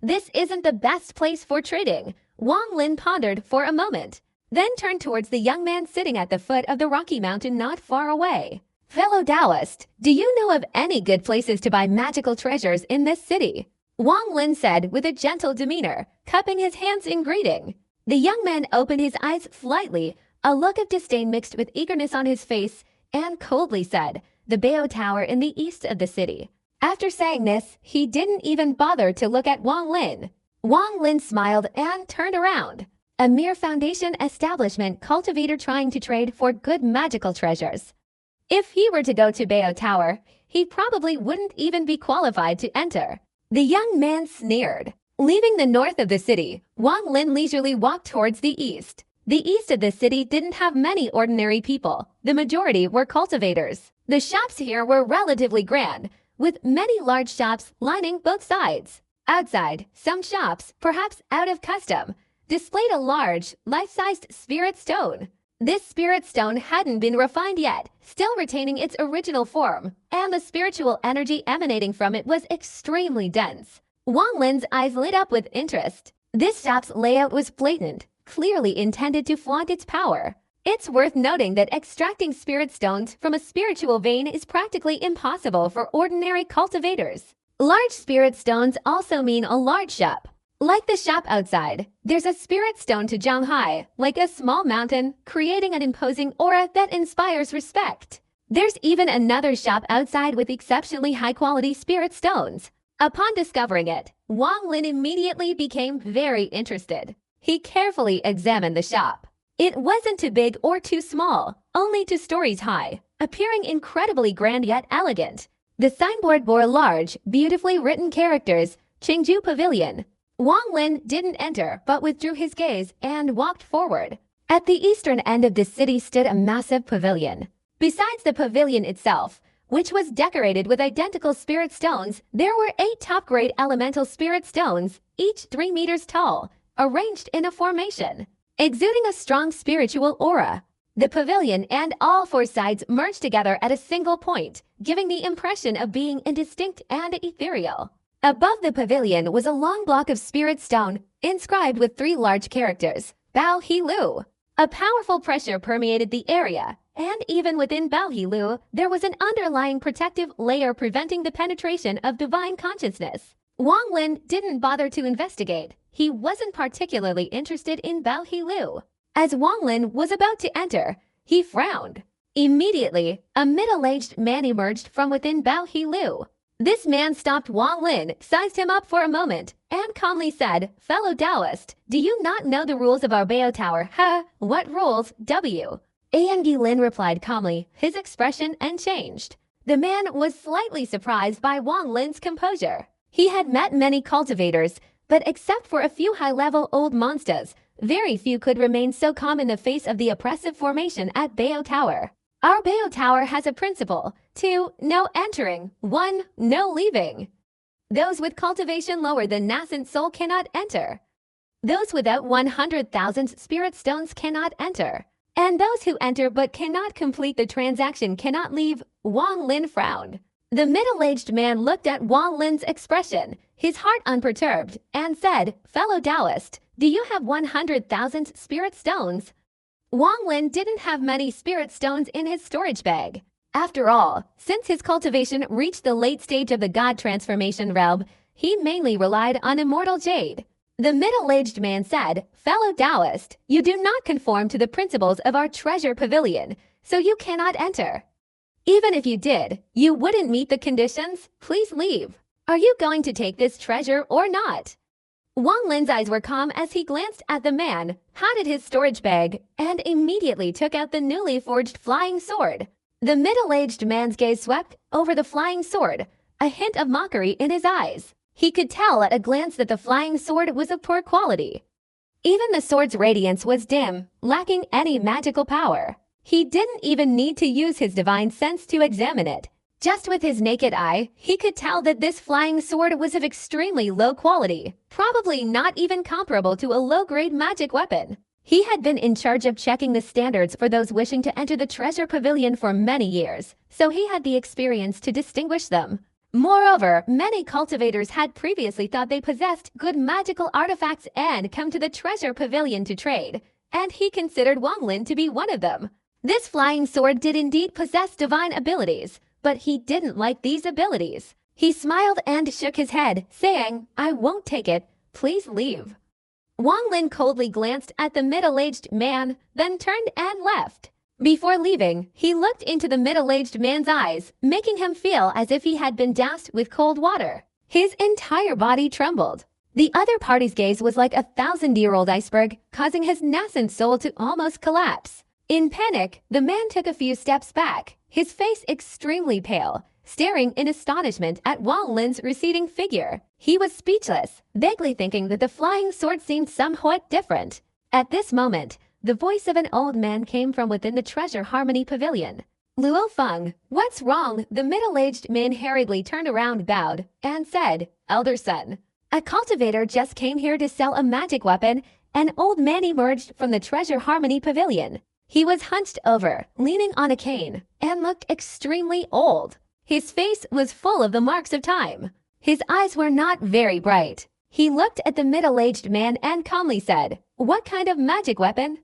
This isn't the best place for trading, Wang Lin pondered for a moment, then turned towards the young man sitting at the foot of the rocky mountain not far away. "Fellow Taoist, do you know of any good places to buy magical treasures in this city?" Wang Lin said with a gentle demeanor, cupping his hands in greeting. The young man opened his eyes slightly, a look of disdain mixed with eagerness on his face, and coldly said, "The Bao Tower in the east of the city." After saying this, he didn't even bother to look at Wang Lin. Wang Lin smiled and turned around. A mere foundation establishment cultivator trying to trade for good magical treasures. If he were to go to Bao Tower, he probably wouldn't even be qualified to enter. The young man sneered. Leaving the north of the city, Wang Lin leisurely walked towards the east. The east of the city didn't have many ordinary people. The majority were cultivators. The shops here were relatively grand, with many large shops lining both sides. Outside, some shops, perhaps out of custom, displayed a large, life-sized spirit stone. This spirit stone hadn't been refined yet, still retaining its original form, and the spiritual energy emanating from it was extremely dense. Wang Lin's eyes lit up with interest. This shop's layout was blatant, clearly intended to flaunt its power. It's worth noting that extracting spirit stones from a spiritual vein is practically impossible for ordinary cultivators. Large spirit stones also mean a large shop. Like the shop outside, there's a spirit stone to Shanghai, like a small mountain, creating an imposing aura that inspires respect. There's even another shop outside with exceptionally high-quality spirit stones. Upon discovering it, Wang Lin immediately became very interested. He carefully examined the shop. It wasn't too big or too small, only 2 stories high, appearing incredibly grand yet elegant. The signboard bore large, beautifully written characters, Qingju Pavilion. Wang Lin didn't enter but withdrew his gaze and walked forward. At the eastern end of the city stood a massive pavilion. Besides the pavilion itself, which was decorated with identical spirit stones, there were 8 top-grade elemental spirit stones, each 3 meters tall, arranged in a formation, exuding a strong spiritual aura. The pavilion and all 4 sides merged together at a single point, giving the impression of being indistinct and ethereal. Above the pavilion was a long block of spirit stone, inscribed with 3 large characters, Bao He Lu. A powerful pressure permeated the area, and even within Bao He Lu, there was an underlying protective layer preventing the penetration of divine consciousness. Wang Lin didn't bother to investigate. He wasn't particularly interested in Bao He Lu. As Wang Lin was about to enter, he frowned. Immediately, a middle-aged man emerged from within Bao He Lu. This man stopped Wang Lin, sized him up for a moment, and calmly said, "Fellow Taoist, do you not know the rules of our Bao Tower?" "Huh, what rules, W?" Yang Lin replied calmly, his expression unchanged. The man was slightly surprised by Wang Lin's composure. He had met many cultivators, but except for a few high-level old monsters, very few could remain so calm in the face of the oppressive formation at Bao Tower. Our Bao Tower has a principle: 2, no entering, 1, no leaving. Those with cultivation lower than nascent soul cannot enter. Those without 100,000 spirit stones cannot enter. And those who enter but cannot complete the transaction cannot leave. Wang Lin frowned. The middle-aged man looked at Wang Lin's expression, his heart unperturbed, and said, "Fellow Taoist, do you have 100,000 spirit stones?" Wang Lin didn't have many spirit stones in his storage bag. After all, since his cultivation reached the late stage of the god transformation realm, he mainly relied on immortal jade. The middle-aged man said, "Fellow Taoist, you do not conform to the principles of our treasure pavilion, so you cannot enter. Even if you did, you wouldn't meet the conditions. Please leave. Are you going to take this treasure or not?" Wang Lin's eyes were calm as he glanced at the man, patted his storage bag, and immediately took out the newly forged flying sword. The middle-aged man's gaze swept over the flying sword, a hint of mockery in his eyes. He could tell at a glance that the flying sword was of poor quality. Even the sword's radiance was dim, lacking any magical power. He didn't even need to use his divine sense to examine it. Just with his naked eye, he could tell that this flying sword was of extremely low quality, probably not even comparable to a low-grade magic weapon. He had been in charge of checking the standards for those wishing to enter the treasure pavilion for many years, so he had the experience to distinguish them. Moreover, many cultivators had previously thought they possessed good magical artifacts and come to the treasure pavilion to trade, and he considered Wang Lin to be one of them. This flying sword did indeed possess divine abilities, but he didn't like these abilities. He smiled and shook his head, saying, "I won't take it. Please leave." Wang Lin coldly glanced at the middle-aged man, then turned and left. Before leaving, he looked into the middle-aged man's eyes, making him feel as if he had been doused with cold water. His entire body trembled. The other party's gaze was like a 1,000-year-old iceberg, causing his nascent soul to almost collapse. In panic, the man took a few steps back, his face extremely pale, staring in astonishment at Wang Lin's receding figure. He was speechless, vaguely thinking that the flying sword seemed somewhat different. At this moment, the voice of an old man came from within the Treasure Harmony Pavilion. "Luo Feng, what's wrong?" The middle-aged man hurriedly turned around, bowed, and said, "Elder son." A cultivator just came here to sell a magic weapon. An old man emerged from the Treasure Harmony Pavilion. He was hunched over, leaning on a cane, and looked extremely old. His face was full of the marks of time. His eyes were not very bright. He looked at the middle-aged man and calmly said, "What kind of magic weapon?"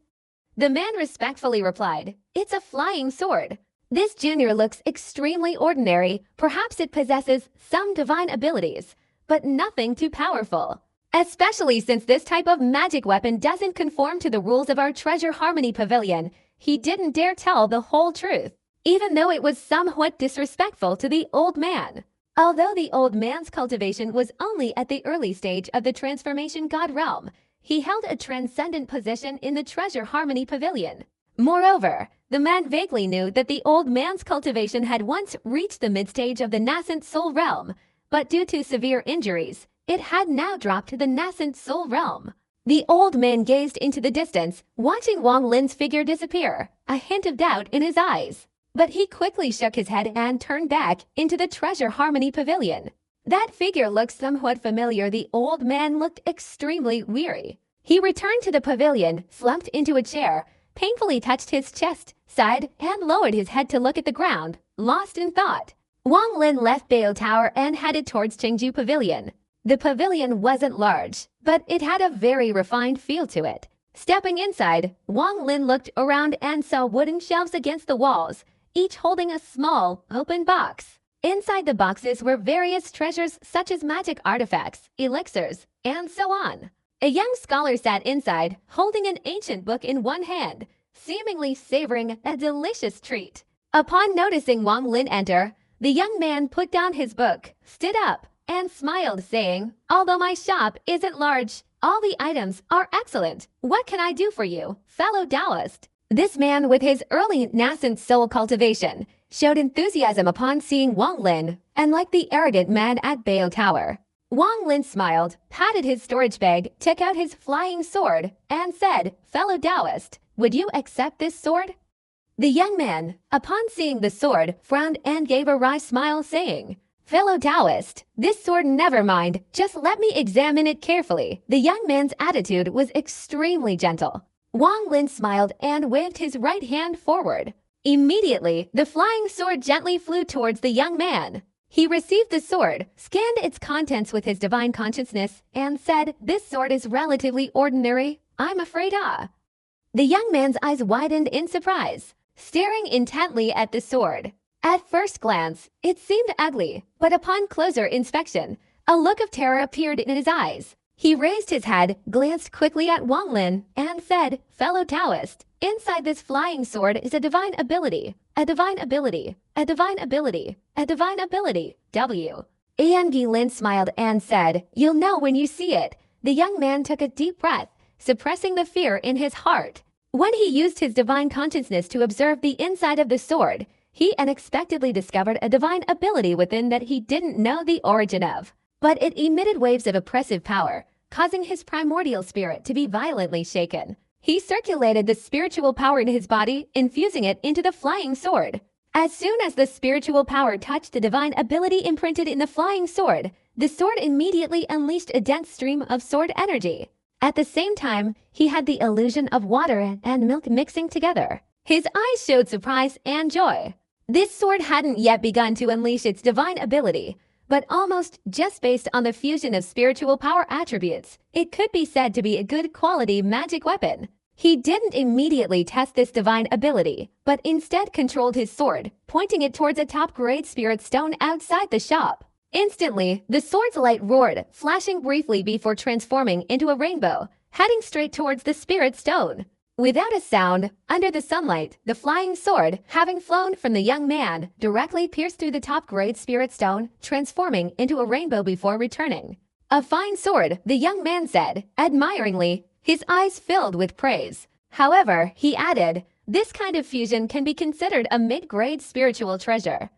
The man respectfully replied, "It's a flying sword. This junior looks extremely ordinary. Perhaps it possesses some divine abilities, but nothing too powerful. Especially since this type of magic weapon doesn't conform to the rules of our Treasure Harmony Pavilion." He didn't dare tell the whole truth, even though it was somewhat disrespectful to the old man. Although the old man's cultivation was only at the early stage of the Transformation God realm, he held a transcendent position in the Treasure Harmony Pavilion. Moreover, the man vaguely knew that the old man's cultivation had once reached the mid-stage of the nascent soul realm, but due to severe injuries, it had now dropped to the nascent soul realm. The old man gazed into the distance, watching Wang Lin's figure disappear, a hint of doubt in his eyes. But he quickly shook his head and turned back into the Treasure Harmony Pavilion. That figure looked somewhat familiar. The old man looked extremely weary. He returned to the pavilion, slumped into a chair, painfully touched his chest, sighed, and lowered his head to look at the ground, lost in thought. Wang Lin left Bao Tower and headed towards Chengju Pavilion. The pavilion wasn't large, but it had a very refined feel to it. Stepping inside, Wang Lin looked around and saw wooden shelves against the walls, each holding a small, open box. Inside the boxes were various treasures such as magic artifacts, elixirs, and so on. A young scholar sat inside, holding an ancient book in one hand, seemingly savoring a delicious treat. Upon noticing Wang Lin enter, the young man put down his book, stood up, and smiled, saying, "Although my shop isn't large, all the items are excellent. What can I do for you, fellow Taoist?" This man, with his early nascent soul cultivation, showed enthusiasm upon seeing Wang Lin, and like the arrogant man at Bao Tower. Wang Lin smiled, patted his storage bag, took out his flying sword, and said, "Fellow Taoist, would you accept this sword?" The young man, upon seeing the sword, frowned and gave a wry smile, saying, "Fellow Taoist, this sword never mind, just let me examine it carefully." The young man's attitude was extremely gentle. Wang Lin smiled and waved his right hand forward. Immediately, the flying sword gently flew towards the young man. He received the sword, scanned its contents with his divine consciousness, and said, "This sword is relatively ordinary, I'm afraid." The young man's eyes widened in surprise, staring intently at the sword. At first glance, it seemed ugly, but upon closer inspection, a look of terror appeared in his eyes. He raised his head, glanced quickly at Wang Lin, and said, "Fellow Taoist, inside this flying sword is a divine ability, a divine ability, a divine ability, a divine ability, W." Yang Lin smiled and said, "You'll know when you see it." The young man took a deep breath, suppressing the fear in his heart. When he used his divine consciousness to observe the inside of the sword, he unexpectedly discovered a divine ability within that he didn't know the origin of. But it emitted waves of oppressive power, causing his primordial spirit to be violently shaken. He circulated the spiritual power in his body, infusing it into the flying sword. As soon as the spiritual power touched the divine ability imprinted in the flying sword, the sword immediately unleashed a dense stream of sword energy. At the same time, he had the illusion of water and milk mixing together. His eyes showed surprise and joy. This sword hadn't yet begun to unleash its divine ability, but almost just based on the fusion of spiritual power attributes, it could be said to be a good quality magic weapon. He didn't immediately test this divine ability, but instead controlled his sword, pointing it towards a top-grade spirit stone outside the shop. Instantly, the sword's light roared, flashing briefly before transforming into a rainbow, heading straight towards the spirit stone. Without a sound, under the sunlight, the flying sword, having flown from the young man, directly pierced through the top-grade spirit stone, transforming into a rainbow before returning. "A fine sword," the young man said, admiringly, his eyes filled with praise. However, he added, "This kind of fusion can be considered a mid-grade spiritual treasure.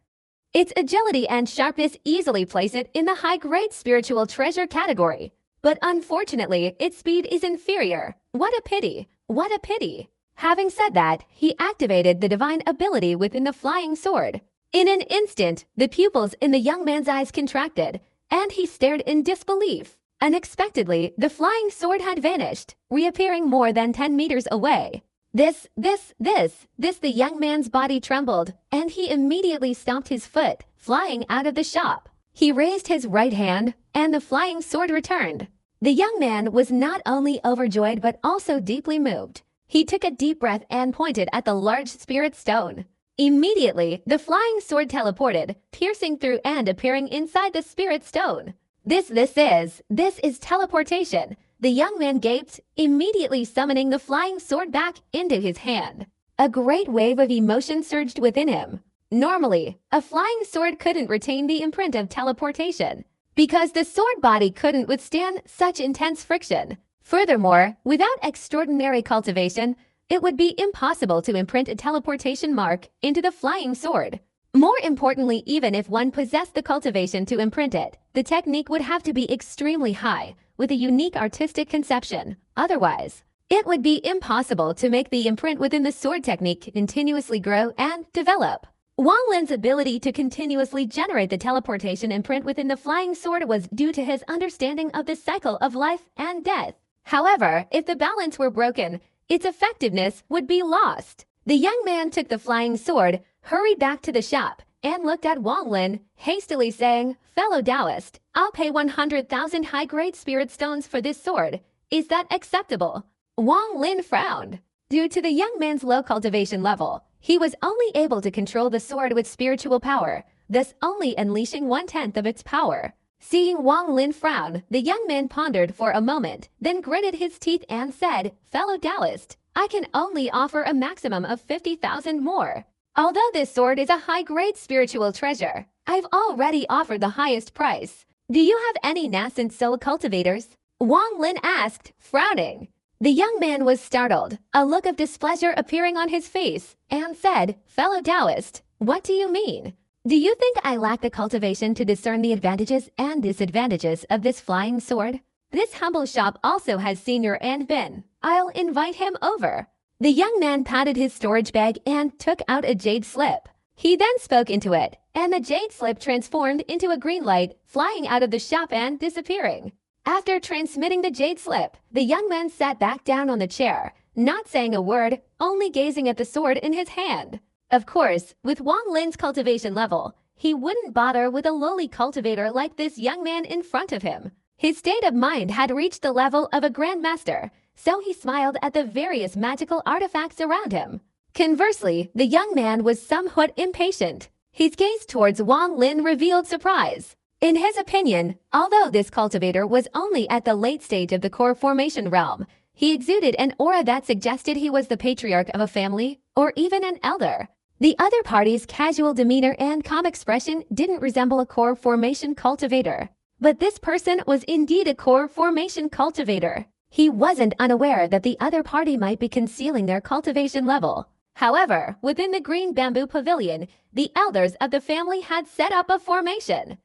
Its agility and sharpness easily place it in the high-grade spiritual treasure category. But unfortunately, its speed is inferior. What a pity! What a pity!" Having said that, he activated the divine ability within the flying sword. In an instant, the pupils in the young man's eyes contracted, and he stared in disbelief. Unexpectedly, the flying sword had vanished, reappearing more than 10 meters away. This, the young man's body trembled, and he immediately stomped his foot, flying out of the shop. He raised his right hand, and the flying sword returned. The young man was not only overjoyed but also deeply moved. He took a deep breath and pointed at the large spirit stone. Immediately, the flying sword teleported, piercing through and appearing inside the spirit stone. This is teleportation. The young man gaped, immediately summoning the flying sword back into his hand. A great wave of emotion surged within him. Normally, a flying sword couldn't retain the imprint of teleportation, because the sword body couldn't withstand such intense friction. Furthermore, without extraordinary cultivation, it would be impossible to imprint a teleportation mark into the flying sword. More importantly, even if one possessed the cultivation to imprint it, the technique would have to be extremely high, with a unique artistic conception. Otherwise, it would be impossible to make the imprint within the sword technique continuously grow and develop. Wang Lin's ability to continuously generate the teleportation imprint within the flying sword was due to his understanding of the cycle of life and death. However, if the balance were broken, its effectiveness would be lost. The young man took the flying sword, hurried back to the shop, and looked at Wang Lin, hastily saying, "Fellow Taoist, I'll pay 100,000 high-grade spirit stones for this sword. Is that acceptable?" Wang Lin frowned. Due to the young man's low cultivation level, he was only able to control the sword with spiritual power, thus only unleashing 1/10 of its power. Seeing Wang Lin frown, the young man pondered for a moment, then gritted his teeth and said, "Fellow Taoist, I can only offer a maximum of 50,000 more. Although this sword is a high-grade spiritual treasure, I've already offered the highest price. Do you have any nascent soul cultivators?" Wang Lin asked, frowning. The young man was startled, a look of displeasure appearing on his face, and said, "Fellow Taoist, what do you mean? Do you think I lack the cultivation to discern the advantages and disadvantages of this flying sword? This humble shop also has Senior and Bin. I'll invite him over." The young man patted his storage bag and took out a jade slip. He then spoke into it, and the jade slip transformed into a green light, flying out of the shop and disappearing. After transmitting the jade slip, the young man sat back down on the chair, not saying a word, only gazing at the sword in his hand. Of course, with Wang Lin's cultivation level, he wouldn't bother with a lowly cultivator like this young man in front of him. His state of mind had reached the level of a grandmaster, so he smiled at the various magical artifacts around him. Conversely, the young man was somewhat impatient. His gaze towards Wang Lin revealed surprise. In his opinion, although this cultivator was only at the late stage of the core formation realm, he exuded an aura that suggested he was the patriarch of a family, or even an elder. The other party's casual demeanor and calm expression didn't resemble a core formation cultivator. But this person was indeed a core formation cultivator. He wasn't unaware that the other party might be concealing their cultivation level. However, within the green bamboo pavilion, the elders of the family had set up a formation.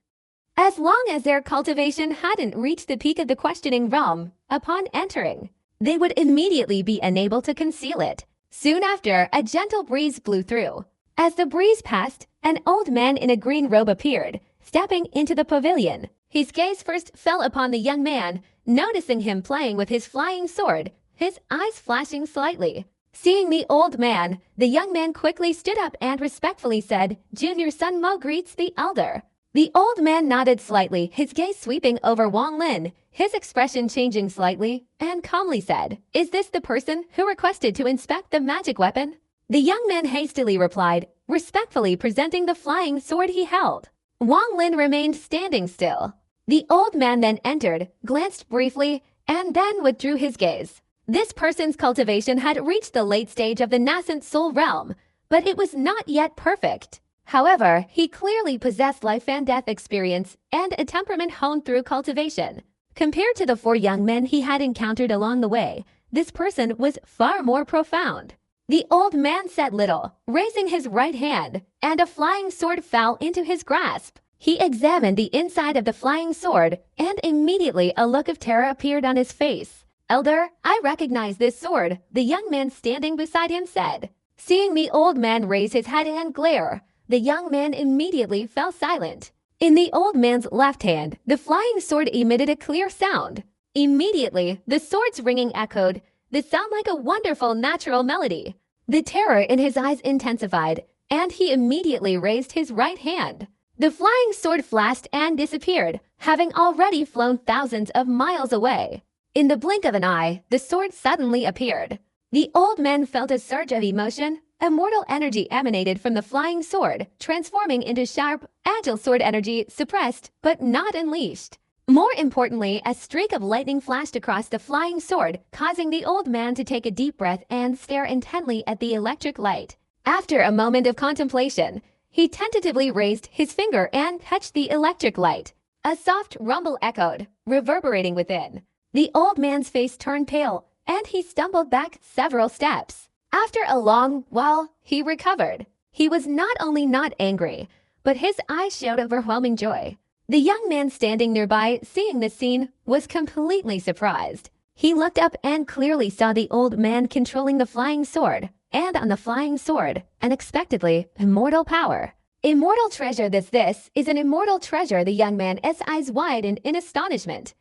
As long as their cultivation hadn't reached the peak of the questioning realm, upon entering, they would immediately be unable to conceal it. Soon after, a gentle breeze blew through. As the breeze passed, an old man in a green robe appeared, stepping into the pavilion. His gaze first fell upon the young man, noticing him playing with his flying sword, his eyes flashing slightly. Seeing the old man, the young man quickly stood up and respectfully said, "Junior Sun Mo greets the elder." The old man nodded slightly, his gaze sweeping over Wang Lin, his expression changing slightly, and calmly said, "Is this the person who requested to inspect the magic weapon?" The young man hastily replied, respectfully presenting the flying sword he held. Wang Lin remained standing still. The old man then entered, glanced briefly, and then withdrew his gaze. This person's cultivation had reached the late stage of the nascent soul realm, but it was not yet perfect. However, he clearly possessed life and death experience and a temperament honed through cultivation. Compared to the 4 young men he had encountered along the way, this person was far more profound. The old man said little, raising his right hand, and a flying sword fell into his grasp. He examined the inside of the flying sword, and immediately a look of terror appeared on his face. "Elder, I recognize this sword," the young man standing beside him said. Seeing the old man raise his head and glare, the young man immediately fell silent. In the old man's left hand, the flying sword emitted a clear sound. Immediately, the sword's ringing echoed, the sound like a wonderful natural melody. The terror in his eyes intensified, and he immediately raised his right hand. The flying sword flashed and disappeared, having already flown thousands of miles away. In the blink of an eye, the sword suddenly appeared. The old man felt a surge of emotion. Immortal energy emanated from the flying sword, transforming into sharp, agile sword energy suppressed but not unleashed. More importantly, a streak of lightning flashed across the flying sword, causing the old man to take a deep breath and stare intently at the electric light. After a moment of contemplation, he tentatively raised his finger and touched the electric light. A soft rumble echoed, reverberating within. The old man's face turned pale, and he stumbled back several steps. After a long while, he recovered. He was not only not angry, but his eyes showed overwhelming joy. The young man standing nearby, seeing this scene, was completely surprised. He looked up and clearly saw the old man controlling the flying sword, and on the flying sword, unexpectedly, immortal power. Immortal treasure this is an immortal treasure. The young man's eyes widened in astonishment.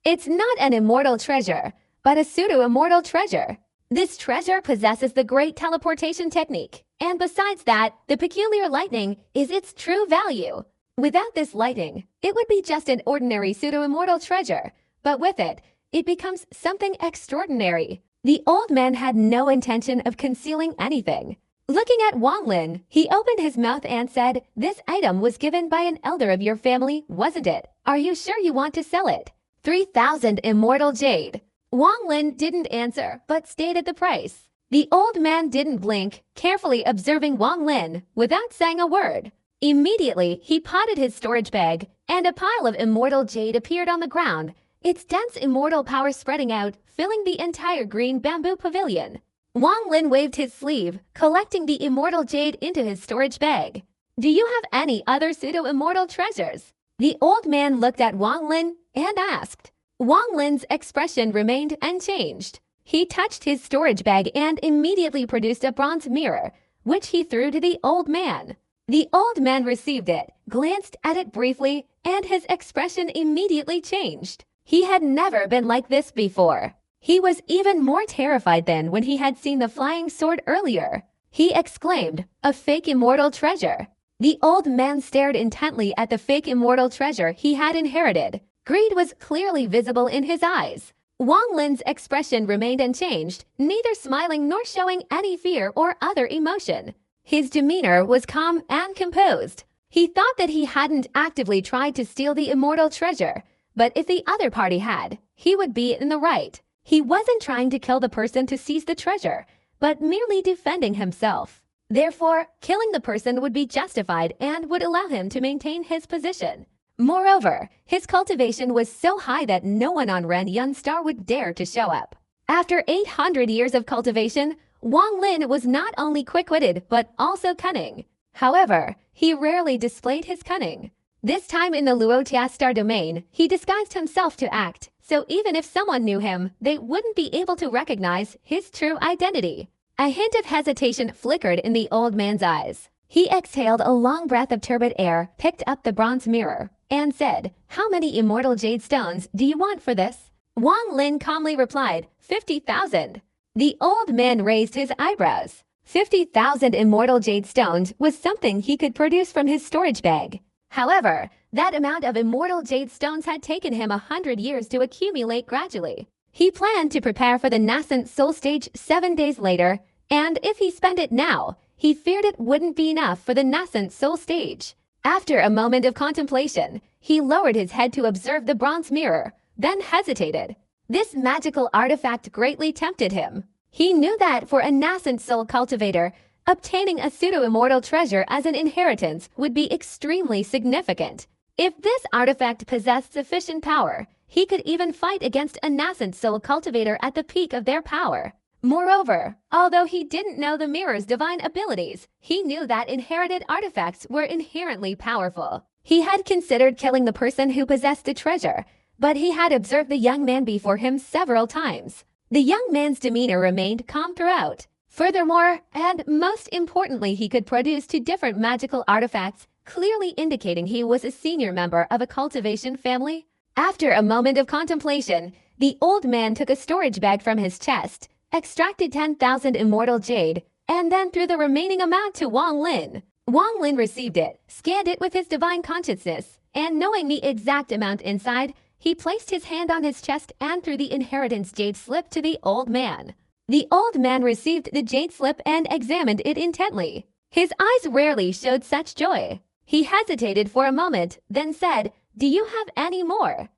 It's not an immortal treasure, but a pseudo-immortal treasure. This treasure possesses the great teleportation technique, and besides that, the peculiar lightning is its true value. Without this lightning, it would be just an ordinary pseudo-immortal treasure, but with it, it becomes something extraordinary. The old man had no intention of concealing anything. Looking at Wang Lin, he opened his mouth and said, "This item was given by an elder of your family, wasn't it? Are you sure you want to sell it?" 3,000 immortal jade. Wang Lin didn't answer, but stated the price. The old man didn't blink, carefully observing Wang Lin without saying a word. Immediately, he potted his storage bag, and a pile of immortal jade appeared on the ground, its dense immortal power spreading out, filling the entire green bamboo pavilion. Wang Lin waved his sleeve, collecting the immortal jade into his storage bag. "Do you have any other pseudo-immortal treasures?" The old man looked at Wang Lin and asked. Wang Lin's expression remained unchanged. He touched his storage bag and immediately produced a bronze mirror, which he threw to the old man. The old man received it, glanced at it briefly, and his expression immediately changed. He had never been like this before. He was even more terrified than when he had seen the flying sword earlier. He exclaimed, "A fake immortal treasure." The old man stared intently at the fake immortal treasure he had inherited. Greed was clearly visible in his eyes. Wang Lin's expression remained unchanged, neither smiling nor showing any fear or other emotion. His demeanor was calm and composed. He thought that he hadn't actively tried to steal the immortal treasure, but if the other party had, he would be in the right. He wasn't trying to kill the person to seize the treasure, but merely defending himself. Therefore, killing the person would be justified and would allow him to maintain his position. Moreover, his cultivation was so high that no one on Ren Yun Star would dare to show up. After 800 years of cultivation, Wang Lin was not only quick-witted but also cunning. However, he rarely displayed his cunning. This time in the Luotia Star domain, he disguised himself to act, so even if someone knew him, they wouldn't be able to recognize his true identity. A hint of hesitation flickered in the old man's eyes. He exhaled a long breath of turbid air, picked up the bronze mirror, and said, "How many immortal jade stones do you want for this?" Wang Lin calmly replied, 50,000. The old man raised his eyebrows. 50,000 immortal jade stones was something he could produce from his storage bag. However, that amount of immortal jade stones had taken him 100 years to accumulate gradually. He planned to prepare for the nascent soul stage 7 days later, and if he spent it now, he feared it wouldn't be enough for the nascent soul stage. After a moment of contemplation, he lowered his head to observe the bronze mirror, then hesitated. This magical artifact greatly tempted him. He knew that for a nascent soul cultivator, obtaining a pseudo-immortal treasure as an inheritance would be extremely significant. If this artifact possessed sufficient power, he could even fight against a nascent soul cultivator at the peak of their power. Moreover, although he didn't know the mirror's divine abilities, he knew that inherited artifacts were inherently powerful. He had considered killing the person who possessed the treasure, but he had observed the young man before him several times. The young man's demeanor remained calm throughout. Furthermore, and most importantly, he could produce 2 different magical artifacts clearly indicating he was a senior member of a cultivation family. After a moment of contemplation, the old man took a storage bag from his chest, extracted 10,000 immortal jade, and then threw the remaining amount to Wang Lin. Wang Lin received it, scanned it with his divine consciousness, and knowing the exact amount inside, he placed his hand on his chest and threw the inheritance jade slip to the old man. The old man received the jade slip and examined it intently. His eyes rarely showed such joy. He hesitated for a moment, then said, "Do you have any more?"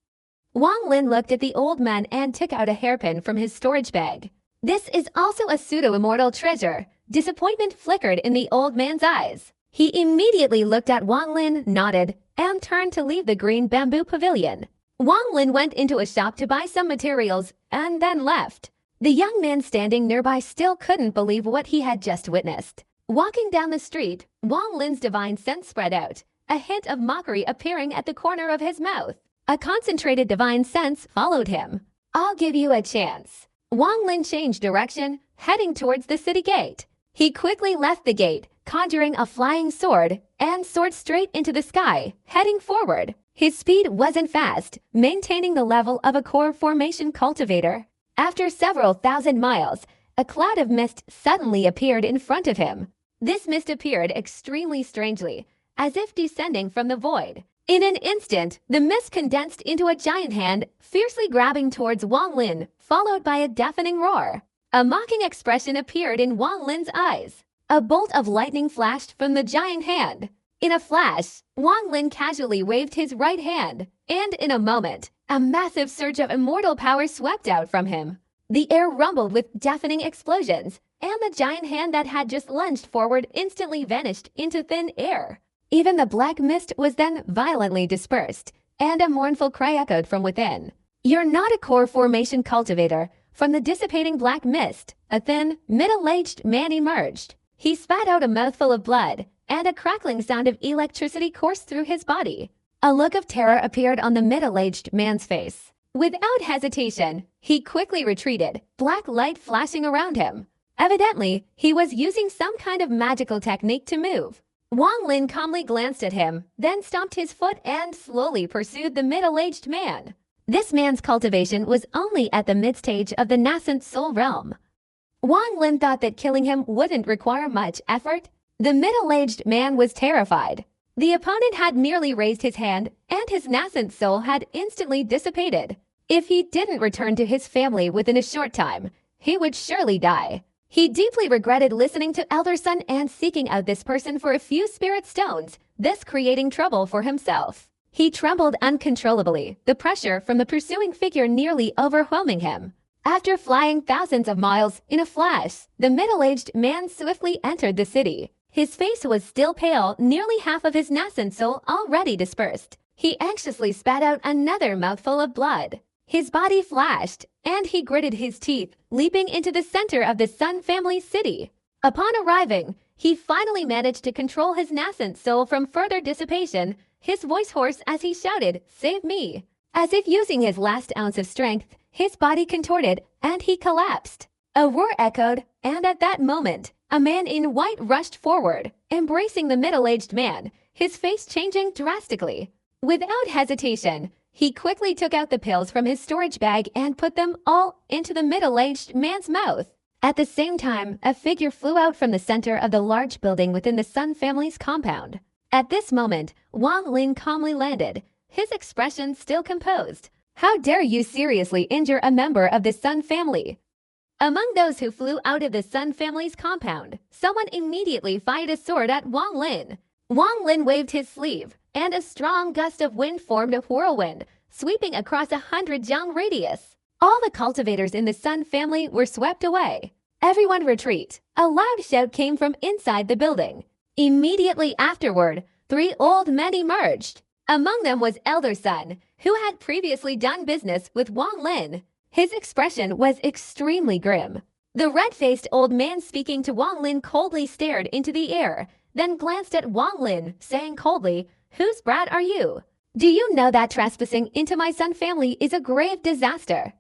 Wang Lin looked at the old man and took out a hairpin from his storage bag. "This is also a pseudo-immortal treasure." Disappointment flickered in the old man's eyes. He immediately looked at Wang Lin, nodded, and turned to leave the green bamboo pavilion. Wang Lin went into a shop to buy some materials and then left. The young man standing nearby still couldn't believe what he had just witnessed. Walking down the street, Wang Lin's divine sense spread out, a hint of mockery appearing at the corner of his mouth. A concentrated divine sense followed him. "I'll give you a chance." Wang Lin changed direction, heading towards the city gate. He quickly left the gate, conjuring a flying sword, and soared straight into the sky, heading forward. His speed wasn't fast, maintaining the level of a core formation cultivator. After several thousand miles, a cloud of mist suddenly appeared in front of him. This mist appeared extremely strangely, as if descending from the void. In an instant, the mist condensed into a giant hand, fiercely grabbing towards Wang Lin, followed by a deafening roar. A mocking expression appeared in Wang Lin's eyes. A bolt of lightning flashed from the giant hand. In a flash, Wang Lin casually waved his right hand, and in a moment, a massive surge of immortal power swept out from him. The air rumbled with deafening explosions, and the giant hand that had just lunged forward instantly vanished into thin air. Even the black mist was then violently dispersed, and a mournful cry echoed from within. "You're not a core formation cultivator." From the dissipating black mist, a thin, middle-aged man emerged. He spat out a mouthful of blood, and a crackling sound of electricity coursed through his body. A look of terror appeared on the middle-aged man's face. Without hesitation, he quickly retreated, black light flashing around him. Evidently, he was using some kind of magical technique to move. Wang Lin calmly glanced at him, then stomped his foot and slowly pursued the middle-aged man. This man's cultivation was only at the mid-stage of the nascent soul realm. Wang Lin thought that killing him wouldn't require much effort. The middle-aged man was terrified. The opponent had merely raised his hand, and his nascent soul had instantly dissipated. If he didn't return to his family within a short time, he would surely die. He deeply regretted listening to Elder Sun and seeking out this person for a few spirit stones, thus creating trouble for himself. He trembled uncontrollably, the pressure from the pursuing figure nearly overwhelming him. After flying thousands of miles in a flash, the middle-aged man swiftly entered the city. His face was still pale, nearly half of his nascent soul already dispersed. He anxiously spat out another mouthful of blood. His body flashed, and he gritted his teeth, leaping into the center of the Sun family city. Upon arriving, he finally managed to control his nascent soul from further dissipation, his voice hoarse as he shouted, "Save me!" As if using his last ounce of strength, his body contorted, and he collapsed. A roar echoed, and at that moment, a man in white rushed forward, embracing the middle-aged man, his face changing drastically. Without hesitation, he quickly took out the pills from his storage bag and put them all into the middle-aged man's mouth. At the same time, a figure flew out from the center of the large building within the Sun family's compound. At this moment, Wang Lin calmly landed, his expression still composed. "How dare you seriously injure a member of the Sun family?" Among those who flew out of the Sun family's compound, someone immediately fired a sword at Wang Lin. Wang Lin waved his sleeve, and a strong gust of wind formed a whirlwind, sweeping across 100-jang radius. All the cultivators in the Sun family were swept away. "Everyone retreat!" A loud shout came from inside the building. Immediately afterward, 3 old men emerged. Among them was Elder Sun, who had previously done business with Wang Lin. His expression was extremely grim. The red-faced old man speaking to Wang Lin coldly stared into the air, then glanced at Wang Lin, saying coldly, "Whose brat are you? Do you know that trespassing into my Sun family is a grave disaster?"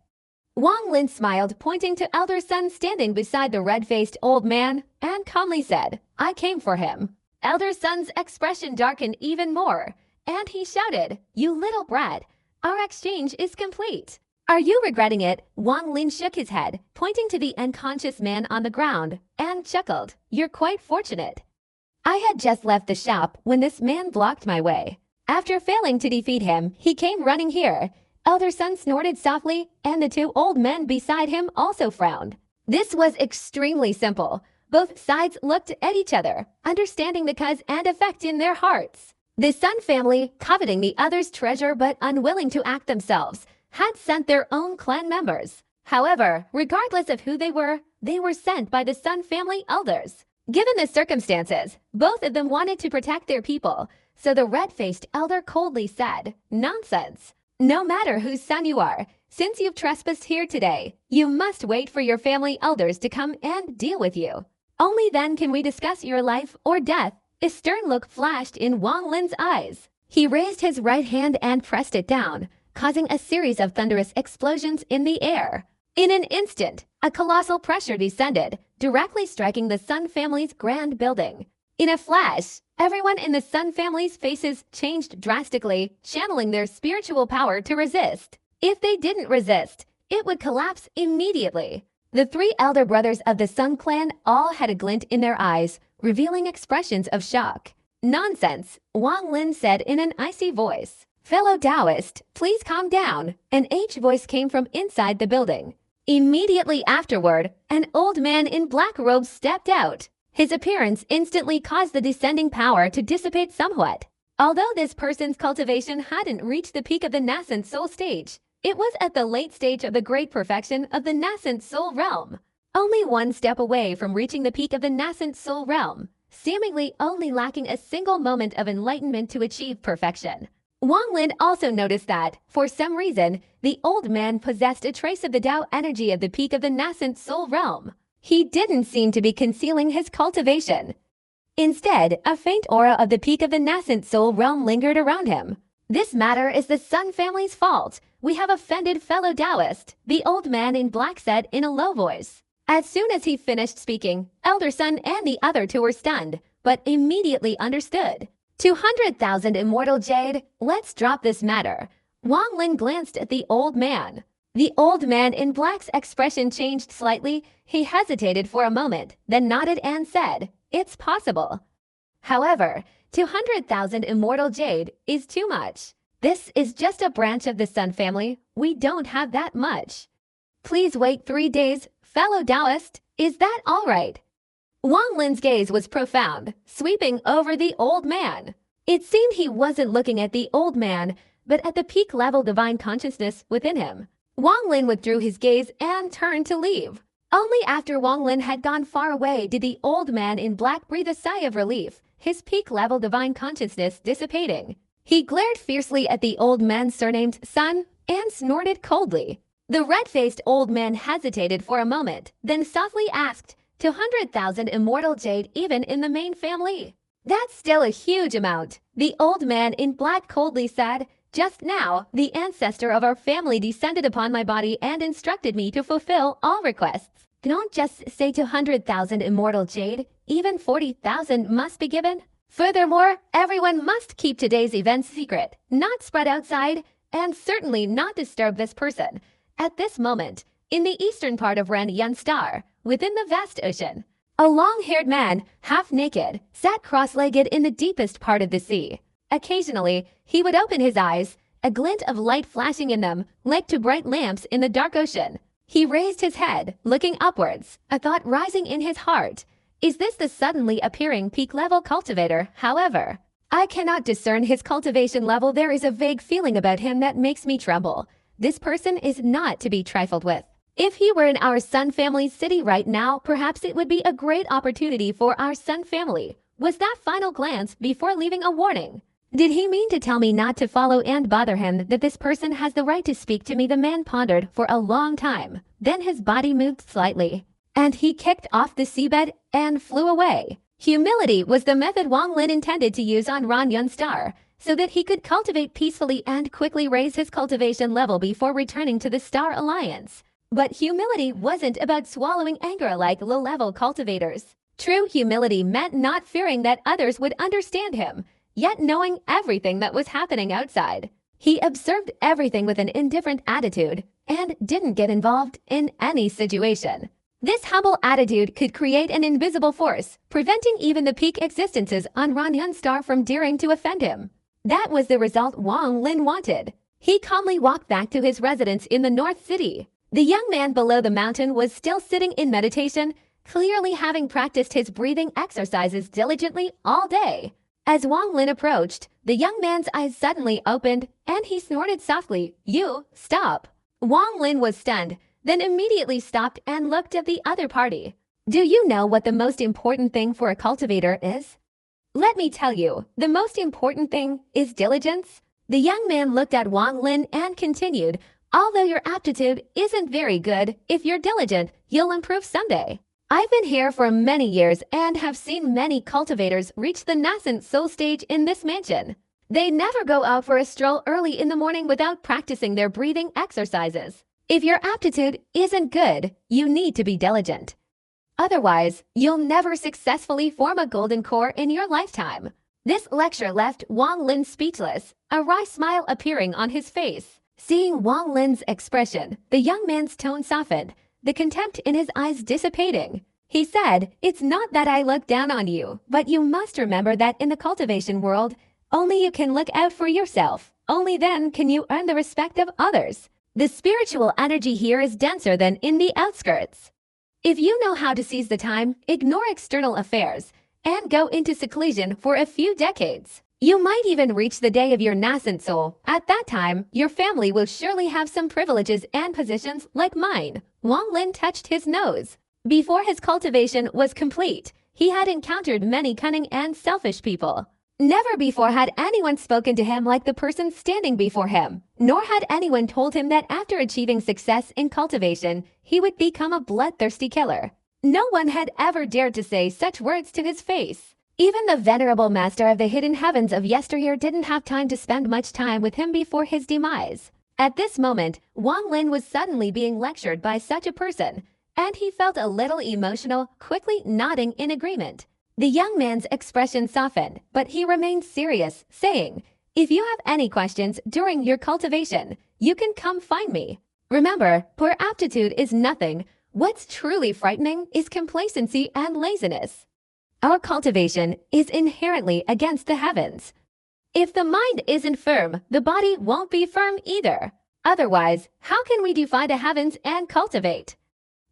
Wang Lin smiled, pointing to Elder Sun standing beside the red-faced old man, and calmly said, "I came for him." Elder Sun's expression darkened even more, and he shouted, "You little brat, our exchange is complete." "Are you regretting it?" Wang Lin shook his head, pointing to the unconscious man on the ground, and chuckled. "You're quite fortunate. I had just left the shop when this man blocked my way. After failing to defeat him, he came running here." Elder Sun snorted softly, and the two old men beside him also frowned. This was extremely simple. Both sides looked at each other, understanding the cause and effect in their hearts. The Sun family, coveting the other's treasure but unwilling to act themselves, had sent their own clan members. However, regardless of who they were sent by the Sun family elders. Given the circumstances, both of them wanted to protect their people, so the red-faced elder coldly said, "Nonsense. No matter whose son you are, since you've trespassed here today, you must wait for your family elders to come and deal with you. Only then can we discuss your life or death." A stern look flashed in Wang Lin's eyes. He raised his right hand and pressed it down, causing a series of thunderous explosions in the air. In an instant, a colossal pressure descended, directly striking the Sun family's grand building. In a flash, everyone in the Sun family's faces changed drastically, channeling their spiritual power to resist. If they didn't resist, it would collapse immediately. The three elder brothers of the Sun clan all had a glint in their eyes, revealing expressions of shock. "Nonsense," Wang Lin said in an icy voice. "Fellow Taoist, please calm down." An aged voice came from inside the building. Immediately afterward, an old man in black robes stepped out. His appearance instantly caused the descending power to dissipate somewhat. Although this person's cultivation hadn't reached the peak of the nascent soul stage, it was at the late stage of the great perfection of the nascent soul realm. Only one step away from reaching the peak of the nascent soul realm, seemingly only lacking a single moment of enlightenment to achieve perfection. Wang Lin also noticed that, for some reason, the old man possessed a trace of the Tao energy of the peak of the nascent soul realm. He didn't seem to be concealing his cultivation. Instead, a faint aura of the peak of the nascent soul realm lingered around him. "This matter is the Sun family's fault. We have offended fellow Taoist," the old man in black said in a low voice. As soon as he finished speaking, Elder Sun and the other two were stunned, but immediately understood. 200,000 immortal jade, let's drop this matter. Wang Lin glanced at the old man. The old man in black's expression changed slightly. He hesitated for a moment, then nodded and said, "It's possible. However, 200,000 immortal jade is too much. This is just a branch of the Sun family. We don't have that much. Please wait 3 days, fellow Taoist. Is that all right?" Wang Lin's gaze was profound, sweeping over the old man. It seemed he wasn't looking at the old man, but at the peak-level divine consciousness within him. Wang Lin withdrew his gaze and turned to leave. Only after Wang Lin had gone far away did the old man in black breathe a sigh of relief, his peak-level divine consciousness dissipating. He glared fiercely at the old man surnamed Sun and snorted coldly. The red-faced old man hesitated for a moment, then softly asked, 200,000 immortal jade even in the main family? That's still a huge amount, the old man in black coldly said. Just now, the ancestor of our family descended upon my body and instructed me to fulfill all requests. Don't just say 200,000 immortal jade, even 40,000 must be given. Furthermore, everyone must keep today's events secret, not spread outside, and certainly not disturb this person. At this moment, in the eastern part of Ren Yun Star, within the vast ocean, a long-haired man, half naked, sat cross-legged in the deepest part of the sea. Occasionally, he would open his eyes, a glint of light flashing in them, like to bright lamps in the dark ocean. He raised his head, looking upwards, a thought rising in his heart. Is this the suddenly appearing peak-level cultivator? However, I cannot discern his cultivation level. There is a vague feeling about him that makes me tremble. This person is not to be trifled with. If he were in our Sun family's city right now, perhaps it would be a great opportunity for our Sun family. Was that final glance before leaving a warning? Did he mean to tell me not to follow and bother him, that this person has the right to speak to me? The man pondered for a long time. Then his body moved slightly, and he kicked off the seabed and flew away. Humility was the method Wang Lin intended to use on Ron Yun Star, so that he could cultivate peacefully and quickly raise his cultivation level before returning to the Star Alliance. But humility wasn't about swallowing anger like low-level cultivators. True humility meant not fearing that others would understand him, yet knowing everything that was happening outside. He observed everything with an indifferent attitude and didn't get involved in any situation. This humble attitude could create an invisible force, preventing even the peak existences on Ranyun's star from daring to offend him. That was the result Wang Lin wanted. He calmly walked back to his residence in the North City. The young man below the mountain was still sitting in meditation, clearly having practiced his breathing exercises diligently all day. As Wang Lin approached, the young man's eyes suddenly opened and he snorted softly, "You, stop." Wang Lin was stunned, then immediately stopped and looked at the other party. Do you know what the most important thing for a cultivator is? Let me tell you, the most important thing is diligence. The young man looked at Wang Lin and continued, although your aptitude isn't very good, if you're diligent, you'll improve someday. I've been here for many years and have seen many cultivators reach the nascent soul stage in this mansion. They never go out for a stroll early in the morning without practicing their breathing exercises. If your aptitude isn't good, you need to be diligent. Otherwise, you'll never successfully form a golden core in your lifetime. This lecture left Wang Lin speechless, a wry smile appearing on his face. Seeing Wang Lin's expression, the young man's tone softened, the contempt in his eyes dissipating. He said, "It's not that I look down on you, but you must remember that in the cultivation world, only you can look out for yourself. Only then can you earn the respect of others. The spiritual energy here is denser than in the outskirts. If you know how to seize the time, ignore external affairs, and go into seclusion for a few decades, you might even reach the day of your nascent soul. At that time, your family will surely have some privileges and positions like mine." Wang Lin touched his nose. Before his cultivation was complete, he had encountered many cunning and selfish people. Never before had anyone spoken to him like the person standing before him, nor had anyone told him that after achieving success in cultivation, he would become a bloodthirsty killer. No one had ever dared to say such words to his face. Even the venerable master of the hidden heavens of yesteryear didn't have time to spend much time with him before his demise. At this moment, Wang Lin was suddenly being lectured by such a person, and he felt a little emotional, quickly nodding in agreement. The young man's expression softened, but he remained serious, saying, "If you have any questions during your cultivation, you can come find me. Remember, poor aptitude is nothing. What's truly frightening is complacency and laziness. Our cultivation is inherently against the heavens. If the mind isn't firm, the body won't be firm either. Otherwise, how can we defy the heavens and cultivate?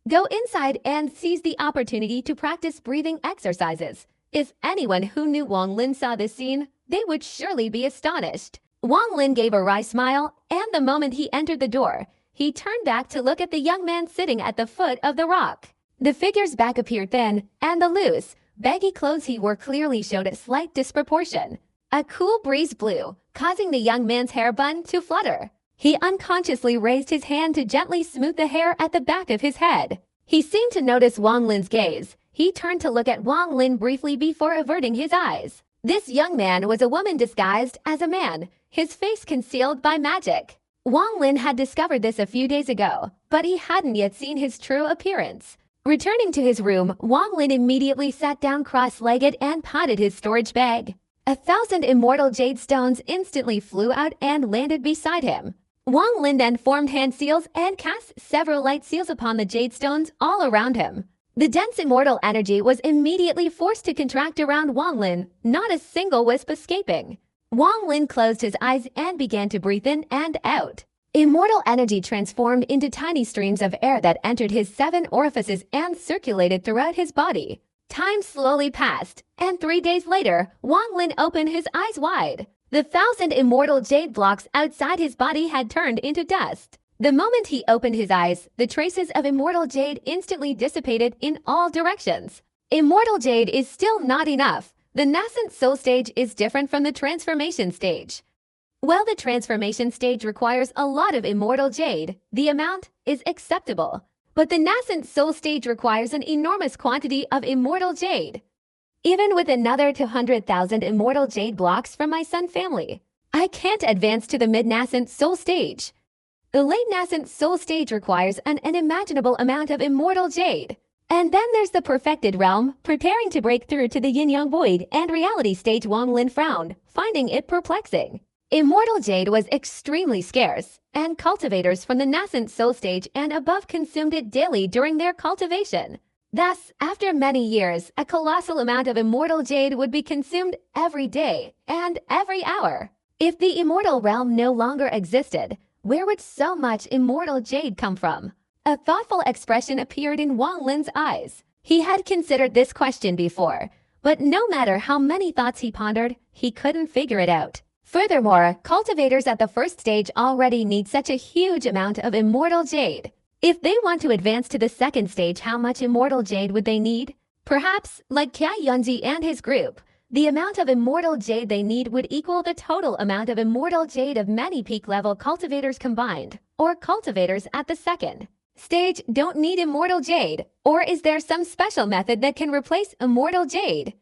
Go inside and seize the opportunity to practice breathing exercises." If anyone who knew Wang Lin saw this scene, they would surely be astonished. Wang Lin gave a wry smile, and the moment he entered the door, he turned back to look at the young man sitting at the foot of the rock. The figure's back appeared thin, and the loose, baggy clothes he wore clearly showed a slight disproportion. A cool breeze blew, causing the young man's hair bun to flutter. He unconsciously raised his hand to gently smooth the hair at the back of his head. He seemed to notice Wang Lin's gaze. He turned to look at Wang Lin briefly before averting his eyes. This young man was a woman disguised as a man, his face concealed by magic. Wang Lin had discovered this a few days ago, but he hadn't yet seen his true appearance. Returning to his room, Wang Lin immediately sat down cross-legged and patted his storage bag. 1,000 immortal jade stones instantly flew out and landed beside him. Wang Lin then formed hand seals and cast several light seals upon the jade stones all around him. The dense immortal energy was immediately forced to contract around Wang Lin, not a single wisp escaping. Wang Lin closed his eyes and began to breathe in and out. Immortal energy transformed into tiny streams of air that entered his 7 orifices and circulated throughout his body. Time slowly passed, and 3 days later, Wang Lin opened his eyes wide. The 1,000 immortal jade blocks outside his body had turned into dust. The moment he opened his eyes, the traces of immortal jade instantly dissipated in all directions. Immortal jade is still not enough. The nascent soul stage is different from the transformation stage. While the transformation stage requires a lot of immortal jade, the amount is acceptable. But the nascent soul stage requires an enormous quantity of immortal jade. Even with another 200,000 immortal jade blocks from my sun family, I can't advance to the mid-nascent soul stage. The late nascent soul stage requires an unimaginable amount of immortal jade. And then there's the perfected realm, preparing to break through to the yin-yang void and reality stage. Wang Lin frowned, finding it perplexing. Immortal jade was extremely scarce, and cultivators from the nascent soul stage and above consumed it daily during their cultivation. Thus, after many years, a colossal amount of immortal jade would be consumed every day and every hour. If the immortal realm no longer existed, where would so much immortal jade come from? A thoughtful expression appeared in Wang Lin's eyes. He had considered this question before, but no matter how many thoughts he pondered, he couldn't figure it out. Furthermore, cultivators at the first stage already need such a huge amount of immortal jade. If they want to advance to the second stage, how much immortal jade would they need? Perhaps, like Kai Yunzi and his group, the amount of immortal jade they need would equal the total amount of immortal jade of many peak-level cultivators combined, or cultivators at the second stage don't need immortal jade, or is there some special method that can replace immortal jade?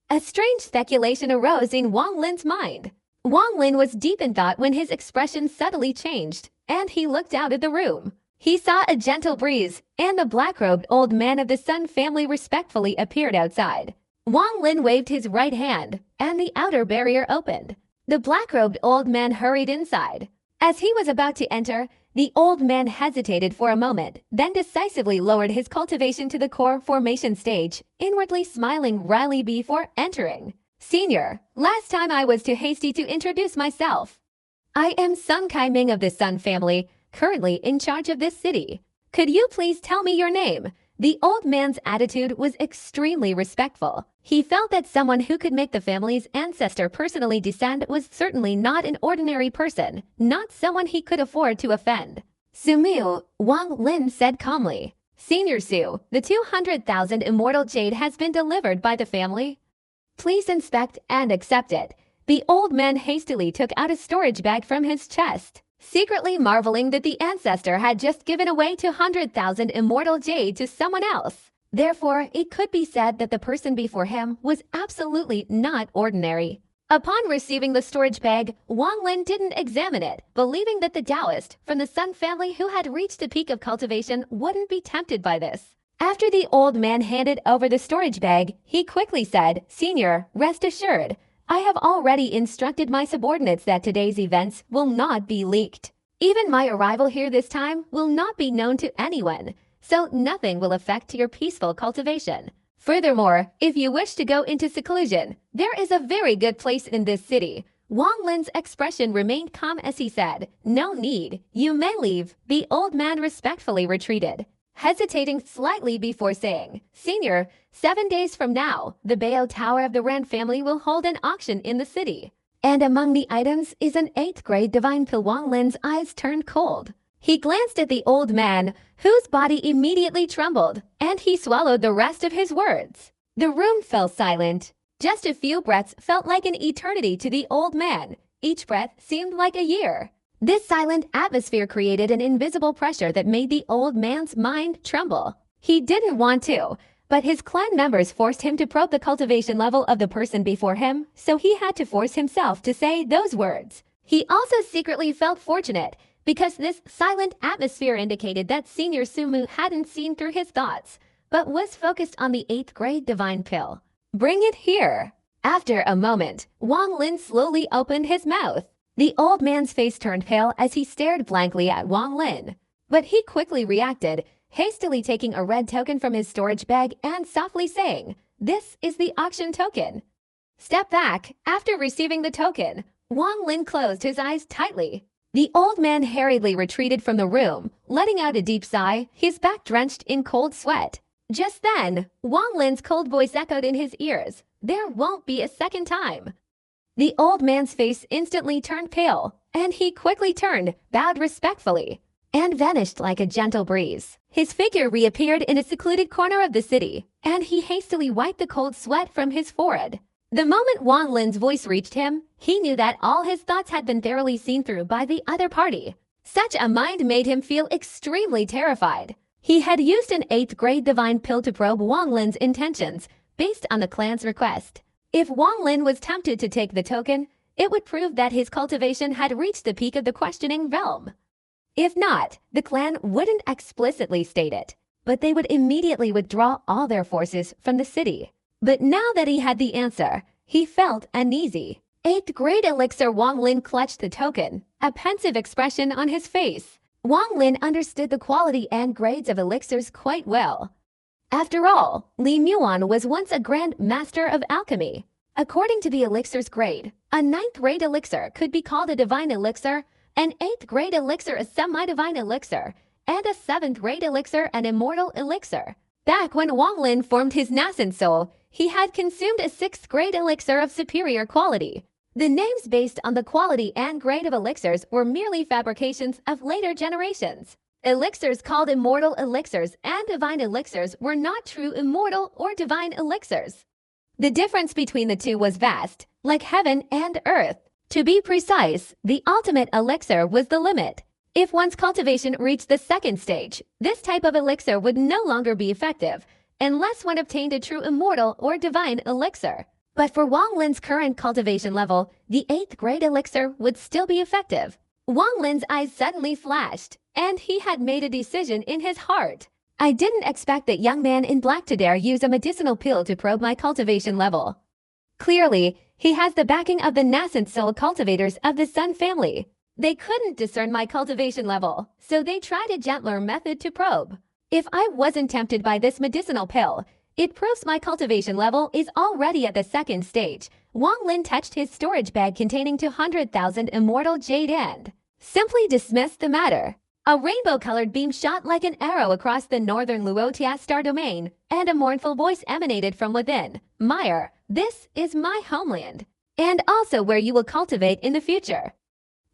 A strange speculation arose in Wang Lin's mind. Wang Lin was deep in thought when his expression subtly changed, and he looked out at the room. He saw a gentle breeze, and the black-robed old man of the Sun family respectfully appeared outside. Wang Lin waved his right hand, and the outer barrier opened. The black-robed old man hurried inside. As he was about to enter, the old man hesitated for a moment, then decisively lowered his cultivation to the core formation stage, inwardly smiling wryly before entering. "Senior, last time I was too hasty to introduce myself. I am Sun Kai-ming of the Sun family, currently in charge of this city. Could you please tell me your name?" The old man's attitude was extremely respectful. He felt that someone who could make the family's ancestor personally descend was certainly not an ordinary person, not someone he could afford to offend. "Sumu," Wang Lin said calmly. "Senior Su, the 200,000 immortal jade has been delivered by the family. Please inspect and accept it." The old man hastily took out a storage bag from his chest, secretly marveling that the ancestor had just given away 200,000 immortal jade to someone else. Therefore, it could be said that the person before him was absolutely not ordinary. Upon receiving the storage bag, Wang Lin didn't examine it, believing that the Taoist from the Sun family who had reached the peak of cultivation wouldn't be tempted by this. After the old man handed over the storage bag, he quickly said, "Senior, rest assured, I have already instructed my subordinates that today's events will not be leaked. Even my arrival here this time will not be known to anyone, so nothing will affect your peaceful cultivation. Furthermore, if you wish to go into seclusion, there is a very good place in this city." Wang Lin's expression remained calm as he said, "No need, you may leave." The old man respectfully retreated, hesitating slightly before saying, "Senior, 7 days from now, the Bao Tower of the Rand family will hold an auction in the city. And among the items is an 8th grade divine pill." Wang Lin's eyes turned cold. He glanced at the old man, whose body immediately trembled, and he swallowed the rest of his words. The room fell silent. Just a few breaths felt like an eternity to the old man. Each breath seemed like a year. This silent atmosphere created an invisible pressure that made the old man's mind tremble. He didn't want to, but his clan members forced him to probe the cultivation level of the person before him, so he had to force himself to say those words. He also secretly felt fortunate, because this silent atmosphere indicated that Senior Sumu hadn't seen through his thoughts, but was focused on the 8th grade divine pill. "Bring it here." After a moment, Wang Lin slowly opened his mouth. The old man's face turned pale as he stared blankly at Wang Lin. But he quickly reacted, hastily taking a red token from his storage bag and softly saying, "This is the auction token." Step back. After receiving the token, Wang Lin closed his eyes tightly. The old man hurriedly retreated from the room, letting out a deep sigh, his back drenched in cold sweat. Just then, Wang Lin's cold voice echoed in his ears, "There won't be a second time." The old man's face instantly turned pale, and he quickly turned, bowed respectfully, and vanished like a gentle breeze. His figure reappeared in a secluded corner of the city, and he hastily wiped the cold sweat from his forehead. The moment Wang Lin's voice reached him, he knew that all his thoughts had been thoroughly seen through by the other party. Such a mind made him feel extremely terrified. He had used an 8th grade divine pill to probe Wang Lin's intentions, based on the clan's request. If Wang Lin was tempted to take the token, it would prove that his cultivation had reached the peak of the questioning realm. If not, the clan wouldn't explicitly state it. but they would immediately withdraw all their forces from the city. But now that he had the answer, he felt uneasy. 8th grade elixir. Wang Lin clutched the token, a pensive expression on his face. Wang Lin understood the quality and grades of elixirs quite well. After all, Li Muan was once a grand master of alchemy. According to the elixir's grade, a 9th grade elixir could be called a divine elixir, an 8th grade elixir a semi-divine elixir, and a 7th grade elixir an immortal elixir. Back when Wang Lin formed his nascent soul, he had consumed a 6th grade elixir of superior quality. The names based on the quality and grade of elixirs were merely fabrications of later generations. Elixirs called immortal elixirs and divine elixirs were not true immortal or divine elixirs. The difference between the two was vast, like heaven and earth. To be precise, the ultimate elixir was the limit. If one's cultivation reached the 2nd stage, this type of elixir would no longer be effective, unless one obtained a true immortal or divine elixir. But for Wang Lin's current cultivation level, the 8th grade elixir would still be effective. Wang Lin's eyes suddenly flashed, and he had made a decision in his heart. I didn't expect that young man in black to dare use a medicinal pill to probe my cultivation level. Clearly, he has the backing of the nascent soul cultivators of the Sun family. They couldn't discern my cultivation level, so they tried a gentler method to probe. If I wasn't tempted by this medicinal pill, it proves my cultivation level is already at the 2nd stage. Wang Lin touched his storage bag containing 200,000 immortal jade and simply dismissed the matter. A rainbow-colored beam shot like an arrow across the northern Luotia star domain, and a mournful voice emanated from within. Meyer, this is my homeland, and also where you will cultivate in the future.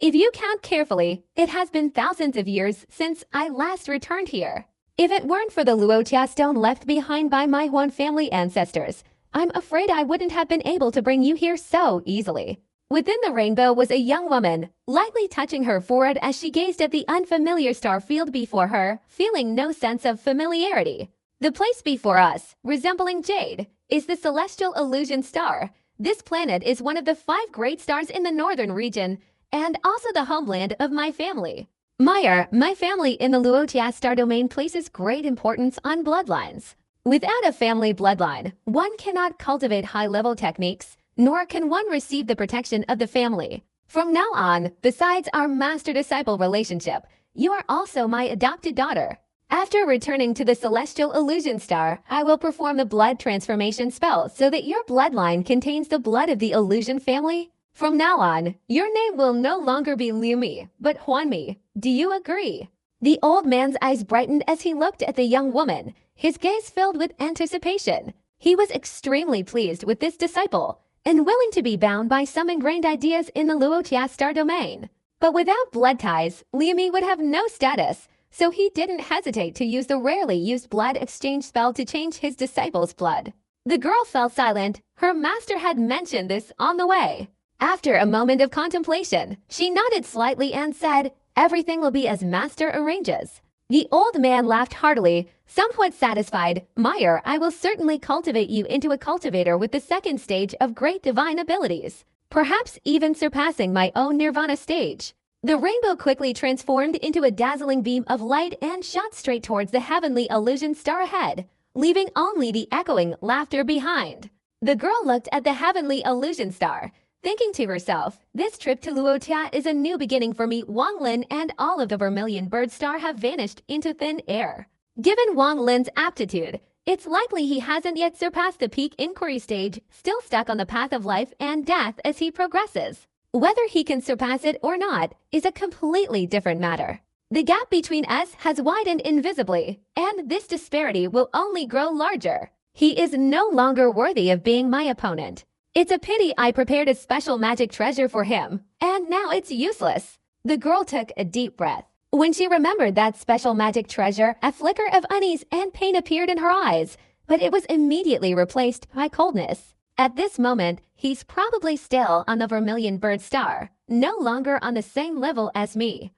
If you count carefully, it has been thousands of years since I last returned here. If it weren't for the Luotia stone left behind by my Huan family ancestors, I'm afraid I wouldn't have been able to bring you here so easily. Within the rainbow was a young woman, lightly touching her forehead as she gazed at the unfamiliar star field before her, feeling no sense of familiarity. The place before us, resembling jade, is the celestial illusion star. This planet is one of the 5 great stars in the northern region, and also the homeland of my family. Meyer, my family in the Luotia star domain places great importance on bloodlines. Without a family bloodline, one cannot cultivate high-level techniques, nor can one receive the protection of the family. From now on, besides our master-disciple relationship, you are also my adopted daughter. After returning to the celestial illusion star, I will perform the blood transformation spell so that your bloodline contains the blood of the illusion family. From now on, your name will no longer be Liu Mi, but Huan Mi. Do you agree? The old man's eyes brightened as he looked at the young woman, his gaze filled with anticipation. He was extremely pleased with this disciple, and willing to be bound by some ingrained ideas in the Luotia star domain. But without blood ties, Liu Mi would have no status, so he didn't hesitate to use the rarely used blood exchange spell to change his disciple's blood. The girl fell silent. Her master had mentioned this on the way. After a moment of contemplation, she nodded slightly and said, "Everything will be as master arranges." The old man laughed heartily, somewhat satisfied. Meyer, I will certainly cultivate you into a cultivator with the 2nd stage of great divine abilities, perhaps even surpassing my own nirvana stage. The rainbow quickly transformed into a dazzling beam of light and shot straight towards the heavenly illusion star ahead, leaving only the echoing laughter behind. The girl looked at the heavenly illusion star, thinking to herself, this trip to Luotia is a new beginning for me. Wang Lin and all of the Vermilion Bird Star have vanished into thin air. Given Wang Lin's aptitude, it's likely he hasn't yet surpassed the peak inquiry stage, still stuck on the path of life and death as he progresses. Whether he can surpass it or not is a completely different matter. The gap between us has widened invisibly, and this disparity will only grow larger. He is no longer worthy of being my opponent. It's a pity I prepared a special magic treasure for him, and now it's useless. The girl took a deep breath. When she remembered that special magic treasure, a flicker of unease and pain appeared in her eyes, but it was immediately replaced by coldness. At this moment, he's probably still on the Vermilion Bird Star, no longer on the same level as me.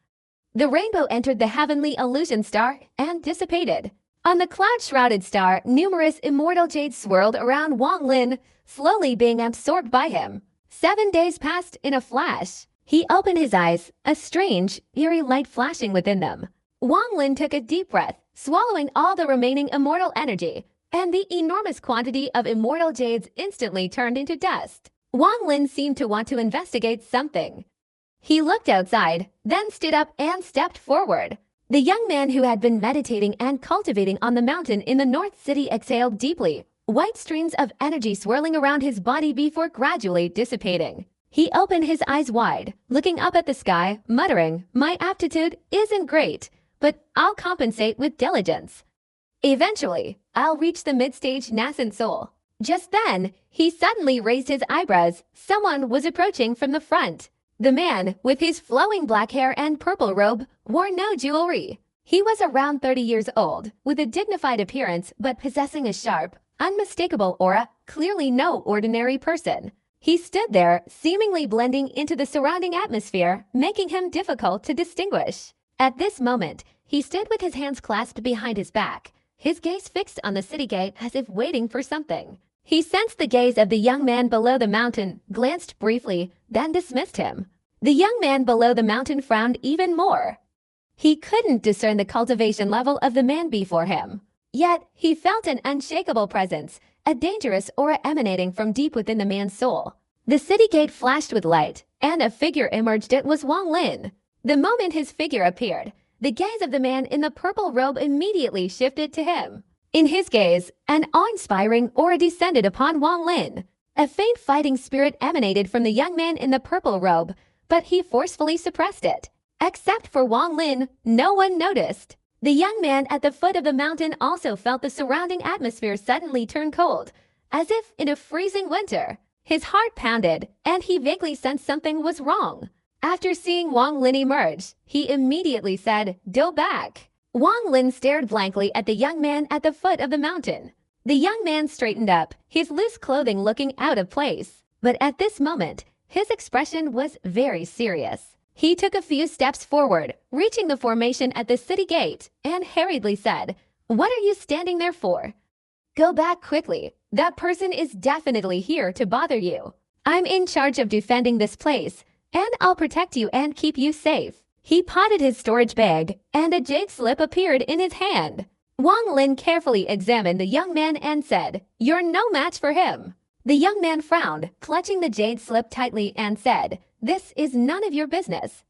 The rainbow entered the heavenly illusion star and dissipated. On the cloud-shrouded star, numerous immortal jades swirled around Wang Lin, slowly being absorbed by him. 7 days passed in a flash. He opened his eyes, a strange, eerie light flashing within them. Wang Lin took a deep breath, swallowing all the remaining immortal energy, and the enormous quantity of immortal jades instantly turned into dust. Wang Lin seemed to want to investigate something. He looked outside, then stood up and stepped forward. The young man who had been meditating and cultivating on the mountain in the North City exhaled deeply, white streams of energy swirling around his body before gradually dissipating. He opened his eyes wide, looking up at the sky, muttering, "My aptitude isn't great, but I'll compensate with diligence. Eventually, I'll reach the mid-stage nascent soul." Just then, he suddenly raised his eyebrows. Someone was approaching from the front. The man, with his flowing black hair and purple robe, wore no jewelry. He was around 30 years old, with a dignified appearance but possessing a sharp, unmistakable aura, clearly no ordinary person. He stood there, seemingly blending into the surrounding atmosphere, making him difficult to distinguish. At this moment, he stood with his hands clasped behind his back, his gaze fixed on the city gate as if waiting for something. He sensed the gaze of the young man below the mountain, glanced briefly, then dismissed him. The young man below the mountain frowned even more. He couldn't discern the cultivation level of the man before him. Yet, he felt an unshakable presence, a dangerous aura emanating from deep within the man's soul. The city gate flashed with light, and a figure emerged. It was Wang Lin. The moment his figure appeared, the gaze of the man in the purple robe immediately shifted to him. In his gaze, an awe-inspiring aura descended upon Wang Lin. A faint fighting spirit emanated from the young man in the purple robe, but he forcefully suppressed it. Except for Wang Lin, no one noticed. The young man at the foot of the mountain also felt the surrounding atmosphere suddenly turn cold, as if in a freezing winter. His heart pounded, and he vaguely sensed something was wrong. After seeing Wang Lin emerge, he immediately said, "Go back." Wang Lin stared blankly at the young man at the foot of the mountain. The young man straightened up, his loose clothing looking out of place. But at this moment, his expression was very serious. He took a few steps forward, reaching the formation at the city gate, and hurriedly said, "What are you standing there for? Go back quickly. That person is definitely here to bother you. I'm in charge of defending this place, and I'll protect you and keep you safe." He potted his storage bag, and a jade slip appeared in his hand. Wang Lin carefully examined the young man and said, "You're no match for him." The young man frowned, clutching the jade slip tightly, and said, "This is none of your business.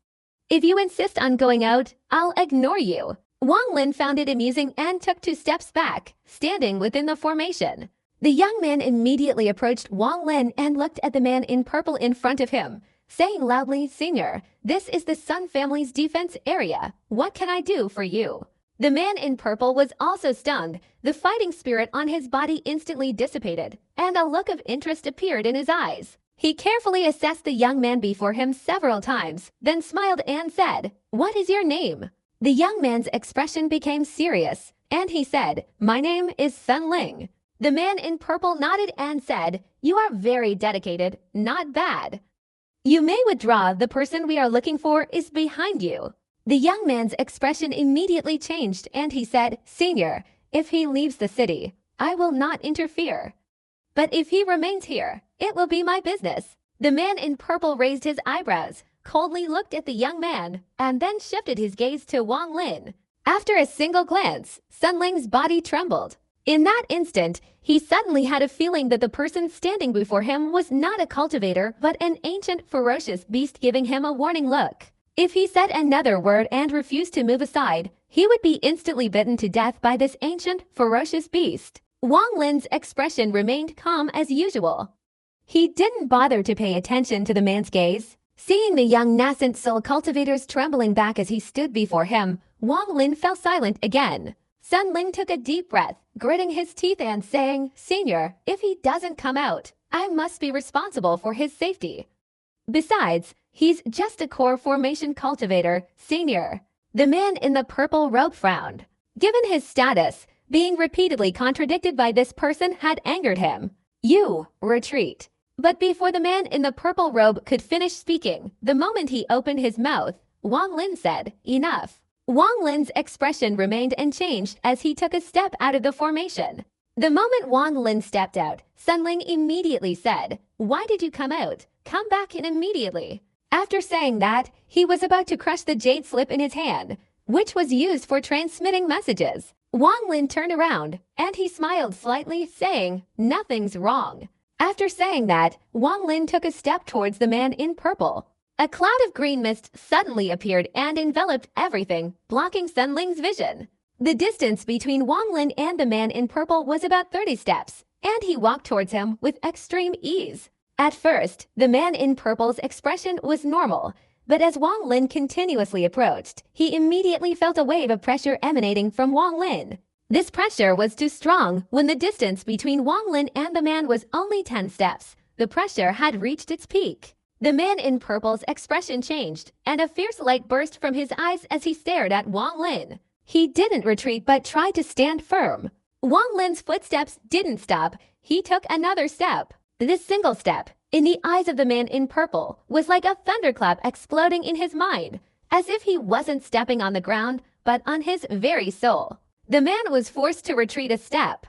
If you insist on going out, I'll ignore you." Wang Lin found it amusing and took 2 steps back, standing within the formation. The young man immediately approached Wang Lin and looked at the man in purple in front of him, saying loudly, "Senior, this is the Sun family's defense area. What can I do for you?" The man in purple was also stunned. The fighting spirit on his body instantly dissipated, and a look of interest appeared in his eyes. He carefully assessed the young man before him several times, then smiled and said, "What is your name?" The young man's expression became serious, and he said, "My name is Sun Ling." The man in purple nodded and said, "You are very dedicated. Not bad. You may withdraw. The person we are looking for is behind you." The young man's expression immediately changed, and he said, "Senior, if he leaves the city, I will not interfere. But if he remains here, it will be my business." The man in purple raised his eyebrows, coldly looked at the young man, and then shifted his gaze to Wang Lin. After a single glance, Sun Ling's body trembled. In that instant, he suddenly had a feeling that the person standing before him was not a cultivator but an ancient, ferocious beast giving him a warning look. If he said another word and refused to move aside, he would be instantly bitten to death by this ancient, ferocious beast. Wang Lin's expression remained calm as usual. He didn't bother to pay attention to the man's gaze. Seeing the young nascent soul cultivators trembling back as he stood before him, Wang Lin fell silent again. Sun Ling took a deep breath, gritting his teeth and saying, "Senior, if he doesn't come out, I must be responsible for his safety. Besides, he's just a core formation cultivator, Senior." The man in the purple robe frowned. Given his status, being repeatedly contradicted by this person had angered him. "You, retreat." But before the man in the purple robe could finish speaking, the moment he opened his mouth, Wang Lin said, "Enough." Wang Lin's expression remained unchanged as he took a step out of the formation. The moment Wang Lin stepped out, Sun Ling immediately said, "Why did you come out? Come back in immediately." After saying that, he was about to crush the jade slip in his hand. which was used for transmitting messages. Wang Lin turned around, and he smiled slightly, saying, "Nothing's wrong." After saying that, Wang Lin took a step towards the man in purple. A cloud of green mist suddenly appeared and enveloped everything, blocking Sun Ling's vision. The distance between Wang Lin and the man in purple was about 30 steps, and he walked towards him with extreme ease. At first, the man in purple's expression was normal, but as Wang Lin continuously approached, he immediately felt a wave of pressure emanating from Wang Lin. This pressure was too strong. When the distance between Wang Lin and the man was only 10 steps, the pressure had reached its peak. The man in purple's expression changed, and a fierce light burst from his eyes as he stared at Wang Lin. He didn't retreat but tried to stand firm. Wang Lin's footsteps didn't stop. He took another step. This single step, in the eyes of the man in purple, was like a thunderclap exploding in his mind, as if he wasn't stepping on the ground, but on his very soul. The man was forced to retreat a step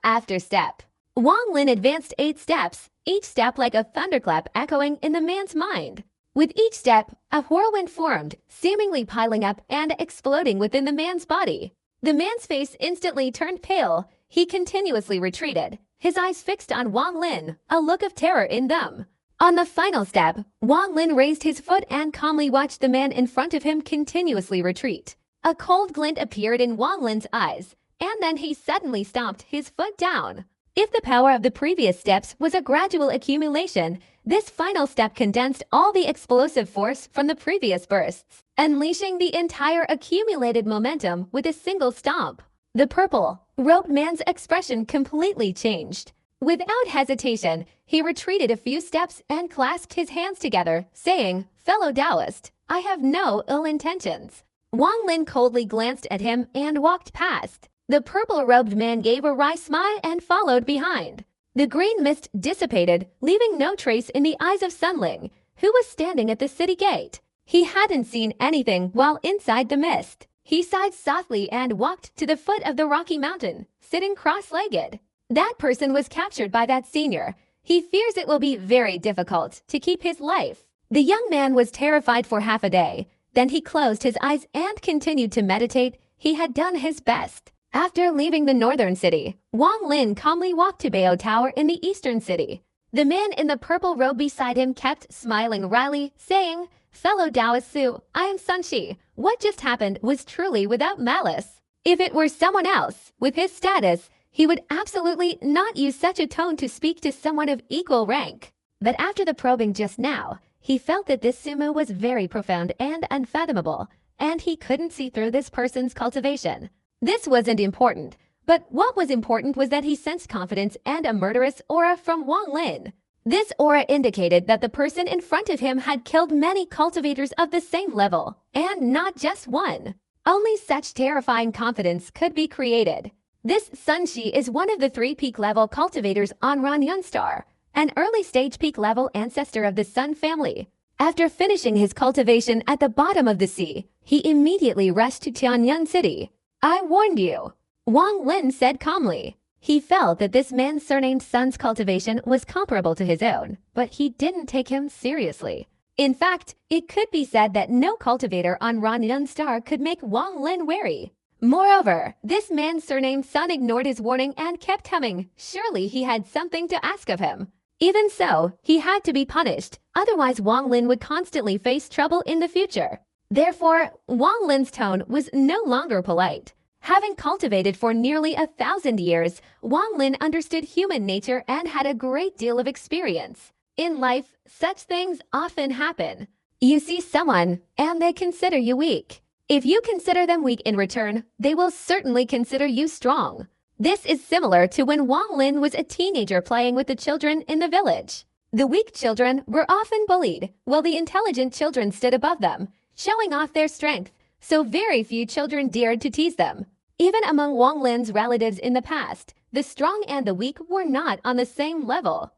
after step. Wang Lin advanced 8 steps, each step like a thunderclap echoing in the man's mind. With each step, a whirlwind formed, seemingly piling up and exploding within the man's body. The man's face instantly turned pale. He continuously retreated, his eyes fixed on Wang Lin, a look of terror in them. On the final step, Wang Lin raised his foot and calmly watched the man in front of him continuously retreat. A cold glint appeared in Wang Lin's eyes, and then he suddenly stomped his foot down. If the power of the previous steps was a gradual accumulation, this final step condensed all the explosive force from the previous bursts, unleashing the entire accumulated momentum with a single stomp. The purple-robed man's expression completely changed. Without hesitation, he retreated a few steps and clasped his hands together, saying, "Fellow Taoist, I have no ill intentions." Wang Lin coldly glanced at him and walked past. The purple-robed man gave a wry smile and followed behind. The green mist dissipated, leaving no trace in the eyes of Sun Ling, who was standing at the city gate. He hadn't seen anything while inside the mist. He sighed softly and walked to the foot of the rocky mountain, sitting cross-legged. That person was captured by that senior. He fears it will be very difficult to keep his life. The young man was terrified for half a day. Then he closed his eyes and continued to meditate. He had done his best. After leaving the northern city, Wang Lin calmly walked to Bao Tower in the eastern city. The man in the purple robe beside him kept smiling wryly, saying, "Fellow Taoist Su, I am Sun Shi. What just happened was truly without malice. If it were someone else, with his status, he would absolutely not use such a tone to speak to someone of equal rank." But after the probing just now, he felt that this sumo was very profound and unfathomable, and he couldn't see through this person's cultivation. This wasn't important, but what was important was that he sensed confidence and a murderous aura from Wang Lin. This aura indicated that the person in front of him had killed many cultivators of the same level, and not just one. Only such terrifying confidence could be created. This Sun Shi is one of the 3 peak level cultivators on Ranyun Star, an early stage peak level ancestor of the Sun family. After finishing his cultivation at the bottom of the sea, he immediately rushed to Tianyun City. "I warned you," Wang Lin said calmly. He felt that this man's surnamed Sun's cultivation was comparable to his own, but he didn't take him seriously. In fact, it could be said that no cultivator on Ranyun Star could make Wang Lin wary. Moreover, this man's surnamed Sun ignored his warning and kept coming. Surely he had something to ask of him. Even so, he had to be punished, otherwise Wang Lin would constantly face trouble in the future. Therefore, Wang Lin's tone was no longer polite. Having cultivated for nearly 1,000 years, Wang Lin understood human nature and had a great deal of experience. In life, such things often happen. You see someone, and they consider you weak. If you consider them weak in return, they will certainly consider you strong. This is similar to when Wang Lin was a teenager playing with the children in the village. The weak children were often bullied, while the intelligent children stood above them, showing off their strength, so very few children dared to tease them. Even among Wang Lin's relatives in the past, the strong and the weak were not on the same level.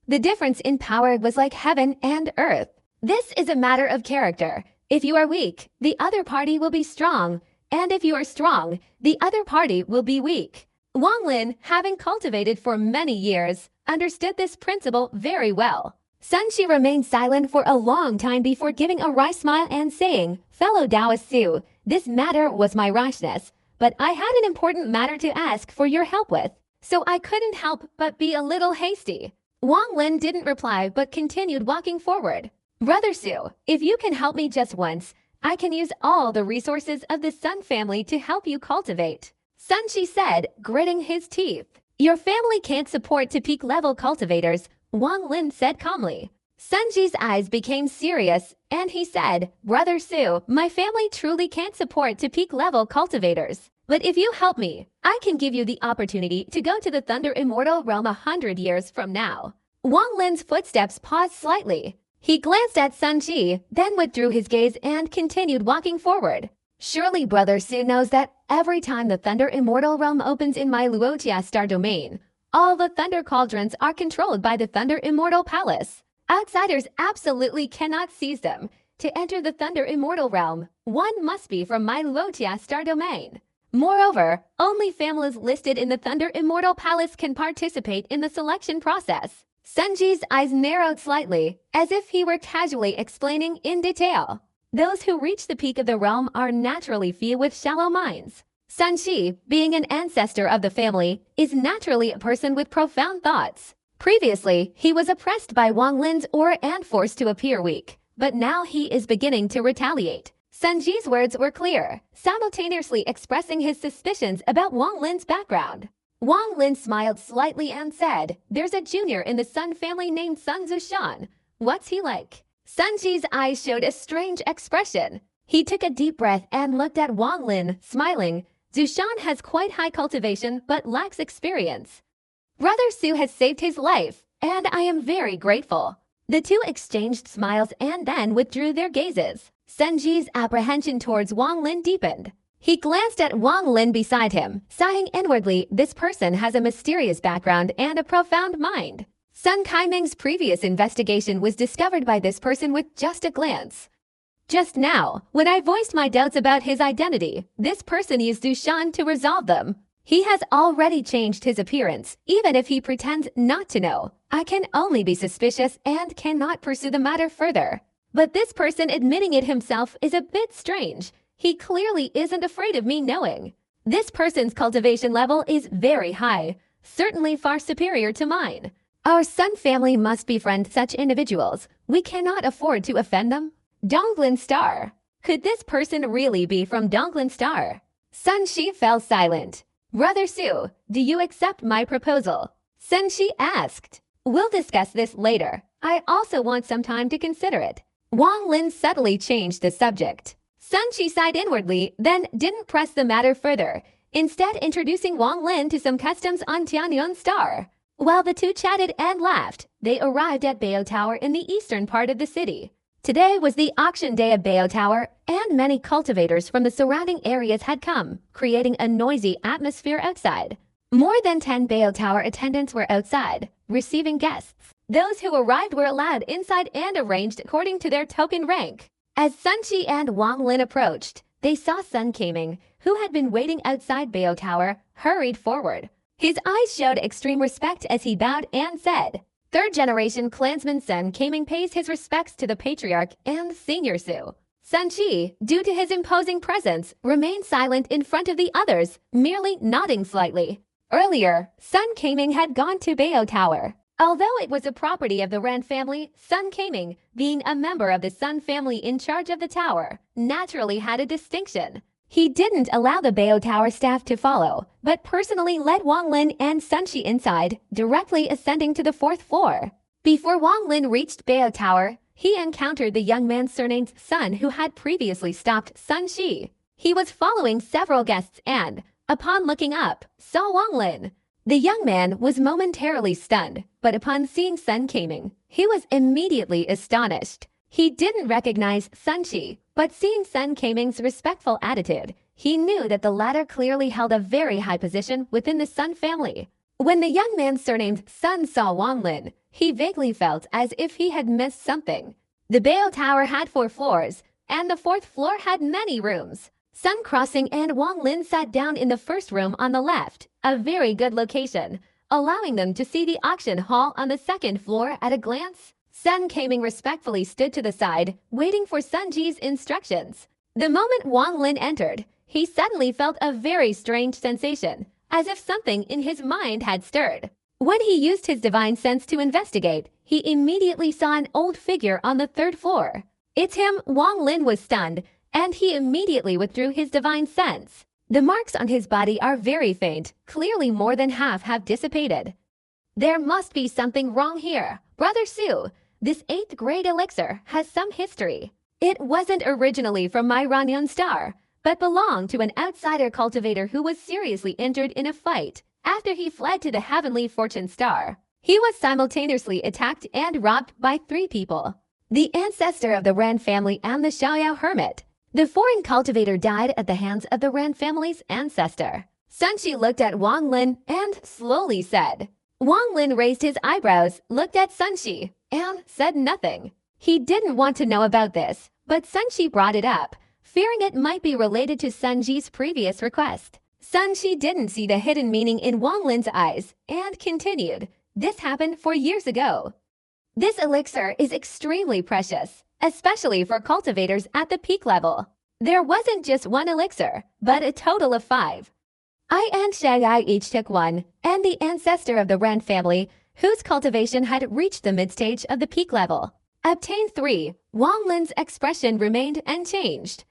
The difference in power was like heaven and earth. This is a matter of character. If you are weak, the other party will be strong, and if you are strong, the other party will be weak. Wang Lin, having cultivated for many years, understood this principle very well. Sun Shi remained silent for a long time before giving a wry smile and saying, "Fellow Taoist Su, This matter was my rashness, but I had an important matter to ask for your help with, so I couldn't help but be a little hasty. Wang Lin didn't reply but continued walking forward. Brother Su, if you can help me just once, I can use all the resources of the Sun family to help you cultivate. Sun Shi said, gritting his teeth. Your family can't support to peak level cultivators, Wang Lin said calmly. Sun Ji's eyes became serious, and he said, Brother Su, my family truly can't support to peak level cultivators. But if you help me, I can give you the opportunity to go to the Thunder Immortal Realm 100 years from now. Wang Lin's footsteps paused slightly. He glanced at Sun Ji, then withdrew his gaze and continued walking forward. Surely Brother Su knows that every time the Thunder Immortal Realm opens in my Luotia Star Domain, all the Thunder Cauldrons are controlled by the Thunder Immortal Palace. Outsiders absolutely cannot seize them. To enter the Thunder Immortal Realm, one must be from my Luotia Star Domain. Moreover, only families listed in the Thunder Immortal Palace can participate in the selection process. Sun Ji's eyes narrowed slightly, as if he were casually explaining in detail. Those who reach the peak of the realm are naturally few with shallow minds. Sun Shi, being an ancestor of the family, is naturally a person with profound thoughts. Previously, he was oppressed by Wang Lin's aura and forced to appear weak, but now he is beginning to retaliate. Sun Ji's words were clear, simultaneously expressing his suspicions about Wang Lin's background. Wang Lin smiled slightly and said, There's a junior in the Sun family named Sun Zushan. What's he like? Sun Ji's eyes showed a strange expression. He took a deep breath and looked at Wang Lin, smiling. Zushan has quite high cultivation but lacks experience. Brother Su has saved his life, and I am very grateful. The two exchanged smiles and then withdrew their gazes. Sun Ji's apprehension towards Wang Lin deepened. He glanced at Wang Lin beside him, sighing inwardly, this person has a mysterious background and a profound mind. Sun Kaiming's previous investigation was discovered by this person with just a glance. Just now, when I voiced my doubts about his identity, this person used Zushan to resolve them. He has already changed his appearance, even if he pretends not to know. I can only be suspicious and cannot pursue the matter further. But this person admitting it himself is a bit strange. He clearly isn't afraid of me knowing. This person's cultivation level is very high, certainly far superior to mine. Our Sun family must befriend such individuals. We cannot afford to offend them. Donglin Star. Could this person really be from Donglin Star? Sun Shi fell silent. Brother Su, do you accept my proposal? Sun Shi asked. We'll discuss this later. I also want some time to consider it. Wang Lin subtly changed the subject. Sun Shi sighed inwardly, then didn't press the matter further, instead introducing Wang Lin to some customs on Tianyuan Star. While the two chatted and laughed, they arrived at Bao Tower in the eastern part of the city. Today was the auction day of Bao Tower, and many cultivators from the surrounding areas had come, creating a noisy atmosphere outside. More than 10 Bao Tower attendants were outside, receiving guests. Those who arrived were allowed inside and arranged according to their token rank. As Sun Shi and Wang Lin approached, they saw Sun Kaming, who had been waiting outside Bao Tower, hurried forward. His eyes showed extreme respect as he bowed and said, Third-generation clansman Sun Kaming pays his respects to the Patriarch and Senior Su. Sun Shi, due to his imposing presence, remained silent in front of the others, merely nodding slightly. Earlier, Sun Kaming had gone to Bao Tower. Although it was a property of the Ran family, Sun Kaming, being a member of the Sun family in charge of the tower, naturally had a distinction. He didn't allow the Bao Tower staff to follow, but personally led Wang Lin and Sun Shi inside, directly ascending to the 4th floor. Before Wang Lin reached Bao Tower, he encountered the young man surnamed Sun who had previously stopped Sun Shi. He was following several guests and, upon looking up, saw Wang Lin. The young man was momentarily stunned, but upon seeing Sun Kaming, he was immediately astonished. He didn't recognize Sun Shi, but seeing Sun Kaming's respectful attitude, he knew that the latter clearly held a very high position within the Sun family. When the young man surnamed Sun saw Wang Lin, he vaguely felt as if he had missed something. The Bao Tower had 4 floors, and the 4th floor had many rooms. Sun Crossing and Wang Lin sat down in the first room on the left, a very good location, allowing them to see the auction hall on the 2nd floor at a glance. Sun Kaming respectfully stood to the side, waiting for Sun Ji's instructions. The moment Wang Lin entered, he suddenly felt a very strange sensation, as if something in his mind had stirred. When he used his divine sense to investigate, he immediately saw an old figure on the third floor. It's him. Wang Lin was stunned, and he immediately withdrew his divine sense. The marks on his body are very faint, clearly more than half have dissipated. There must be something wrong here. Brother Su, this 8th grade elixir has some history. It wasn't originally from my Ranyan star, but belonged to an outsider cultivator who was seriously injured in a fight after he fled to the heavenly fortune star. He was simultaneously attacked and robbed by 3 people. The ancestor of the Ran family and the Xiaoyao hermit. The foreign cultivator died at the hands of the Ran family's ancestor. Sun Shi looked at Wang Lin and slowly said. Wang Lin raised his eyebrows, looked at Sun Shi, and said nothing. He didn't want to know about this, but Sun Shi brought it up, fearing it might be related to Sun Ji's previous request. Sun Shi didn't see the hidden meaning in Wang Lin's eyes, and continued. This happened 4 years ago. This elixir is extremely precious, especially for cultivators at the peak level. There wasn't just one elixir, but a total of 5. I and Shagai each took one, and the ancestor of the Ren family, whose cultivation had reached the mid-stage of the peak level, obtained 3. Wang Lin's expression remained unchanged.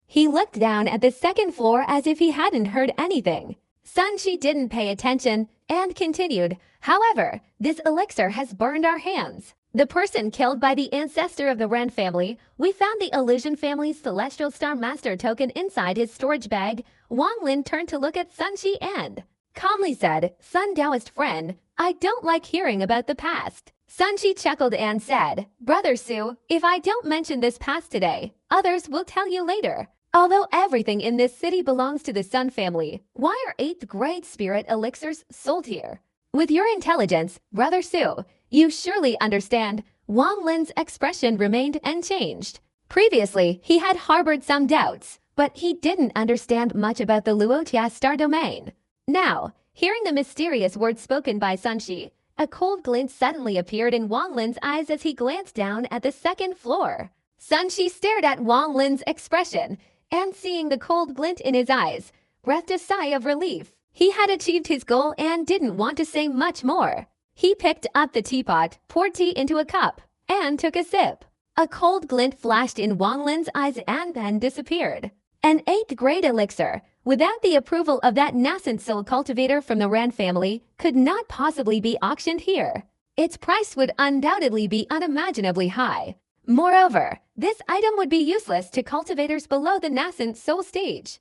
He looked down at the second floor as if he hadn't heard anything. Sun Shi didn't pay attention and continued, however, this elixir has burned our hands. The person killed by the ancestor of the Ren family, we found the Illusion family's Celestial Star Master token inside his storage bag. Wang Lin turned to look at Sun Shi and calmly said, Sun Taoist friend, I don't like hearing about the past. Sun Shi chuckled and said, Brother Su, if I don't mention this past today, others will tell you later. Although everything in this city belongs to the Sun family, why are 8th grade spirit elixirs sold here? With your intelligence, Brother Su, you surely understand. Wang Lin's expression remained unchanged. Previously, he had harbored some doubts, but he didn't understand much about the Luotia star domain. Now, hearing the mysterious words spoken by Sun Shi, a cold glint suddenly appeared in Wang Lin's eyes as he glanced down at the second floor. Sun Shi stared at Wang Lin's expression, and seeing the cold glint in his eyes, breathed a sigh of relief. He had achieved his goal and didn't want to say much more. He picked up the teapot, poured tea into a cup, and took a sip. A cold glint flashed in Wang Lin's eyes and then disappeared. An 8th grade elixir, without the approval of that nascent soul cultivator from the Ran family, could not possibly be auctioned here. Its price would undoubtedly be unimaginably high. Moreover, this item would be useless to cultivators below the nascent soul stage.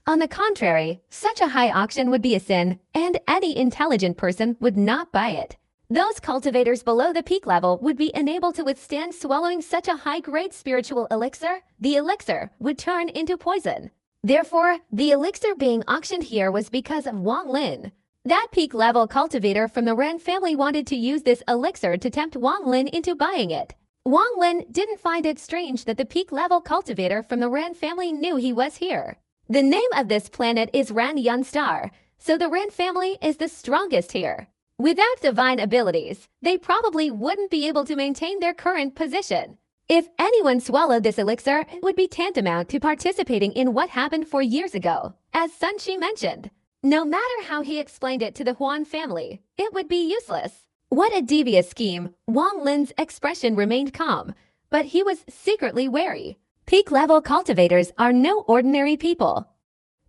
On the contrary, such a high auction would be a sin, and any intelligent person would not buy it. Those cultivators below the peak level would be unable to withstand swallowing such a high-grade spiritual elixir. The elixir would turn into poison. Therefore, the elixir being auctioned here was because of Wang Lin. That peak-level cultivator from the Ren family wanted to use this elixir to tempt Wang Lin into buying it. Wang Lin didn't find it strange that the peak-level cultivator from the Ren family knew he was here. The name of this planet is Ran Yun Star, so the Ren family is the strongest here. Without divine abilities, they probably wouldn't be able to maintain their current position. If anyone swallowed this elixir, it would be tantamount to participating in what happened 4 years ago, as Sun Shi mentioned. No matter how he explained it to the Huan family, it would be useless. What a devious scheme. Wang Lin's expression remained calm, but he was secretly wary. Peak-level cultivators are no ordinary people.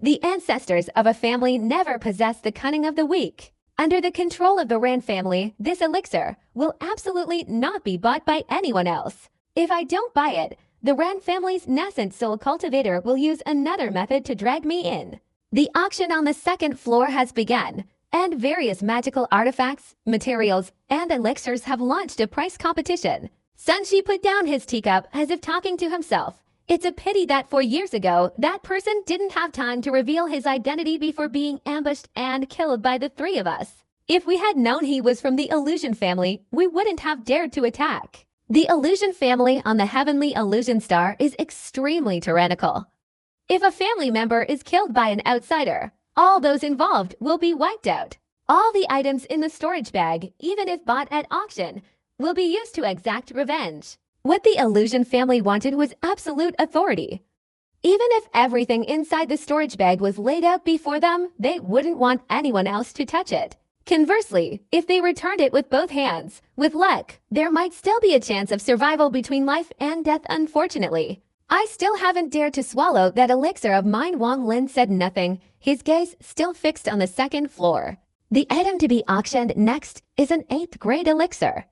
The ancestors of a family never possess the cunning of the weak. Under the control of the Ran family, this elixir will absolutely not be bought by anyone else. If I don't buy it, the Ran family's nascent soul cultivator will use another method to drag me in. The auction on the second floor has begun, and various magical artifacts, materials, and elixirs have launched a price competition. Sun Shi put down his teacup as if talking to himself. It's a pity that 4 years ago, that person didn't have time to reveal his identity before being ambushed and killed by the 3 of us. If we had known he was from the Illusion family, we wouldn't have dared to attack. The Illusion family on the Heavenly Illusion Star is extremely tyrannical. If a family member is killed by an outsider, all those involved will be wiped out. All the items in the storage bag, even if bought at auction, will be used to exact revenge. What the Illusion family wanted was absolute authority. Even if everything inside the storage bag was laid out before them, they wouldn't want anyone else to touch it. Conversely, if they returned it with both hands, with luck, there might still be a chance of survival between life and death, unfortunately. I still haven't dared to swallow that elixir of mine. Wang Lin said nothing, his gaze still fixed on the second floor. The item to be auctioned next is an 8th grade elixir.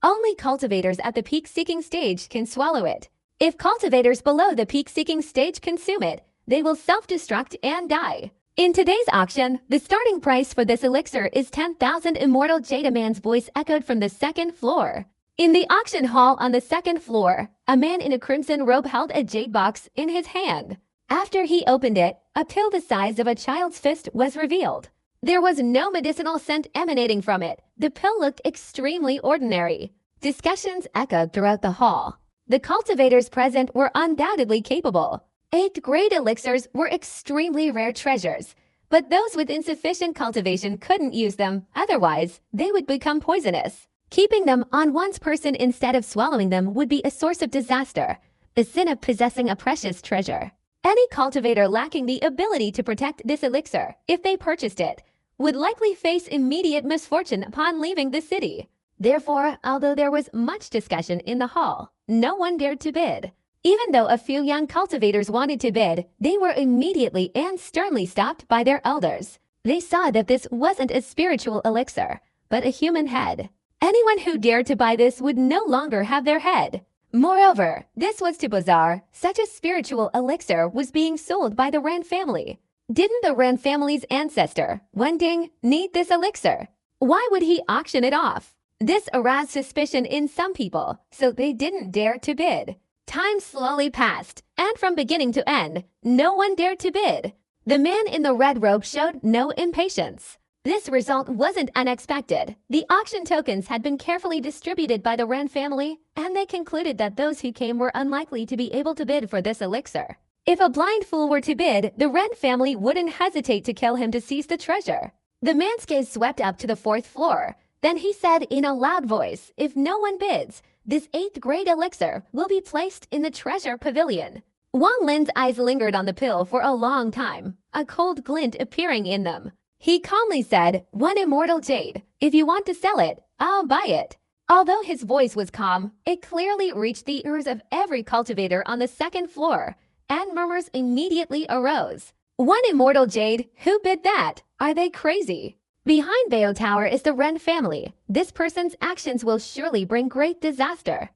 Only cultivators at the peak-seeking stage can swallow it. If cultivators below the peak-seeking stage consume it, they will self-destruct and die. In today's auction, the starting price for this elixir is 10,000 Immortal Jade. A man's voice echoed from the second floor. In the auction hall on the second floor, a man in a crimson robe held a jade box in his hand. After he opened it, a pill the size of a child's fist was revealed. There was no medicinal scent emanating from it. The pill looked extremely ordinary. Discussions echoed throughout the hall. The cultivators present were undoubtedly capable. 8th grade elixirs were extremely rare treasures, but those with insufficient cultivation couldn't use them, otherwise they would become poisonous. Keeping them on one's person instead of swallowing them would be a source of disaster, the sin of possessing a precious treasure. Any cultivator lacking the ability to protect this elixir, if they purchased it, would likely face immediate misfortune upon leaving the city. Therefore, although there was much discussion in the hall, no one dared to bid. Even though a few young cultivators wanted to bid, they were immediately and sternly stopped by their elders. They saw that this wasn't a spiritual elixir, but a human head. Anyone who dared to buy this would no longer have their head. Moreover, this was to bazaar. Such a spiritual elixir was being sold by the Ren family. Didn't the Ren family's ancestor, Wending, need this elixir? Why would he auction it off? This aroused suspicion in some people, so they didn't dare to bid. Time slowly passed, and from beginning to end, no one dared to bid. The man in the red robe showed no impatience. This result wasn't unexpected. The auction tokens had been carefully distributed by the Ren family, and they concluded that those who came were unlikely to be able to bid for this elixir. If a blind fool were to bid, the Ren family wouldn't hesitate to kill him to seize the treasure. The man's gaze swept up to the 4th floor. Then he said in a loud voice, if no one bids, this 8th grade elixir will be placed in the treasure pavilion. Wang Lin's eyes lingered on the pill for a long time, a cold glint appearing in them. He calmly said, 1 immortal jade. If you want to sell it, I'll buy it. Although his voice was calm, it clearly reached the ears of every cultivator on the 2nd floor, and murmurs immediately arose. 1 immortal jade? Who bid that? Are they crazy? Behind Bayo Tower is the Ren family. This person's actions will surely bring great disaster.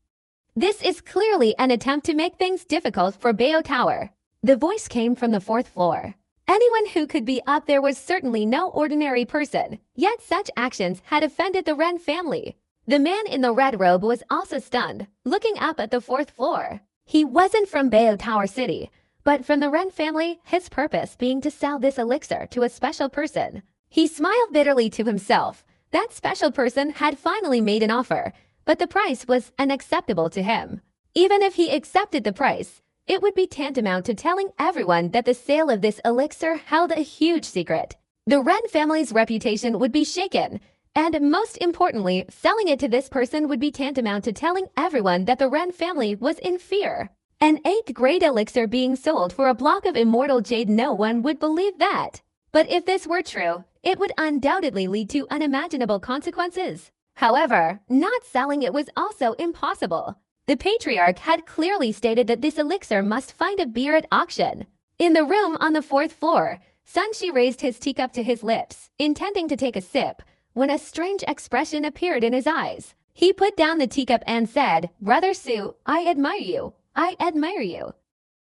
This is clearly an attempt to make things difficult for Bayo Tower. The voice came from the 4th floor. Anyone who could be up there was certainly no ordinary person, yet such actions had offended the Ren family. The man in the red robe was also stunned, looking up at the 4th floor. He wasn't from Bayo Tower City, but from the Ren family, his purpose being to sell this elixir to a special person. He smiled bitterly to himself. That special person had finally made an offer, but the price was unacceptable to him. Even if he accepted the price, it would be tantamount to telling everyone that the sale of this elixir held a huge secret. The Ren family's reputation would be shaken, and most importantly, selling it to this person would be tantamount to telling everyone that the Ren family was in fear. An 8th grade elixir being sold for a block of immortal jade, no one would believe that. But if this were true, it would undoubtedly lead to unimaginable consequences. However, not selling it was also impossible. The patriarch had clearly stated that this elixir must find a buyer at auction. In the room on the 4th floor, Sunshi raised his teacup to his lips, intending to take a sip, when a strange expression appeared in his eyes. He put down the teacup and said, Brother Su, I admire you. I admire you.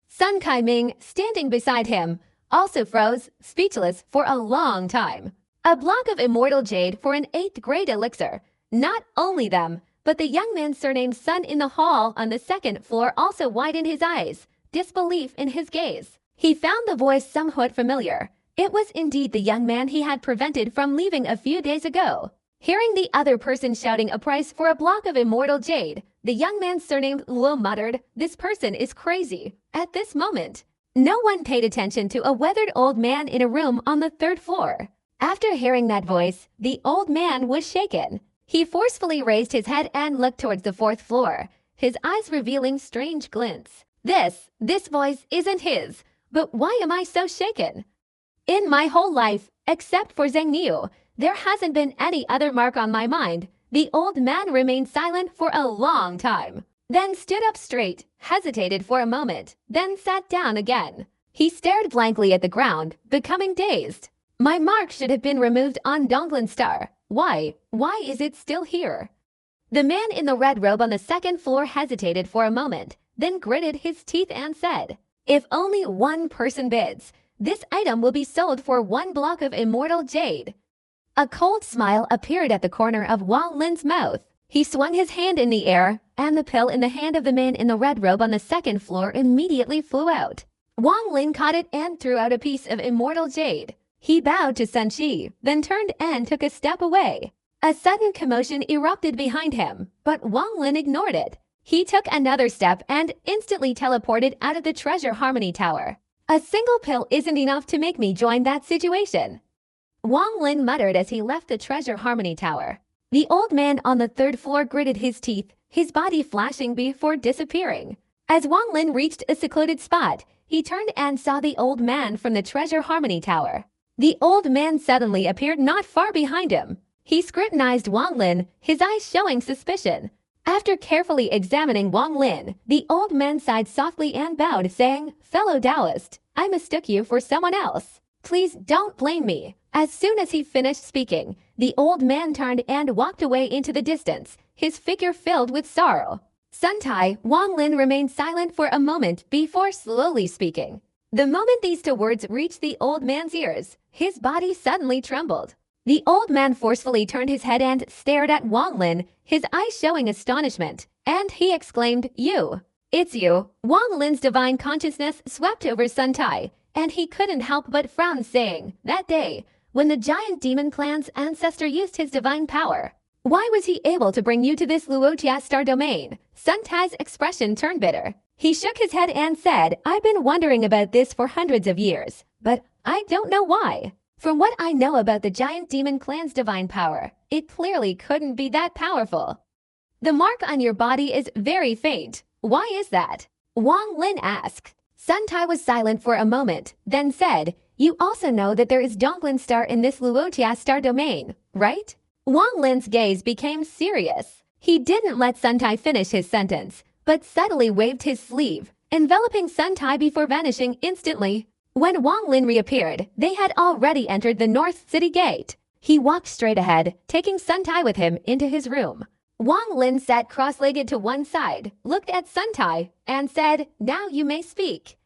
Sun Kai-ming, standing beside him, also froze, speechless, for a long time. A block of immortal jade for an 8th grade elixir. Not only them, but the young man surnamed Sun in the hall on the 2nd floor also widened his eyes, disbelief in his gaze. He found the voice somewhat familiar. It was indeed the young man he had prevented from leaving a few days ago. Hearing the other person shouting a price for a block of immortal jade, the young man surnamed Luo muttered, This person is crazy. At this moment, no one paid attention to a weathered old man in a room on the 3rd floor. After hearing that voice, the old man was shaken. He forcefully raised his head and looked towards the 4th floor, his eyes revealing strange glints. This voice isn't his. But why am I so shaken? In my whole life, except for Zhang Niu, there hasn't been any other mark on my mind. The old man remained silent for a long time, then stood up straight, hesitated for a moment, then sat down again. He stared blankly at the ground, becoming dazed. My mark should have been removed on Donglin's star. Why is it still here? The man in the red robe on the second floor hesitated for a moment, then gritted his teeth and said, "If only one person bids, this item will be sold for 1 block of immortal jade." A cold smile appeared at the corner of Wang Lin's mouth. He swung his hand in the air, and the pill in the hand of the man in the red robe on the second floor immediately flew out. Wang Lin caught it and threw out a piece of immortal jade. He bowed to Sun Qi, then turned and took a step away. A sudden commotion erupted behind him, but Wang Lin ignored it. He took another step and instantly teleported out of the Treasure Harmony Tower. A single pill isn't enough to make me join that situation, Wang Lin muttered as he left the Treasure Harmony Tower. The old man on the third floor gritted his teeth, his body flashing before disappearing. As Wang Lin reached a secluded spot, he turned and saw the old man from the Treasure Harmony Tower. The old man suddenly appeared not far behind him. He scrutinized Wang Lin, his eyes showing suspicion. After carefully examining Wang Lin, the old man sighed softly and bowed, saying, "Fellow Taoist, I mistook you for someone else. Please don't blame me." As soon as he finished speaking, the old man turned and walked away into the distance, his figure filled with sorrow. Sun Tai, Wang Lin remained silent for a moment before slowly speaking. The moment these two words reached the old man's ears, his body suddenly trembled. The old man forcefully turned his head and stared at Wang Lin, his eyes showing astonishment, and he exclaimed, "You! It's you!" Wang Lin's divine consciousness swept over Sun Tai, and he couldn't help but frown, saying, "That day, when the giant demon clan's ancestor used his divine power, why was he able to bring you to this Luotia star domain?" Sun Tai's expression turned bitter. He shook his head and said, "I've been wondering about this for hundreds of years, but I don't know why. From what I know about the giant demon clan's divine power, it clearly couldn't be that powerful. The mark on your body is very faint. Why is that?" Wang Lin asked. Sun Tai was silent for a moment, then said, "You also know that there is Donglin star in this Luotia star domain, right?" Wang Lin's gaze became serious. He didn't let Sun Tai finish his sentence, but subtly waved his sleeve, enveloping Sun Tai before vanishing instantly. When Wang Lin reappeared, they had already entered the North City Gate. He walked straight ahead, taking Sun Tai with him into his room. Wang Lin sat cross-legged to one side, looked at Sun Tai, and said, "Now you may speak."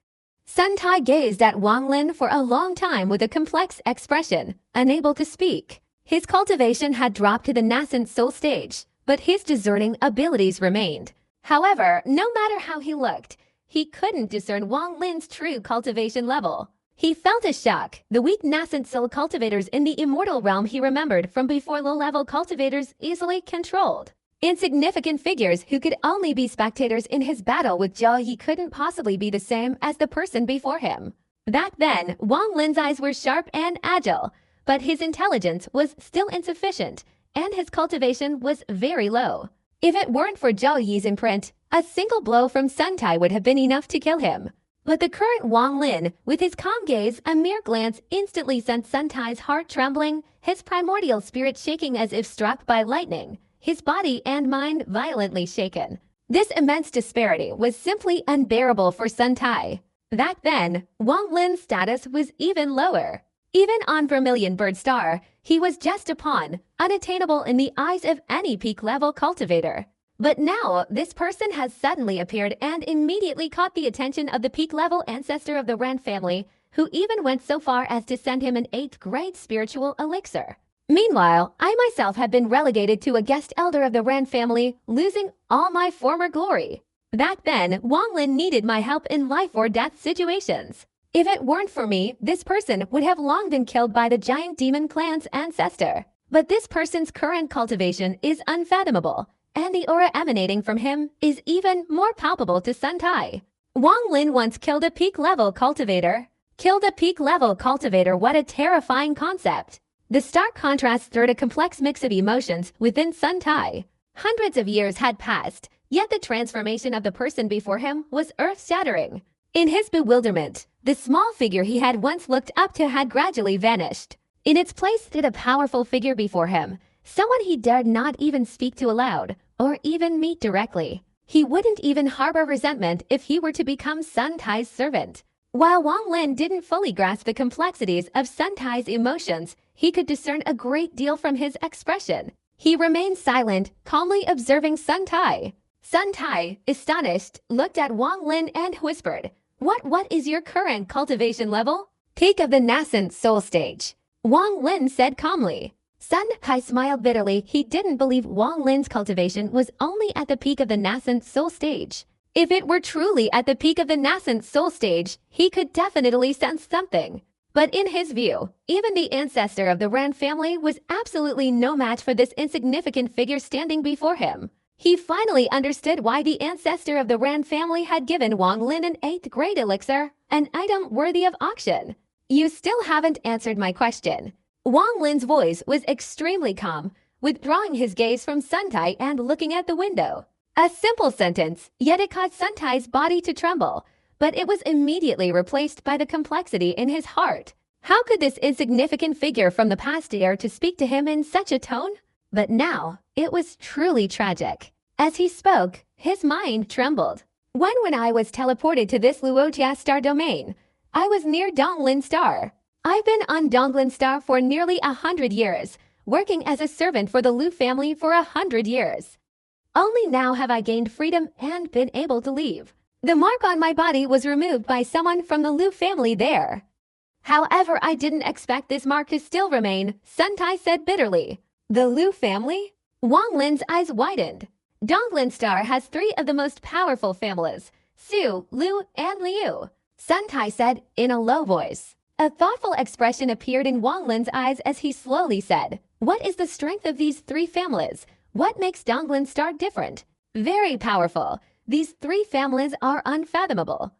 Sun Tai gazed at Wang Lin for a long time with a complex expression, unable to speak. His cultivation had dropped to the nascent soul stage, but his discerning abilities remained. However, no matter how he looked, he couldn't discern Wang Lin's true cultivation level. He felt a shock. The weak nascent soul cultivators in the immortal realm he remembered from before low-level cultivators easily controlled. Insignificant figures who could only be spectators in his battle with Zhao Yi couldn't possibly be the same as the person before him. Back then, Wang Lin's eyes were sharp and agile, but his intelligence was still insufficient, and his cultivation was very low. If it weren't for Zhao Yi's imprint, a single blow from Sun Tai would have been enough to kill him. But the current Wang Lin, with his calm gaze, a mere glance instantly sent Sun Tai's heart trembling, his primordial spirit shaking as if struck by lightning, his body and mind violently shaken. This immense disparity was simply unbearable for Sun Tai. Back then, Wang Lin's status was even lower. Even on Vermilion Bird Star, he was just a pawn, unattainable in the eyes of any peak-level cultivator. But now, this person has suddenly appeared and immediately caught the attention of the peak-level ancestor of the Ran family, who even went so far as to send him an 8th-grade spiritual elixir. Meanwhile, I myself had been relegated to a guest elder of the Ran family, losing all my former glory. Back then, Wang Lin needed my help in life-or-death situations. If it weren't for me, this person would have long been killed by the giant demon clan's ancestor. But this person's current cultivation is unfathomable, and the aura emanating from him is even more palpable to Sun Tai. Wang Lin once killed a peak-level cultivator. What a terrifying concept. The stark contrast stirred a complex mix of emotions within Sun Tai. Hundreds of years had passed, yet the transformation of the person before him was earth-shattering. In his bewilderment, the small figure he had once looked up to had gradually vanished. In its place stood a powerful figure before him, someone he dared not even speak to aloud, or even meet directly. He wouldn't even harbor resentment if he were to become Sun Tai's servant. While Wang Lin didn't fully grasp the complexities of Sun Tai's emotions, he could discern a great deal from his expression. He remained silent, calmly observing Sun Tai. Sun Tai, astonished, looked at Wang Lin and whispered, What is your current cultivation level?" "Peak of the nascent soul stage," Wang Lin said calmly. Sun Tai smiled bitterly. He didn't believe Wang Lin's cultivation was only at the peak of the nascent soul stage. If it were truly at the peak of the nascent soul stage, he could definitely sense something. But in his view, even the ancestor of the Ran family was absolutely no match for this insignificant figure standing before him. He finally understood why the ancestor of the Ran family had given Wang Lin an 8th grade elixir, an item worthy of auction. "You still haven't answered my question." Wang Lin's voice was extremely calm, withdrawing his gaze from Sun Tai and looking at the window. A simple sentence, yet it caused Sun Tai's body to tremble, but it was immediately replaced by the complexity in his heart. How could this insignificant figure from the past dare to speak to him in such a tone? But now, it was truly tragic. As he spoke, his mind trembled. When I was teleported to this Luojia star domain, I was near Donglin Star. I've been on Donglin Star for nearly 100 years, working as a servant for the Lu family for 100 years. Only now have I gained freedom and been able to leave. The mark on my body was removed by someone from the Lu family there. However, I didn't expect this mark to still remain, Sun Tai said bitterly. The Lu family? Wang Lin's eyes widened. Donglin Star has 3 of the most powerful families, Su, Lu, and Liu, Sun Tai said in a low voice. A thoughtful expression appeared in Wang Lin's eyes as he slowly said, "What is the strength of these 3 families? What makes Donglin Star different?" "Very powerful. These 3 families are unfathomable.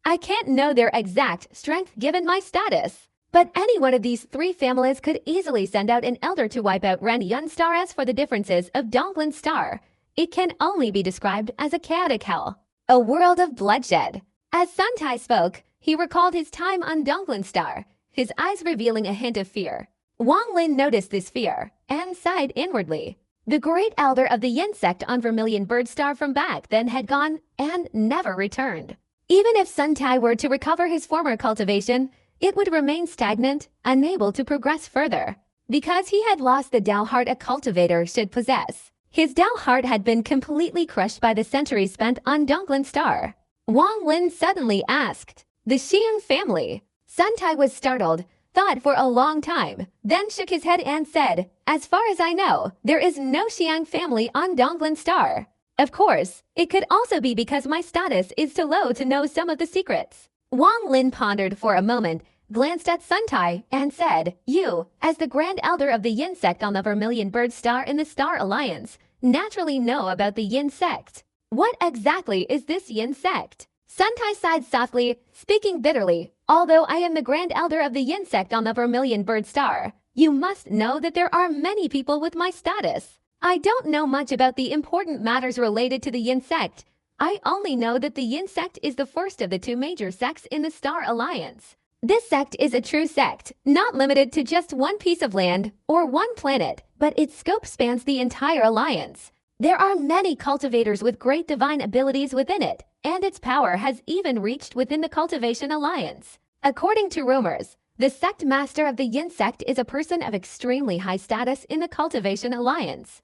I can't know their exact strength given my status. But any one of these 3 families could easily send out an elder to wipe out Ren Yun Star. As for the differences of Donglin Star, it can only be described as a chaotic hell, a world of bloodshed." As Sun Tai spoke, he recalled his time on Donglin Star, his eyes revealing a hint of fear. Wang Lin noticed this fear and sighed inwardly. The great elder of the Yin sect on Vermilion Bird Star from back then had gone and never returned. Even if Sun Tai were to recover his former cultivation, it would remain stagnant, unable to progress further. Because he had lost the Dao heart a cultivator should possess. His Dao heart had been completely crushed by the centuries spent on Donglin Star. Wang Lin suddenly asked, "The Xiang family?" Sun Tai was startled, thought for a long time, then shook his head and said, "As far as I know, there is no Xiang family on Donglin Star. Of course, it could also be because my status is too low to know some of the secrets." Wang Lin pondered for a moment, glanced at Sun Tai, and said, "You, as the Grand Elder of the Yin sect on the Vermilion Bird Star in the Star Alliance, naturally know about the Yin sect. What exactly is this Yin sect?" Sun Tai sighed softly, speaking bitterly. "Although I am the Grand Elder of the Yin sect on the Vermilion Bird Star, you must know that there are many people with my status. I don't know much about the important matters related to the Yin sect. I only know that the Yin sect is the first of the 2 major sects in the Star Alliance. This sect is a true sect, not limited to just one piece of land or one planet, but its scope spans the entire alliance. There are many cultivators with great divine abilities within it, and its power has even reached within the Cultivation Alliance. According to rumors, the sect master of the Yin sect is a person of extremely high status in the Cultivation Alliance.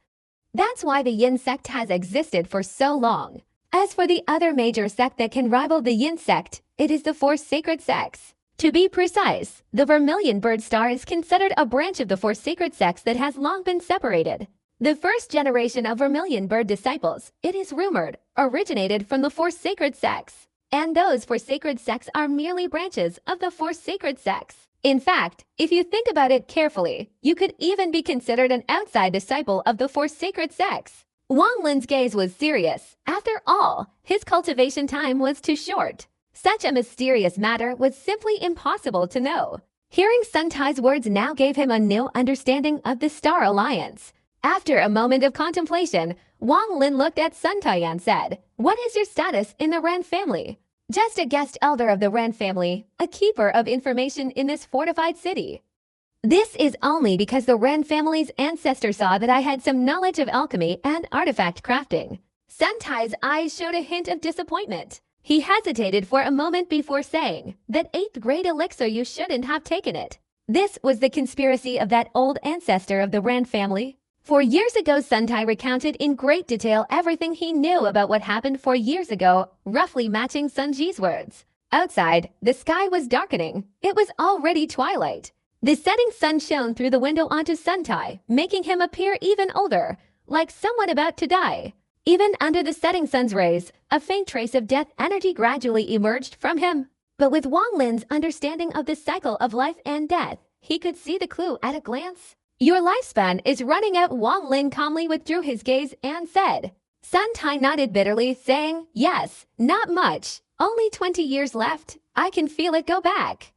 That's why the Yin sect has existed for so long. As for the other major sect that can rival the Yin sect, it is the 4 sacred sects. To be precise, the Vermilion Bird Star is considered a branch of the 4 sacred sects that has long been separated. The first generation of Vermilion Bird disciples, it is rumored, originated from the 4 sacred sects. And those 4 sacred sects are merely branches of the 4 sacred sects. In fact, if you think about it carefully, you could even be considered an outside disciple of the 4 sacred sects. Wang Lin's gaze was serious. After all, his cultivation time was too short. Such a mysterious matter was simply impossible to know. Hearing Sun Tai's words now gave him a new understanding of the Star Alliance. After a moment of contemplation, Wang Lin looked at Sun Tai and said, "What is your status in the Ren family?" "Just a guest elder of the Ren family, a keeper of information in this fortified city." "This is only because the Ren family's ancestor saw that I had some knowledge of alchemy and artifact crafting." Sun Tai's eyes showed a hint of disappointment. He hesitated for a moment before saying, "That 8th grade elixir, you shouldn't have taken it." This was the conspiracy of that old ancestor of the Ren family. 4 years ago, Sun Tai recounted in great detail everything he knew about what happened 4 years ago, roughly matching Sun Ji's words. Outside, the sky was darkening. It was already twilight. The setting sun shone through the window onto Sun Tai, making him appear even older, like someone about to die. Even under the setting sun's rays, a faint trace of death energy gradually emerged from him. But with Wang Lin's understanding of the cycle of life and death, he could see the clue at a glance. "Your lifespan is running out." Wang Lin calmly withdrew his gaze and said. Sun Tai nodded bitterly, saying, "Yes, not much. Only 20 years left. I can feel it go back.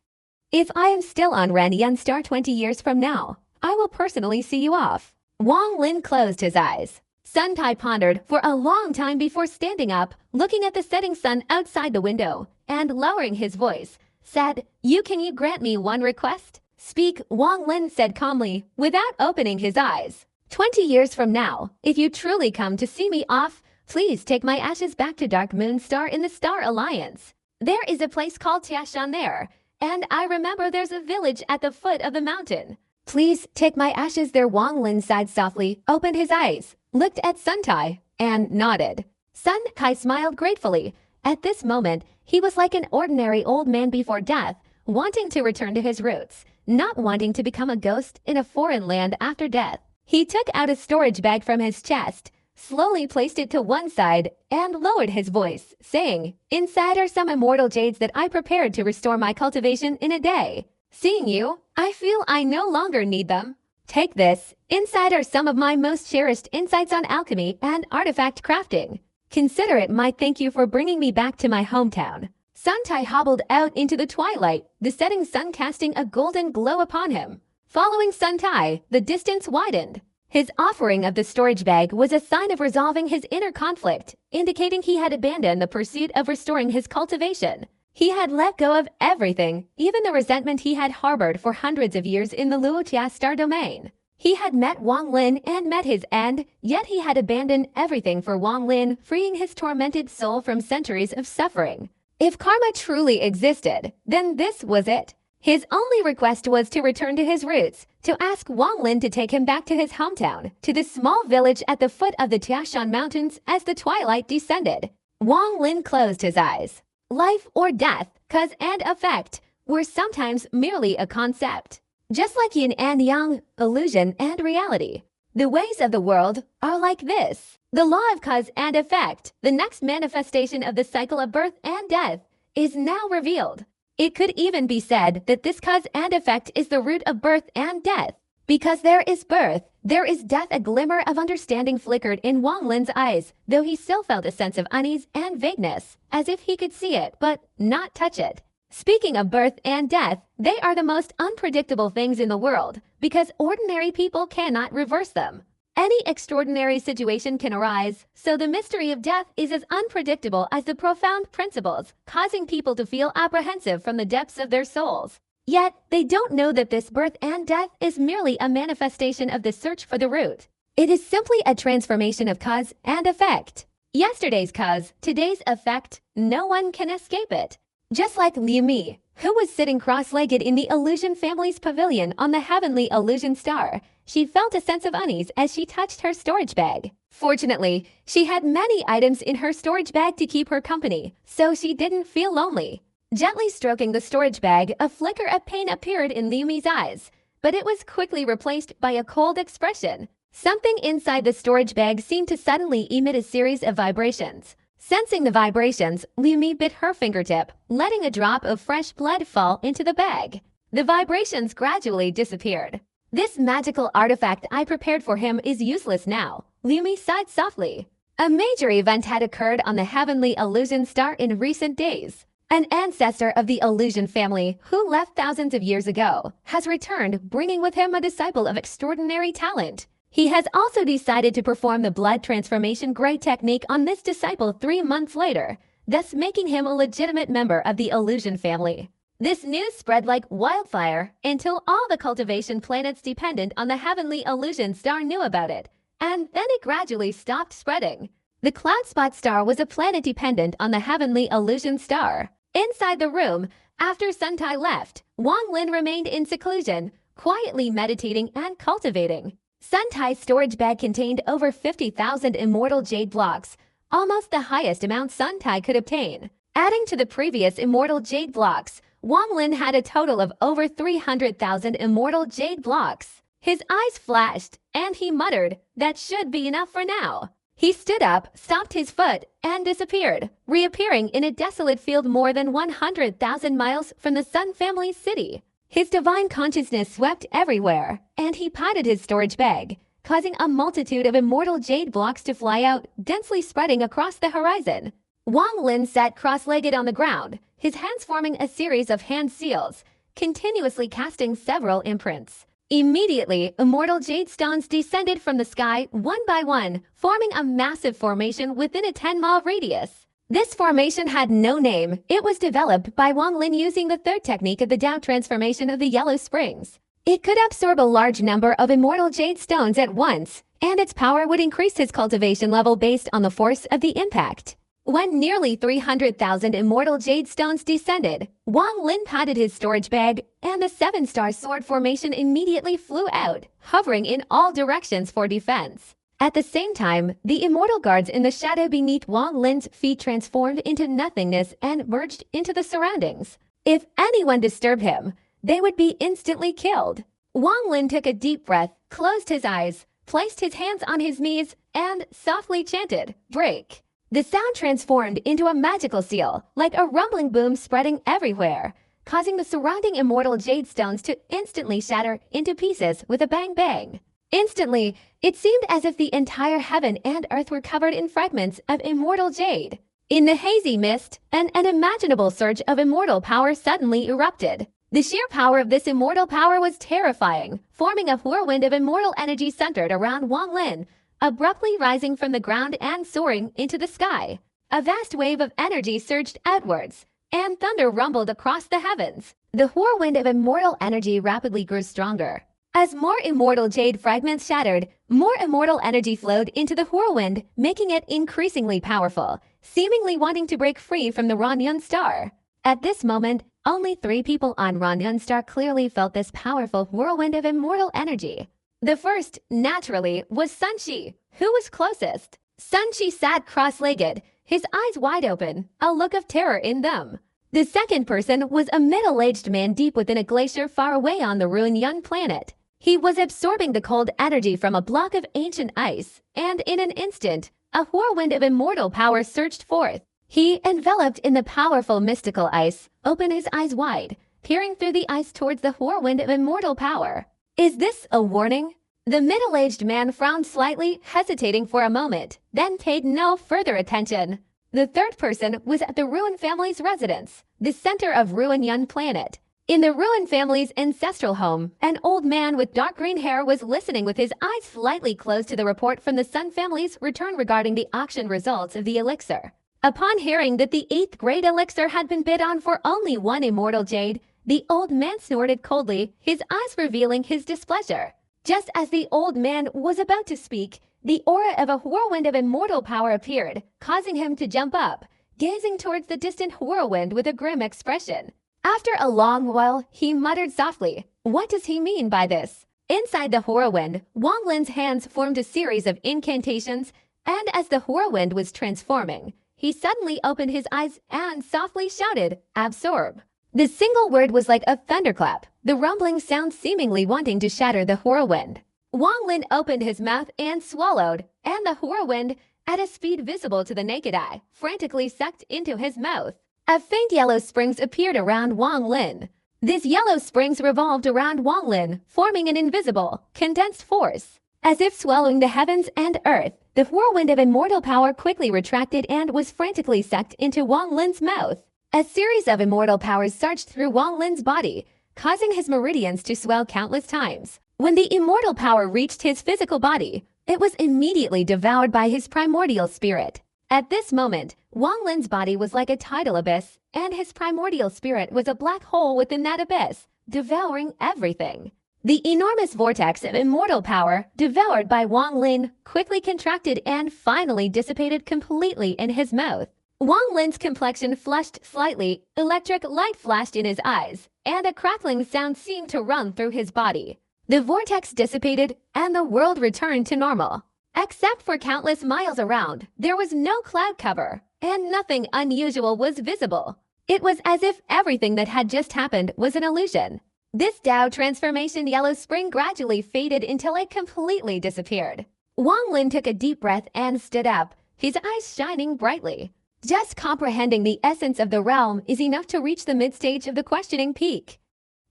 If I am still on Ren Yan Star 20 years from now, I will personally see you off." Wang Lin closed his eyes. Sun Tai pondered for a long time before standing up, looking at the setting sun outside the window, and lowering his voice, said, "You grant me one request?" "Speak," Wang Lin said calmly, without opening his eyes. 20 years from now, if you truly come to see me off, please take my ashes back to Dark Moon Star in the Star Alliance. There is a place called Tiashan there, and I remember there's a village at the foot of the mountain. Please take my ashes there." Wang Lin sighed softly, opened his eyes, looked at Sun Tai, and nodded. Sun Tai smiled gratefully. At this moment, he was like an ordinary old man before death, wanting to return to his roots, not wanting to become a ghost in a foreign land after death. He took out a storage bag from his chest, slowly placed it to one side, and lowered his voice, saying, "Inside are some immortal jades that I prepared to restore my cultivation in a day. Seeing you, I feel I no longer need them. Take this. Inside are some of my most cherished insights on alchemy and artifact crafting. Consider it my thank you for bringing me back to my hometown." Sun Tai hobbled out into the twilight, the setting sun casting a golden glow upon him. Following Sun Tai, the distance widened. His offering of the storage bag was a sign of resolving his inner conflict, indicating he had abandoned the pursuit of restoring his cultivation. He had let go of everything, even the resentment he had harbored for hundreds of years in the Luotia Star domain. He had met Wang Lin and met his end, yet he had abandoned everything for Wang Lin, freeing his tormented soul from centuries of suffering. If karma truly existed, then this was it. His only request was to return to his roots, to ask Wang Lin to take him back to his hometown, to the small village at the foot of the Tiashan Mountains as the twilight descended. Wang Lin closed his eyes. Life or death, cause and effect, were sometimes merely a concept. Just like yin and yang, illusion and reality. The ways of the world are like this. The law of cause and effect, the next manifestation of the cycle of birth and death, is now revealed. It could even be said that this cause and effect is the root of birth and death. Because there is birth, there is death. A glimmer of understanding flickered in Wang Lin's eyes, though he still felt a sense of unease and vagueness, as if he could see it but not touch it. Speaking of birth and death, they are the most unpredictable things in the world, because ordinary people cannot reverse them. Any extraordinary situation can arise, so the mystery of death is as unpredictable as the profound principles, causing people to feel apprehensive from the depths of their souls. Yet, they don't know that this birth and death is merely a manifestation of the search for the root. It is simply a transformation of cause and effect. Yesterday's cause, today's effect, no one can escape it. Just like Liu Mi, who was sitting cross-legged in the Illusion family's pavilion on the heavenly Illusion Star, she felt a sense of unease as she touched her storage bag. Fortunately, she had many items in her storage bag to keep her company, so she didn't feel lonely. Gently stroking the storage bag, a flicker of pain appeared in Liu Mi's eyes, but it was quickly replaced by a cold expression. Something inside the storage bag seemed to suddenly emit a series of vibrations. Sensing the vibrations, Liu Mi bit her fingertip, letting a drop of fresh blood fall into the bag. The vibrations gradually disappeared. "This magical artifact I prepared for him is useless now," Liu Mi sighed softly. A major event had occurred on the heavenly Illusion Star in recent days. An ancestor of the Illusion family, who left thousands of years ago, has returned, bringing with him a disciple of extraordinary talent. He has also decided to perform the blood transformation grade technique on this disciple 3 months later, thus making him a legitimate member of the illusion family. This news spread like wildfire until all the cultivation planets dependent on the heavenly illusion star knew about it, and then it gradually stopped spreading. The cloud spot star was a planet dependent on the heavenly illusion star. Inside the room, after Sun Tai left, Wang Lin remained in seclusion, quietly meditating and cultivating. Sun Tai's storage bag contained over 50,000 immortal jade blocks, almost the highest amount Sun Tai could obtain. Adding to the previous immortal jade blocks, Wang Lin had a total of over 300,000 immortal jade blocks. His eyes flashed, and he muttered, "That should be enough for now." He stood up, stomped his foot, and disappeared, reappearing in a desolate field more than 100,000 miles from the Sun family's city. His divine consciousness swept everywhere, and he patted his storage bag, causing a multitude of immortal jade blocks to fly out, densely spreading across the horizon. Wang Lin sat cross-legged on the ground, his hands forming a series of hand seals, continuously casting several imprints. Immediately, immortal jade stones descended from the sky one by one, forming a massive formation within a 10-mile radius. This formation had no name. It was developed by Wang Lin using the third technique of the Tao transformation of the Yellow Springs. It could absorb a large number of immortal jade stones at once, and its power would increase his cultivation level based on the force of the impact. When nearly 300,000 immortal jade stones descended, Wang Lin patted his storage bag, and the 7-star sword formation immediately flew out, hovering in all directions for defense. At the same time, the immortal guards in the shadow beneath Wang Lin's feet transformed into nothingness and merged into the surroundings. If anyone disturbed him, they would be instantly killed. Wang Lin took a deep breath, closed his eyes, placed his hands on his knees, and softly chanted, "Break." The sound transformed into a magical seal, like a rumbling boom spreading everywhere, causing the surrounding immortal jade stones to instantly shatter into pieces with a bang-bang. Instantly, it seemed as if the entire heaven and earth were covered in fragments of immortal jade. In the hazy mist, an unimaginable surge of immortal power suddenly erupted. The sheer power of this immortal power was terrifying, forming a whirlwind of immortal energy centered around Wang Lin, abruptly rising from the ground and soaring into the sky. A vast wave of energy surged outwards, and thunder rumbled across the heavens. The whirlwind of immortal energy rapidly grew stronger. As more immortal jade fragments shattered, more immortal energy flowed into the whirlwind, making it increasingly powerful, seemingly wanting to break free from the Ranyun star. At this moment, only 3 people on Ranyun star clearly felt this powerful whirlwind of immortal energy. The first, naturally, was Sun Shi, who was closest. Sun Shi sat cross-legged, his eyes wide open, a look of terror in them. The second person was a middle-aged man deep within a glacier far away on the Ruin-Yun planet. He was absorbing the cold energy from a block of ancient ice, and in an instant, a whirlwind of immortal power surged forth. He, enveloped in the powerful mystical ice, opened his eyes wide, peering through the ice towards the whirlwind of immortal power. "Is this a warning?" The middle-aged man frowned slightly, hesitating for a moment, then paid no further attention. The third person was at the Ruin family's residence, the center of Ruin-Yun planet. In the Ruin family's ancestral home, an old man with dark green hair was listening with his eyes slightly closed to the report from the Sun family's return regarding the auction results of the elixir. Upon hearing that the 8th grade elixir had been bid on for only 1 immortal jade, the old man snorted coldly, his eyes revealing his displeasure. Just as the old man was about to speak, the aura of a whirlwind of immortal power appeared, causing him to jump up, gazing towards the distant whirlwind with a grim expression. After a long while, he muttered softly, "What does he mean by this?" Inside the whirlwind, Wang Lin's hands formed a series of incantations, and as the whirlwind was transforming, he suddenly opened his eyes and softly shouted, "Absorb." The single word was like a thunderclap, the rumbling sound seemingly wanting to shatter the whirlwind. Wang Lin opened his mouth and swallowed, and the whirlwind, at a speed visible to the naked eye, frantically sucked into his mouth. A faint yellow springs appeared around Wang Lin. These yellow springs revolved around Wang Lin, forming an invisible, condensed force. As if swallowing the heavens and earth, the whirlwind of immortal power quickly retracted and was frantically sucked into Wang Lin's mouth. A series of immortal powers surged through Wang Lin's body, causing his meridians to swell countless times. When the immortal power reached his physical body, it was immediately devoured by his primordial spirit. At this moment, Wang Lin's body was like a tidal abyss, and his primordial spirit was a black hole within that abyss, devouring everything. The enormous vortex of immortal power, devoured by Wang Lin, quickly contracted and finally dissipated completely in his mouth. Wang Lin's complexion flushed slightly, electric light flashed in his eyes, and a crackling sound seemed to run through his body. The vortex dissipated, and the world returned to normal. Except for countless miles around, there was no cloud cover, and nothing unusual was visible. It was as if everything that had just happened was an illusion. This Tao transformation yellow spring gradually faded until it completely disappeared. Wang Lin took a deep breath and stood up, his eyes shining brightly. Just comprehending the essence of the realm is enough to reach the mid-stage of the questioning peak.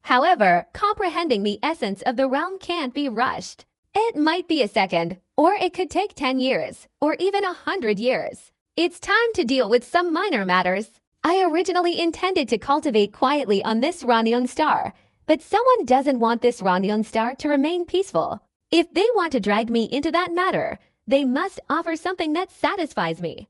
However, comprehending the essence of the realm can't be rushed. It might be a second, or it could take 10 years, or even 100 years. It's time to deal with some minor matters. I originally intended to cultivate quietly on this Ranyon star, but someone doesn't want this Ranyon star to remain peaceful. If they want to drag me into that matter, they must offer something that satisfies me.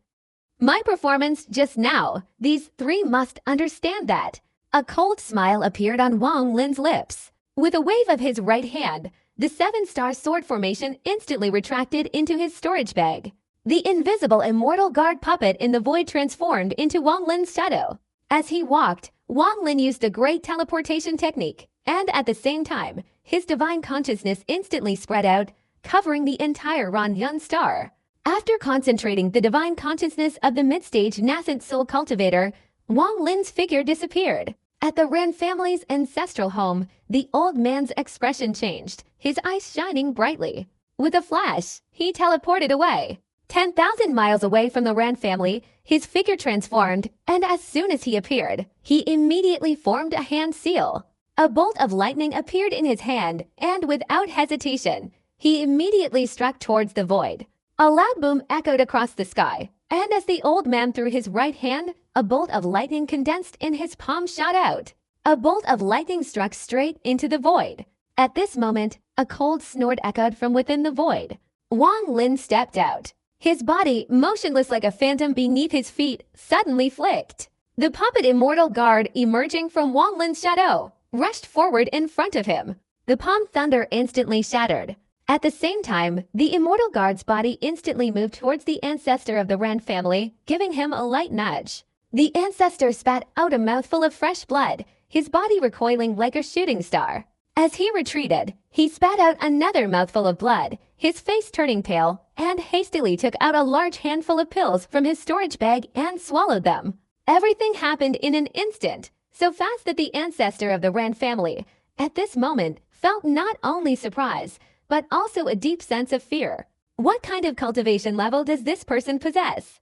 My performance just now, these three must understand that. A cold smile appeared on Wang Lin's lips. With a wave of his right hand, the seven-star sword formation instantly retracted into his storage bag. The invisible immortal guard puppet in the void transformed into Wang Lin's shadow. As he walked, Wang Lin used a great teleportation technique, and at the same time, his divine consciousness instantly spread out, covering the entire Ranyon star. After concentrating the divine consciousness of the mid-stage nascent soul cultivator, Wang Lin's figure disappeared. At the Ren family's ancestral home, the old man's expression changed, his eyes shining brightly. With a flash, he teleported away. 10,000 miles away from the Ren family, his figure transformed, and as soon as he appeared, he immediately formed a hand seal. A bolt of lightning appeared in his hand, and without hesitation, he immediately struck towards the void. A loud boom echoed across the sky, and as the old man threw his right hand, a bolt of lightning condensed in his palm shot out. A bolt of lightning struck straight into the void. At this moment, a cold snort echoed from within the void. Wang Lin stepped out. His body, motionless like a phantom beneath his feet, suddenly flicked. The puppet immortal guard, emerging from Wang Lin's shadow, rushed forward in front of him. The palm thunder instantly shattered. At the same time, the immortal guard's body instantly moved towards the ancestor of the Ren family, giving him a light nudge. The ancestor spat out a mouthful of fresh blood, his body recoiling like a shooting star. As he retreated, he spat out another mouthful of blood, his face turning pale, and hastily took out a large handful of pills from his storage bag and swallowed them. Everything happened in an instant, so fast that the ancestor of the Ren family, at this moment, felt not only surprise, but also a deep sense of fear. What kind of cultivation level does this person possess?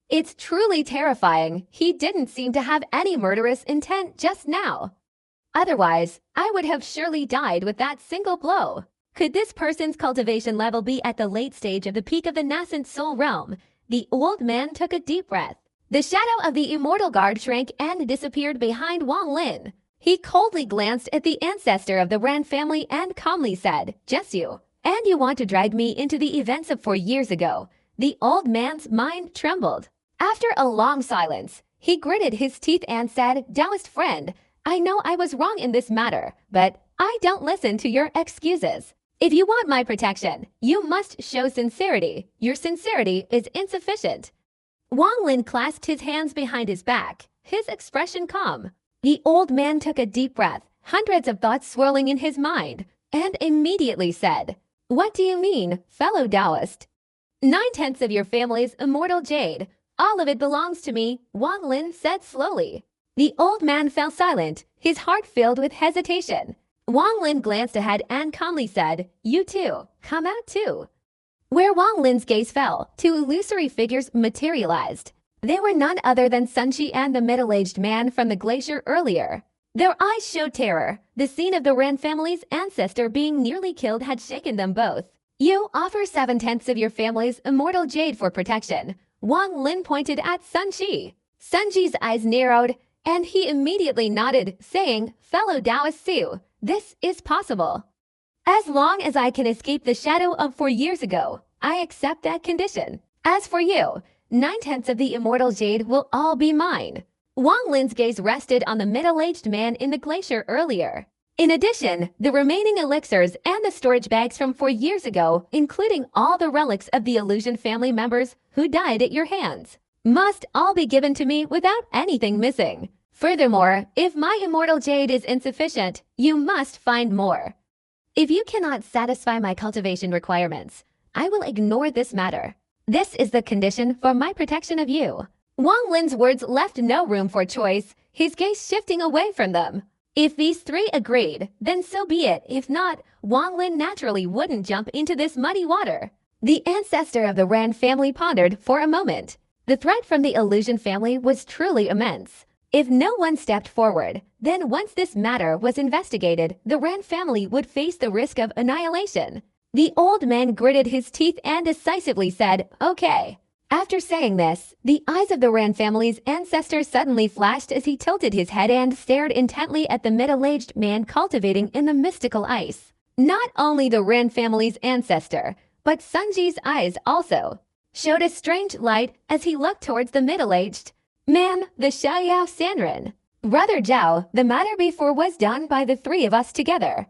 It's truly terrifying. He didn't seem to have any murderous intent just now. Otherwise, I would have surely died with that single blow. Could this person's cultivation level be at the late stage of the peak of the nascent soul realm? The old man took a deep breath. The shadow of the immortal guard shrank and disappeared behind Wang Lin. He coldly glanced at the ancestor of the Ran family and calmly said, "Just you. And you want to drag me into the events of 4 years ago." The old man's mind trembled. After a long silence, he gritted his teeth and said, "Taoist friend, I know I was wrong in this matter, but I don't listen to your excuses. If you want my protection, you must show sincerity. Your sincerity is insufficient." Wang Lin clasped his hands behind his back, his expression calm. The old man took a deep breath, hundreds of thoughts swirling in his mind, and immediately said, "What do you mean, fellow Taoist? 9/10 of your family's immortal jade. All of it belongs to me," Wang Lin said slowly. The old man fell silent, his heart filled with hesitation. Wang Lin glanced ahead and calmly said, "You too, come out too." Where Wang Lin's gaze fell, 2 illusory figures materialized. They were none other than Sunshi and the middle-aged man from the glacier earlier. Their eyes showed terror. The scene of the Ren family's ancestor being nearly killed had shaken them both. "You offer 7/10 of your family's immortal jade for protection." Wang Lin pointed at Sunshi. Sunji's eyes narrowed, and he immediately nodded, saying, "Fellow Taoist Su, this is possible." As long as I can escape the shadow of 4 years ago, I accept that condition. As for you, 9/10 of the immortal jade will all be mine. Wang Lin's gaze rested on the middle-aged man in the glacier earlier. In addition, the remaining elixirs and the storage bags from 4 years ago, including all the relics of the illusion family members who died at your hands, must all be given to me without anything missing. Furthermore, if my immortal jade is insufficient, you must find more. If you cannot satisfy my cultivation requirements, I will ignore this matter. This is the condition for my protection of you. Wang Lin's words left no room for choice, his gaze shifting away from them. If these three agreed, then so be it. If not, Wang Lin naturally wouldn't jump into this muddy water. The ancestor of the Ran family pondered for a moment. The threat from the illusion family was truly immense. If no one stepped forward, then once this matter was investigated, the Ran family would face the risk of annihilation. The old man gritted his teeth and decisively said, "Okay." After saying this, the eyes of the Ran family's ancestor suddenly flashed as he tilted his head and stared intently at the middle-aged man cultivating in the mystical ice. Not only the Ran family's ancestor, but Sunji's eyes also showed a strange light as he looked towards the middle-aged man, the Xiaoyao Sanren. "Brother Zhao, the matter before was done by the three of us together.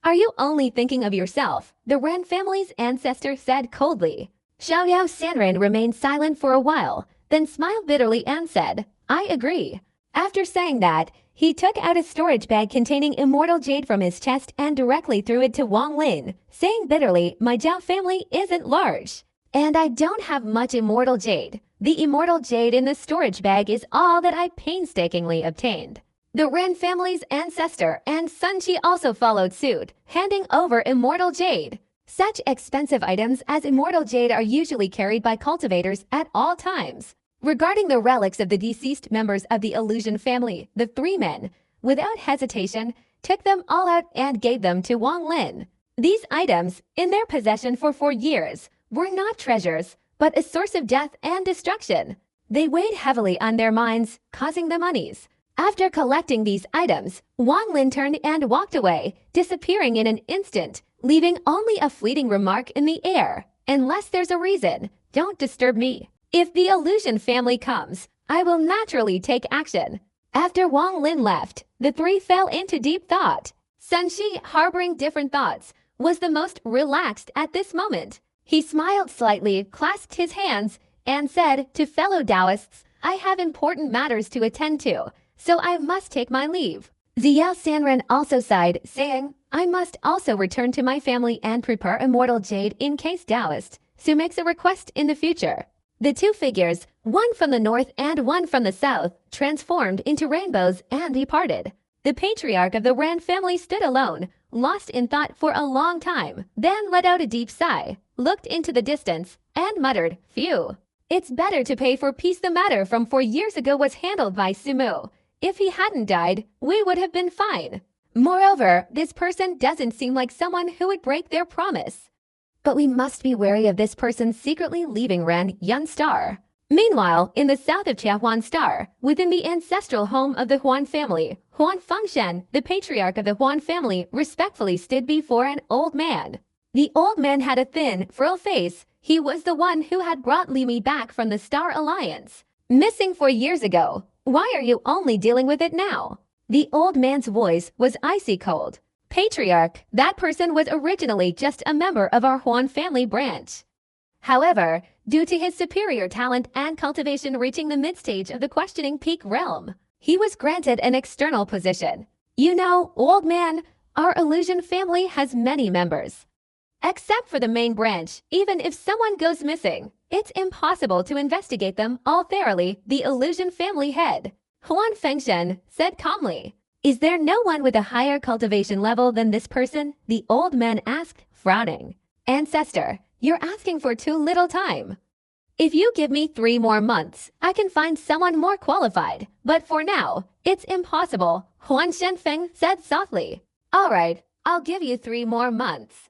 Are you only thinking of yourself?" the Ran family's ancestor said coldly. Xiaoyao Sanren remained silent for a while, then smiled bitterly and said, "I agree." After saying that, he took out a storage bag containing immortal jade from his chest and directly threw it to Wang Lin, saying bitterly, "My Zhao family isn't large, and I don't have much immortal jade. The immortal jade in the storage bag is all that I painstakingly obtained." The Ren family's ancestor and Sunchi also followed suit, handing over immortal jade. Such expensive items as immortal jade are usually carried by cultivators at all times. Regarding the relics of the deceased members of the illusion family, the three men, without hesitation, took them all out and gave them to Wang Lin. These items, in their possession for 4 years, were not treasures, but a source of death and destruction. They weighed heavily on their minds, causing them unease. After collecting these items, Wang Lin turned and walked away, disappearing in an instant, leaving only a fleeting remark in the air. "Unless there's a reason, don't disturb me. If the illusion family comes, I will naturally take action." After Wang Lin left, the three fell into deep thought. Sunshi, harboring different thoughts, was the most relaxed at this moment. He smiled slightly, clasped his hands, and said to fellow Taoists, "I have important matters to attend to, so I must take my leave." Xiao Sanren also sighed, saying, "I must also return to my family and prepare immortal jade in case Taoist Su makes a request in the future." The two figures, one from the north and one from the south, transformed into rainbows and departed. The patriarch of the Ran family stood alone, lost in thought for a long time, then let out a deep sigh, looked into the distance, and muttered, "Phew. It's better to pay for peace. The matter from 4 years ago was handled by Sumu. If he hadn't died, we would have been fine. Moreover, this person doesn't seem like someone who would break their promise. But we must be wary of this person secretly leaving Ran Yun Star." Meanwhile, in the south of Chiahuan Star, within the ancestral home of the Huan family, Huan Fengshen, the patriarch of the Huan family, respectfully stood before an old man. The old man had a thin, frail face. He was the one who had brought Limi back from the Star Alliance, missing 4 years ago. "Why are you only dealing with it now?" The old man's voice was icy cold. "Patriarch, that person was originally just a member of our Huan family branch. However, due to his superior talent and cultivation reaching the mid-stage of the questioning peak realm, he was granted an external position. You know, old man, our illusion family has many members. Except for the main branch, even if someone goes missing, it's impossible to investigate them all thoroughly," the illusion family head, Huan Fengshen, said calmly. "Is there no one with a higher cultivation level than this person?" the old man asked, frowning. "Ancestor, you're asking for too little time. If you give me 3 more months, I can find someone more qualified, but for now, it's impossible," Huan Shenfeng said softly. "All right, I'll give you 3 more months."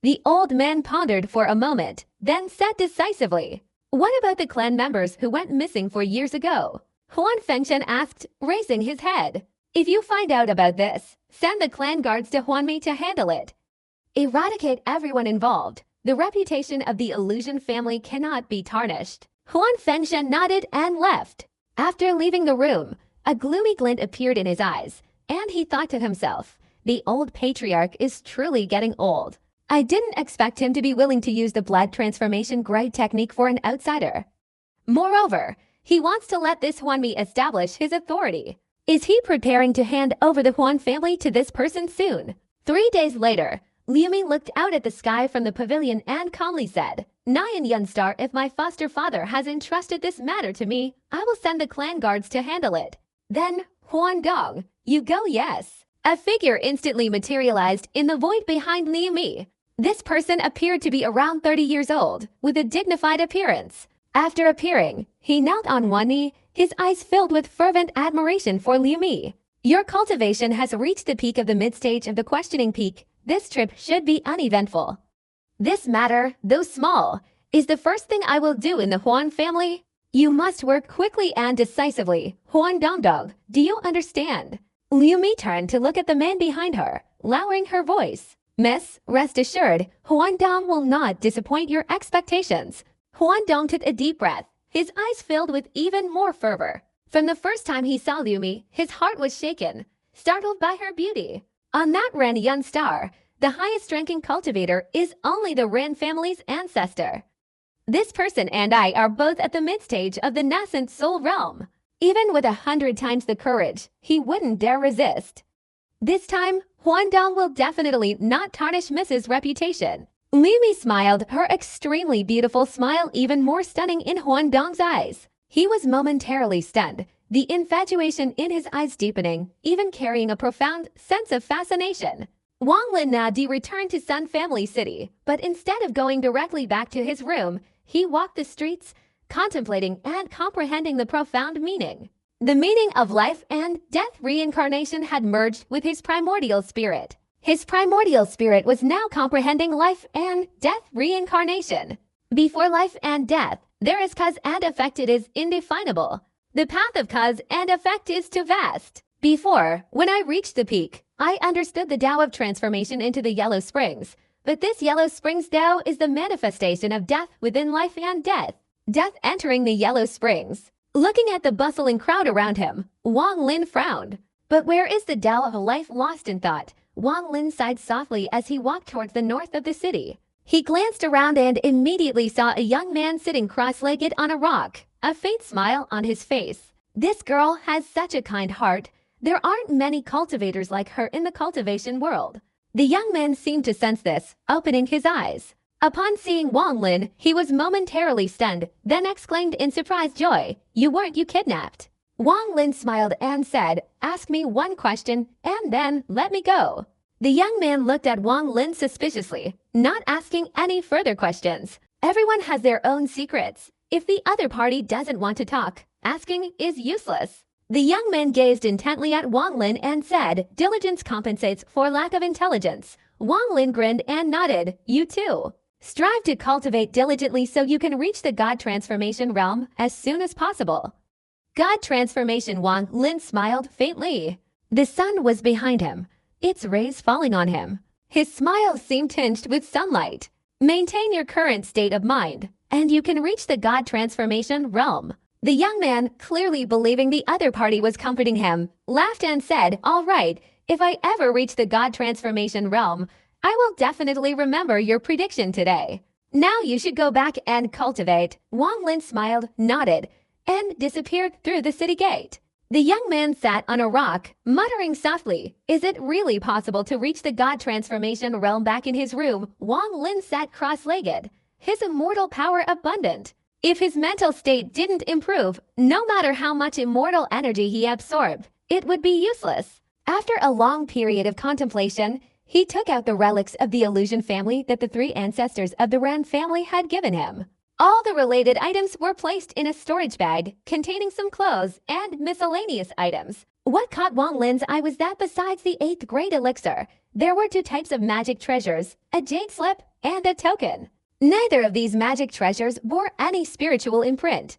The old man pondered for a moment, then said decisively, "What about the clan members who went missing 4 years ago?" Huan Fengshen asked, raising his head. "If you find out about this, send the clan guards to Huanmi to handle it. eradicate everyone involved. The reputation of the illusion family cannot be tarnished. Huan Fengshen nodded and left. After leaving the room, a gloomy glint appeared in his eyes, and he thought to himself, the old patriarch is truly getting old. I didn't expect him to be willing to use the blood transformation grade technique for an outsider. Moreover, he wants to let this Huanmi establish his authority. Is he preparing to hand over the Huan family to this person soon? 3 days later, Liu Mi looked out at the sky from the pavilion and calmly said, Nyan Yunstar, if my foster father has entrusted this matter to me, I will send the clan guards to handle it. Then, Huan Dong, you go yes. A figure instantly materialized in the void behind Liu Mi. This person appeared to be around 30 years old, with a dignified appearance. After appearing, he knelt on one knee, his eyes filled with fervent admiration for Liu Mi. Your cultivation has reached the peak of the mid-stage of the questioning peak. This trip should be uneventful. This matter, though small, is the first thing I will do in the Huan family. You must work quickly and decisively. Huan Dongdong, do you understand? Liu Mi turned to look at the man behind her, lowering her voice. Miss, rest assured, Huan Dong will not disappoint your expectations. Huan Dong took a deep breath, his eyes filled with even more fervor. From the first time he saw Liu Mi, his heart was shaken, startled by her beauty. On that Ren Yun star, the highest-ranking cultivator is only the Ren family's ancestor. This person and I are both at the mid-stage of the nascent soul realm. Even with 100 times the courage, he wouldn't dare resist. This time, Huan Dong will definitely not tarnish Mrs.'s reputation. Liu Mi smiled, her extremely beautiful smile even more stunning in Huan Dong's eyes. He was momentarily stunned, the infatuation in his eyes deepening, even carrying a profound sense of fascination. Wang Lin Nadi returned to Sun Family City, but instead of going directly back to his room, he walked the streets, contemplating and comprehending the profound meaning. The meaning of life and death reincarnation had merged with his primordial spirit. His primordial spirit was now comprehending life and death reincarnation. Before life and death, there is cause and effect. It is indefinable. The path of cause and effect is too vast. Before, when I reached the peak, I understood the Tao of transformation into the Yellow Springs. But this Yellow Springs Tao is the manifestation of death within life and death. Death entering the Yellow Springs. Looking at the bustling crowd around him, Wang Lin frowned. But where is the Tao of a life lost in thought? Wang Lin sighed softly as he walked towards the north of the city. He glanced around and immediately saw a young man sitting cross-legged on a rock, a faint smile on his face. This girl has such a kind heart. There aren't many cultivators like her in the cultivation world. The young man seemed to sense this, opening his eyes. Upon seeing Wang Lin, he was momentarily stunned, then exclaimed in surprised joy, Weren't you kidnapped? Wang Lin smiled and said, Ask me one question, and then let me go. The young man looked at Wang Lin suspiciously, not asking any further questions. Everyone has their own secrets. If the other party doesn't want to talk, asking is useless. The young man gazed intently at Wang Lin and said, Diligence compensates for lack of intelligence. Wang Lin grinned and nodded, You too. Strive to cultivate diligently so you can reach the God transformation realm as soon as possible. God transformation. Wang Lin smiled faintly. The sun was behind him, its rays falling on him. His smile seemed tinged with sunlight. Maintain your current state of mind, and you can reach the God transformation realm. The young man, clearly believing the other party was comforting him, laughed and said, All right, if I ever reach the God transformation realm, I will definitely remember your prediction today. Now you should go back and cultivate. Wang Lin smiled, nodded, and disappeared through the city gate. The young man sat on a rock, muttering softly, Is it really possible to reach the God transformation realm? Back in his room, Wang Lin sat cross-legged, his immortal power abundant. If his mental state didn't improve, no matter how much immortal energy he absorbed, it would be useless. After a long period of contemplation, he took out the relics of the illusion family that the 3 ancestors of the Ran family had given him. All the related items were placed in a storage bag containing some clothes and miscellaneous items. What caught Wang Lin's eye was that besides the 8th grade elixir, there were 2 types of magic treasures, a jade slip and a token. Neither of these magic treasures bore any spiritual imprint.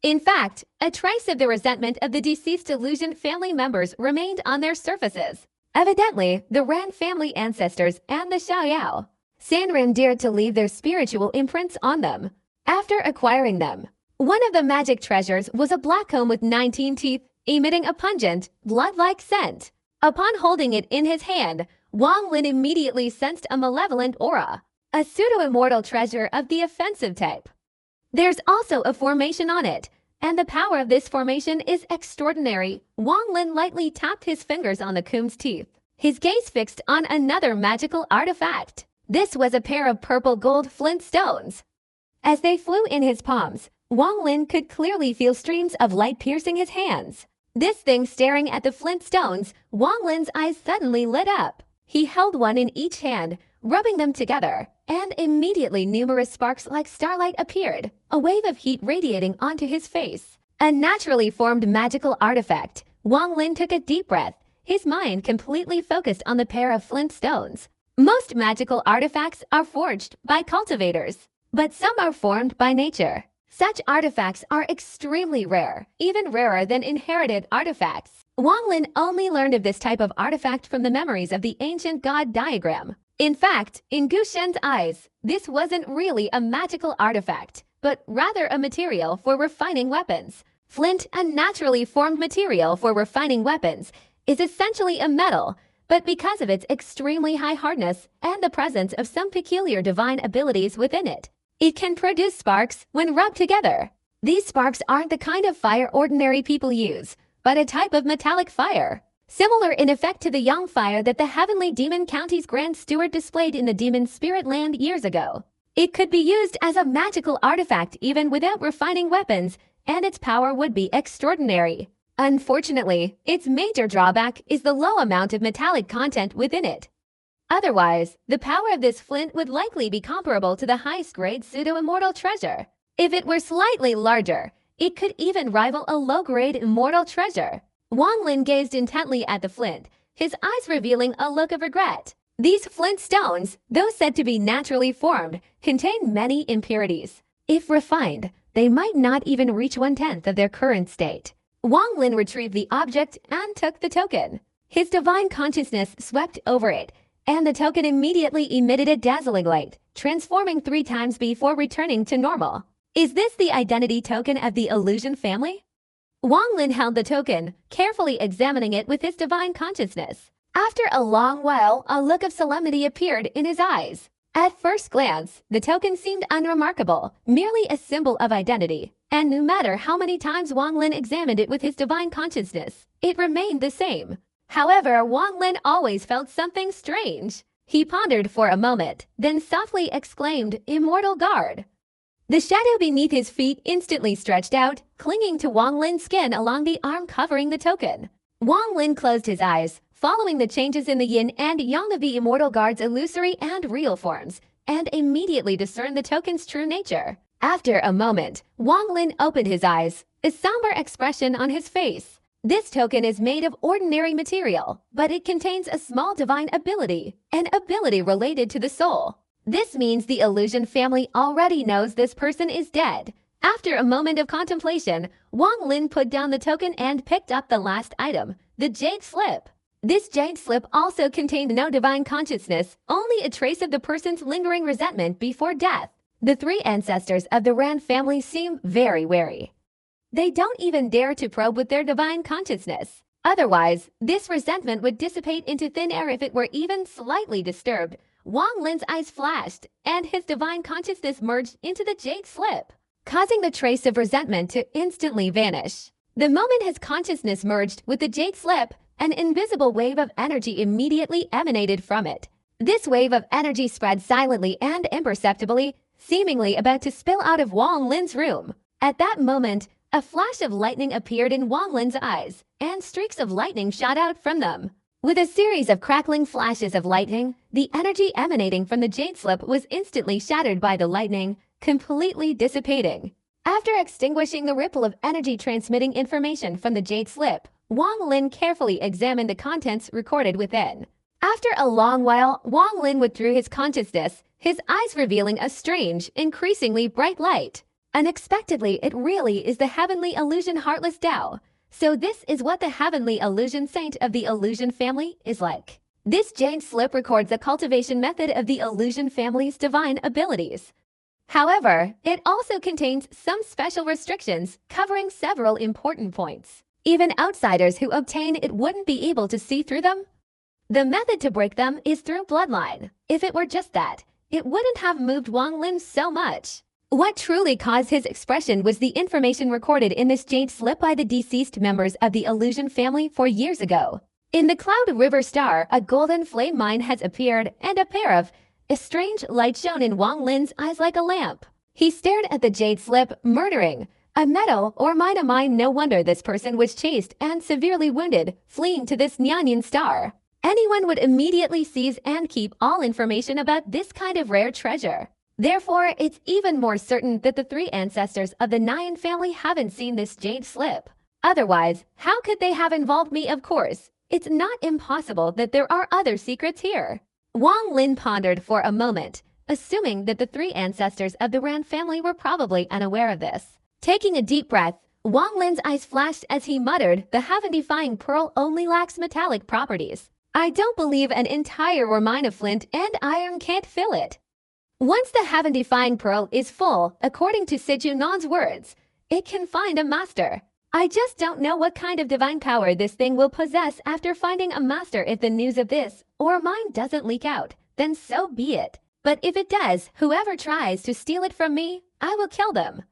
In fact, a trace of the resentment of the deceased illusion family members remained on their surfaces. Evidently, the Ran family ancestors and the Xiaoyao Sanren dared to leave their spiritual imprints on them. After acquiring them, one of the magic treasures was a black comb with 19 teeth, emitting a pungent, blood-like scent. Upon holding it in his hand, Wang Lin immediately sensed a malevolent aura, a pseudo-immortal treasure of the offensive type. There's also a formation on it, and the power of this formation is extraordinary. Wang Lin lightly tapped his fingers on the comb's teeth, his gaze fixed on another magical artifact. This was a pair of purple gold flint stones. As they flew in his palms, Wang Lin could clearly feel streams of light piercing his hands. This thing staring at the flint stones, Wang Lin's eyes suddenly lit up. He held one in each hand, rubbing them together, and immediately numerous sparks like starlight appeared, a wave of heat radiating onto his face. A naturally formed magical artifact. Wang Lin took a deep breath, his mind completely focused on the pair of flint stones. Most magical artifacts are forged by cultivators, but some are formed by nature. Such artifacts are extremely rare, even rarer than inherited artifacts. Wang Lin only learned of this type of artifact from the memories of the ancient god diagram. In fact, in Gu Shen's eyes, this wasn't really a magical artifact, but rather a material for refining weapons. Flint, a naturally formed material for refining weapons, is essentially a metal, but because of its extremely high hardness and the presence of some peculiar divine abilities within it, it can produce sparks when rubbed together. These sparks aren't the kind of fire ordinary people use, but a type of metallic fire, similar in effect to the yang fire that the Heavenly Demon County's Grand Steward displayed in the Demon Spirit Land years ago. It could be used as a magical artifact even without refining weapons, and its power would be extraordinary. Unfortunately, its major drawback is the low amount of metallic content within it. Otherwise, the power of this flint would likely be comparable to the highest-grade pseudo-immortal treasure. If it were slightly larger, it could even rival a low-grade immortal treasure. Wang Lin gazed intently at the flint, his eyes revealing a look of regret. These flint stones, though said to be naturally formed, contain many impurities. If refined, they might not even reach 1/10 of their current state. Wang Lin retrieved the object and took the token. His divine consciousness swept over it, and the token immediately emitted a dazzling light, transforming 3 times before returning to normal. Is this the identity token of the illusion family? Wang Lin held the token, carefully examining it with his divine consciousness. After a long while, a look of solemnity appeared in his eyes. At first glance, the token seemed unremarkable, merely a symbol of identity. And no matter how many times Wang Lin examined it with his divine consciousness, it remained the same. However, Wang Lin always felt something strange. He pondered for a moment, then softly exclaimed, "Immortal Guard." The shadow beneath his feet instantly stretched out, clinging to Wang Lin's skin along the arm covering the token. Wang Lin closed his eyes, following the changes in the yin and yang of the Immortal Guard's illusory and real forms, and immediately discerned the token's true nature. After a moment, Wang Lin opened his eyes, a somber expression on his face. This token is made of ordinary material, but it contains a small divine ability, an ability related to the soul. This means the illusion family already knows this person is dead. After a moment of contemplation, Wang Lin put down the token and picked up the last item, the jade slip. This jade slip also contained no divine consciousness, only a trace of the person's lingering resentment before death. The 3 ancestors of the Ran family seem very wary. They don't even dare to probe with their divine consciousness. Otherwise, this resentment would dissipate into thin air if it were even slightly disturbed. Wang Lin's eyes flashed, and his divine consciousness merged into the jade slip, causing the trace of resentment to instantly vanish. The moment his consciousness merged with the jade slip, an invisible wave of energy immediately emanated from it. This wave of energy spread silently and imperceptibly, seemingly about to spill out of Wang Lin's room. At that moment, a flash of lightning appeared in Wang Lin's eyes, and streaks of lightning shot out from them. With a series of crackling flashes of lightning, the energy emanating from the jade slip was instantly shattered by the lightning, completely dissipating. After extinguishing the ripple of energy transmitting information from the jade slip, Wang Lin carefully examined the contents recorded within. After a long while, Wang Lin withdrew his consciousness, his eyes revealing a strange, increasingly bright light. Unexpectedly, it really is the heavenly illusion Heartless Tao. So this is what the heavenly illusion saint of the illusion family is like. This jade slip records the cultivation method of the illusion family's divine abilities. However, it also contains some special restrictions covering several important points. Even outsiders who obtain it wouldn't be able to see through them. The method to break them is through bloodline. If it were just that, it wouldn't have moved Wang Lin so much. What truly caused his expression was the information recorded in this jade slip by the deceased members of the illusion family 4 years ago. In the Cloud River Star, a golden flame mine has appeared, and a strange light shone in Wang Lin's eyes like a lamp. He stared at the jade slip, murdering. A metal or mine. No wonder this person was chased and severely wounded, fleeing to this Nyanyan star. Anyone would immediately seize and keep all information about this kind of rare treasure. Therefore, it's even more certain that the 3 ancestors of the Nyan family haven't seen this jade slip. Otherwise, how could they have involved me? Of course, it's not impossible that there are other secrets here. Wang Lin pondered for a moment, assuming that the 3 ancestors of the Ran family were probably unaware of this. Taking a deep breath, Wang Lin's eyes flashed as he muttered, "The heaven-defying pearl only lacks metallic properties. I don't believe an entire mine of flint and iron can't fill it." Once the heaven-defying pearl is full, according to Sijunan's words, it can find a master. I just don't know what kind of divine power this thing will possess after finding a master. If the news of this or mine doesn't leak out, then so be it. But if it does, whoever tries to steal it from me, I will kill them.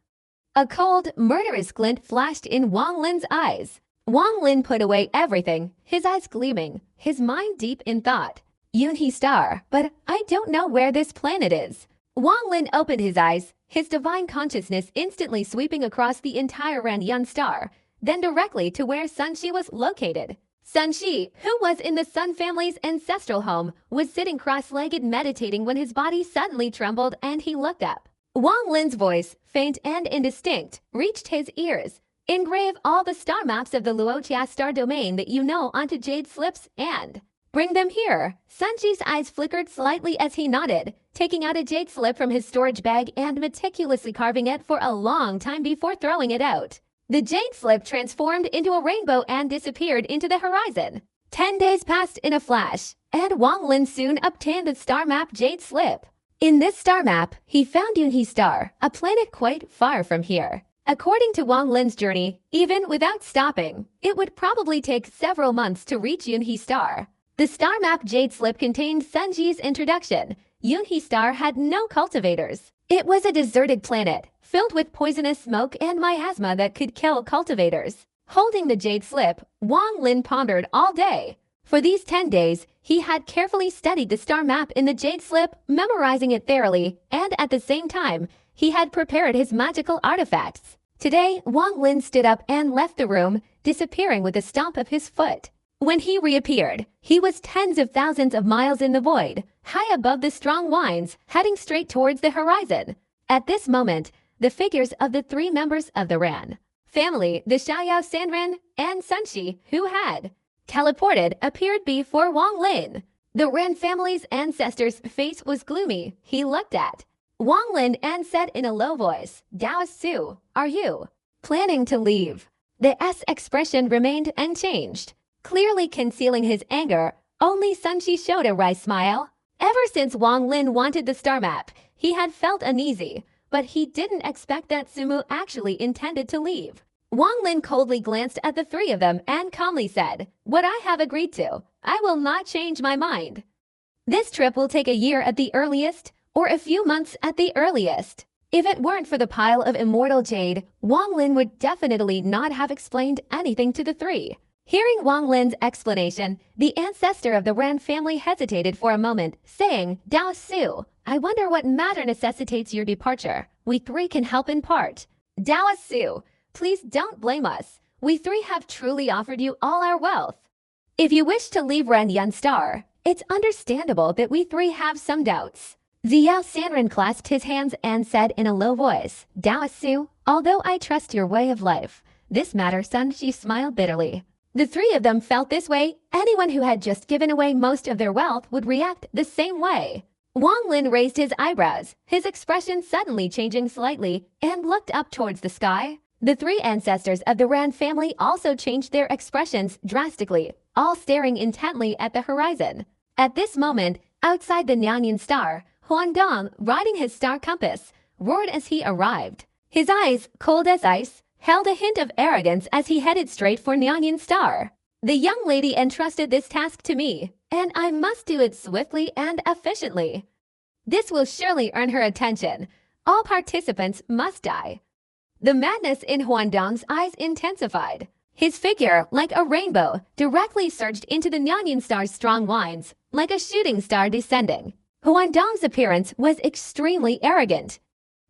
A cold, murderous glint flashed in Wang Lin's eyes. Wang Lin put away everything, his eyes gleaming, his mind deep in thought. Yunhe Star, but I don't know where this planet is. Wang Lin opened his eyes, his divine consciousness instantly sweeping across the entire Ranyun star, then directly to where Sunshi was located. Sunshi, who was in the Sun family's ancestral home, was sitting cross-legged meditating when his body suddenly trembled and he looked up. Wang Lin's voice, faint and indistinct, reached his ears. "Engrave all the star maps of the Luotia star domain that you know onto jade slips and bring them here." Sunshi's eyes flickered slightly as he nodded, taking out a jade slip from his storage bag and meticulously carving it for a long time before throwing it out. The jade slip transformed into a rainbow and disappeared into the horizon. 10 days passed in a flash, and Wang Lin soon obtained the star map jade slip. In this star map, he found Yunhe Star, a planet quite far from here. According to Wang Lin's journey, even without stopping, it would probably take several months to reach Yunhe Star. The star map jade slip contained Sunji's introduction. Yunhe Star had no cultivators. It was a deserted planet, filled with poisonous smoke and miasma that could kill cultivators. Holding the jade slip, Wang Lin pondered all day. For these 10 days, he had carefully studied the star map in the jade slip, memorizing it thoroughly, and at the same time, he had prepared his magical artifacts. Today, Wang Lin stood up and left the room, disappearing with a stomp of his foot. When he reappeared, he was tens of thousands of miles in the void, high above the strong winds, heading straight towards the horizon. At this moment, the figures of the 3 members of the Ran family, the Xiaoyao Sanren and Sunshi, who had teleported, appeared before Wang Lin. The Ran family's ancestor's face was gloomy. He looked at Wang Lin and said in a low voice, "Dao Su, are you planning to leave?" The expression remained unchanged. Clearly concealing his anger, only Sunshi showed a wry smile. Ever since Wang Lin wanted the star map, he had felt uneasy, but he didn't expect that Sumu actually intended to leave. Wang Lin coldly glanced at the 3 of them and calmly said, "What I have agreed to, I will not change my mind. This trip will take a year at the earliest, or a few months at the earliest." If it weren't for the pile of immortal jade, Wang Lin would definitely not have explained anything to the 3. Hearing Wang Lin's explanation, the ancestor of the Ran family hesitated for a moment, saying, "Dao Su, I wonder what matter necessitates your departure. We 3 can help in part." "Dao Su, please don't blame us. We 3 have truly offered you all our wealth. If you wish to leave Ranyun Star, it's understandable that we 3 have some doubts." Xiao Sanren clasped his hands and said in a low voice, "Dao Su, although I trust your way of life, this matter," Sunshi smiled bitterly. The 3 of them felt this way. Anyone who had just given away most of their wealth would react the same way. Wang Lin raised his eyebrows, his expression suddenly changing slightly, and looked up towards the sky. The three ancestors of the Ran family also changed their expressions drastically, all staring intently at the horizon. At this moment, outside the Nyanyan star, Huangdong, riding his star compass, roared as he arrived. His eyes, cold as ice, held a hint of arrogance as he headed straight for Nyanyan star. The young lady entrusted this task to me, and I must do it swiftly and efficiently. This will surely earn her attention. All participants must die. The madness in Huangdong's eyes intensified. His figure, like a rainbow, directly surged into the Nyanyan star's strong lines, like a shooting star descending. Huangdong's appearance was extremely arrogant.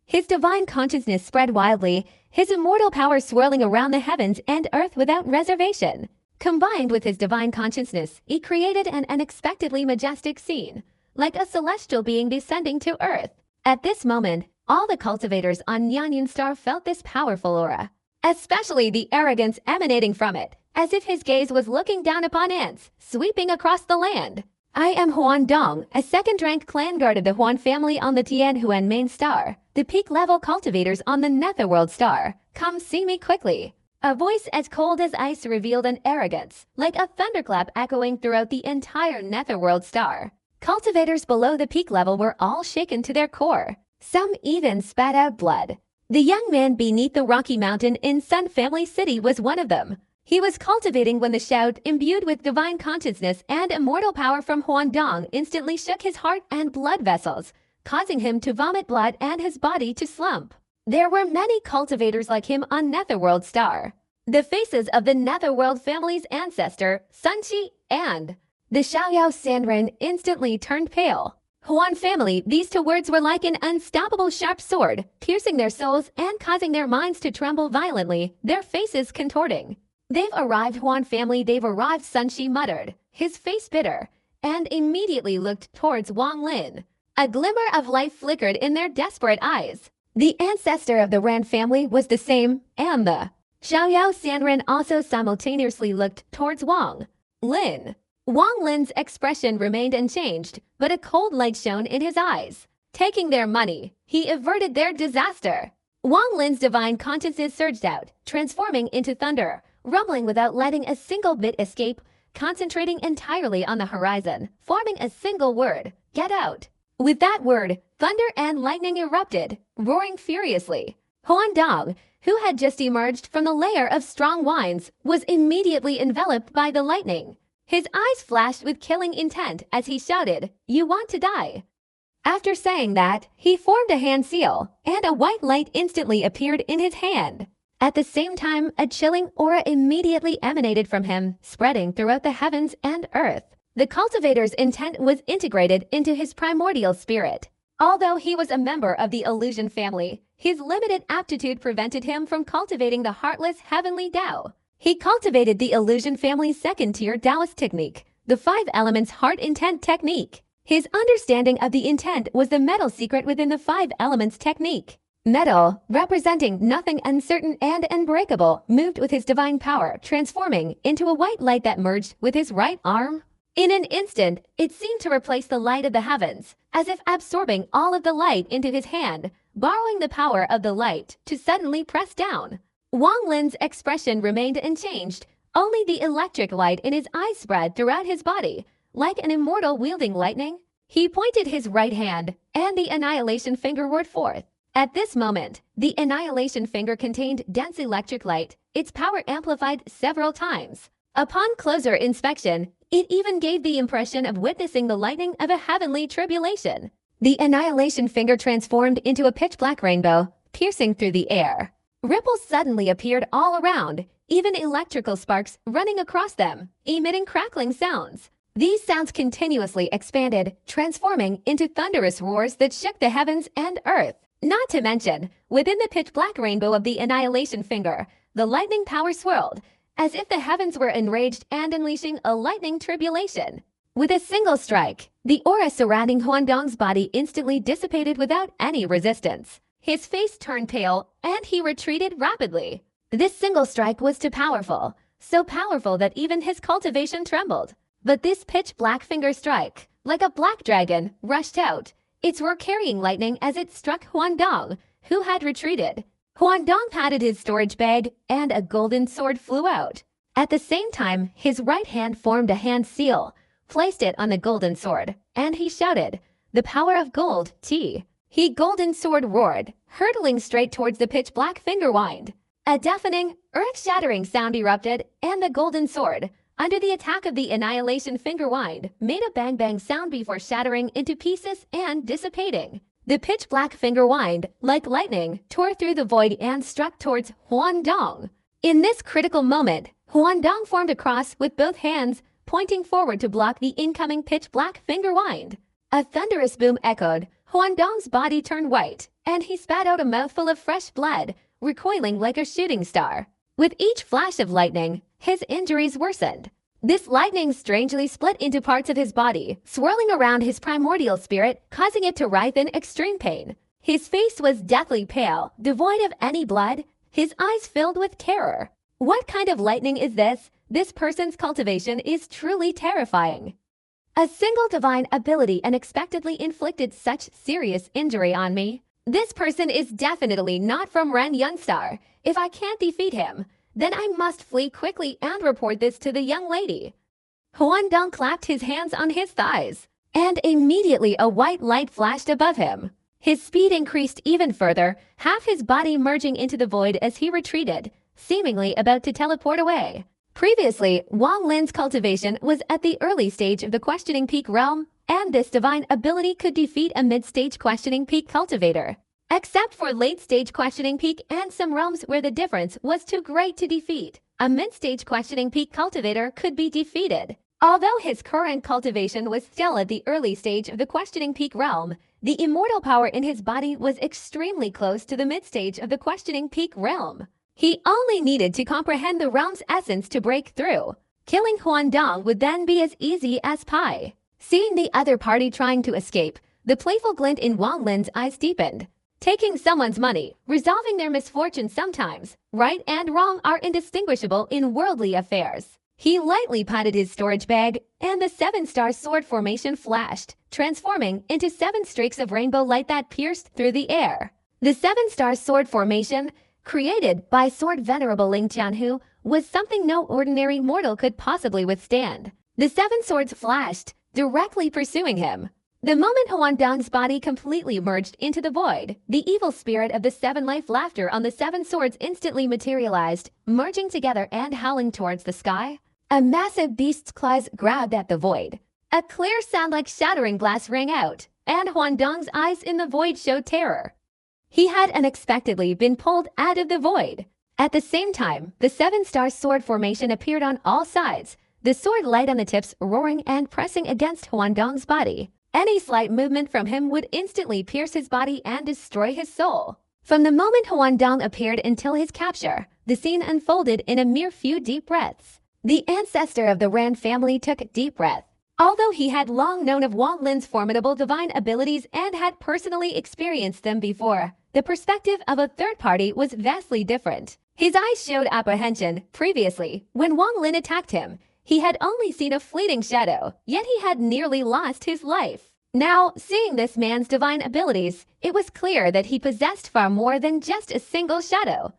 His divine consciousness spread wildly, his immortal power swirling around the heavens and earth without reservation. Combined with his divine consciousness, he created an unexpectedly majestic scene, like a celestial being descending to earth. At this moment, all the cultivators on Nyanyan Star felt this powerful aura, especially the arrogance emanating from it, as if his gaze was looking down upon ants sweeping across the land. I am Huan Dong, a second-rank clan guard of the Huan family on the Tianhuan main star, the peak-level cultivators on the Netherworld star. Come see me quickly. A voice as cold as ice revealed an arrogance, like a thunderclap echoing throughout the entire Netherworld star. Cultivators below the peak level were all shaken to their core. Some even spat out blood. The young man beneath the rocky mountain in Sun Family City was one of them. He was cultivating when the shout, imbued with divine consciousness and immortal power from Huangdong, instantly shook his heart and blood vessels, causing him to vomit blood and his body to slump. There were many cultivators like him on Netherworld Star. The faces of the Netherworld family's ancestor, Sunchi, and the Xiaoyao Sanren instantly turned pale. Huan family, these two words were like an unstoppable sharp sword, piercing their souls and causing their minds to tremble violently, their faces contorting. They've arrived, Huan family, they've arrived, Sunchi muttered, his face bitter, and immediately looked towards Wang Lin. A glimmer of life flickered in their desperate eyes. The ancestor of the Ran family was the same, and the Xiaoyao Sanren also simultaneously looked towards Wang Lin. Wang Lin's expression remained unchanged, but a cold light shone in his eyes. Taking their money, he averted their disaster. Wang Lin's divine consciousness surged out, transforming into thunder, rumbling without letting a single bit escape, concentrating entirely on the horizon, forming a single word, get out. With that word, thunder and lightning erupted, roaring furiously. Huangdong, who had just emerged from the layer of strong winds, was immediately enveloped by the lightning. His eyes flashed with killing intent as he shouted, "You want to die." After saying that, he formed a hand seal, and a white light instantly appeared in his hand. At the same time, a chilling aura immediately emanated from him, spreading throughout the heavens and earth. The cultivator's intent was integrated into his primordial spirit. Although he was a member of the illusion family, his limited aptitude prevented him from cultivating the heartless heavenly Tao. He cultivated the illusion family's second-tier Taoist technique, the 5 elements heart intent technique. His understanding of the intent was the metal secret within the 5 elements technique. Metal, representing nothing uncertain and unbreakable, moved with his divine power, transforming into a white light that merged with his right arm. In an instant, it seemed to replace the light of the heavens, as if absorbing all of the light into his hand, borrowing the power of the light to suddenly press down. Wang Lin's expression remained unchanged, only the electric light in his eyes spread throughout his body, like an immortal wielding lightning. He pointed his right hand, and the annihilation finger roared forth. At this moment, the annihilation finger contained dense electric light, its power amplified several times. Upon closer inspection, it even gave the impression of witnessing the lightning of a heavenly tribulation. The annihilation finger transformed into a pitch-black rainbow, piercing through the air. Ripples suddenly appeared all around, even electrical sparks running across them, emitting crackling sounds. These sounds continuously expanded, transforming into thunderous roars that shook the heavens and earth. Not to mention, within the pitch-black rainbow of the annihilation finger, the lightning power swirled, as if the heavens were enraged and unleashing a lightning tribulation. With a single strike, the aura surrounding Huangdong's body instantly dissipated without any resistance. His face turned pale, and he retreated rapidly. This single strike was too powerful, so powerful that even his cultivation trembled. But this pitch-black finger strike, like a black dragon, rushed out, its roar carrying lightning as it struck Huangdong, who had retreated. Huangdong patted his storage bag, and a golden sword flew out. At the same time, his right hand formed a hand seal, placed it on the golden sword, and he shouted, "The power of gold, T." He golden sword roared, hurtling straight towards the pitch-black finger wind. A deafening, earth-shattering sound erupted, and the golden sword, under the attack of the annihilation finger wind, made a bang-bang sound before shattering into pieces and dissipating. The pitch-black finger wind, like lightning, tore through the void and struck towards Huangdong. In this critical moment, Huangdong formed a cross with both hands, pointing forward to block the incoming pitch-black finger wind. A thunderous boom echoed, Huangdong's body turned white, and he spat out a mouthful of fresh blood, recoiling like a shooting star. With each flash of lightning, his injuries worsened. This lightning strangely split into parts of his body, swirling around his primordial spirit, causing it to writhe in extreme pain. His face was deathly pale, devoid of any blood, his eyes filled with terror. What kind of lightning is this? This person's cultivation is truly terrifying. A single divine ability unexpectedly inflicted such serious injury on me. This person is definitely not from Ren Yunstar. If I can't defeat him, then I must flee quickly and report this to the young lady. Huangdong clapped his hands on his thighs, and immediately a white light flashed above him. His speed increased even further, half his body merging into the void as he retreated, seemingly about to teleport away. Previously, Wang Lin's cultivation was at the early stage of the Questioning Peak realm, and this divine ability could defeat a mid-stage Questioning Peak cultivator. Except for late-stage Questioning Peak and some realms where the difference was too great to defeat, a mid-stage Questioning Peak cultivator could be defeated. Although his current cultivation was still at the early stage of the Questioning Peak realm, the immortal power in his body was extremely close to the mid-stage of the Questioning Peak realm. He only needed to comprehend the realm's essence to break through. Killing Huangdong would then be as easy as pie. Seeing the other party trying to escape, the playful glint in Wang Lin's eyes deepened. Taking someone's money, resolving their misfortune sometimes, right and wrong are indistinguishable in worldly affairs. He lightly patted his storage bag, and the 7-star sword formation flashed, transforming into 7 streaks of rainbow light that pierced through the air. The 7-star sword formation, created by Sword Venerable Ling Qianhu, was something no ordinary mortal could possibly withstand. The 7 swords flashed, directly pursuing him. The moment Huangdong's body completely merged into the void, the evil spirit of the 7-life laughter on the 7 swords instantly materialized, merging together and howling towards the sky. A massive beast's claws grabbed at the void. A clear sound like shattering glass rang out, and Huangdong's eyes in the void showed terror. He had unexpectedly been pulled out of the void. At the same time, the 7-star sword formation appeared on all sides, the sword light on the tips roaring and pressing against Huangdong's body. Any slight movement from him would instantly pierce his body and destroy his soul. From the moment Huangdong appeared until his capture, the scene unfolded in a mere few deep breaths. The ancestor of the Ran family took a deep breath. Although he had long known of Wang Lin's formidable divine abilities and had personally experienced them before, the perspective of a third party was vastly different. His eyes showed apprehension. Previously, when Wang Lin attacked him, he had only seen a fleeting shadow, yet he had nearly lost his life. Now, seeing this man's divine abilities, it was clear that he possessed far more than just a single shadow.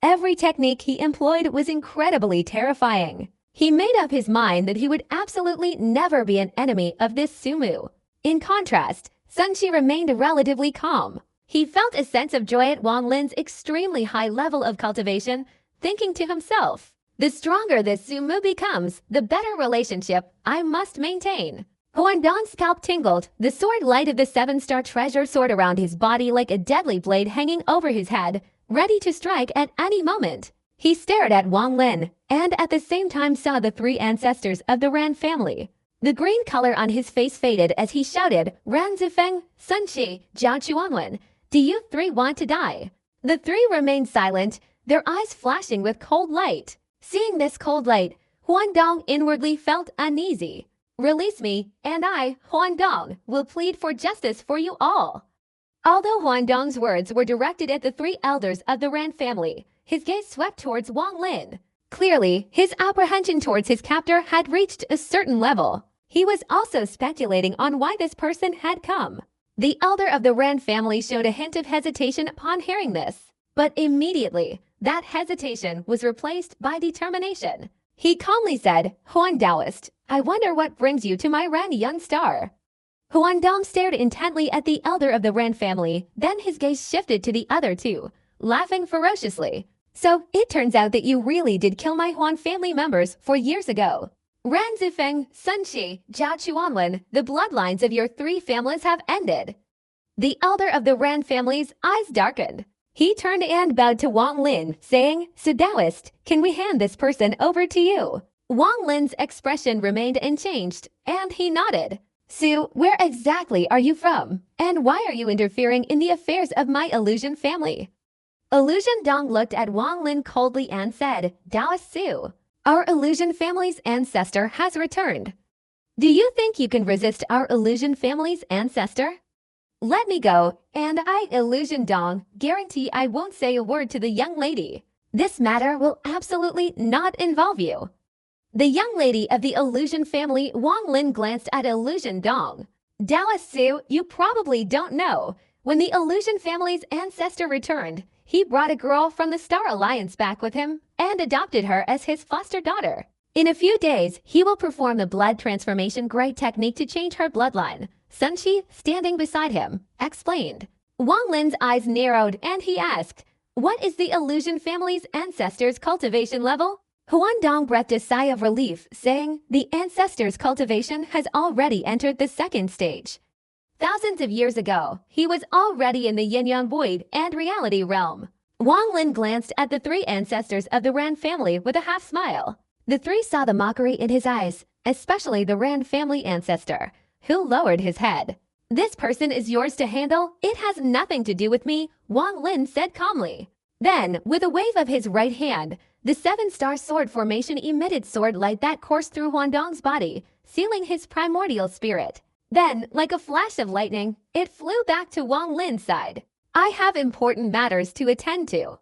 Every technique he employed was incredibly terrifying. He made up his mind that he would absolutely never be an enemy of this Sumu. In contrast, Sun Shi remained relatively calm. He felt a sense of joy at Wang Lin's extremely high level of cultivation, thinking to himself, "The stronger this Sumu becomes, the better relationship I must maintain." Huangdong's scalp tingled, the sword light of the 7-star treasure sword around his body like a deadly blade hanging over his head, ready to strike at any moment. He stared at Wang Lin, and at the same time saw the 3 ancestors of the Ran family. The green color on his face faded as he shouted, "Ran Zifeng, Sun Shi, Jiao Chuanwen, do you 3 want to die?" The 3 remained silent, their eyes flashing with cold light. Seeing this cold light, Huangdong inwardly felt uneasy. "Release me, and I, Huangdong, will plead for justice for you all." Although Huangdong's words were directed at the 3 elders of the Ran family, his gaze swept towards Wang Lin. Clearly, his apprehension towards his captor had reached a certain level. He was also speculating on why this person had come. The elder of the Ran family showed a hint of hesitation upon hearing this. But immediately, that hesitation was replaced by determination. He calmly said, Huan Daoist, I wonder what brings you to my Ren young star. Huan Dong stared intently at the elder of the Ren family, then his gaze shifted to the other two, laughing ferociously. So, it turns out that you really did kill my Huan family members 4 years ago. Ran Zifeng, Sun Qi, Zhao Chuanlin, the bloodlines of your 3 families have ended. The elder of the Ran family's eyes darkened. He turned and bowed to Wang Lin, saying, So Daoist, can we hand this person over to you? Wang Lin's expression remained unchanged, and he nodded. Su, where exactly are you from? And why are you interfering in the affairs of my illusion family? Illusion Dong looked at Wang Lin coldly and said, Daoist Su, our illusion family's ancestor has returned. Do you think you can resist our illusion family's ancestor? Let me go, and I, Illusion Dong, guarantee I won't say a word to the young lady. This matter will absolutely not involve you. The young lady of the illusion family, Wang Lin, glanced at Illusion Dong. Daoist Su, you probably don't know. When the illusion family's ancestor returned, he brought a girl from the Star Alliance back with him and adopted her as his foster daughter. In a few days, he will perform the blood transformation grade technique to change her bloodline. Sun Qi, standing beside him, explained. Wang Lin's eyes narrowed and he asked, What is the illusion family's ancestors' cultivation level? Huan Dong breathed a sigh of relief, saying, The ancestors' cultivation has already entered the 2nd stage. Thousands of years ago, he was already in the yin-yang void and reality realm. Wang Lin glanced at the 3 ancestors of the Ran family with a half-smile. The 3 saw the mockery in his eyes, especially the Ran family ancestor, who lowered his head. This person is yours to handle. It has nothing to do with me, Wang Lin said calmly. Then, with a wave of his right hand, the 7-star sword formation emitted sword light that coursed through Huan Dong's body, sealing his primordial spirit. Then, like a flash of lightning, it flew back to Wang Lin's side. I have important matters to attend to.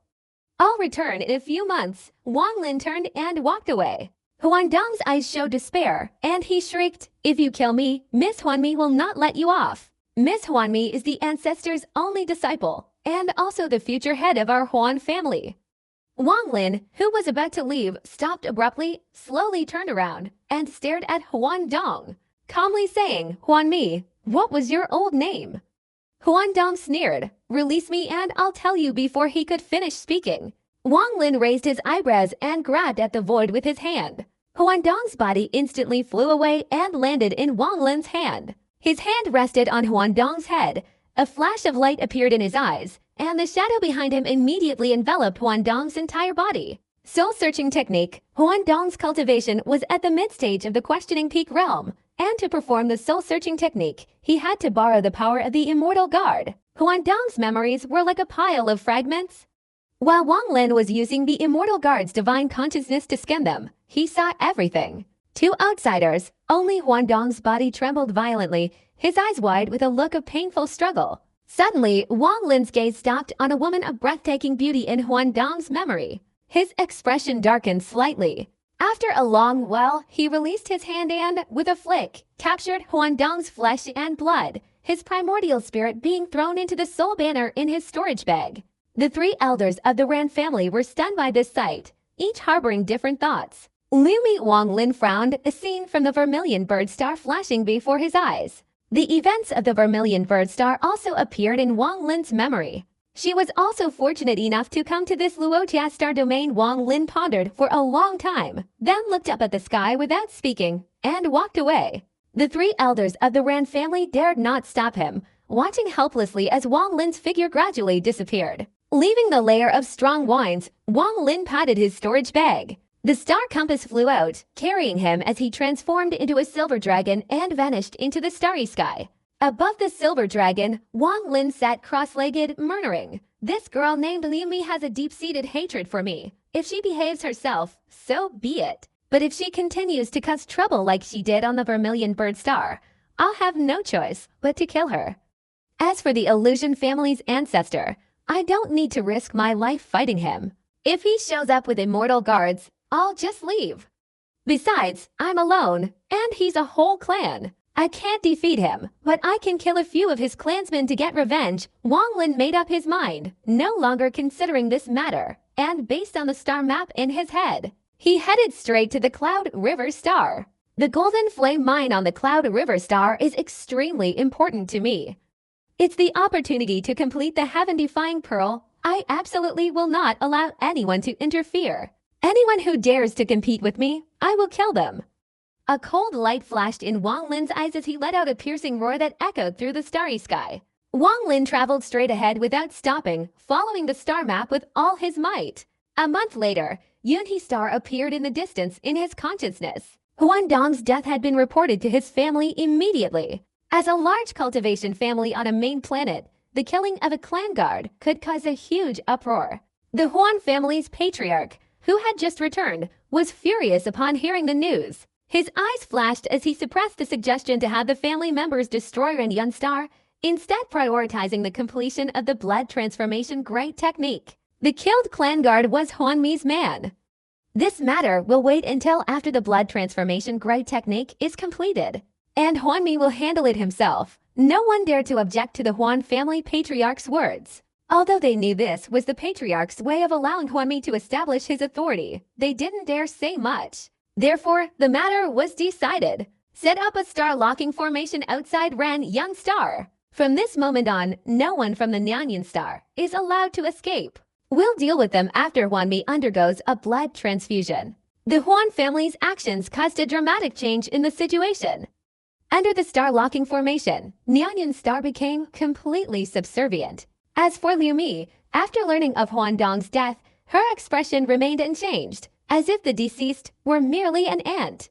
I'll return in a few months. Wang Lin turned and walked away. Huan Dong's eyes showed despair, and he shrieked, If you kill me, Miss Huanmi will not let you off. Miss Huanmi is the ancestor's only disciple, and also the future head of our Huan family. Wang Lin, who was about to leave, stopped abruptly, slowly turned around, and stared at Huan Dong, calmly saying, Huanmi, what was your old name? Huan Dong sneered, Release me and I'll tell you before he could finish speaking. Wang Lin raised his eyebrows and grabbed at the void with his hand. Huan Dong's body instantly flew away and landed in Wang Lin's hand. His hand rested on Huan Dong's head. A flash of light appeared in his eyes, and the shadow behind him immediately enveloped Huan Dong's entire body. Soul-searching technique. Huan Dong's cultivation was at the mid-stage of the questioning peak realm, and to perform the soul-searching technique, he had to borrow the power of the immortal guard. Huan Dong's memories were like a pile of fragments. While Wang Lin was using the immortal guard's divine consciousness to scan them, he saw everything. To outsiders, only Huan Dong's body trembled violently, his eyes wide with a look of painful struggle. Suddenly, Wang Lin's gaze stopped on a woman of breathtaking beauty in Huan Dong's memory. His expression darkened slightly. After a long while, he released his hand and, with a flick, captured Huan Dong's flesh and blood, his primordial spirit being thrown into the soul banner in his storage bag. The 3 elders of the Ran family were stunned by this sight, each harboring different thoughts. Lumi Wang Lin frowned, a scene from the Vermilion Bird Star flashing before his eyes. The events of the Vermilion Bird Star also appeared in Wang Lin's memory. She was also fortunate enough to come to this Luotia star domain. Wang Lin pondered for a long time, then looked up at the sky without speaking, and walked away. The 3 elders of the Ran family dared not stop him, watching helplessly as Wang Lin's figure gradually disappeared. Leaving the layer of strong wines, Wang Lin patted his storage bag. The star compass flew out, carrying him as he transformed into a silver dragon and vanished into the starry sky. Above the silver dragon, Wang Lin sat cross-legged, murmuring, This girl named Liumi has a deep-seated hatred for me. If she behaves herself, so be it. But if she continues to cause trouble like she did on the Vermilion Bird Star, I'll have no choice but to kill her. As for the illusion family's ancestor, I don't need to risk my life fighting him. If he shows up with immortal guards, I'll just leave. Besides, I'm alone, and he's a whole clan. I can't defeat him, but I can kill a few of his clansmen to get revenge. Wang Lin made up his mind, no longer considering this matter, and based on the star map in his head, he headed straight to the Cloud River Star. The golden flame mine on the Cloud River Star is extremely important to me. It's the opportunity to complete the heaven-defying pearl. I absolutely will not allow anyone to interfere. Anyone who dares to compete with me, I will kill them. A cold light flashed in Wang Lin's eyes as he let out a piercing roar that echoed through the starry sky. Wang Lin traveled straight ahead without stopping, following the star map with all his might. A month later, Yunhe Star appeared in the distance in his consciousness. Huangdong's death had been reported to his family immediately. As a large cultivation family on a main planet, the killing of a clan guard could cause a huge uproar. The Huan family's patriarch, who had just returned, was furious upon hearing the news. His eyes flashed as he suppressed the suggestion to have the family members destroy Yun Star, instead prioritizing the completion of the blood transformation great technique. The killed clan guard was Huanmi's man. This matter will wait until after the blood transformation great technique is completed, and Huanmi will handle it himself. No one dared to object to the Huan family patriarch's words. Although they knew this was the patriarch's way of allowing Huanmi to establish his authority, they didn't dare say much. Therefore, the matter was decided. Set up a star-locking formation outside Yun Star. From this moment on, no one from the Nanyun Star is allowed to escape. We'll deal with them after Huanmi undergoes a blood transfusion. The Huan family's actions caused a dramatic change in the situation. Under the star-locking formation, Nanyun Star became completely subservient. As for Liu Mi, after learning of Huangdong's death, her expression remained unchanged, as if the deceased were merely an ant.